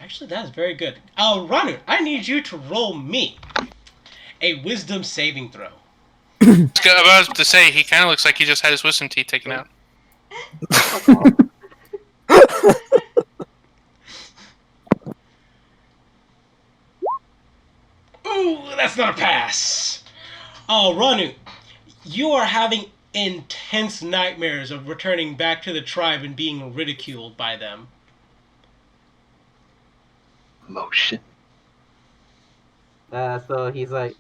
[SPEAKER 1] Actually, that is very good. Ranu, I need you to roll me a wisdom saving throw.
[SPEAKER 2] I was about to say, he kind of looks like he just had his wisdom teeth taken out.
[SPEAKER 1] Ooh, that's not a pass. Oh, Ranu, you are having intense nightmares of returning back to the tribe and being ridiculed by them.
[SPEAKER 6] Motion.
[SPEAKER 5] So he's like,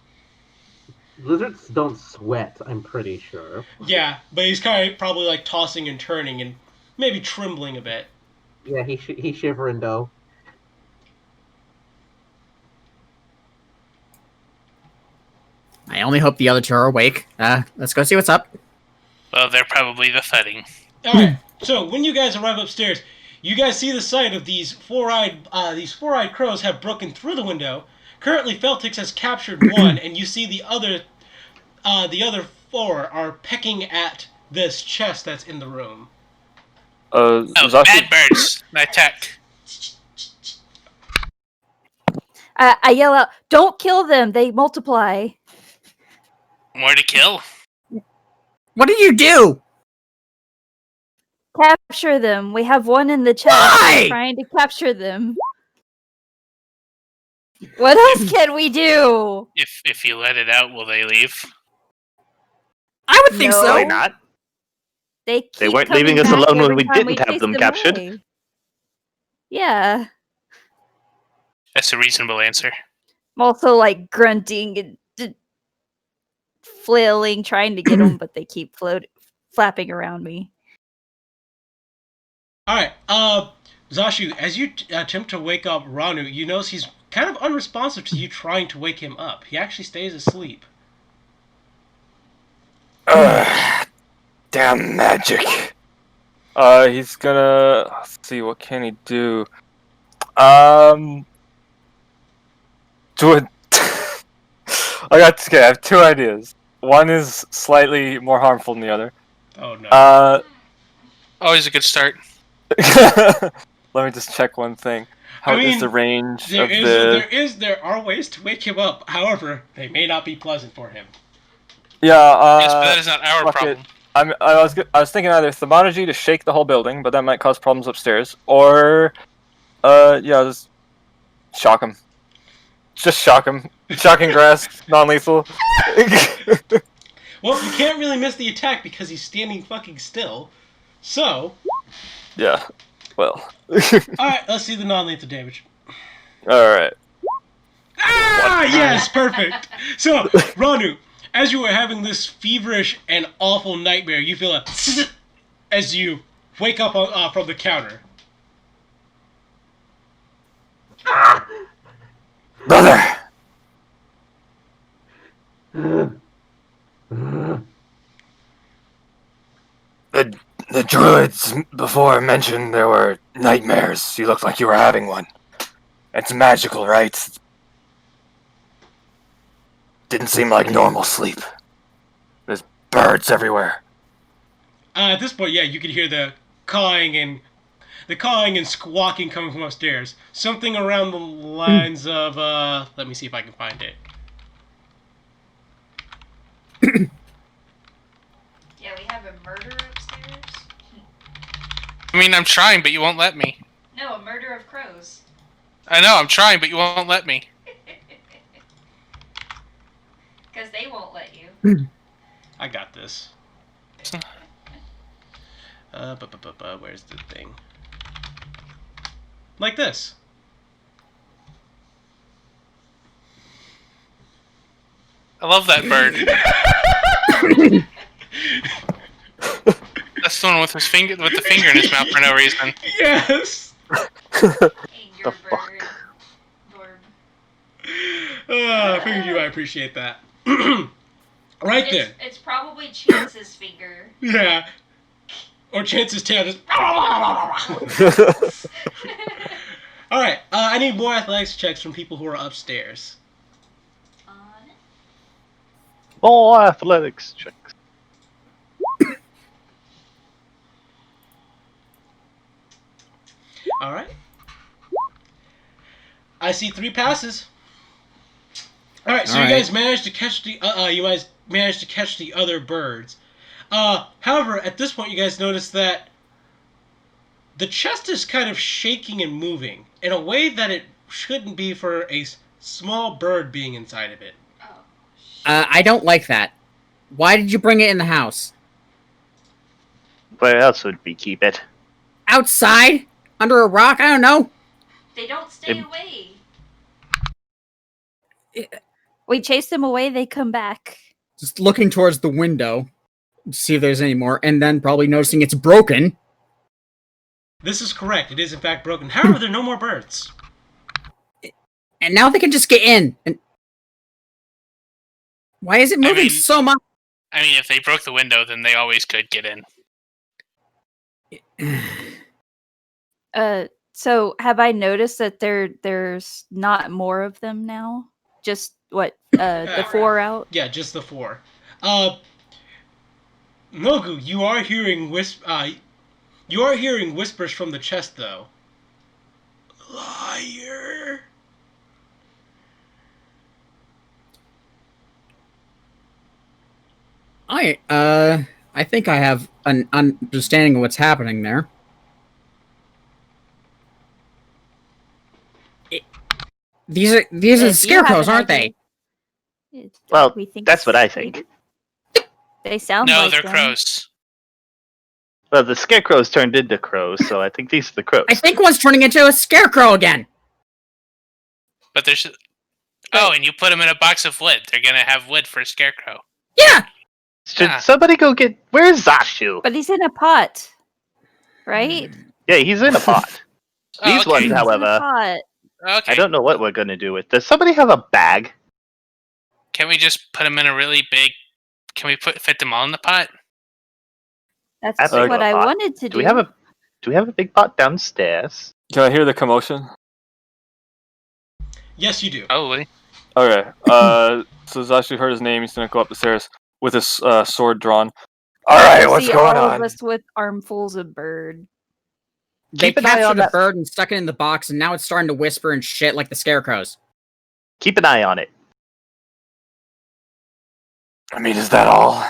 [SPEAKER 5] lizards don't sweat, I'm pretty sure.
[SPEAKER 1] Yeah, but he's kind of probably like tossing and turning and maybe trembling a bit.
[SPEAKER 5] Yeah, he's shivering though.
[SPEAKER 3] I only hope the other two are awake. Let's go see what's up.
[SPEAKER 2] Well, they're probably the thudding.
[SPEAKER 1] Alright, so when you guys arrive upstairs, you guys see the sight of these four-eyed crows have broken through the window. Currently, Feltix has captured one, and you see the other four are pecking at this chest that's in the room.
[SPEAKER 2] Oh, bad birds. Attack.
[SPEAKER 4] I yell out, "Don't kill them! They multiply."
[SPEAKER 2] More to kill.
[SPEAKER 3] What did you do?
[SPEAKER 4] Capture them. We have one in the chest.
[SPEAKER 3] Why?
[SPEAKER 4] We're trying to capture them. What else can we do?
[SPEAKER 2] If you let it out, will they leave?
[SPEAKER 3] I would think
[SPEAKER 4] No.
[SPEAKER 3] so.
[SPEAKER 6] Why not?
[SPEAKER 4] They
[SPEAKER 6] weren't
[SPEAKER 4] coming
[SPEAKER 6] leaving us
[SPEAKER 4] back
[SPEAKER 6] alone when
[SPEAKER 4] every
[SPEAKER 6] we
[SPEAKER 4] time
[SPEAKER 6] didn't have
[SPEAKER 4] chase
[SPEAKER 6] them captured.
[SPEAKER 4] away. Yeah.
[SPEAKER 2] That's a reasonable answer.
[SPEAKER 4] I'm also like grunting and flailing, trying to get them, but they keep flapping around me.
[SPEAKER 1] Alright, Zashu, as you attempt to wake up Ranu, you notice he's kind of unresponsive to you trying to wake him up. He actually stays asleep.
[SPEAKER 7] Damn magic. He's gonna let's see, what can he do? Do it. I have two ideas. One is slightly more harmful than the other.
[SPEAKER 1] Oh no.
[SPEAKER 2] Always a good start.
[SPEAKER 7] Let me just check one thing. How
[SPEAKER 1] I mean,
[SPEAKER 7] is the range of
[SPEAKER 1] there are ways to wake him up. However, they may not be pleasant for him.
[SPEAKER 7] Yeah,
[SPEAKER 2] Yes, but that is not our
[SPEAKER 7] fuck
[SPEAKER 2] problem.
[SPEAKER 7] it. I was thinking either Thaumaturgy to shake the whole building, but that might cause problems upstairs, or just shock him. Just shock him. Shocking grass, non-lethal.
[SPEAKER 1] Well, you can't really miss the attack because he's standing fucking still. So,
[SPEAKER 7] Yeah. Well.
[SPEAKER 1] alright, let's see the non-lethal damage.
[SPEAKER 7] Alright.
[SPEAKER 1] Ah, yes, perfect. So, Ranu, as you are having this feverish and awful nightmare, you feel a as you wake up from the counter.
[SPEAKER 7] Brother! The druids before mentioned there were nightmares. You looked like you were having one. It's magical, right? Didn't seem like normal sleep. There's birds everywhere.
[SPEAKER 1] At this point, yeah, you can hear the cawing and the cawing and squawking coming from upstairs. Something around the lines of, let me see if I can find it.
[SPEAKER 9] Yeah, we have a murder upstairs.
[SPEAKER 2] I mean, I'm trying, but you won't let me.
[SPEAKER 9] No, a murder of crows.
[SPEAKER 2] I know, I'm trying, but you won't let me.
[SPEAKER 9] Because they won't let you.
[SPEAKER 1] I got this. Where's the thing? Like this.
[SPEAKER 2] I love that bird. That's the one with his finger, with the finger in his mouth for no reason.
[SPEAKER 1] Yes.
[SPEAKER 9] Anger
[SPEAKER 6] The
[SPEAKER 9] bird.
[SPEAKER 6] fuck?
[SPEAKER 9] Bird.
[SPEAKER 1] I figured you might appreciate that. Right then.
[SPEAKER 9] It's probably Chance's finger.
[SPEAKER 1] Yeah. Or Chance's tail just. Alright, I need more athletics checks from people who are upstairs.
[SPEAKER 9] On
[SPEAKER 6] More athletics checks.
[SPEAKER 1] Alright. I see 3 passes. Alright, so you guys managed to catch the other birds. However, at this point you guys notice that the chest is kind of shaking and moving in a way that it shouldn't be for a small bird being inside of it.
[SPEAKER 3] I don't like that. Why did you bring it in the house?
[SPEAKER 6] Where else would we keep it?
[SPEAKER 3] Outside? Under a rock? I don't know.
[SPEAKER 9] They don't stay away.
[SPEAKER 4] We chase them away, they come back.
[SPEAKER 3] Just looking towards the window to see if there's any more, and then probably noticing it's broken.
[SPEAKER 1] This is correct. It is in fact broken. However, there are no more birds.
[SPEAKER 3] And now they can just get in. And why is it moving so much?
[SPEAKER 2] I mean, if they broke the window, then they always could get in.
[SPEAKER 4] So have I noticed that there's not more of them now? Just what, the 4 out?
[SPEAKER 1] Yeah, just the 4. Nogu, you are hearing whispers from the chest, though. Liar.
[SPEAKER 3] I think I have an understanding of what's happening there. These are scarecrows, aren't they?
[SPEAKER 6] Well,
[SPEAKER 4] We think
[SPEAKER 6] that's what I think.
[SPEAKER 4] They sound
[SPEAKER 2] No,
[SPEAKER 4] like
[SPEAKER 2] they're
[SPEAKER 4] them.
[SPEAKER 2] crows.
[SPEAKER 6] Well, the scarecrows turned into crows, so I think these are the crows.
[SPEAKER 3] I think one's turning into a scarecrow again.
[SPEAKER 2] But there's... Oh, and you put them in a box of wood. They're gonna have wood for a scarecrow.
[SPEAKER 3] Yeah!
[SPEAKER 6] Should somebody go get... Where's Zashu?
[SPEAKER 4] But he's in a pot, right?
[SPEAKER 6] Yeah, he's in a pot.
[SPEAKER 2] Oh,
[SPEAKER 6] These
[SPEAKER 2] okay.
[SPEAKER 6] ones,
[SPEAKER 4] He's in a
[SPEAKER 6] however,
[SPEAKER 4] pot.
[SPEAKER 2] Okay.
[SPEAKER 6] I don't know what we're going to do with. Does somebody have a bag?
[SPEAKER 2] Can we just put them in a really big... Can we fit them all in the pot?
[SPEAKER 4] That's
[SPEAKER 6] I like
[SPEAKER 4] what
[SPEAKER 6] a
[SPEAKER 4] I
[SPEAKER 6] pot.
[SPEAKER 4] wanted to do.
[SPEAKER 6] Do we have a big pot downstairs?
[SPEAKER 7] Can I hear the commotion?
[SPEAKER 1] Yes, you do.
[SPEAKER 2] Probably.
[SPEAKER 7] Okay. So Zashu heard his name. He's gonna go up the stairs with his sword drawn. All right, what's
[SPEAKER 4] See
[SPEAKER 7] going
[SPEAKER 4] all
[SPEAKER 7] on?
[SPEAKER 4] of us with armfuls of bird.
[SPEAKER 3] They
[SPEAKER 6] Keep an eye
[SPEAKER 3] captured
[SPEAKER 6] on
[SPEAKER 3] the
[SPEAKER 6] that.
[SPEAKER 3] bird and stuck it in the box, and now it's starting to whisper and shit like the scarecrows.
[SPEAKER 6] Keep an eye on it.
[SPEAKER 7] I mean, is that all?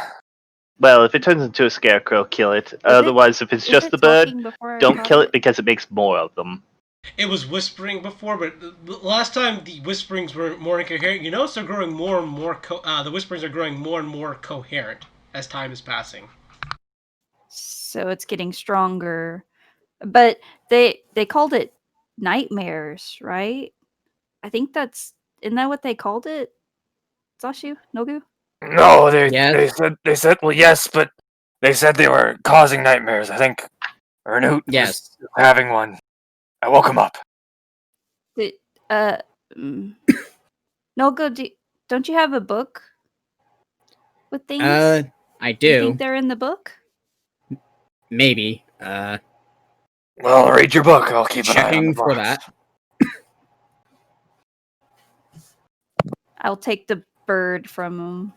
[SPEAKER 6] Well, if it turns into a scarecrow, kill it. Otherwise, if it's
[SPEAKER 4] Is
[SPEAKER 6] just
[SPEAKER 4] it
[SPEAKER 6] the bird,
[SPEAKER 4] talking before I
[SPEAKER 6] don't
[SPEAKER 4] call
[SPEAKER 6] kill it because it makes more of them.
[SPEAKER 1] It was whispering before, but the last time the whisperings were more incoherent. You notice they're growing more and more. The whisperings are growing more and more coherent as time is passing.
[SPEAKER 4] So it's getting stronger. But they called it nightmares, right? I think isn't that what they called it? Zashu? Nogu?
[SPEAKER 7] No, they
[SPEAKER 3] Yes.
[SPEAKER 7] they said well yes, but they said they were causing nightmares. I think Ernut
[SPEAKER 3] Yes.
[SPEAKER 7] was having one. I woke him up.
[SPEAKER 4] Nogu, don't you have a book with things?
[SPEAKER 3] I
[SPEAKER 4] You
[SPEAKER 3] do.
[SPEAKER 4] think they're in the book?
[SPEAKER 3] Maybe.
[SPEAKER 7] Well, read your book. I'll keep an eye on
[SPEAKER 3] Checking
[SPEAKER 7] the
[SPEAKER 3] for
[SPEAKER 7] box.
[SPEAKER 3] that.
[SPEAKER 4] I'll take the bird from them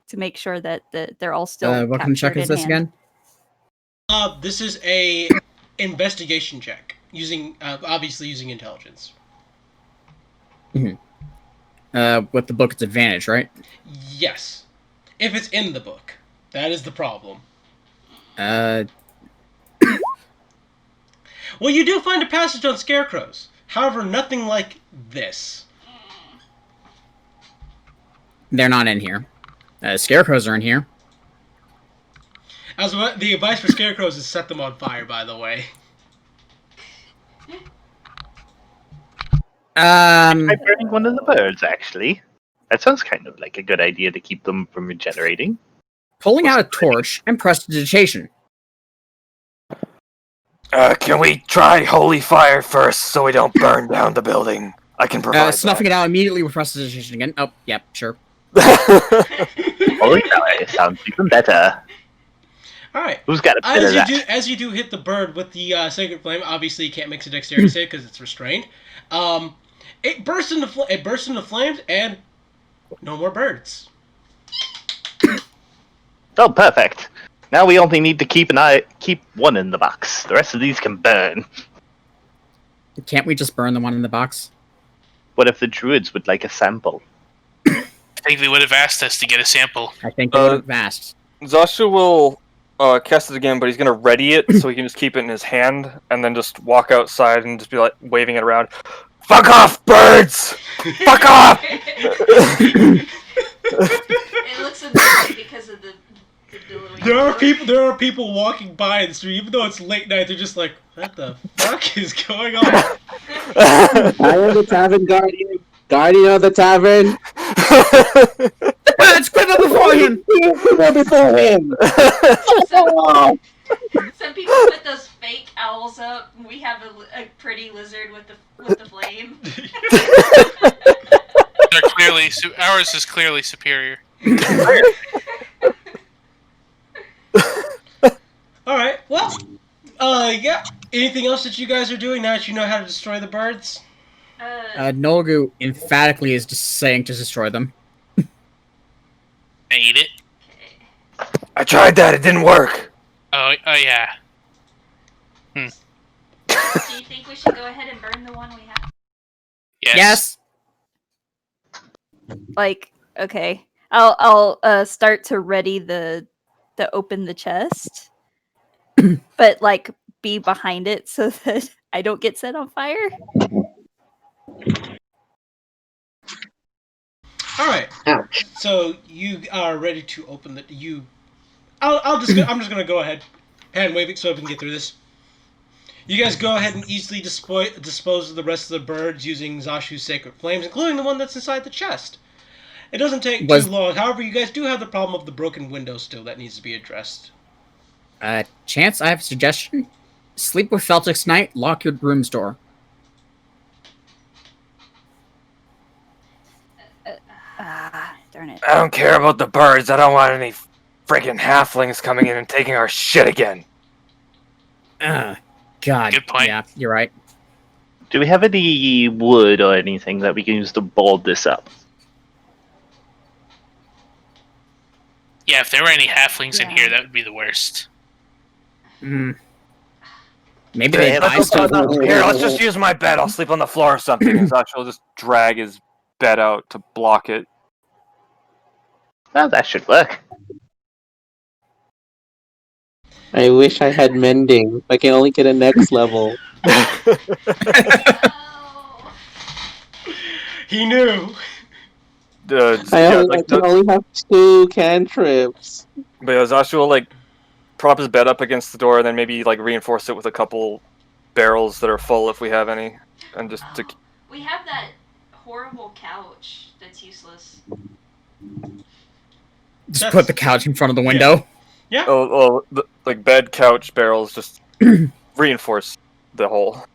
[SPEAKER 4] to make sure that they're all still
[SPEAKER 3] What kind of check
[SPEAKER 4] captured
[SPEAKER 3] is
[SPEAKER 4] in
[SPEAKER 3] this
[SPEAKER 4] hand.
[SPEAKER 3] again?
[SPEAKER 1] This is a investigation check using obviously using intelligence.
[SPEAKER 3] With the book, it's advantage, right?
[SPEAKER 1] Yes, if it's in the book, that is the problem. Well, you do find a passage on scarecrows. However, nothing like this.
[SPEAKER 3] They're not in here. Scarecrows are in here.
[SPEAKER 1] The advice for scarecrows is set them on fire, by the way.
[SPEAKER 6] Try burning one of the birds, actually. That sounds kind of like a good idea to keep them from regenerating.
[SPEAKER 3] Pulling out a torch and prestidigitation.
[SPEAKER 8] Can we try holy fire first so we don't burn down the building? I can provide
[SPEAKER 3] Snuffing it out immediately with prestidigitation again. Oh, yep, sure.
[SPEAKER 6] Holy fire sounds even better.
[SPEAKER 1] All right.
[SPEAKER 6] Who's got a bit of that?
[SPEAKER 1] As you do hit the bird with the sacred flame, obviously you can't make a dexterity save because it's restrained. It bursts into flames, and no more birds.
[SPEAKER 6] Oh, perfect. Now we only need to keep one in the box. The rest of these can burn.
[SPEAKER 3] Can't we just burn the one in the box?
[SPEAKER 6] What if the druids would like a sample?
[SPEAKER 2] I think they would have asked us to get a sample.
[SPEAKER 3] I think they would have asked.
[SPEAKER 7] Zasha will cast it again, but he's gonna ready it so he can just keep it in his hand and then just walk outside and just be like waving it around. Fuck off, birds! Fuck off!
[SPEAKER 9] It looks annoying because of the billowing.
[SPEAKER 1] There are people walking by in the street, even though it's late night. They're just like, "What the fuck is going on?"
[SPEAKER 5] I am the tavern guardian. Guardian of the tavern.
[SPEAKER 3] Let's quiver before him!
[SPEAKER 5] Quiver before him!
[SPEAKER 9] Some people put those fake owls up. We have a pretty lizard with the flame.
[SPEAKER 2] Ours is clearly superior.
[SPEAKER 1] All right. Well, yeah. Anything else that you guys are doing now that you know how to destroy the birds?
[SPEAKER 3] Nolgu emphatically is just saying to destroy them.
[SPEAKER 2] I eat it.
[SPEAKER 8] I tried that, it didn't work.
[SPEAKER 2] Oh yeah.
[SPEAKER 9] Do you think we should go ahead and burn the one we have?
[SPEAKER 2] Yes.
[SPEAKER 4] Like, okay, I'll start to ready to open the chest, but like be behind it so that I don't get set on fire.
[SPEAKER 1] All right.
[SPEAKER 5] Ouch.
[SPEAKER 1] So you are ready to open the I'm just gonna go ahead and wave it so I can get through this. You guys go ahead and easily dispose of the rest of the birds using Zashu's sacred flames, including the one that's inside the chest. It doesn't take too long. However, you guys do have the problem of the broken window still that needs to be addressed.
[SPEAKER 3] Chance, I have a suggestion. Sleep with Feltix tonight, lock your room's door.
[SPEAKER 4] Darn it.
[SPEAKER 8] I don't care about the birds, I don't want any friggin' halflings coming in and taking our shit again.
[SPEAKER 3] God.
[SPEAKER 2] Good point.
[SPEAKER 3] Yeah, you're right.
[SPEAKER 6] Do we have any wood or anything that we can use to board this up?
[SPEAKER 2] Yeah, if there were any halflings in here, that would be the worst.
[SPEAKER 3] Maybe they buy stuff.
[SPEAKER 8] Here, let's just use my bed, I'll sleep on the floor or something. And Zasha will just drag his bed out to block it.
[SPEAKER 6] Well, that should work.
[SPEAKER 5] I wish I had mending. I can only get a next level.
[SPEAKER 9] Oh.
[SPEAKER 1] He knew.
[SPEAKER 5] I only have 2 cantrips.
[SPEAKER 7] But yeah, Zasha will like prop his bed up against the door and then maybe like reinforce it with a couple barrels that are full if we have any, and just to.
[SPEAKER 9] We have that horrible couch that's useless.
[SPEAKER 3] Just put the couch in front of the window.
[SPEAKER 1] Yeah.
[SPEAKER 7] Like bed, couch, barrels, just reinforce the hole.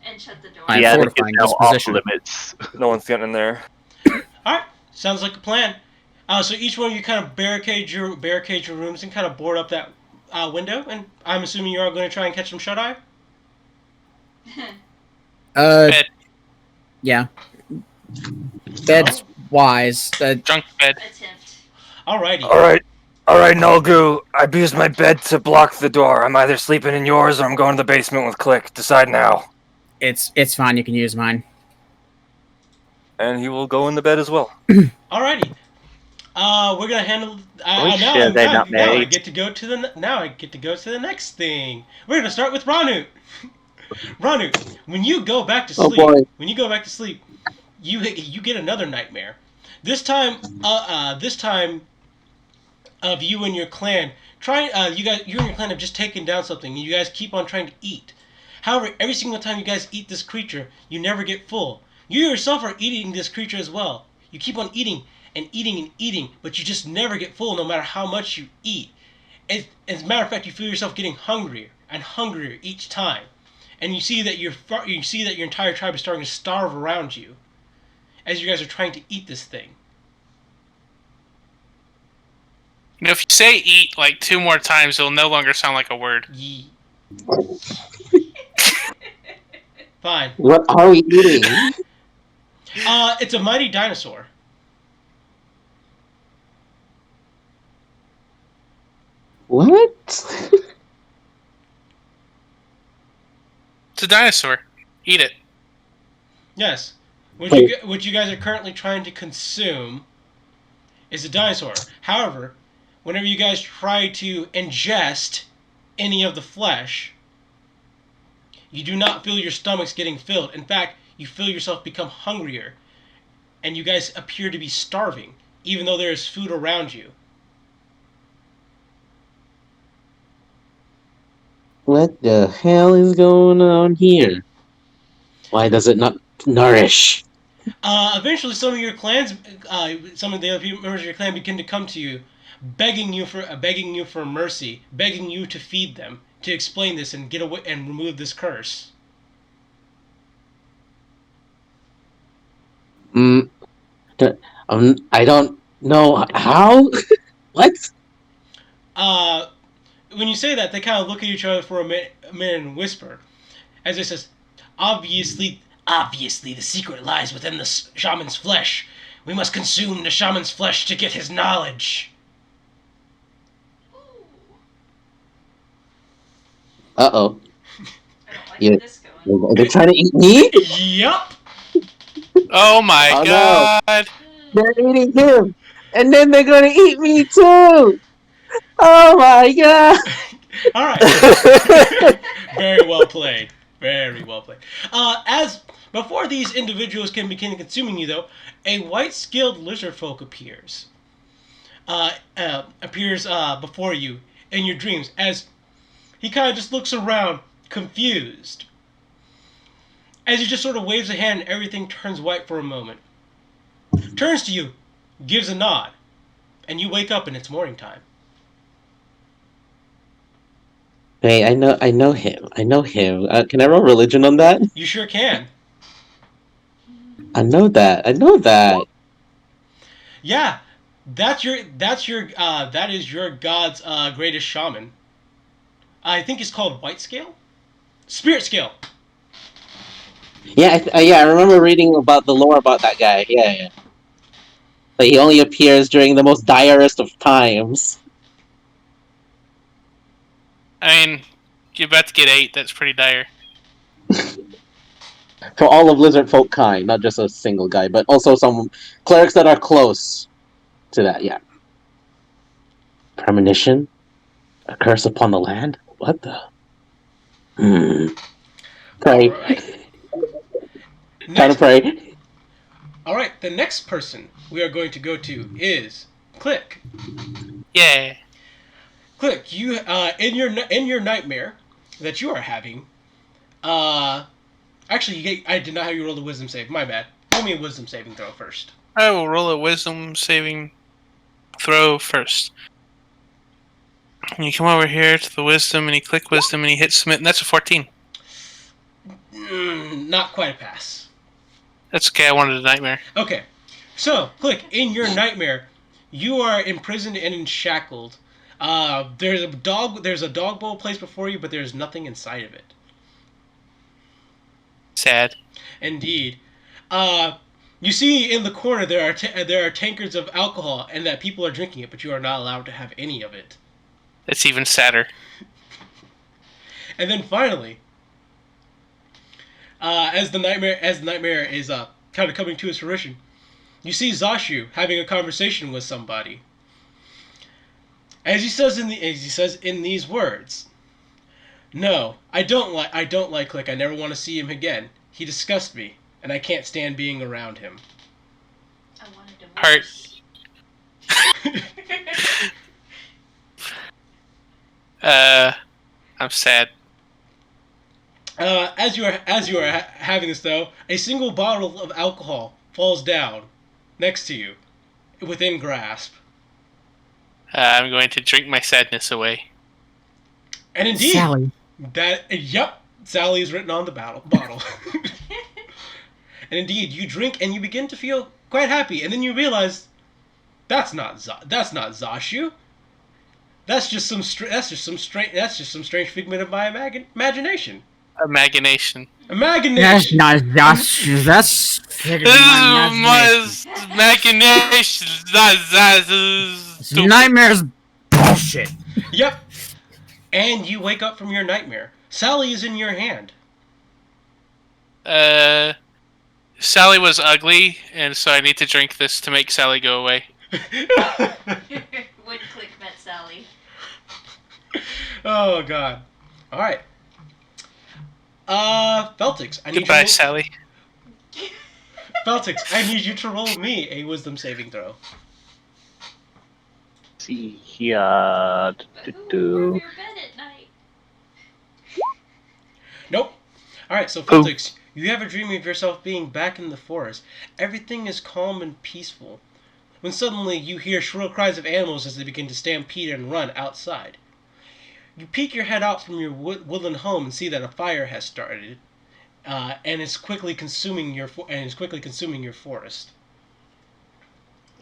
[SPEAKER 9] And shut the door.
[SPEAKER 3] I'm
[SPEAKER 6] Yeah,
[SPEAKER 3] fortifying this
[SPEAKER 6] off
[SPEAKER 3] position.
[SPEAKER 6] limits.
[SPEAKER 7] No one's getting in there.
[SPEAKER 1] All right. Sounds like a plan. So each one of you kind of barricade your rooms and kind of board up that window, and I'm assuming you're all going to try and catch them shut eye.
[SPEAKER 2] Bed.
[SPEAKER 3] Yeah. Bed's wise.
[SPEAKER 2] Drunk bed.
[SPEAKER 9] Attempt.
[SPEAKER 1] Alrighty.
[SPEAKER 8] Alright, Alright, Nulgu, I've used my bed to block the door. I'm either sleeping in yours or I'm going to the basement with Click. Decide now.
[SPEAKER 3] It's fine. You can use mine.
[SPEAKER 8] And he will go in the bed as well.
[SPEAKER 1] Alrighty. We're gonna handle.
[SPEAKER 6] We sure they're not
[SPEAKER 1] Now I
[SPEAKER 6] married.
[SPEAKER 1] get to go to the next thing. We're gonna start with Ranu. Ranu, when you go back to
[SPEAKER 5] Oh
[SPEAKER 1] sleep,
[SPEAKER 5] boy.
[SPEAKER 1] you get another nightmare. This time of you and your clan you and your clan have just taken down something, and you guys keep on trying to eat. However, every single time you guys eat this creature, you never get full. You yourself are eating this creature as well. You keep on eating and eating and eating, but you just never get full no matter how much you eat. As a matter of fact, you feel yourself getting hungrier and hungrier each time. And you see that your entire tribe is starting to starve around you as you guys are trying to eat this thing.
[SPEAKER 2] You know, if you say eat like 2 more times, it'll no longer sound like a word.
[SPEAKER 1] Ye. Fine.
[SPEAKER 5] What are we eating?
[SPEAKER 1] It's a mighty dinosaur.
[SPEAKER 5] What?
[SPEAKER 2] It's a dinosaur. Eat it.
[SPEAKER 1] Yes. What you guys are currently trying to consume is a dinosaur. However, whenever you guys try to ingest any of the flesh, you do not feel your stomachs getting filled. In fact, you feel yourself become hungrier, and you guys appear to be starving, even though there is food around you.
[SPEAKER 5] What the hell is going on here? Why does it not nourish?
[SPEAKER 1] Eventually, some of the other members of your clan begin to come to you, begging you for mercy, begging you to feed them, to explain this and get away and remove this curse.
[SPEAKER 5] I don't know how. What?
[SPEAKER 1] When you say that, they kind of look at each other for a minute and whisper, as it says, obviously, the secret lies within the shaman's flesh. We must consume the shaman's flesh to get his knowledge.
[SPEAKER 5] Uh-oh.
[SPEAKER 9] I don't like
[SPEAKER 5] Yeah.
[SPEAKER 9] where this is going.
[SPEAKER 5] They're trying to eat me?
[SPEAKER 1] Yup.
[SPEAKER 2] Oh my
[SPEAKER 5] Oh, no.
[SPEAKER 2] god!
[SPEAKER 5] They're eating him. And then they're going to eat me too. Oh my god.
[SPEAKER 1] All right. Very well played. Very well played. As before these individuals can begin consuming you, though, a white-scaled lizard folk appears. Before you in your dreams, as he kind of just looks around, confused. As he just sort of waves a hand, and everything turns white for a moment. Turns to you, gives a nod, and you wake up and it's morning time.
[SPEAKER 5] Hey, I know him. Can I roll religion on that?
[SPEAKER 1] You sure can.
[SPEAKER 5] I know that.
[SPEAKER 1] Yeah, that is your god's greatest shaman. I think it's called White Scale? Spirit Scale.
[SPEAKER 5] Yeah, I remember reading about the lore about that guy. Yeah. But he only appears during the most direst of times.
[SPEAKER 2] I mean, you're about to get 8. That's pretty dire.
[SPEAKER 5] For all of lizard folk kind, not just a single guy, but also some clerics that are close to that, yeah. Premonition? A curse upon the land? What the? Pray.
[SPEAKER 1] Alright.
[SPEAKER 5] Trying to pray.
[SPEAKER 1] Alright, the next person we are going to go to is Click.
[SPEAKER 2] Yeah.
[SPEAKER 1] Click, you in your nightmare that you are having, actually I did not have you roll the wisdom save. My bad. Roll me a wisdom saving throw first.
[SPEAKER 2] I will roll a wisdom saving throw first. And you come over here to the wisdom, and you click wisdom, and you hit submit, and that's a 14.
[SPEAKER 1] Not quite a pass.
[SPEAKER 2] That's okay, I wanted a nightmare.
[SPEAKER 1] Okay, so Click, in your nightmare, you are imprisoned and enshackled. There's a dog bowl placed before you, but there's nothing inside of it.
[SPEAKER 2] Sad.
[SPEAKER 1] Indeed. You see in the corner there are tankards of alcohol, and that people are drinking it, but you are not allowed to have any of it.
[SPEAKER 2] It's even sadder.
[SPEAKER 1] And then finally, as the nightmare is kind of coming to its fruition, you see Zashu having a conversation with somebody. As he says in these words, "No, I don't like Click. I never want to see him again. He disgusts me, and I can't stand being around him."
[SPEAKER 9] I wanted to
[SPEAKER 2] Heart. I'm sad.
[SPEAKER 1] As you are having this though, a single bottle of alcohol falls down next to you, within grasp.
[SPEAKER 2] I'm going to drink my sadness away.
[SPEAKER 1] And indeed,
[SPEAKER 3] Sally.
[SPEAKER 1] Sally is written on the bottle. And indeed, you drink and you begin to feel quite happy, and then you realize that's not Zashu. That's just some strange figment of my imagination.
[SPEAKER 2] Imagination.
[SPEAKER 3] That's not Zashu. That's
[SPEAKER 2] This is my imagination. That's
[SPEAKER 3] nightmares. Bullshit.
[SPEAKER 1] Yep. And you wake up from your nightmare. Sally is in your hand.
[SPEAKER 2] Sally was ugly, and so I need to drink this to make Sally go away.
[SPEAKER 9] When Click met Sally.
[SPEAKER 1] Oh god. All right. Feltix,
[SPEAKER 2] Goodbye, Sally.
[SPEAKER 1] Feltix, I need you to roll me a wisdom saving throw.
[SPEAKER 6] See here.
[SPEAKER 9] But who will warm your bed at night?
[SPEAKER 1] Nope. All right, so Feltix, you have a dream of yourself being back in the forest. Everything is calm and peaceful. When suddenly you hear shrill cries of animals as they begin to stampede and run outside. You peek your head out from your woodland home and see that a fire has started, and is quickly consuming your forest.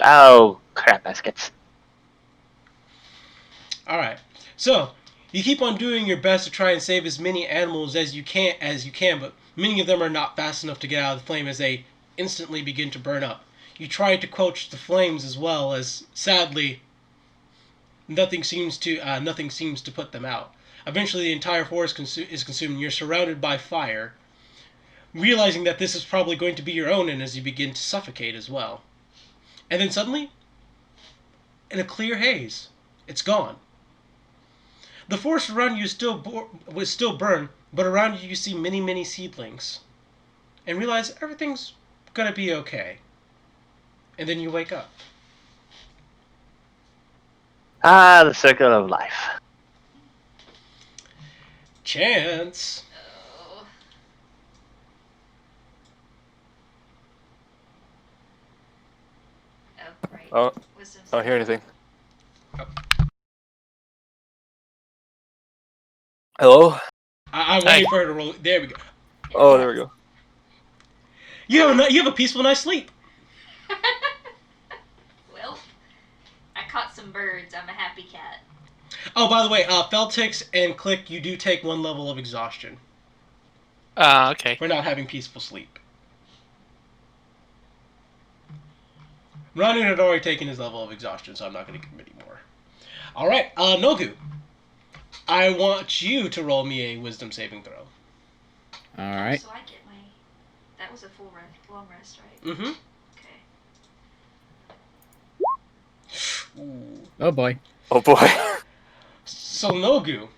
[SPEAKER 6] Oh, crap baskets.
[SPEAKER 1] All right, so you keep on doing your best to try and save as many animals as you can, but many of them are not fast enough to get out of the flame as they instantly begin to burn up. You try to quench the flames as well as, sadly, nothing seems to put them out. Eventually, the entire forest is consumed, and you're surrounded by fire, realizing that this is probably going to be your own, and as you begin to suffocate as well. And then suddenly, in a clear haze, it's gone. The forest around you was still burned, but around you see many, many seedlings, and realize everything's gonna be okay. And then you wake up.
[SPEAKER 6] Ah, the circle of life.
[SPEAKER 1] Chance.
[SPEAKER 9] Oh. Oh, right.
[SPEAKER 7] Oh,
[SPEAKER 9] Wisdom
[SPEAKER 7] I don't hear anything. Hello?
[SPEAKER 1] I'm waiting for her to roll. There we go.
[SPEAKER 7] Oh, there we go.
[SPEAKER 1] You have a peaceful night's sleep.
[SPEAKER 9] Well, I caught some birds. I'm a happy cat.
[SPEAKER 1] Oh, by the way, Feltix and Click, you do take 1 level of exhaustion
[SPEAKER 2] Okay.
[SPEAKER 1] for not having peaceful sleep. Ronan had already taken his level of exhaustion, so I'm not going to give him any more. All right, Nogu, I want you to roll me a wisdom saving throw.
[SPEAKER 3] All right.
[SPEAKER 9] So I get my. That was a full long rest, right?
[SPEAKER 1] Mm-hmm.
[SPEAKER 9] Okay.
[SPEAKER 1] Ooh.
[SPEAKER 3] Oh boy.
[SPEAKER 7] Oh boy.
[SPEAKER 1] So Nogu,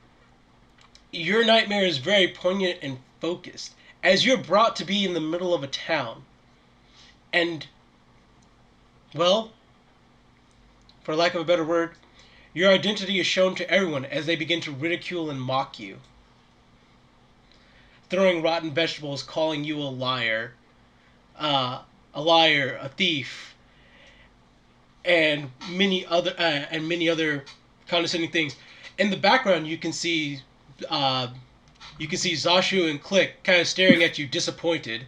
[SPEAKER 1] your nightmare is very poignant and focused, as you're brought to be in the middle of a town. And, well, for lack of a better word, your identity is shown to everyone as they begin to ridicule and mock you. Throwing rotten vegetables, calling you a liar, a thief, and many other condescending things. In the background, you can see Zashu and Click kind of staring at you, disappointed.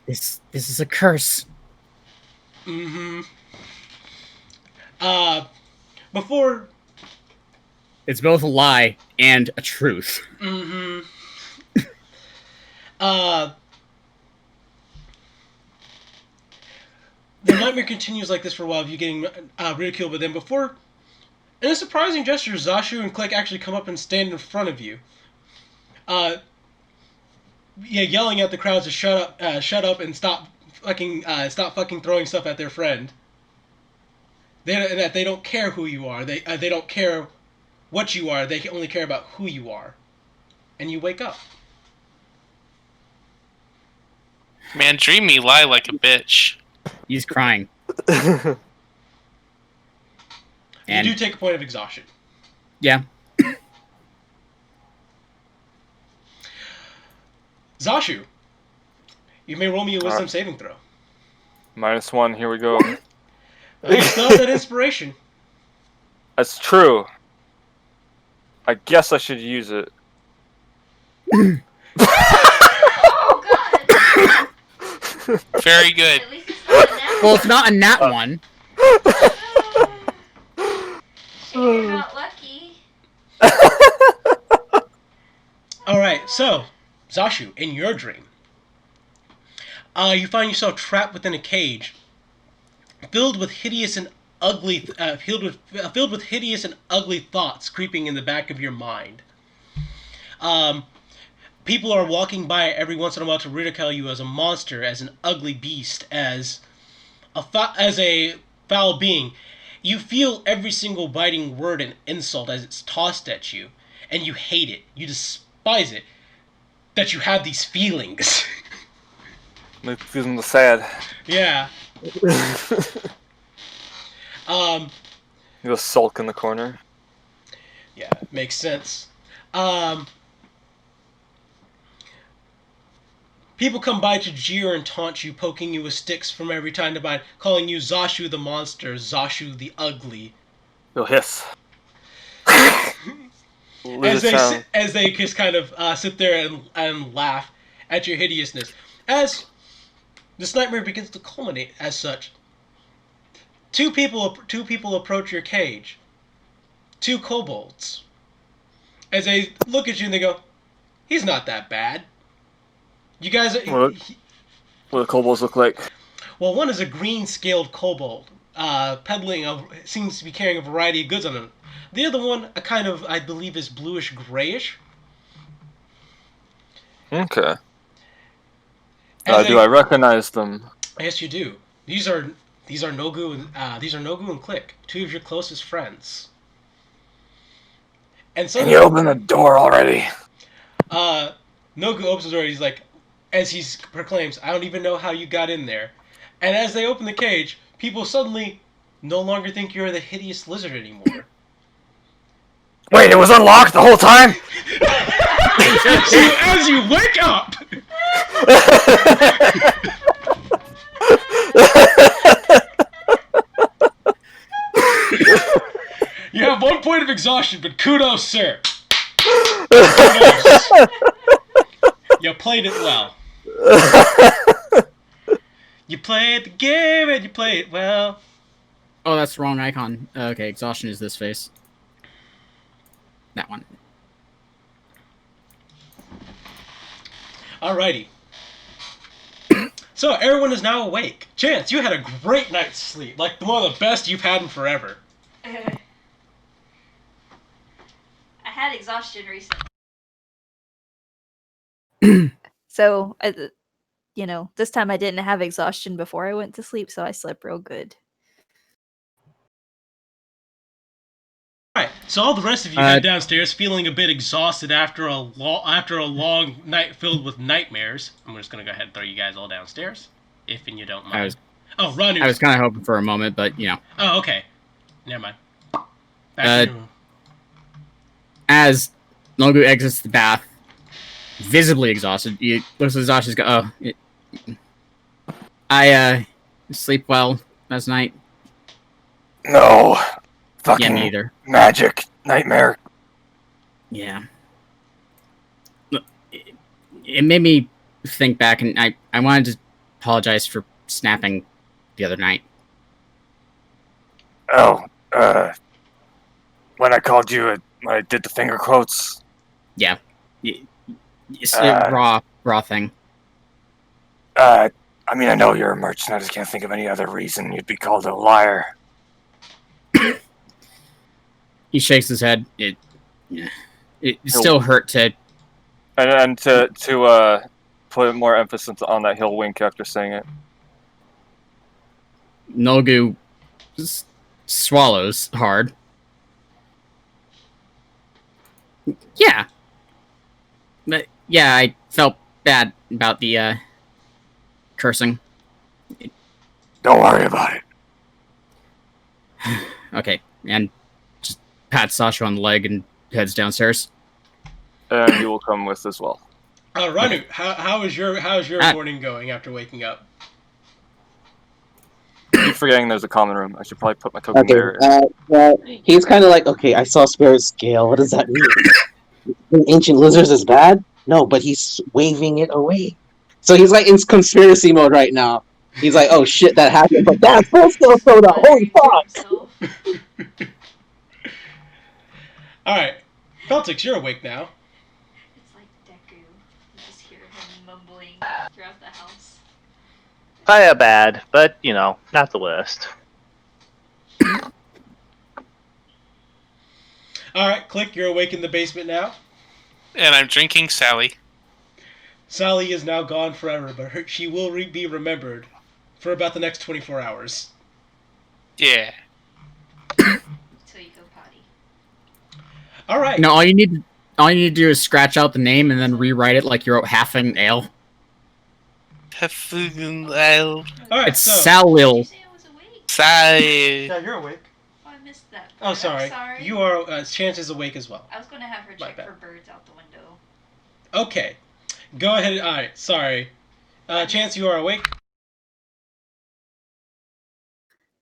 [SPEAKER 3] This is a curse.
[SPEAKER 1] Mm-hmm. Before.
[SPEAKER 3] It's both a lie and a truth.
[SPEAKER 1] Mm-hmm. the nightmare continues like this for a while of you getting ridiculed, but then before, in a surprising gesture, Zashu and Click actually come up and stand in front of you. Yeah, yelling at the crowds to shut up, and stop fucking throwing stuff at their friend. That they don't care who you are. They don't care what you are. They only care about who you are. And you wake up.
[SPEAKER 2] Man, Dreamy lie like a bitch.
[SPEAKER 3] He's crying.
[SPEAKER 1] You
[SPEAKER 3] And
[SPEAKER 1] do take a point of exhaustion.
[SPEAKER 3] yeah,
[SPEAKER 1] Zashu, you may roll me a wisdom saving throw.
[SPEAKER 7] -1. Here we go.
[SPEAKER 1] You still have that inspiration.
[SPEAKER 7] That's true. I guess I should use it.
[SPEAKER 9] Oh god!
[SPEAKER 2] Very good.
[SPEAKER 9] At least it's not a nat
[SPEAKER 3] well, it's not a nat one.
[SPEAKER 9] You're not lucky.
[SPEAKER 1] Alright, so, Zashu, in your dream, you find yourself trapped within a cage, filled with hideous and ugly, filled with hideous and ugly thoughts creeping in the back of your mind. People are walking by every once in a while to ridicule you as a monster, as an ugly beast, as a foul being. You feel every single biting word and insult as it's tossed at you, and you hate it. You despise it. That you have these feelings.
[SPEAKER 7] Makes them sad.
[SPEAKER 1] Yeah.
[SPEAKER 7] You go sulk in the corner.
[SPEAKER 1] Yeah, makes sense. People come by to jeer and taunt you, poking you with sticks from every time to by, calling you Zashu the monster, Zashu the ugly.
[SPEAKER 7] You'll hiss.
[SPEAKER 1] As they just kind of sit there and laugh at your hideousness. As this nightmare begins to culminate as such, two people approach your cage. Two kobolds. As they look at you and they go, "He's not that bad." You guys are...
[SPEAKER 7] What do kobolds look like?
[SPEAKER 1] Well, one is a green-scaled kobold, seems to be carrying a variety of goods on him. The other one, a kind of, I believe, is bluish-grayish.
[SPEAKER 7] Okay. Do I recognize them?
[SPEAKER 1] Yes, you do. These are Nogu and Click, two of your closest friends. And
[SPEAKER 8] Can you open the door already?
[SPEAKER 1] Nogu opens the door. He's like, as he proclaims, "I don't even know how you got in there." And as they open the cage, people suddenly no longer think you're the hideous lizard anymore.
[SPEAKER 8] Wait, it was unlocked the whole time?
[SPEAKER 1] So as you wake up, you have 1 point of exhaustion, but kudos, sir. Kudos. You played it well. You played the game and you played it well.
[SPEAKER 3] Oh, that's the wrong icon. Okay, exhaustion is this face. That one.
[SPEAKER 1] Alrighty. So everyone is now awake. Chance, you had a great night's sleep, like one of the best you've had in forever.
[SPEAKER 9] I had exhaustion recently.
[SPEAKER 4] So, this time I didn't have exhaustion before I went to sleep, so I slept real good.
[SPEAKER 1] Alright, so all the rest of you head downstairs feeling a bit exhausted after a long night filled with nightmares. I'm just gonna go ahead and throw you guys all downstairs, if you don't mind. Ranu.
[SPEAKER 3] I was kind of hoping for a moment, but
[SPEAKER 1] Oh, okay. Never mind. Back to you.
[SPEAKER 3] As Nogu exits the bath, visibly exhausted, he looks at Zasha's go, I sleep well last night.
[SPEAKER 8] No. Fucking
[SPEAKER 3] Yeah, neither.
[SPEAKER 8] magic nightmare.
[SPEAKER 3] Yeah. Look, it made me think back, and I wanted to apologize for snapping the other night.
[SPEAKER 8] Oh, when I called you, when I did the finger quotes.
[SPEAKER 3] Yeah. It's a raw thing.
[SPEAKER 8] I I mean, I know you're a merchant. I just can't think of any other reason you'd be called a liar.
[SPEAKER 3] He shakes his head. It still hurt to.
[SPEAKER 7] And to put more emphasis on that, he'll wink after saying it.
[SPEAKER 3] Nolgu swallows hard. Yeah. But yeah, I felt bad about the cursing.
[SPEAKER 8] Don't worry about it.
[SPEAKER 3] Okay, and just pats Sasha on the leg and heads downstairs.
[SPEAKER 7] And he will come with as well.
[SPEAKER 1] Ranu, how is your morning going after waking up?
[SPEAKER 7] I keep forgetting there's a common room. I should probably put my token
[SPEAKER 5] Okay.
[SPEAKER 7] there.
[SPEAKER 5] Well, he's kind of like, okay, I saw Spirit Scale. What does that mean? Ancient Lizards is bad? No, but he's waving it away. So he's like in conspiracy mode right now. He's like, oh shit, that happened. But damn, Spirit Scale showed up. Holy fuck!
[SPEAKER 1] Alright. Feltix, you're awake now.
[SPEAKER 9] It's like Deku. You just hear him mumbling throughout the house.
[SPEAKER 6] Kinda bad, but, not the worst.
[SPEAKER 1] Alright, Click, you're awake in the basement now.
[SPEAKER 2] And I'm drinking Sally.
[SPEAKER 1] Sally is now gone forever, but she will be remembered for about the next 24 hours.
[SPEAKER 2] Yeah.
[SPEAKER 9] Till you go potty.
[SPEAKER 1] Alright.
[SPEAKER 3] No, all you need to do is scratch out the name and then rewrite it like you wrote half an ale.
[SPEAKER 1] Alright,
[SPEAKER 3] It's
[SPEAKER 1] so...
[SPEAKER 3] Salil.
[SPEAKER 2] Sally.
[SPEAKER 1] Yeah, you're awake.
[SPEAKER 9] Oh, I missed that.
[SPEAKER 1] Oh, sorry.
[SPEAKER 9] I'm sorry.
[SPEAKER 1] You are... Chance is awake as well.
[SPEAKER 9] I was going to have her
[SPEAKER 1] My
[SPEAKER 9] check
[SPEAKER 1] bad.
[SPEAKER 9] for birds out the window.
[SPEAKER 1] Okay. Go ahead. Alright, sorry. Chance, you are awake?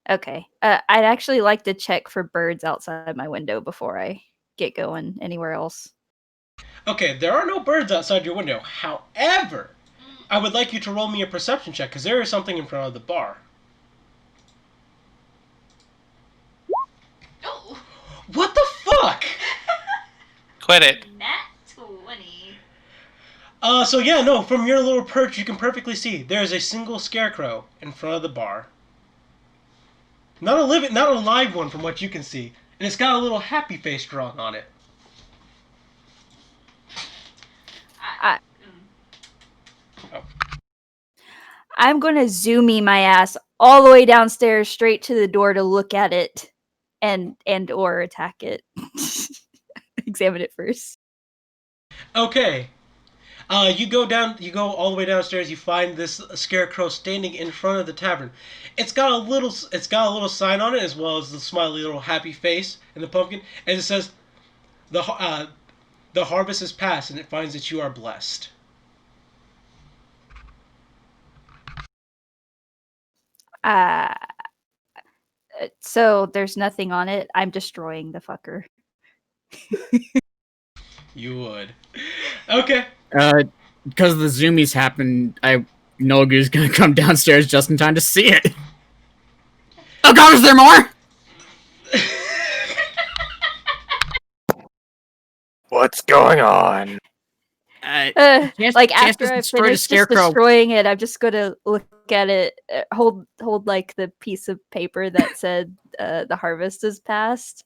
[SPEAKER 4] Okay. I'd actually like to check for birds outside my window before I get going anywhere else.
[SPEAKER 1] Okay, there are no birds outside your window. However, I would like you to roll me a perception check, because there is something in front of the bar.
[SPEAKER 9] Oh!
[SPEAKER 1] What the fuck?
[SPEAKER 2] Quit it.
[SPEAKER 9] Nat 20.
[SPEAKER 1] So yeah, no, from your little perch, you can perfectly see there is a single scarecrow in front of the bar. Not a live one from what you can see. And it's got a little happy face drawn on it.
[SPEAKER 4] I'm gonna zoomy my ass all the way downstairs straight to the door to look at it and or attack it. Examine it first.
[SPEAKER 1] Okay. You go all the way downstairs. You find this scarecrow standing in front of the tavern. It's got a little sign on it, as well as the smiley little happy face and the pumpkin, and it says, "The harvest is past, and it finds that you are blessed."
[SPEAKER 4] So there's nothing on it. I'm destroying the fucker.
[SPEAKER 1] You would. Okay.
[SPEAKER 3] Because the zoomies happen, Nolgu's gonna come downstairs just in time to see it. Oh god, is there more?
[SPEAKER 8] What's going on?
[SPEAKER 4] Like
[SPEAKER 3] Chance
[SPEAKER 4] after I
[SPEAKER 3] destroyed a
[SPEAKER 4] finish just
[SPEAKER 3] scarecrow.
[SPEAKER 4] destroying it, I'm just gonna look at it, hold like the piece of paper that said the harvest is past.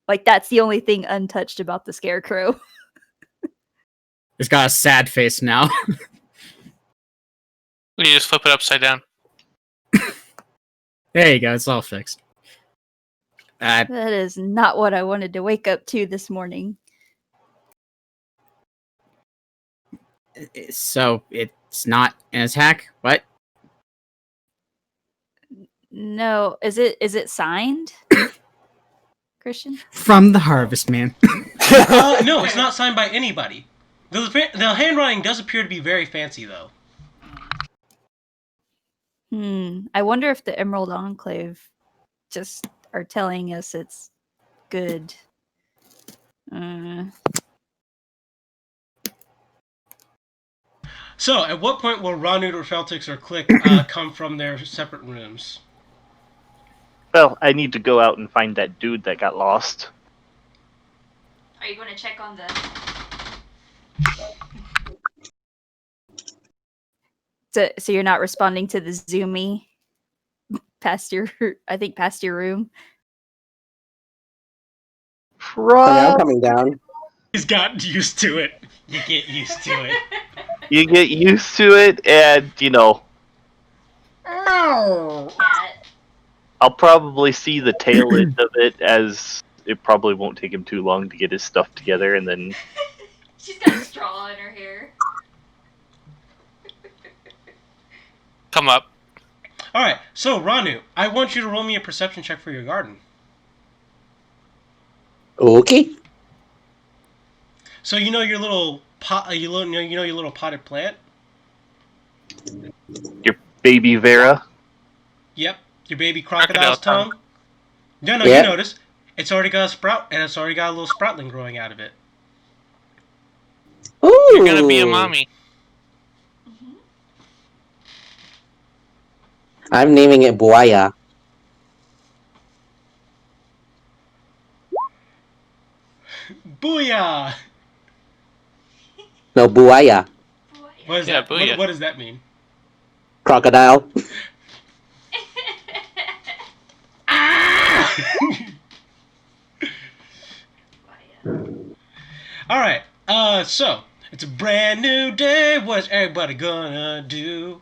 [SPEAKER 4] Like that's the only thing untouched about the scarecrow.
[SPEAKER 3] It's got a sad face now.
[SPEAKER 2] You just flip it upside down.
[SPEAKER 3] There you go, it's all fixed.
[SPEAKER 4] That is not what I wanted to wake up to this morning.
[SPEAKER 3] So it's not an attack? What?
[SPEAKER 4] No, is it signed? Christian?
[SPEAKER 3] From the Harvest Man.
[SPEAKER 1] No, it's not signed by anybody. The handwriting does appear to be very fancy, though.
[SPEAKER 4] I wonder if the Emerald Enclave just are telling us it's good.
[SPEAKER 1] So, at what point will Ranud or Feltix or Click come from their separate rooms?
[SPEAKER 6] Well, I need to go out and find that dude that got lost.
[SPEAKER 9] Are you going to check on the...
[SPEAKER 4] So you're not responding to the zoomy past your room.
[SPEAKER 5] Oh, yeah, I'm coming down.
[SPEAKER 1] He's gotten used to it. You get used to it.
[SPEAKER 6] You get used to it, and
[SPEAKER 9] Cat.
[SPEAKER 6] I'll probably see the tail end of it, as it probably won't take him too long to get his stuff together, and then
[SPEAKER 9] She's got a straw in her hair.
[SPEAKER 2] Come up.
[SPEAKER 1] All right, so Ranu, I want you to roll me a perception check for your garden.
[SPEAKER 5] Okay.
[SPEAKER 1] So you know your little pot, you know your little potted plant.
[SPEAKER 6] your baby Vera.
[SPEAKER 1] Yep, your baby
[SPEAKER 2] Crocodile
[SPEAKER 1] crocodile's tongue. No,
[SPEAKER 5] Yeah.
[SPEAKER 1] you notice it's already got a sprout, and it's already got a little sproutling growing out of it.
[SPEAKER 5] Ooh.
[SPEAKER 2] You're gonna be a mommy.
[SPEAKER 5] I'm naming it Buaya.
[SPEAKER 1] Booyah!
[SPEAKER 5] No, Buaya.
[SPEAKER 1] What is
[SPEAKER 2] Yeah,
[SPEAKER 1] that?
[SPEAKER 2] booyah.
[SPEAKER 1] What does that mean?
[SPEAKER 5] Crocodile.
[SPEAKER 1] All right. So it's a brand new day. What's everybody gonna do?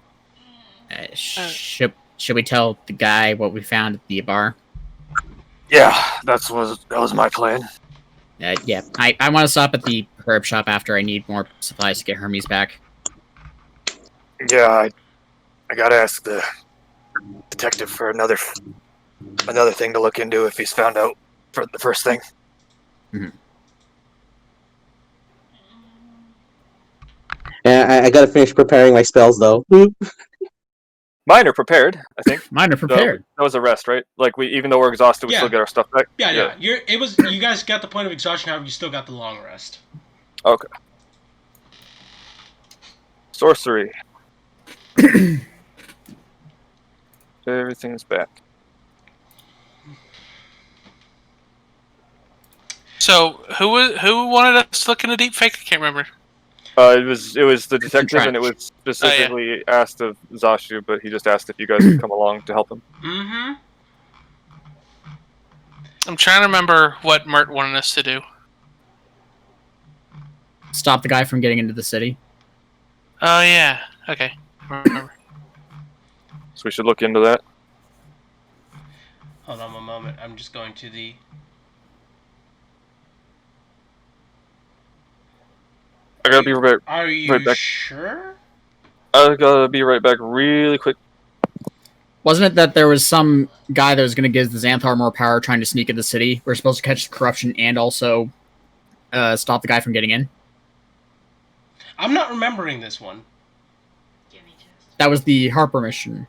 [SPEAKER 3] Should we tell the guy what we found at the bar?
[SPEAKER 8] Yeah, that was my plan.
[SPEAKER 3] Yeah, I want to stop at the herb shop after. I need more supplies to get Hermes back.
[SPEAKER 8] Yeah, I gotta ask the detective for another thing to look into if he's found out for the first thing.
[SPEAKER 5] Yeah, I gotta finish preparing my spells though.
[SPEAKER 7] Mine are prepared, I think.
[SPEAKER 3] Mine are prepared.
[SPEAKER 7] That was a rest, right? Like even though we're exhausted, we
[SPEAKER 1] Yeah.
[SPEAKER 7] still get our stuff back.
[SPEAKER 1] Yeah. You guys got the point of exhaustion. However, you still got the long rest.
[SPEAKER 7] Okay. Sorcery. Everything's back.
[SPEAKER 2] So who wanted us to look into deep fake? I can't remember.
[SPEAKER 7] It was the detective, and it
[SPEAKER 3] Trench.
[SPEAKER 7] was specifically asked of Zashu, but he just asked if you guys would come along to help him.
[SPEAKER 1] Mm-hmm.
[SPEAKER 2] I'm trying to remember what Mert wanted us to do.
[SPEAKER 3] Stop the guy from getting into the city.
[SPEAKER 2] Oh yeah. Okay. I remember.
[SPEAKER 7] So we should look into that.
[SPEAKER 1] Hold on one moment. I'm just going to the.
[SPEAKER 7] I gotta be right.
[SPEAKER 1] Are you
[SPEAKER 7] right back.
[SPEAKER 1] sure?
[SPEAKER 7] I gotta be right back, really quick.
[SPEAKER 3] Wasn't it that there was some guy that was going to give the Xanthar more power trying to sneak into the city? We're supposed to catch the corruption and also stop the guy from getting in?
[SPEAKER 1] I'm not remembering this one.
[SPEAKER 9] Give me just.
[SPEAKER 3] That was the Harper mission.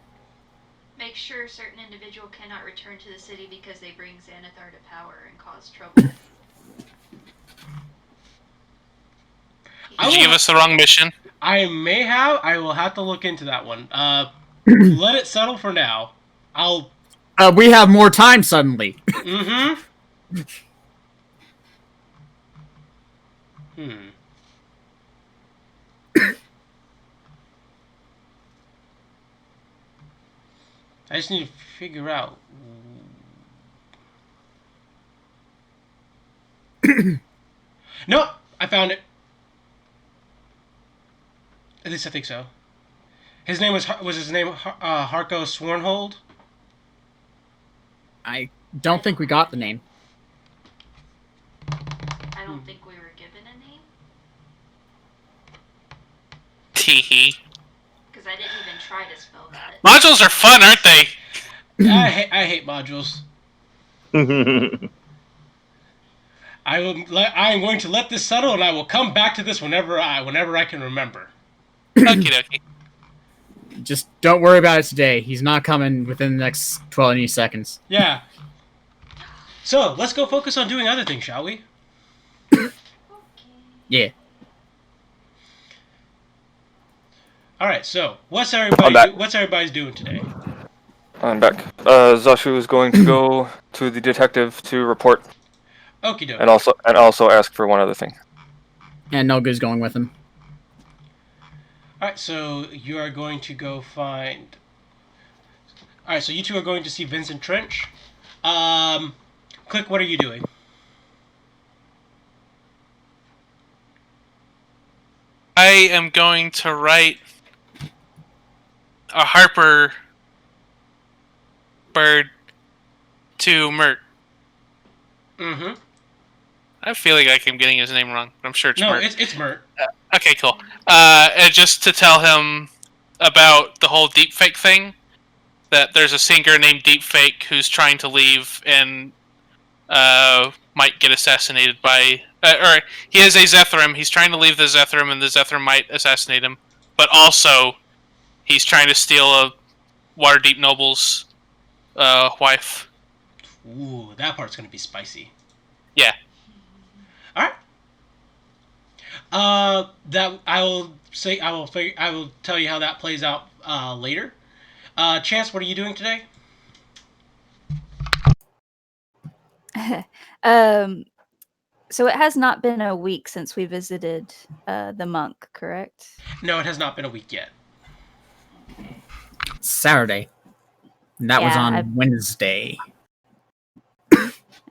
[SPEAKER 9] Make sure a certain individual cannot return to the city because they bring Xanathar to power and cause trouble.
[SPEAKER 2] Did you give us the wrong mission?
[SPEAKER 1] I will have to look into that one. Let it settle for now. I'll.
[SPEAKER 3] We have more time suddenly.
[SPEAKER 1] Mm-hmm. I just need to figure out. Nope, I found it. At least I think so. His name was Harko Swornhold?
[SPEAKER 3] I don't think we got the name.
[SPEAKER 9] I don't think we were given a name
[SPEAKER 2] Teehee.
[SPEAKER 9] because I didn't even try to spell that.
[SPEAKER 2] Modules are fun, aren't they?
[SPEAKER 1] I hate modules. I am going to let this settle, and I will come back to this whenever I can remember.
[SPEAKER 2] Okie dokie.
[SPEAKER 3] Just don't worry about it today. He's not coming within the next 20 seconds.
[SPEAKER 1] Yeah. So let's go focus on doing other things, shall we?
[SPEAKER 3] Yeah.
[SPEAKER 1] All right. So what's
[SPEAKER 7] I'm
[SPEAKER 1] everybody?
[SPEAKER 7] back.
[SPEAKER 1] What's everybody's doing today?
[SPEAKER 7] I'm back. Zashu is going to go to the detective to report,
[SPEAKER 1] Okie dokie.
[SPEAKER 7] and also ask for one other thing.
[SPEAKER 3] And Nogu's going with him.
[SPEAKER 1] All right, so you are going to go find. All right, so you two are going to see Vincent Trench. Click. What are you doing?
[SPEAKER 2] I am going to write a Harper bird to Mert.
[SPEAKER 1] Mm-hmm.
[SPEAKER 2] I feel like I'm getting his name wrong, but I'm sure it's
[SPEAKER 1] No,
[SPEAKER 2] Mert.
[SPEAKER 1] it's Mert.
[SPEAKER 2] Okay, cool. And just to tell him about the whole deepfake thing, that there's a singer named Deepfake who's trying to leave and might get assassinated by... or he has a Zethram, he's trying to leave the Zethram, and the Zethram might assassinate him. But also, he's trying to steal a Waterdeep noble's wife.
[SPEAKER 1] Ooh, that part's gonna be spicy.
[SPEAKER 2] Yeah.
[SPEAKER 1] All right. That I will say. I will tell you how that plays out later. Chance, what are you doing today?
[SPEAKER 4] So it has not been a week since we visited the monk, correct?
[SPEAKER 1] No, it has not been a week yet.
[SPEAKER 3] Saturday. And that was
[SPEAKER 4] Yeah,
[SPEAKER 3] on Wednesday.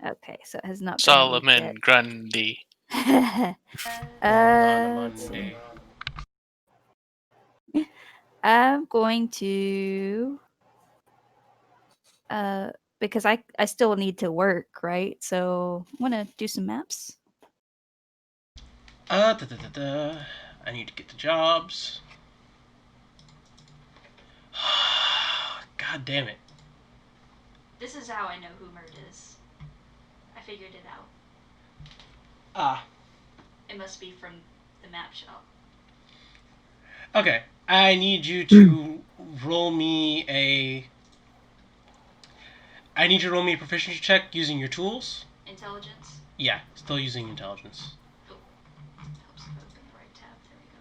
[SPEAKER 4] Okay, so it has not
[SPEAKER 2] Solomon
[SPEAKER 4] been
[SPEAKER 2] Grundy.
[SPEAKER 4] a week yet.
[SPEAKER 1] On
[SPEAKER 4] Let's see.
[SPEAKER 1] Monday.
[SPEAKER 4] I'm going to because I still need to work, right? So I'm gonna do some maps.
[SPEAKER 1] Da, da, da, da. I need to get the jobs. God damn it.
[SPEAKER 9] This is how I know who Mert is. I figured it out.
[SPEAKER 1] Ah.
[SPEAKER 9] It must be from the map shop.
[SPEAKER 1] Okay. I need you to roll me a. I need you to roll me a proficiency check using your tools.
[SPEAKER 9] Intelligence?
[SPEAKER 1] Yeah, still using intelligence.
[SPEAKER 9] Helps if I open the right tab. There we go.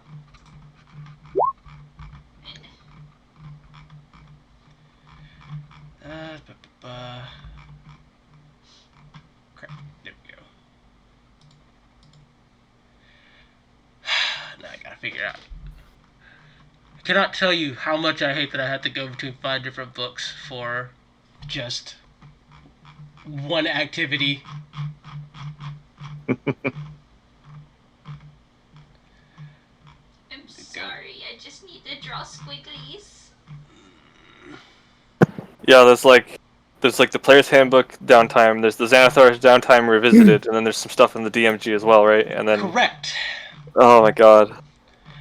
[SPEAKER 1] Crap. There we go. Now I gotta figure out. I cannot tell you how much I hate that I had to go between 5 different books for just one activity.
[SPEAKER 9] I'm sorry, I just need to draw squigglies.
[SPEAKER 7] Yeah, there's like the player's handbook downtime. There's the Xanathar's downtime revisited, and then there's some stuff in the DMG as well, right? And then
[SPEAKER 1] Correct.
[SPEAKER 7] oh my god,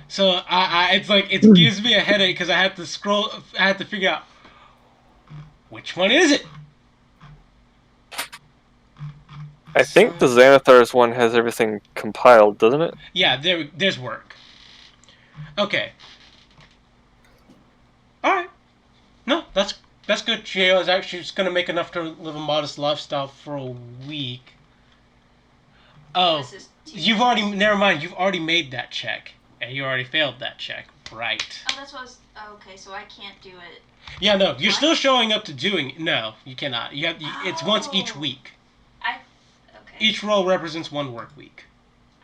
[SPEAKER 1] So it's like it gives me a headache because I have to scroll. I have to figure out which one is it.
[SPEAKER 7] I think the Xanathar's one has everything compiled, doesn't it?
[SPEAKER 1] Yeah, there's work. Okay. All right. No, that's good. Chio is actually just gonna make enough to live a modest lifestyle for a week. Oh,
[SPEAKER 9] This is too
[SPEAKER 1] you've already. Never mind. You've already made that check, and you already failed that check. Right.
[SPEAKER 9] Oh, that's what I was. Oh, okay, so I can't do it.
[SPEAKER 1] Yeah, no, you're
[SPEAKER 9] What?
[SPEAKER 1] still showing up to doing. No, you cannot. You have. It's once each
[SPEAKER 9] Oh.
[SPEAKER 1] week.
[SPEAKER 9] Okay.
[SPEAKER 1] Each roll represents one work week.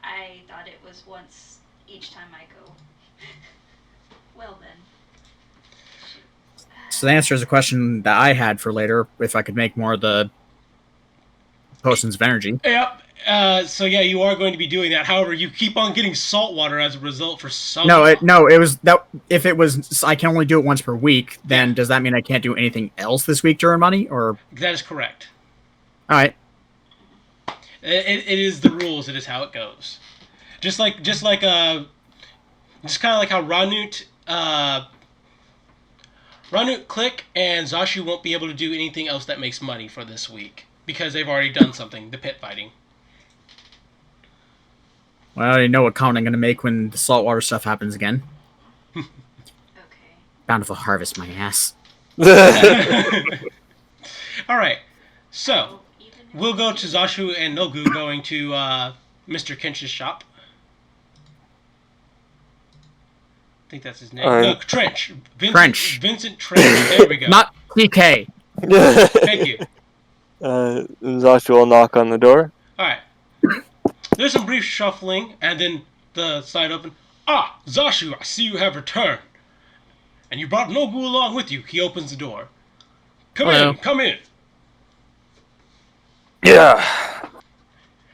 [SPEAKER 9] I thought it was once each time I go. Well then.
[SPEAKER 3] So the answer is a question that I had for later, if I could make more of the potions of energy.
[SPEAKER 1] Yep. So yeah, you are going to be doing that. However, you keep on getting salt water as a result for some.
[SPEAKER 3] No, it was that if it was I can only do it once per week, then does that mean I can't do anything else this week to earn money? Or
[SPEAKER 1] That is correct.
[SPEAKER 3] all right.
[SPEAKER 1] It is the rules. It is how it goes. Just kind of like how Ranut, Click, and Zashu won't be able to do anything else that makes money for this week because they've already done something. The pit fighting.
[SPEAKER 3] Well, I already know what count I'm gonna make when the saltwater stuff happens again.
[SPEAKER 9] Okay.
[SPEAKER 3] Bountiful harvest, my ass.
[SPEAKER 1] All right. So
[SPEAKER 9] Oh, even if
[SPEAKER 1] we'll go to Zashu and Nogu going to Mr. Kench's shop. I think that's his name. No, Trench.
[SPEAKER 3] Trench.
[SPEAKER 1] Vincent Trench. There we go.
[SPEAKER 3] Not TK.
[SPEAKER 1] Thank you.
[SPEAKER 7] Joshua will knock on the door.
[SPEAKER 1] All right. There's some brief shuffling, and then the side open. Ah, Zashu, I see you have returned. And you brought Nogu along with you. He opens the door. Come
[SPEAKER 3] Hello.
[SPEAKER 1] in, come in.
[SPEAKER 8] Yeah.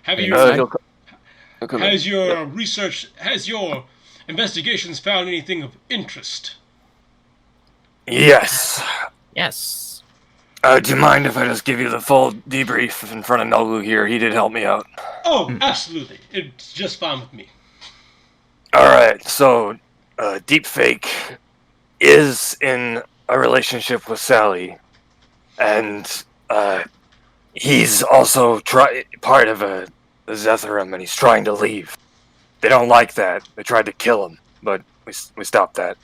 [SPEAKER 1] Have
[SPEAKER 3] Been
[SPEAKER 1] you,
[SPEAKER 3] inside?
[SPEAKER 7] He'll come in.
[SPEAKER 1] has your research, has your investigations found anything of interest?
[SPEAKER 8] Yes.
[SPEAKER 3] Yes.
[SPEAKER 8] Do you mind if I just give you the full debrief in front of Nogu here? He did help me out.
[SPEAKER 1] Oh, absolutely. It's just fine with me.
[SPEAKER 8] Alright, so Deepfake is in a relationship with Sally. And he's also part of a Zetherim, and he's trying to leave. They don't like that. They tried to kill him, but we stopped that.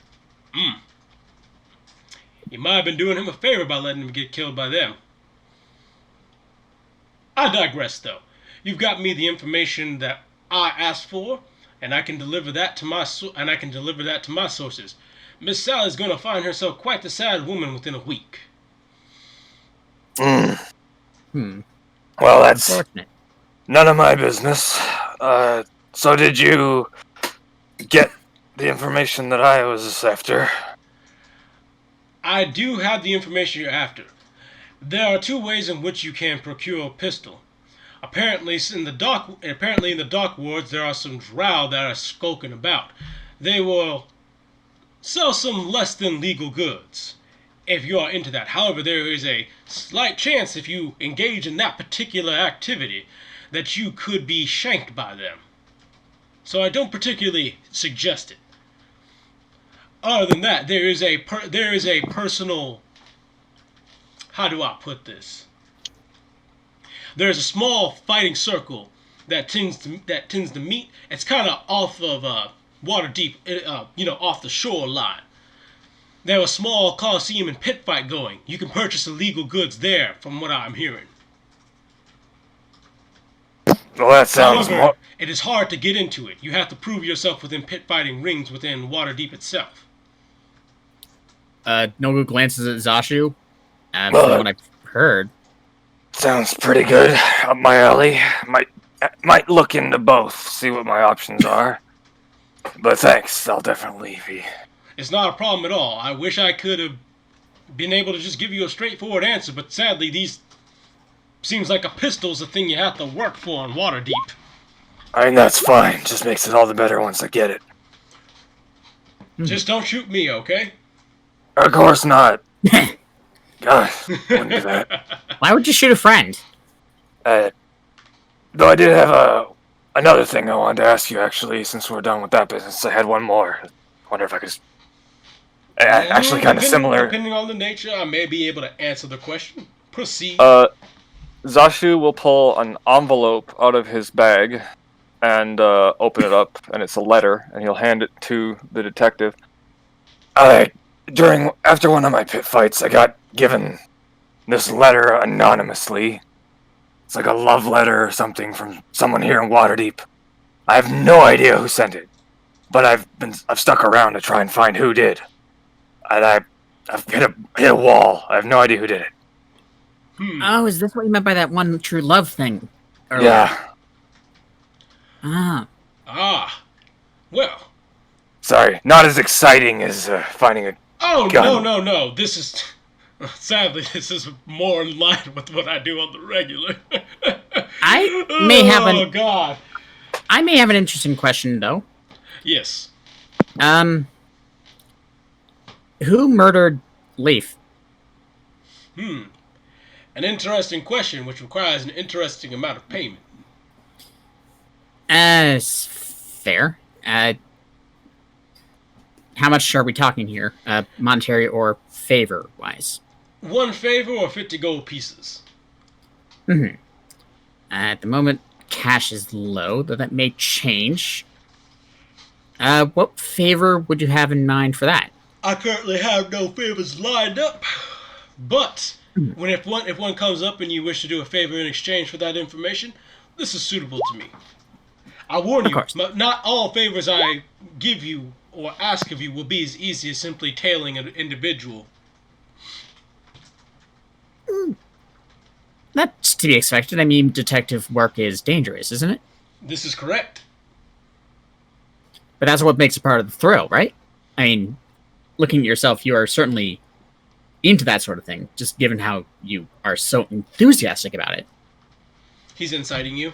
[SPEAKER 1] You might have been doing him a favor by letting him get killed by them. I digress, though. You've got me the information that I asked for, and I can deliver that to my sources. Miss Sally's going to find herself quite the sad woman within a week.
[SPEAKER 8] Hmm.
[SPEAKER 3] Well,
[SPEAKER 8] Well, that's
[SPEAKER 3] unfortunate.
[SPEAKER 8] none of my business. So did you get the information that I was after?
[SPEAKER 1] I do have the information you're after. There are two ways in which you can procure a pistol. Apparently in the dock wards there are some drow that are skulking about. They will sell some less than legal goods, if you are into that. However, there is a slight chance if you engage in that particular activity that you could be shanked by them. So I don't particularly suggest it. Other than that, there is a personal. How do I put this? There is a small fighting circle that tends to meet. It's kind of off of Waterdeep, off the shoreline. There was a small coliseum and pit fight going. You can purchase illegal goods there, from what I'm hearing.
[SPEAKER 8] Well, that sounds
[SPEAKER 1] However,
[SPEAKER 8] more.
[SPEAKER 1] it is hard to get into it. You have to prove yourself within pit fighting rings within Waterdeep itself.
[SPEAKER 3] Nogu glances at Zashu. From
[SPEAKER 8] Well,
[SPEAKER 3] what I've heard.
[SPEAKER 8] Sounds pretty good. Up my alley. Might look into both, see what my options are. But thanks, I'll definitely be.
[SPEAKER 1] It's not a problem at all. I wish I could have been able to just give you a straightforward answer, but sadly, these seems like a pistol's a thing you have to work for in Waterdeep.
[SPEAKER 8] I mean, that's fine. Just makes it all the better once I get it.
[SPEAKER 1] Just don't shoot me, okay?
[SPEAKER 8] Of course not. God, wouldn't do that.
[SPEAKER 3] Why would you shoot a friend?
[SPEAKER 8] Though I did have another thing I wanted to ask you, actually, since we're done with that business. I had one more. Wonder if I could. Actually, kind of similar.
[SPEAKER 1] Depending on the nature, I may be able to answer the question. Proceed.
[SPEAKER 7] Zashu will pull an envelope out of his bag and open it up, and it's a letter, and he'll hand it to the detective.
[SPEAKER 8] After one of my pit fights, I got given this letter anonymously. It's like a love letter or something from someone here in Waterdeep. I have no idea who sent it, but I've stuck around to try and find who did. And I've hit a wall. I have no idea who did it.
[SPEAKER 3] Oh, is this what you meant by that one true love thing? Earlier?
[SPEAKER 8] Yeah.
[SPEAKER 3] Ah.
[SPEAKER 1] Well.
[SPEAKER 8] Sorry, not as exciting as finding a
[SPEAKER 1] Oh,
[SPEAKER 8] gun.
[SPEAKER 1] no. This is... Sadly, this is more in line with what I do on the regular.
[SPEAKER 3] I may have
[SPEAKER 1] Oh, God.
[SPEAKER 3] I may have an interesting question, though.
[SPEAKER 1] Yes.
[SPEAKER 3] Who murdered Leaf?
[SPEAKER 1] An interesting question, which requires an interesting amount of payment.
[SPEAKER 3] Fair. How much are we talking here? Monetary or favor-wise?
[SPEAKER 1] 1 favor or 50 gold pieces.
[SPEAKER 3] At the moment, cash is low, though that may change. What favor would you have in mind for that?
[SPEAKER 1] I currently have no favors lined up, but if one comes up and you wish to do a favor in exchange for that information, this is suitable to me. I warn you, not all favors I give you or ask of you will be as easy as simply tailing an individual.
[SPEAKER 3] That's to be expected. I mean, detective work is dangerous, isn't it?
[SPEAKER 1] This is correct.
[SPEAKER 3] But that's what makes it part of the thrill, right? I mean, looking at yourself, you are certainly into that sort of thing, just given how you are so enthusiastic about it.
[SPEAKER 1] He's inciting you.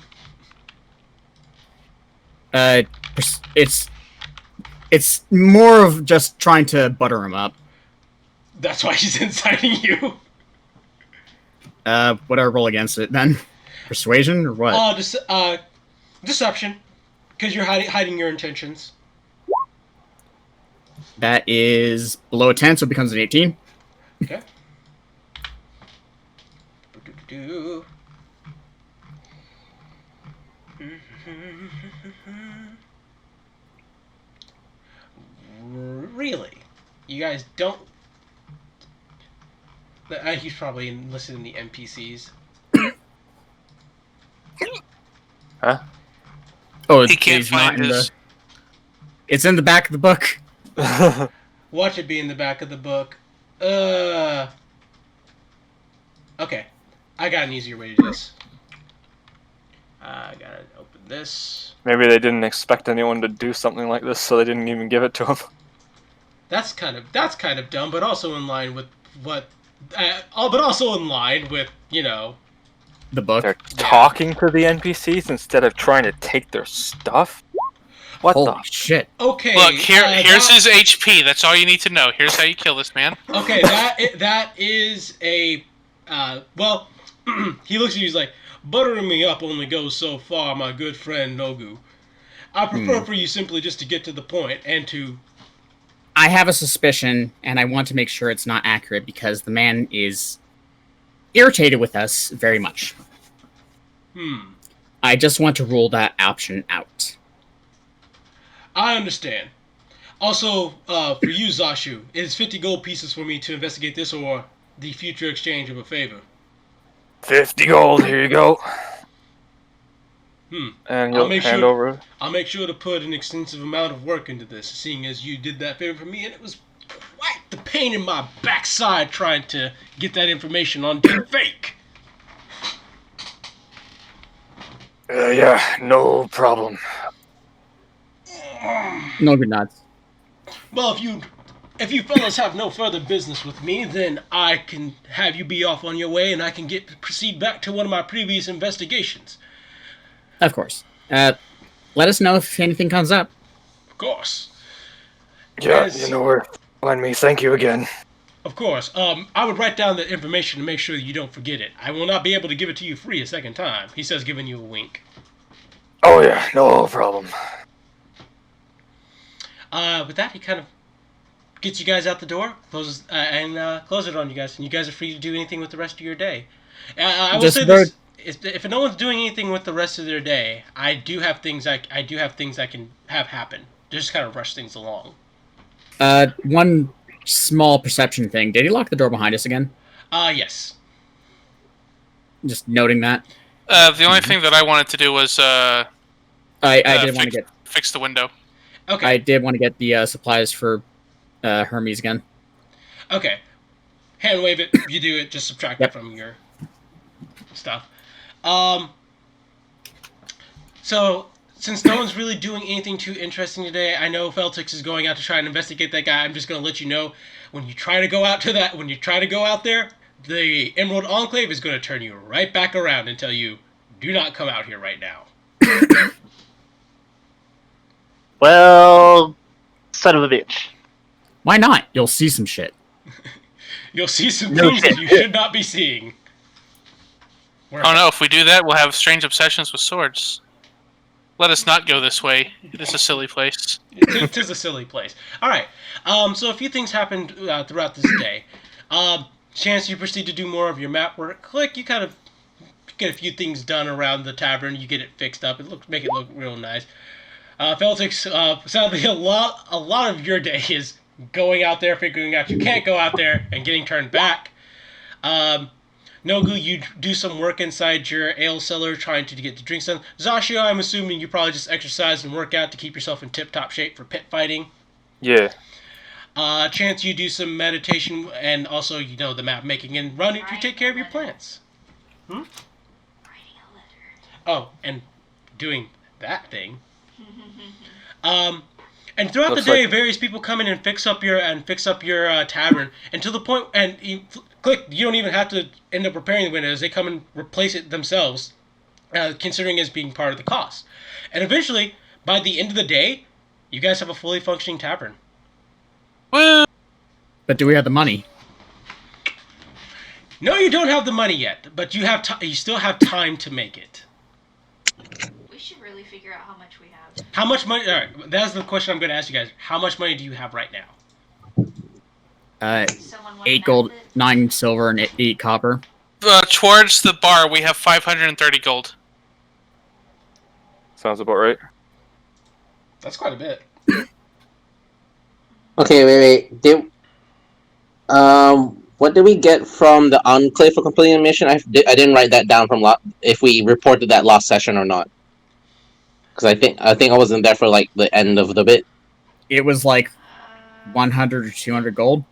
[SPEAKER 3] It's more of just trying to butter him up.
[SPEAKER 1] That's why he's inciting you.
[SPEAKER 3] What do I roll against it then? Persuasion or what?
[SPEAKER 1] Deception, because you're hiding your intentions.
[SPEAKER 3] That is below a 10, so it becomes an 18.
[SPEAKER 1] Okay. Really? You guys don't... He's probably listening to the NPCs.
[SPEAKER 7] Huh?
[SPEAKER 3] Oh,
[SPEAKER 2] He can't
[SPEAKER 3] he's not
[SPEAKER 2] find
[SPEAKER 3] in
[SPEAKER 2] his.
[SPEAKER 3] the... It's in the back of the book.
[SPEAKER 1] Watch it be in the back of the book. Okay. I got an easier way to do this. I gotta open this.
[SPEAKER 7] Maybe they didn't expect anyone to do something like this, so they didn't even give it to him.
[SPEAKER 1] That's kind of dumb, but also in line with what... but also in line with, you know...
[SPEAKER 3] The book.
[SPEAKER 7] They're talking to the NPCs instead of trying to take their stuff? What
[SPEAKER 3] Holy
[SPEAKER 7] the?
[SPEAKER 3] shit.
[SPEAKER 1] Okay.
[SPEAKER 2] Look, here's his HP. That's all you need to know. Here's how you kill this man.
[SPEAKER 1] Okay, that is a... well, he looks at you, he's like, buttering me up only goes so far, my good friend Nogu. I prefer for you simply just to get to the point and to...
[SPEAKER 3] I have a suspicion, and I want to make sure it's not accurate because the man is irritated with us very much. I just want to rule that option out.
[SPEAKER 1] I understand. Also, for you, Zashu, it is 50 gold pieces for me to investigate this or the future exchange of a favor.
[SPEAKER 7] 50 gold, here you go. And
[SPEAKER 1] I'll
[SPEAKER 7] you'll
[SPEAKER 1] make
[SPEAKER 7] hand
[SPEAKER 1] sure-
[SPEAKER 7] over.
[SPEAKER 1] I'll make sure to put an extensive amount of work into this, seeing as you did that favor for me, and it was quite the pain in my backside trying to get that information on deep fake.
[SPEAKER 8] Yeah, no problem.
[SPEAKER 3] No good nuts.
[SPEAKER 1] Well, if you fellas have no further business with me, then I can have you be off on your way, and I can proceed back to one of my previous investigations.
[SPEAKER 3] Of course. Let us know if anything comes up.
[SPEAKER 1] Of course.
[SPEAKER 8] Yeah,
[SPEAKER 1] Yes.
[SPEAKER 8] you know where to find me. Thank you again.
[SPEAKER 1] Of course. I would write down the information to make sure you don't forget it. I will not be able to give it to you free a second time. He says, giving you a wink.
[SPEAKER 8] Oh yeah, no problem.
[SPEAKER 1] With that, he kind of gets you guys out the door, closes it on you guys, and you guys are free to do anything with the rest of your day. I will
[SPEAKER 3] Just
[SPEAKER 1] say this: if no one's doing anything with the rest of their day, I do have things I can have happen. Just kind of rush things along.
[SPEAKER 3] One small perception thing. Did he lock the door behind us again?
[SPEAKER 1] Yes.
[SPEAKER 3] Just noting that.
[SPEAKER 2] The only thing that I wanted to do was
[SPEAKER 3] I did want to get.
[SPEAKER 2] fix the window.
[SPEAKER 1] Okay.
[SPEAKER 3] I did want to get the supplies for Hermes again.
[SPEAKER 1] Okay. Hand wave it. You do it. Just subtract it from your stuff. So, since no one's really doing anything too interesting today, I know Feltix is going out to try and investigate that guy. I'm just going to let you know, when you try to go out there, the Emerald Enclave is going to turn you right back around and tell you, do not come out here right now.
[SPEAKER 6] Well, son of a bitch.
[SPEAKER 3] Why not? You'll see some shit.
[SPEAKER 1] You'll see some
[SPEAKER 6] No
[SPEAKER 1] things that
[SPEAKER 6] shit.
[SPEAKER 1] you should not be seeing.
[SPEAKER 2] Oh no, if we do that, we'll have strange obsessions with swords. Let us not go this way. It is a silly place.
[SPEAKER 1] It is a silly place. Alright, so a few things happened throughout this day. Chance, you proceed to do more of your map work. Click, you kind of get a few things done around the tavern. You get it fixed up. Make it look real nice. Feltix, sadly, a lot of your day is going out there, figuring out you can't go out there, and getting turned back. Nogu, you do some work inside your ale cellar, trying to get the drinks done. Zashio, I'm assuming you probably just exercise and work out to keep yourself in tip-top shape for pit fighting.
[SPEAKER 7] Yeah.
[SPEAKER 1] Chance, you do some meditation, and also, the map making, and Run, you take care of your plants.
[SPEAKER 9] Writing a letter.
[SPEAKER 1] Oh, and doing that thing. And throughout the
[SPEAKER 7] Looks
[SPEAKER 1] day,
[SPEAKER 7] like-
[SPEAKER 1] various people come in and fix up your tavern until the point. And you click. You don't even have to end up repairing the windows. They come and replace it themselves, considering it as being part of the cost. And eventually, by the end of the day, you guys have a fully functioning tavern.
[SPEAKER 2] Woo!
[SPEAKER 3] But do we have the money?
[SPEAKER 1] No, you don't have the money yet, but you have you still have time to make it.
[SPEAKER 9] We should really figure out how much we have.
[SPEAKER 1] How much money? All right, that's the question I'm going to ask you guys. How much money do you have right now?
[SPEAKER 9] Someone wanna
[SPEAKER 3] 8
[SPEAKER 9] math
[SPEAKER 3] gold,
[SPEAKER 9] it?
[SPEAKER 3] 9 silver, and 8 copper.
[SPEAKER 2] Towards the bar, we have 530 gold.
[SPEAKER 7] Sounds about right.
[SPEAKER 1] That's quite a bit.
[SPEAKER 5] Okay, wait. What did we get from the Enclave for completing the mission? I didn't write that down from if we reported that last session or not. Because I think I wasn't there for like the end of the bit,
[SPEAKER 3] It was like
[SPEAKER 9] Uh,
[SPEAKER 3] 100 or 200 gold.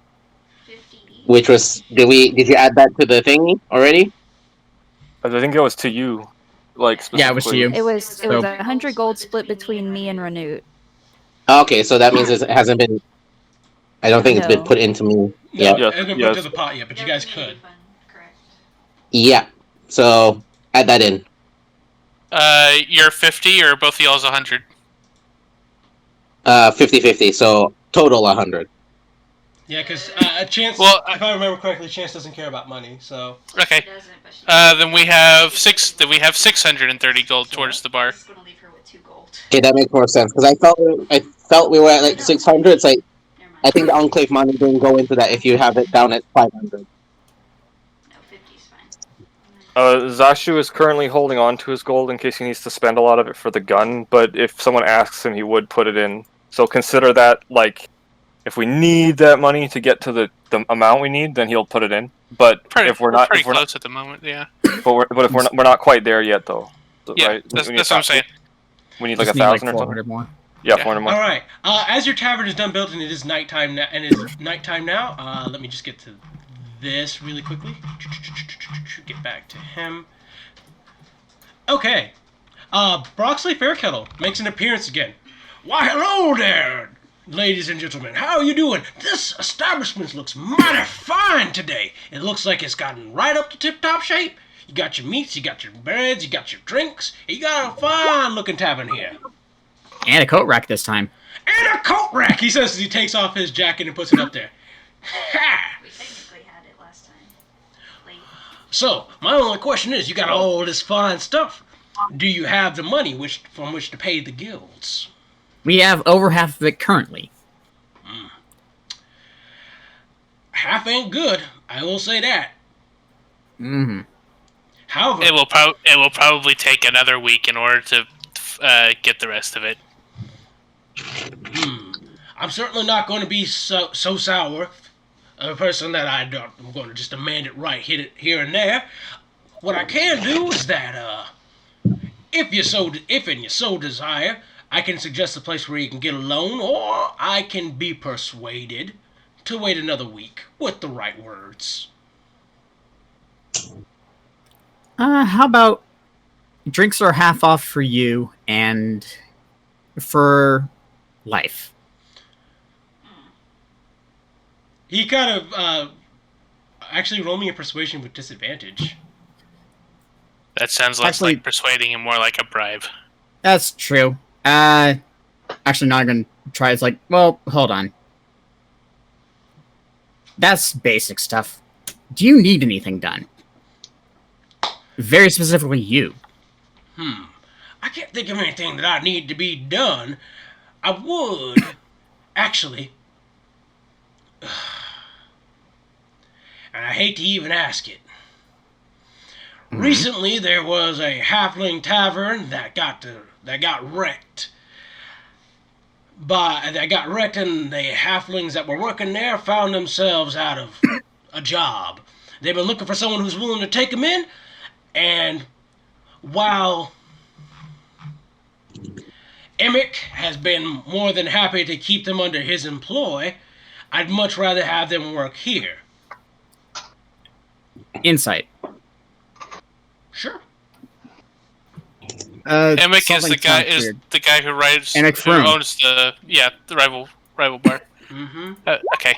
[SPEAKER 9] 50 each.
[SPEAKER 5] which was did you add that to the thingy already?
[SPEAKER 7] I think it was to you, like specifically.
[SPEAKER 3] Yeah, it was to you.
[SPEAKER 4] It was
[SPEAKER 3] So-
[SPEAKER 4] 100 gold split between me and Renute.
[SPEAKER 5] Okay, so that means it hasn't been. I don't think it's been
[SPEAKER 4] No.
[SPEAKER 5] put into me.
[SPEAKER 1] No,
[SPEAKER 5] Yeah.
[SPEAKER 1] it hasn't been
[SPEAKER 7] Yes.
[SPEAKER 1] to the pot yet, but you guys could.
[SPEAKER 9] Fun, correct.
[SPEAKER 5] Yeah. So add that in.
[SPEAKER 2] You're 50, or both of y'all's 100?
[SPEAKER 5] 50-50. So total 100.
[SPEAKER 1] Yeah, because Chance,
[SPEAKER 2] Well,
[SPEAKER 1] if I remember correctly, Chance doesn't care about money, so...
[SPEAKER 2] Okay.
[SPEAKER 9] She doesn't, but she
[SPEAKER 2] Then we have 630 gold towards the bar.
[SPEAKER 9] I'm just gonna leave her with 2 gold.
[SPEAKER 5] Okay, that makes more sense because I felt we were at like 600. It's like
[SPEAKER 9] Never mind.
[SPEAKER 5] I think the Enclave money didn't go into that if you have it down at 500.
[SPEAKER 9] No, 50's fine.
[SPEAKER 7] Zashu is currently holding on to his gold in case he needs to spend a lot of it for the gun, but if someone asks him, he would put it in. So consider that, like, if we need that money to get to the amount we need, then he'll put it in. But if we're not,
[SPEAKER 2] pretty
[SPEAKER 7] if we're not,
[SPEAKER 2] close at the moment, yeah.
[SPEAKER 7] but if we're not quite there yet, though. So,
[SPEAKER 2] Yeah,
[SPEAKER 7] right?
[SPEAKER 2] that's
[SPEAKER 7] We need
[SPEAKER 2] what I'm saying.
[SPEAKER 7] We need like
[SPEAKER 3] Just
[SPEAKER 7] 1,000 or
[SPEAKER 3] 400
[SPEAKER 7] something.
[SPEAKER 3] more.
[SPEAKER 7] Yeah,
[SPEAKER 2] Yeah.
[SPEAKER 7] 400 more.
[SPEAKER 1] All right. As your tavern is done built and it is nighttime now, let me just get to this really quickly. Get back to him. Okay. Broxley Fairkettle makes an appearance again. Why, hello there, ladies and gentlemen. How are you doing? This establishment looks mighty fine today. It looks like it's gotten right up to tip-top shape. You got your meats, you got your breads, you got your drinks. You got a fine-looking tavern here.
[SPEAKER 3] And a coat rack this time.
[SPEAKER 1] And a coat rack, he says as he takes off his jacket and puts it up there. Ha!
[SPEAKER 9] We technically had it last time. Late.
[SPEAKER 1] So, my only question is, you got all this fine stuff. Do you have the money from which to pay the guilds?
[SPEAKER 3] We have over half of it currently.
[SPEAKER 1] Half ain't good, I will say that.
[SPEAKER 3] Mm-hmm.
[SPEAKER 1] However,
[SPEAKER 2] It will probably take another week in order to get the rest of it.
[SPEAKER 1] I'm certainly not going to be so sour. A person that I'm going to just demand it right, hit it here and there. What I can do is that, if in your so desire, I can suggest a place where you can get a loan, or I can be persuaded to wait another week with the right words.
[SPEAKER 3] How about drinks are half off for you and for life?
[SPEAKER 1] He kind of, actually roll me a persuasion with disadvantage.
[SPEAKER 2] That sounds less
[SPEAKER 3] Actually-
[SPEAKER 2] like persuading and more like a bribe.
[SPEAKER 3] That's true. Actually not gonna try. It's like, well, hold on. That's basic stuff. Do you need anything done? Very specifically, you.
[SPEAKER 1] I can't think of anything that I need to be done. I would, actually. And I hate to even ask it. Recently, there was a halfling tavern that got wrecked. And the halflings that were working there found themselves out of a job. They've been looking for someone who's willing to take them in, and while Emic has been more than happy to keep them under his employ, I'd much rather have them work here.
[SPEAKER 3] Insight.
[SPEAKER 1] Sure.
[SPEAKER 2] Emic is
[SPEAKER 3] something sounds weird.
[SPEAKER 2] the guy who writes
[SPEAKER 3] Emic
[SPEAKER 2] who
[SPEAKER 3] Froome.
[SPEAKER 2] owns the rival bar.
[SPEAKER 1] Mm-hmm.
[SPEAKER 2] Okay.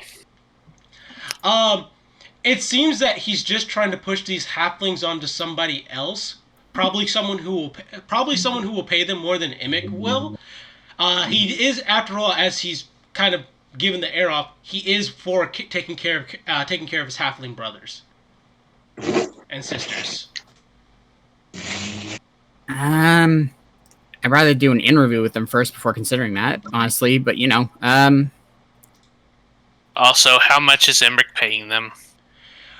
[SPEAKER 1] It seems that he's just trying to push these halflings onto somebody else. Probably someone who will pay them more than Emic will. He is, after all, as he's kind of given the air off, he is for taking care of his halfling brothers and sisters.
[SPEAKER 3] I'd rather do an interview with them first before considering that, honestly. But
[SPEAKER 2] Also, how much is Emic paying them?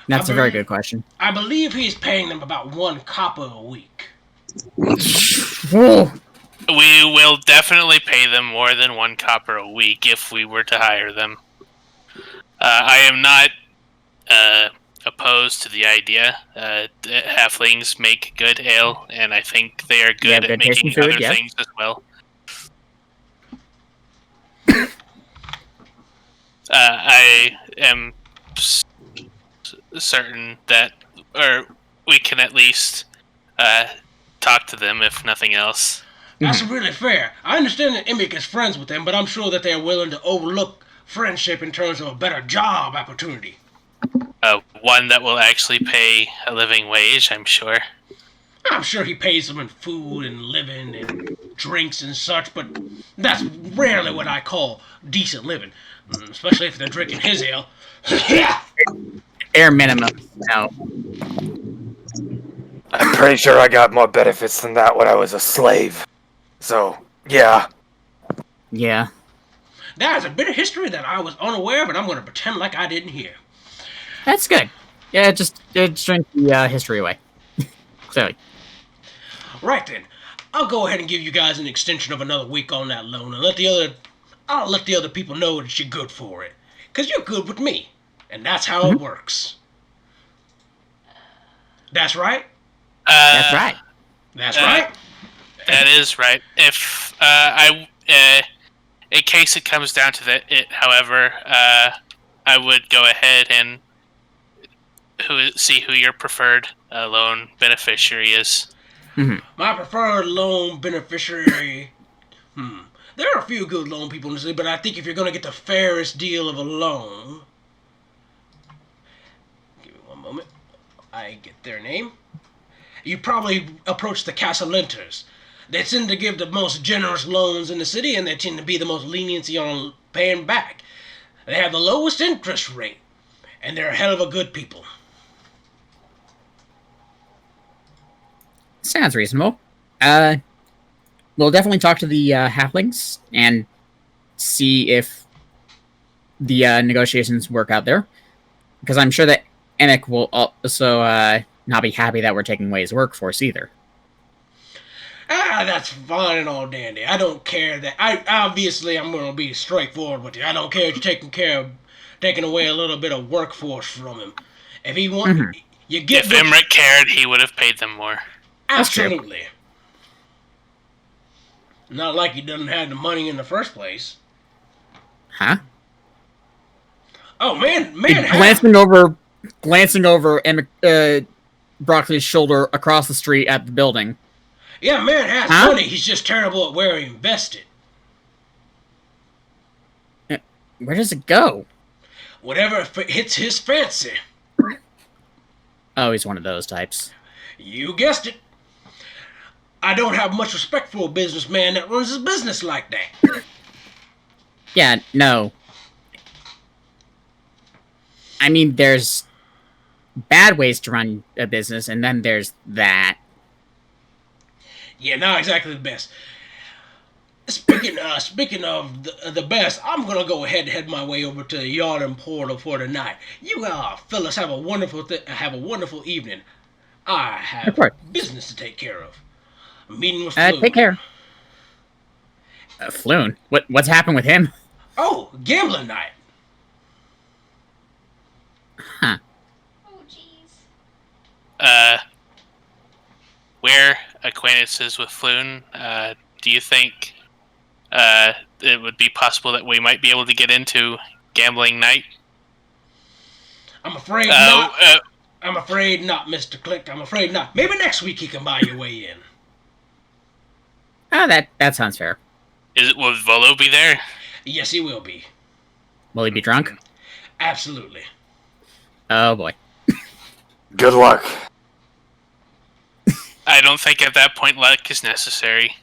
[SPEAKER 3] that's a very good question.
[SPEAKER 1] I believe he's paying them about 1 copper a week.
[SPEAKER 3] Whoa.
[SPEAKER 2] We will definitely pay them more than 1 copper a week if we were to hire them. I am not opposed to the idea. Halflings make good ale, and I think they are good at making other things as well. I am certain that, or we can at least talk to them, if nothing else.
[SPEAKER 1] That's really fair. I understand that Emic is friends with them, but I'm sure that they are willing to overlook friendship in terms of a better job opportunity.
[SPEAKER 2] One that will actually pay a living wage, I'm sure.
[SPEAKER 1] I'm sure he pays them in food and living and drinks and such, but that's rarely what I call decent living, especially if they're drinking his ale.
[SPEAKER 3] Bare minimum. No.
[SPEAKER 8] I'm pretty sure I got more benefits than that when I was a slave. So, yeah.
[SPEAKER 3] Yeah.
[SPEAKER 1] There's a bit of history that I was unaware of, and I'm going to pretend like I didn't hear.
[SPEAKER 3] That's good. Yeah, just drink the history away. Clearly.
[SPEAKER 1] Right then, I'll go ahead and give you guys an extension of another week on that loan, and I'll let the other people know that you're good for it, 'cause you're good with me, and that's how it works. That's right.
[SPEAKER 3] That's right.
[SPEAKER 1] That's right.
[SPEAKER 2] That is right. If in case it comes down to however, I would go ahead and see who your preferred loan beneficiary is.
[SPEAKER 3] Mm-hmm.
[SPEAKER 1] My preferred loan beneficiary. There are a few good loan people in the city, but I think if you're going to get the fairest deal of a loan, give me one moment. I get their name. You probably approach the Casalenters. They tend to give the most generous loans in the city, and they tend to be the most leniency on paying back. They have the lowest interest rate, and they're a hell of a good people.
[SPEAKER 3] Sounds reasonable. We'll definitely talk to the halflings and see if the negotiations work out there. Because I'm sure that Emic will also not be happy that we're taking away his workforce either.
[SPEAKER 1] That's fine and all dandy. I don't care that. I'm going to be straightforward with you. I don't care if you're taking away a little bit of workforce from him. If he want, you get.
[SPEAKER 2] If Emmerich cared, he would have paid them more.
[SPEAKER 1] Absolutely. Not like he doesn't have the money in the first place.
[SPEAKER 3] Huh?
[SPEAKER 1] Oh man!
[SPEAKER 3] Glancing over Emic, Broccoli's shoulder across the street at the building.
[SPEAKER 1] Yeah, man has money. He's just terrible at where he invested.
[SPEAKER 3] Where does it go?
[SPEAKER 1] Whatever hits his fancy.
[SPEAKER 3] Oh, he's one of those types.
[SPEAKER 1] You guessed it. I don't have much respect for a businessman that runs his business like that.
[SPEAKER 3] Yeah, no. I mean, there's bad ways to run a business, and then there's that.
[SPEAKER 1] Yeah, not exactly the best. Speaking of the best, I'm gonna go ahead and head my way over to the Yarding Portal for tonight. You fellas have a wonderful evening. I have business to take care of. A meeting with Floon.
[SPEAKER 3] Take care. Floon? What's happened with him?
[SPEAKER 1] Oh, gambling night.
[SPEAKER 3] Huh.
[SPEAKER 9] Oh, jeez.
[SPEAKER 2] We're acquaintances with Floon. Do you think it would be possible that we might be able to get into gambling night?
[SPEAKER 1] I'm afraid not. I'm afraid not, Mr. Click. I'm afraid not. Maybe next week he can buy your way in.
[SPEAKER 3] Oh, that sounds fair.
[SPEAKER 2] Will Volo be there?
[SPEAKER 1] Yes, he will be.
[SPEAKER 3] Will he be drunk?
[SPEAKER 1] Absolutely.
[SPEAKER 3] Oh boy.
[SPEAKER 8] Good luck.
[SPEAKER 2] I don't think at that point luck is necessary.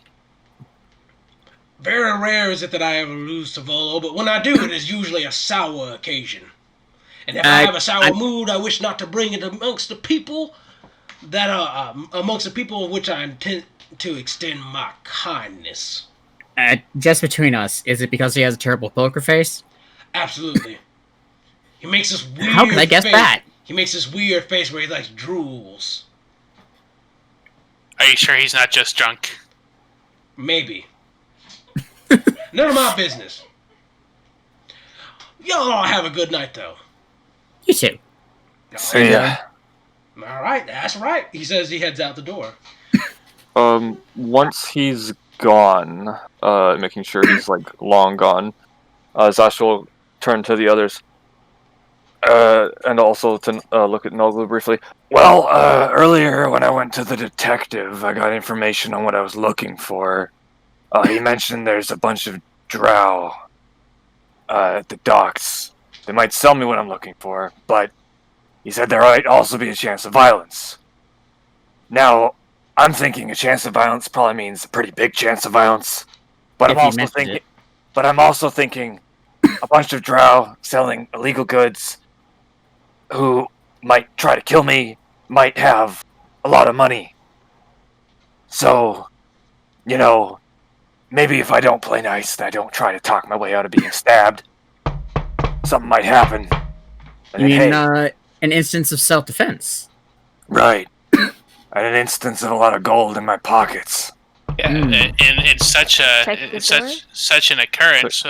[SPEAKER 1] Very rare is it that I ever lose to Volo, but when I do, it is usually a sour occasion. And if I have a sour mood, I wish not to bring it amongst the people that are amongst the people of which I intend to extend my kindness.
[SPEAKER 3] Just between us, is it because he has a terrible poker face?
[SPEAKER 1] Absolutely. He makes this weird
[SPEAKER 3] How can I guess
[SPEAKER 1] face.
[SPEAKER 3] that?
[SPEAKER 1] He makes this weird face where he like drools.
[SPEAKER 2] Are you sure he's not just drunk?
[SPEAKER 1] Maybe. None of my business. Y'all all have a good night, though.
[SPEAKER 3] You too.
[SPEAKER 8] See ya.
[SPEAKER 1] All right, that's right. He says he heads out the door.
[SPEAKER 7] Once he's gone, making sure he's like long gone, Zash will turn to the others, and also to look at Noglu briefly. Well, earlier when I went to the detective, I got information on what I was looking for. He mentioned there's a bunch of drow at the docks. They might sell me what I'm looking for, but he said there might also be a chance of violence. Now, I'm thinking a chance of violence probably means a pretty big chance of violence. But I'm also thinking a bunch of drow selling illegal goods who might try to kill me, might have a lot of money. So, maybe if I don't play nice and I don't try to talk my way out of being stabbed, something might happen.
[SPEAKER 3] You mean an instance of self-defense?
[SPEAKER 7] Right. And an instance of a lot of gold in my pockets.
[SPEAKER 2] Yeah, in such an occurrence.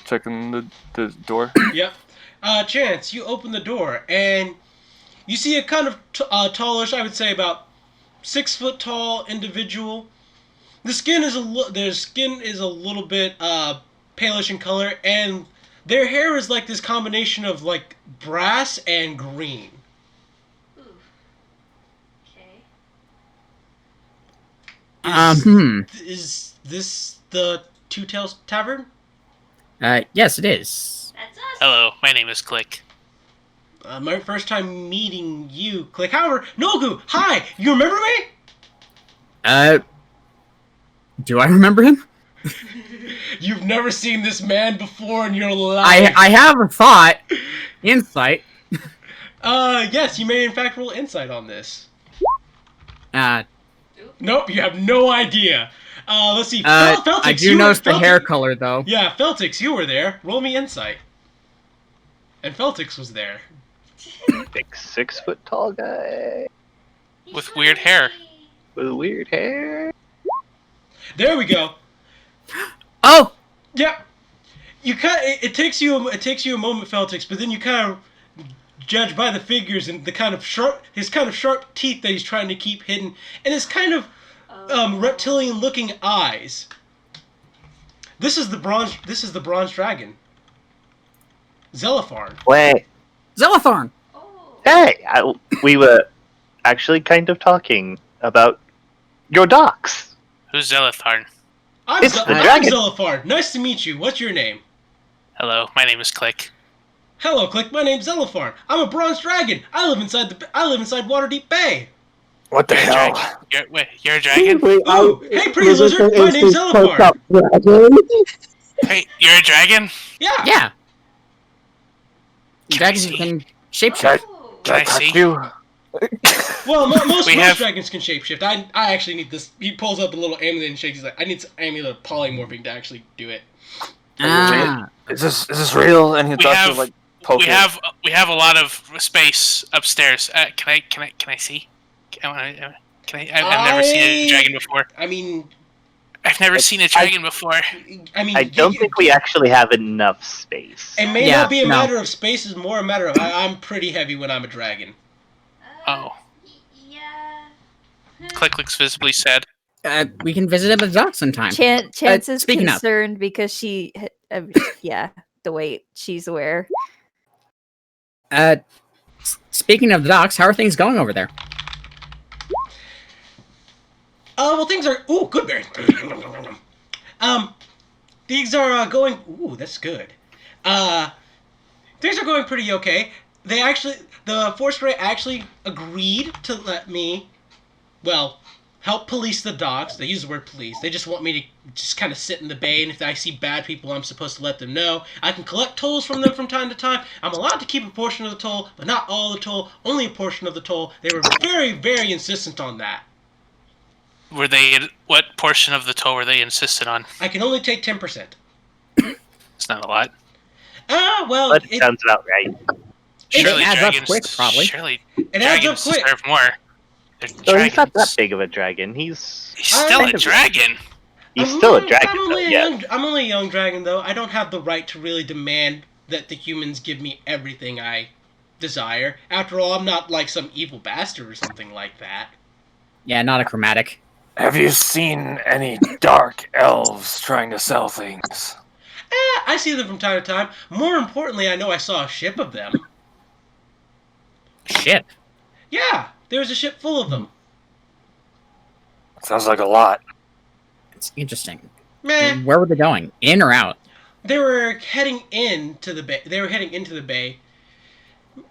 [SPEAKER 7] Checking the door.
[SPEAKER 1] Yep. Chance, you open the door and you see a kind of tallish, I would say about 6 foot tall individual. Their skin is a little bit palish in color, and their hair is like this combination of like brass and green.
[SPEAKER 9] Ooh. Okay.
[SPEAKER 1] Is this the Two Tails Tavern?
[SPEAKER 3] Yes, it is.
[SPEAKER 9] That's us.
[SPEAKER 2] Hello, my name is Click.
[SPEAKER 1] My first time meeting you, Click. However, Nogu, hi! You remember me?
[SPEAKER 3] Do I remember him?
[SPEAKER 1] You've never seen this man before in your life.
[SPEAKER 3] I have a thought. Insight.
[SPEAKER 1] Yes, you may in fact roll insight on this. Nope, you have no idea. Let's see. Feltix,
[SPEAKER 3] I do notice the hair color, though.
[SPEAKER 1] Yeah, Feltix, you were there. Roll me insight. And Feltix was there.
[SPEAKER 6] Big 6 foot tall guy
[SPEAKER 2] With weird hair.
[SPEAKER 6] with weird hair.
[SPEAKER 1] There we go.
[SPEAKER 3] Oh!
[SPEAKER 1] Yep. It takes you a moment, Feltix, but then you kind of judge by the figures and his kind of sharp teeth that he's trying to keep hidden, and his kind of reptilian-looking eyes. This is the bronze dragon, Zelipharn.
[SPEAKER 6] Wait,
[SPEAKER 3] Zelithorn!
[SPEAKER 9] Oh.
[SPEAKER 6] hey, we were actually kind of talking about your docks.
[SPEAKER 2] Who's Zelitharn?
[SPEAKER 1] I'm
[SPEAKER 6] It's the dragon.
[SPEAKER 1] Zelipharn. Nice to meet you. What's your name?
[SPEAKER 2] Hello, my name is Click.
[SPEAKER 1] Hello, Click. My name's Zelipharn. I'm a bronze dragon. I live inside Waterdeep Bay.
[SPEAKER 8] What the
[SPEAKER 2] You're a
[SPEAKER 8] hell?
[SPEAKER 2] dragon. You're a dragon?
[SPEAKER 1] Ooh, hey, pretty lizard. My name's Zelipharn.
[SPEAKER 2] Hey, you're a dragon?
[SPEAKER 1] Yeah.
[SPEAKER 3] Yeah.
[SPEAKER 2] Can I
[SPEAKER 3] Dragons
[SPEAKER 2] see?
[SPEAKER 3] can shapeshift.
[SPEAKER 9] Oh.
[SPEAKER 2] Can I
[SPEAKER 8] touch
[SPEAKER 2] see?
[SPEAKER 8] you?
[SPEAKER 1] Well, most
[SPEAKER 2] We have-
[SPEAKER 1] dragons can shapeshift. I actually need this. He pulls out the little amulet and shakes. He's like, I need some amulet polymorphing to actually do it.
[SPEAKER 3] Ah.
[SPEAKER 7] Is this real? And he's
[SPEAKER 2] We
[SPEAKER 7] also
[SPEAKER 2] have-
[SPEAKER 7] like poking.
[SPEAKER 2] We have a lot of space upstairs. Can I see? I've never seen a dragon before.
[SPEAKER 1] I mean,
[SPEAKER 2] I've never seen a dragon before.
[SPEAKER 6] I don't think we actually have enough space.
[SPEAKER 1] It may
[SPEAKER 3] Yeah,
[SPEAKER 1] not be a
[SPEAKER 3] no.
[SPEAKER 1] matter of space. It's more a matter of I'm pretty heavy when I'm a dragon.
[SPEAKER 2] Oh.
[SPEAKER 9] Yeah.
[SPEAKER 2] Click looks visibly sad.
[SPEAKER 3] We can visit him at the dock sometime.
[SPEAKER 4] Chance is
[SPEAKER 3] speaking of-
[SPEAKER 4] concerned because she, the weight she's aware.
[SPEAKER 3] Speaking of the docks, how are things going over there?
[SPEAKER 1] Well, things are... Ooh, good berry. Things are going... Ooh, that's good. Things are going pretty okay. They actually... The Force Grey actually agreed to let me... Well, help police the docks. They use the word police. They just want me to just kind of sit in the bay, and if I see bad people, I'm supposed to let them know. I can collect tolls from them from time to time. I'm allowed to keep a portion of the toll, but not all the toll, only a portion of the toll. They were very, very insistent on that.
[SPEAKER 2] Were they? What portion of the toll were they insisted on?
[SPEAKER 1] I can only take 10%.
[SPEAKER 2] It's not a lot.
[SPEAKER 1] Well,
[SPEAKER 6] But it sounds about right.
[SPEAKER 2] Surely
[SPEAKER 3] adds up
[SPEAKER 2] dragons.
[SPEAKER 3] quick, probably.
[SPEAKER 2] Surely
[SPEAKER 1] it adds up
[SPEAKER 2] dragons
[SPEAKER 1] quick.
[SPEAKER 2] deserve more. They're
[SPEAKER 6] So he's not that
[SPEAKER 2] dragons.
[SPEAKER 6] big of a dragon. He's
[SPEAKER 2] He's still a dragon.
[SPEAKER 6] still a dragon, though,
[SPEAKER 1] I'm only a young dragon, though. I don't have the right to really demand that the humans give me everything I desire. After all, I'm not like some evil bastard or something like that.
[SPEAKER 3] Yeah, not a chromatic.
[SPEAKER 8] Have you seen any dark elves trying to sell things?
[SPEAKER 1] I see them from time to time. More importantly, I know I saw a ship of them.
[SPEAKER 3] Ship.
[SPEAKER 1] Yeah, there was a ship full of them.
[SPEAKER 8] Sounds like a lot.
[SPEAKER 3] It's interesting.
[SPEAKER 1] Meh.
[SPEAKER 3] Where were they going? In or out?
[SPEAKER 1] They were heading into the bay.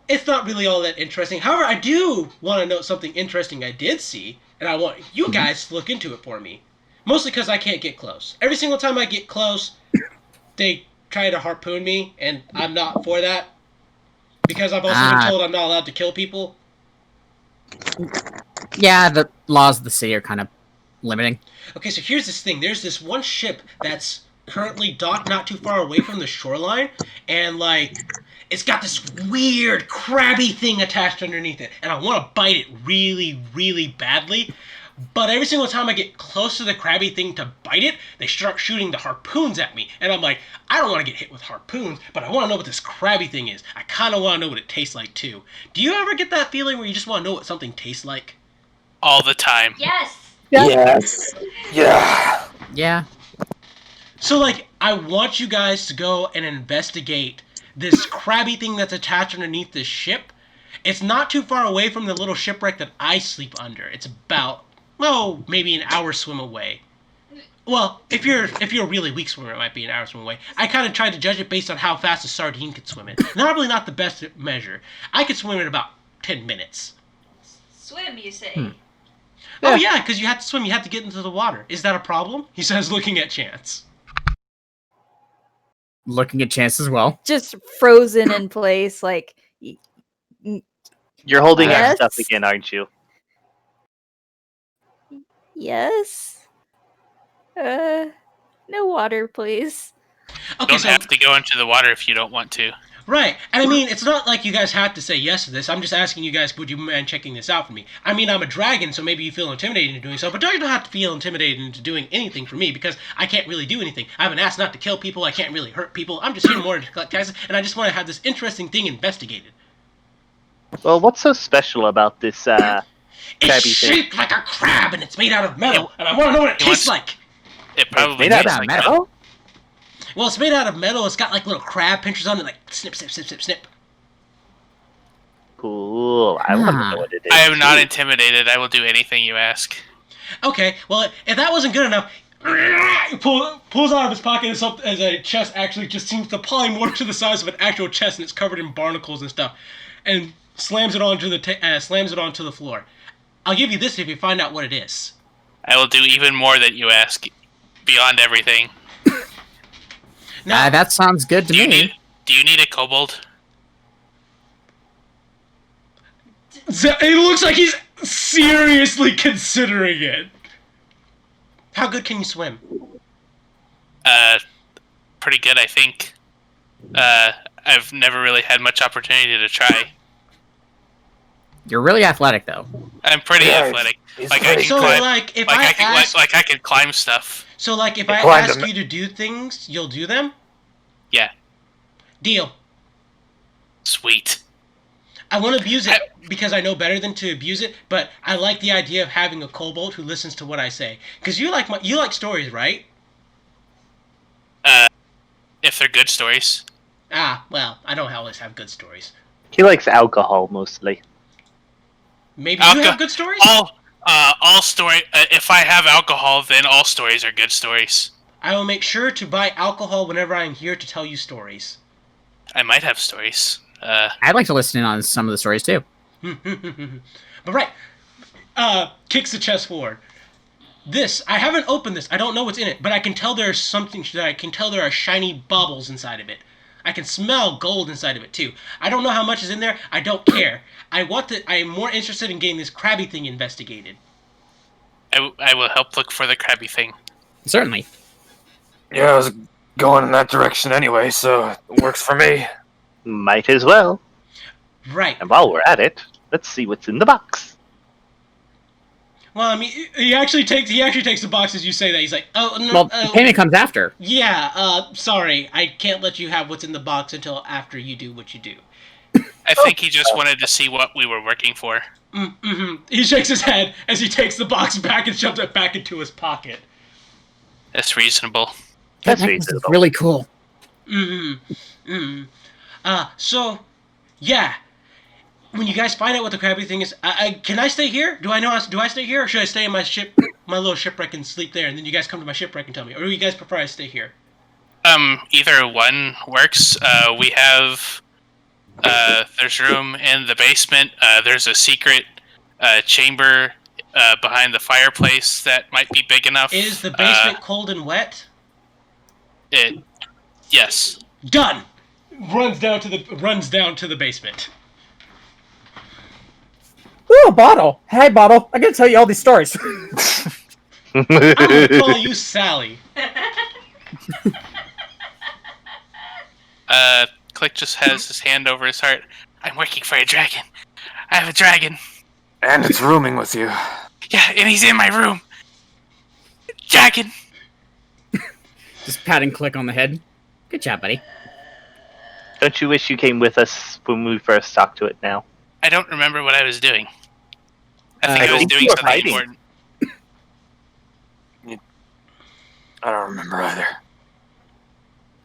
[SPEAKER 1] It's not really all that interesting. However, I do want to note something interesting I did see, and I want you guys to look into it for me. Mostly because I can't get close. Every single time I get close, they try to harpoon me, and I'm not for that. Because I've also been told I'm not allowed to kill people.
[SPEAKER 3] Yeah, the laws of the sea are kind of limiting.
[SPEAKER 1] Okay, so here's this thing. There's this one ship that's currently docked not too far away from the shoreline, and, like, it's got this weird, crabby thing attached underneath it, and I want to bite it really, really badly, but every single time I get close to the crabby thing to bite it, they start shooting the harpoons at me, and I'm like, I don't want to get hit with harpoons, but I want to know what this crabby thing is. I kind of want to know what it tastes like, too. Do you ever get that feeling where you just want to know what something tastes like?
[SPEAKER 2] All the time.
[SPEAKER 9] Yes.
[SPEAKER 5] Yes.
[SPEAKER 8] Yeah.
[SPEAKER 3] Yeah.
[SPEAKER 1] So, like, I want you guys to go and investigate this crabby thing that's attached underneath this ship. It's not too far away from the little shipwreck that I sleep under. It's about, maybe an hour swim away. Well, if you're a really weak swimmer, it might be an hour swim away. I kind of tried to judge it based on how fast a sardine could swim in. Probably not the best measure. I could swim in about 10 minutes.
[SPEAKER 9] Swim, you say?
[SPEAKER 1] Oh yeah, because you have to swim. You have to get into the water. Is that a problem? He says, looking at Chance.
[SPEAKER 3] Looking at Chance as well.
[SPEAKER 4] Just frozen in place, like.
[SPEAKER 6] You're holding our
[SPEAKER 4] Yes?
[SPEAKER 6] stuff again, aren't you?
[SPEAKER 4] Yes. No water, please.
[SPEAKER 2] You
[SPEAKER 1] Okay,
[SPEAKER 2] don't
[SPEAKER 1] so
[SPEAKER 2] have to go into the water if you don't want to.
[SPEAKER 1] right, and I mean, it's not like you guys have to say yes to this. I'm just asking you guys, would you mind checking this out for me? I mean, I'm a dragon, so maybe you feel intimidated into doing so, but you don't have to feel intimidated into doing anything for me because I can't really do anything. I've been asked not to kill people. I can't really hurt people. I'm just here more to collect taxes, and I just want to have this interesting thing investigated.
[SPEAKER 6] Well, what's so special about this
[SPEAKER 1] It's
[SPEAKER 6] crabby thing?
[SPEAKER 1] shaped like a crab, and it's made out of metal, and I want to know what it tastes like.
[SPEAKER 2] It probably
[SPEAKER 6] Made out
[SPEAKER 2] tastes
[SPEAKER 6] of
[SPEAKER 2] like
[SPEAKER 6] metal?
[SPEAKER 1] Well, it's made out of metal. It's got like little crab pinchers on it, like snip, snip, snip, snip, snip.
[SPEAKER 6] Cool. I want to know what it is.
[SPEAKER 2] I am not intimidated. I will do anything you ask.
[SPEAKER 1] Okay, well, if that wasn't good enough, he pulls out of his pocket as a chest actually just seems to polymorph to the size of an actual chest, and it's covered in barnacles and stuff, and slams it onto the floor. I'll give you this if you find out what it is.
[SPEAKER 2] I will do even more that you ask, beyond everything.
[SPEAKER 1] Now,
[SPEAKER 3] That sounds good to me.
[SPEAKER 2] Do you need a kobold?
[SPEAKER 1] it looks like he's seriously considering it. How good can you swim?
[SPEAKER 2] Pretty good, I think. I've never really had much opportunity to try.
[SPEAKER 3] You're really athletic, though.
[SPEAKER 2] I'm pretty
[SPEAKER 8] Yeah,
[SPEAKER 2] athletic.
[SPEAKER 8] he's
[SPEAKER 2] Like I
[SPEAKER 8] pretty
[SPEAKER 2] can
[SPEAKER 1] So,
[SPEAKER 2] climb.
[SPEAKER 1] like, if
[SPEAKER 2] Like
[SPEAKER 1] I
[SPEAKER 2] I can,
[SPEAKER 1] ask,
[SPEAKER 2] like I can climb stuff.
[SPEAKER 1] so like if I
[SPEAKER 8] climbed
[SPEAKER 1] ask
[SPEAKER 8] him.
[SPEAKER 1] you to do things, you'll do them.
[SPEAKER 2] Yeah,
[SPEAKER 1] Deal.
[SPEAKER 2] sweet.
[SPEAKER 1] I won't abuse it because I know better than to abuse it, but I like the idea of having a kobold who listens to what I say. Because you like stories, right?
[SPEAKER 2] If they're good stories.
[SPEAKER 1] Well, I don't always have good stories.
[SPEAKER 6] He likes alcohol mostly.
[SPEAKER 1] Maybe you have good stories?
[SPEAKER 2] All story. If I have alcohol, then all stories are good stories.
[SPEAKER 1] I will make sure to buy alcohol whenever I am here to tell you stories.
[SPEAKER 2] I might have stories.
[SPEAKER 3] I'd like to listen in on some of the stories too.
[SPEAKER 1] But right, kicks the chest forward. This, I haven't opened this. I don't know what's in it, but I can tell there's something that I can tell there are shiny baubles inside of it. I can smell gold inside of it too. I don't know how much is in there. I don't care. I am more interested in getting this crabby thing investigated.
[SPEAKER 2] I will help look for the crabby thing.
[SPEAKER 3] Certainly.
[SPEAKER 8] Yeah, I was going in that direction anyway, so it works for me.
[SPEAKER 6] Might as well.
[SPEAKER 1] Right.
[SPEAKER 6] And while we're at it, let's see what's in the box.
[SPEAKER 1] Well, I mean, he actually takes the box as you say that. He's like, oh no.
[SPEAKER 3] Well, the payment comes after.
[SPEAKER 1] Yeah. Sorry, I can't let you have what's in the box until after you do what you do.
[SPEAKER 2] I think he just wanted to see what we were working for.
[SPEAKER 1] Mm-hmm. He shakes his head as he takes the box back and shoves it back into his pocket.
[SPEAKER 2] That's reasonable.
[SPEAKER 6] That's
[SPEAKER 3] That was
[SPEAKER 6] reasonable.
[SPEAKER 3] really cool.
[SPEAKER 1] So, yeah. When you guys find out what the crabby thing is, can I stay here? Do I stay here, or should I stay in my little shipwreck and sleep there, and then you guys come to my shipwreck and tell me? Or do you guys prefer I stay here?
[SPEAKER 2] Either one works. We have, there's room in the basement. There's a secret, chamber, behind the fireplace that might be big enough.
[SPEAKER 1] Is the basement cold and wet?
[SPEAKER 2] Yes.
[SPEAKER 1] Done! Runs down to the basement.
[SPEAKER 10] Ooh, a bottle. Hey, bottle. I gotta tell you all these stories.
[SPEAKER 1] I'm gonna call you Sally.
[SPEAKER 2] Click just has his hand over his heart. I'm working for a dragon. I have a dragon.
[SPEAKER 8] And it's rooming with you.
[SPEAKER 2] Yeah, and he's in my room. Dragon.
[SPEAKER 3] Just pat and click on the head. Good job, buddy.
[SPEAKER 6] Don't you wish you came with us when we first talked to it now?
[SPEAKER 2] I don't remember what I was doing. I think
[SPEAKER 3] I
[SPEAKER 2] I was
[SPEAKER 6] think
[SPEAKER 2] doing
[SPEAKER 6] you were
[SPEAKER 2] something
[SPEAKER 6] hiding.
[SPEAKER 2] important.
[SPEAKER 8] I don't remember either.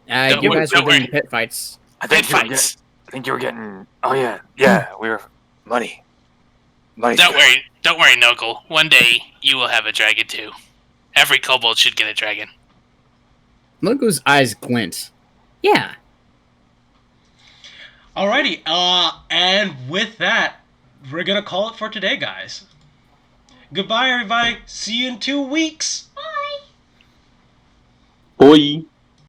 [SPEAKER 2] Don't
[SPEAKER 3] You
[SPEAKER 2] worry-
[SPEAKER 3] guys were
[SPEAKER 2] don't
[SPEAKER 3] doing
[SPEAKER 2] worry.
[SPEAKER 3] pit fights.
[SPEAKER 8] I
[SPEAKER 2] Pit
[SPEAKER 8] think you were
[SPEAKER 2] fights.
[SPEAKER 8] I think you were getting. Oh yeah, we were money. Money.
[SPEAKER 2] Don't worry, Noggle. One day you will have a dragon too. Every kobold should get a dragon.
[SPEAKER 3] Logo's eyes glint. Yeah.
[SPEAKER 1] Alrighty, and with that, we're gonna call it for today, guys. Goodbye, everybody. See you in 2 weeks.
[SPEAKER 9] Bye.
[SPEAKER 5] Boy.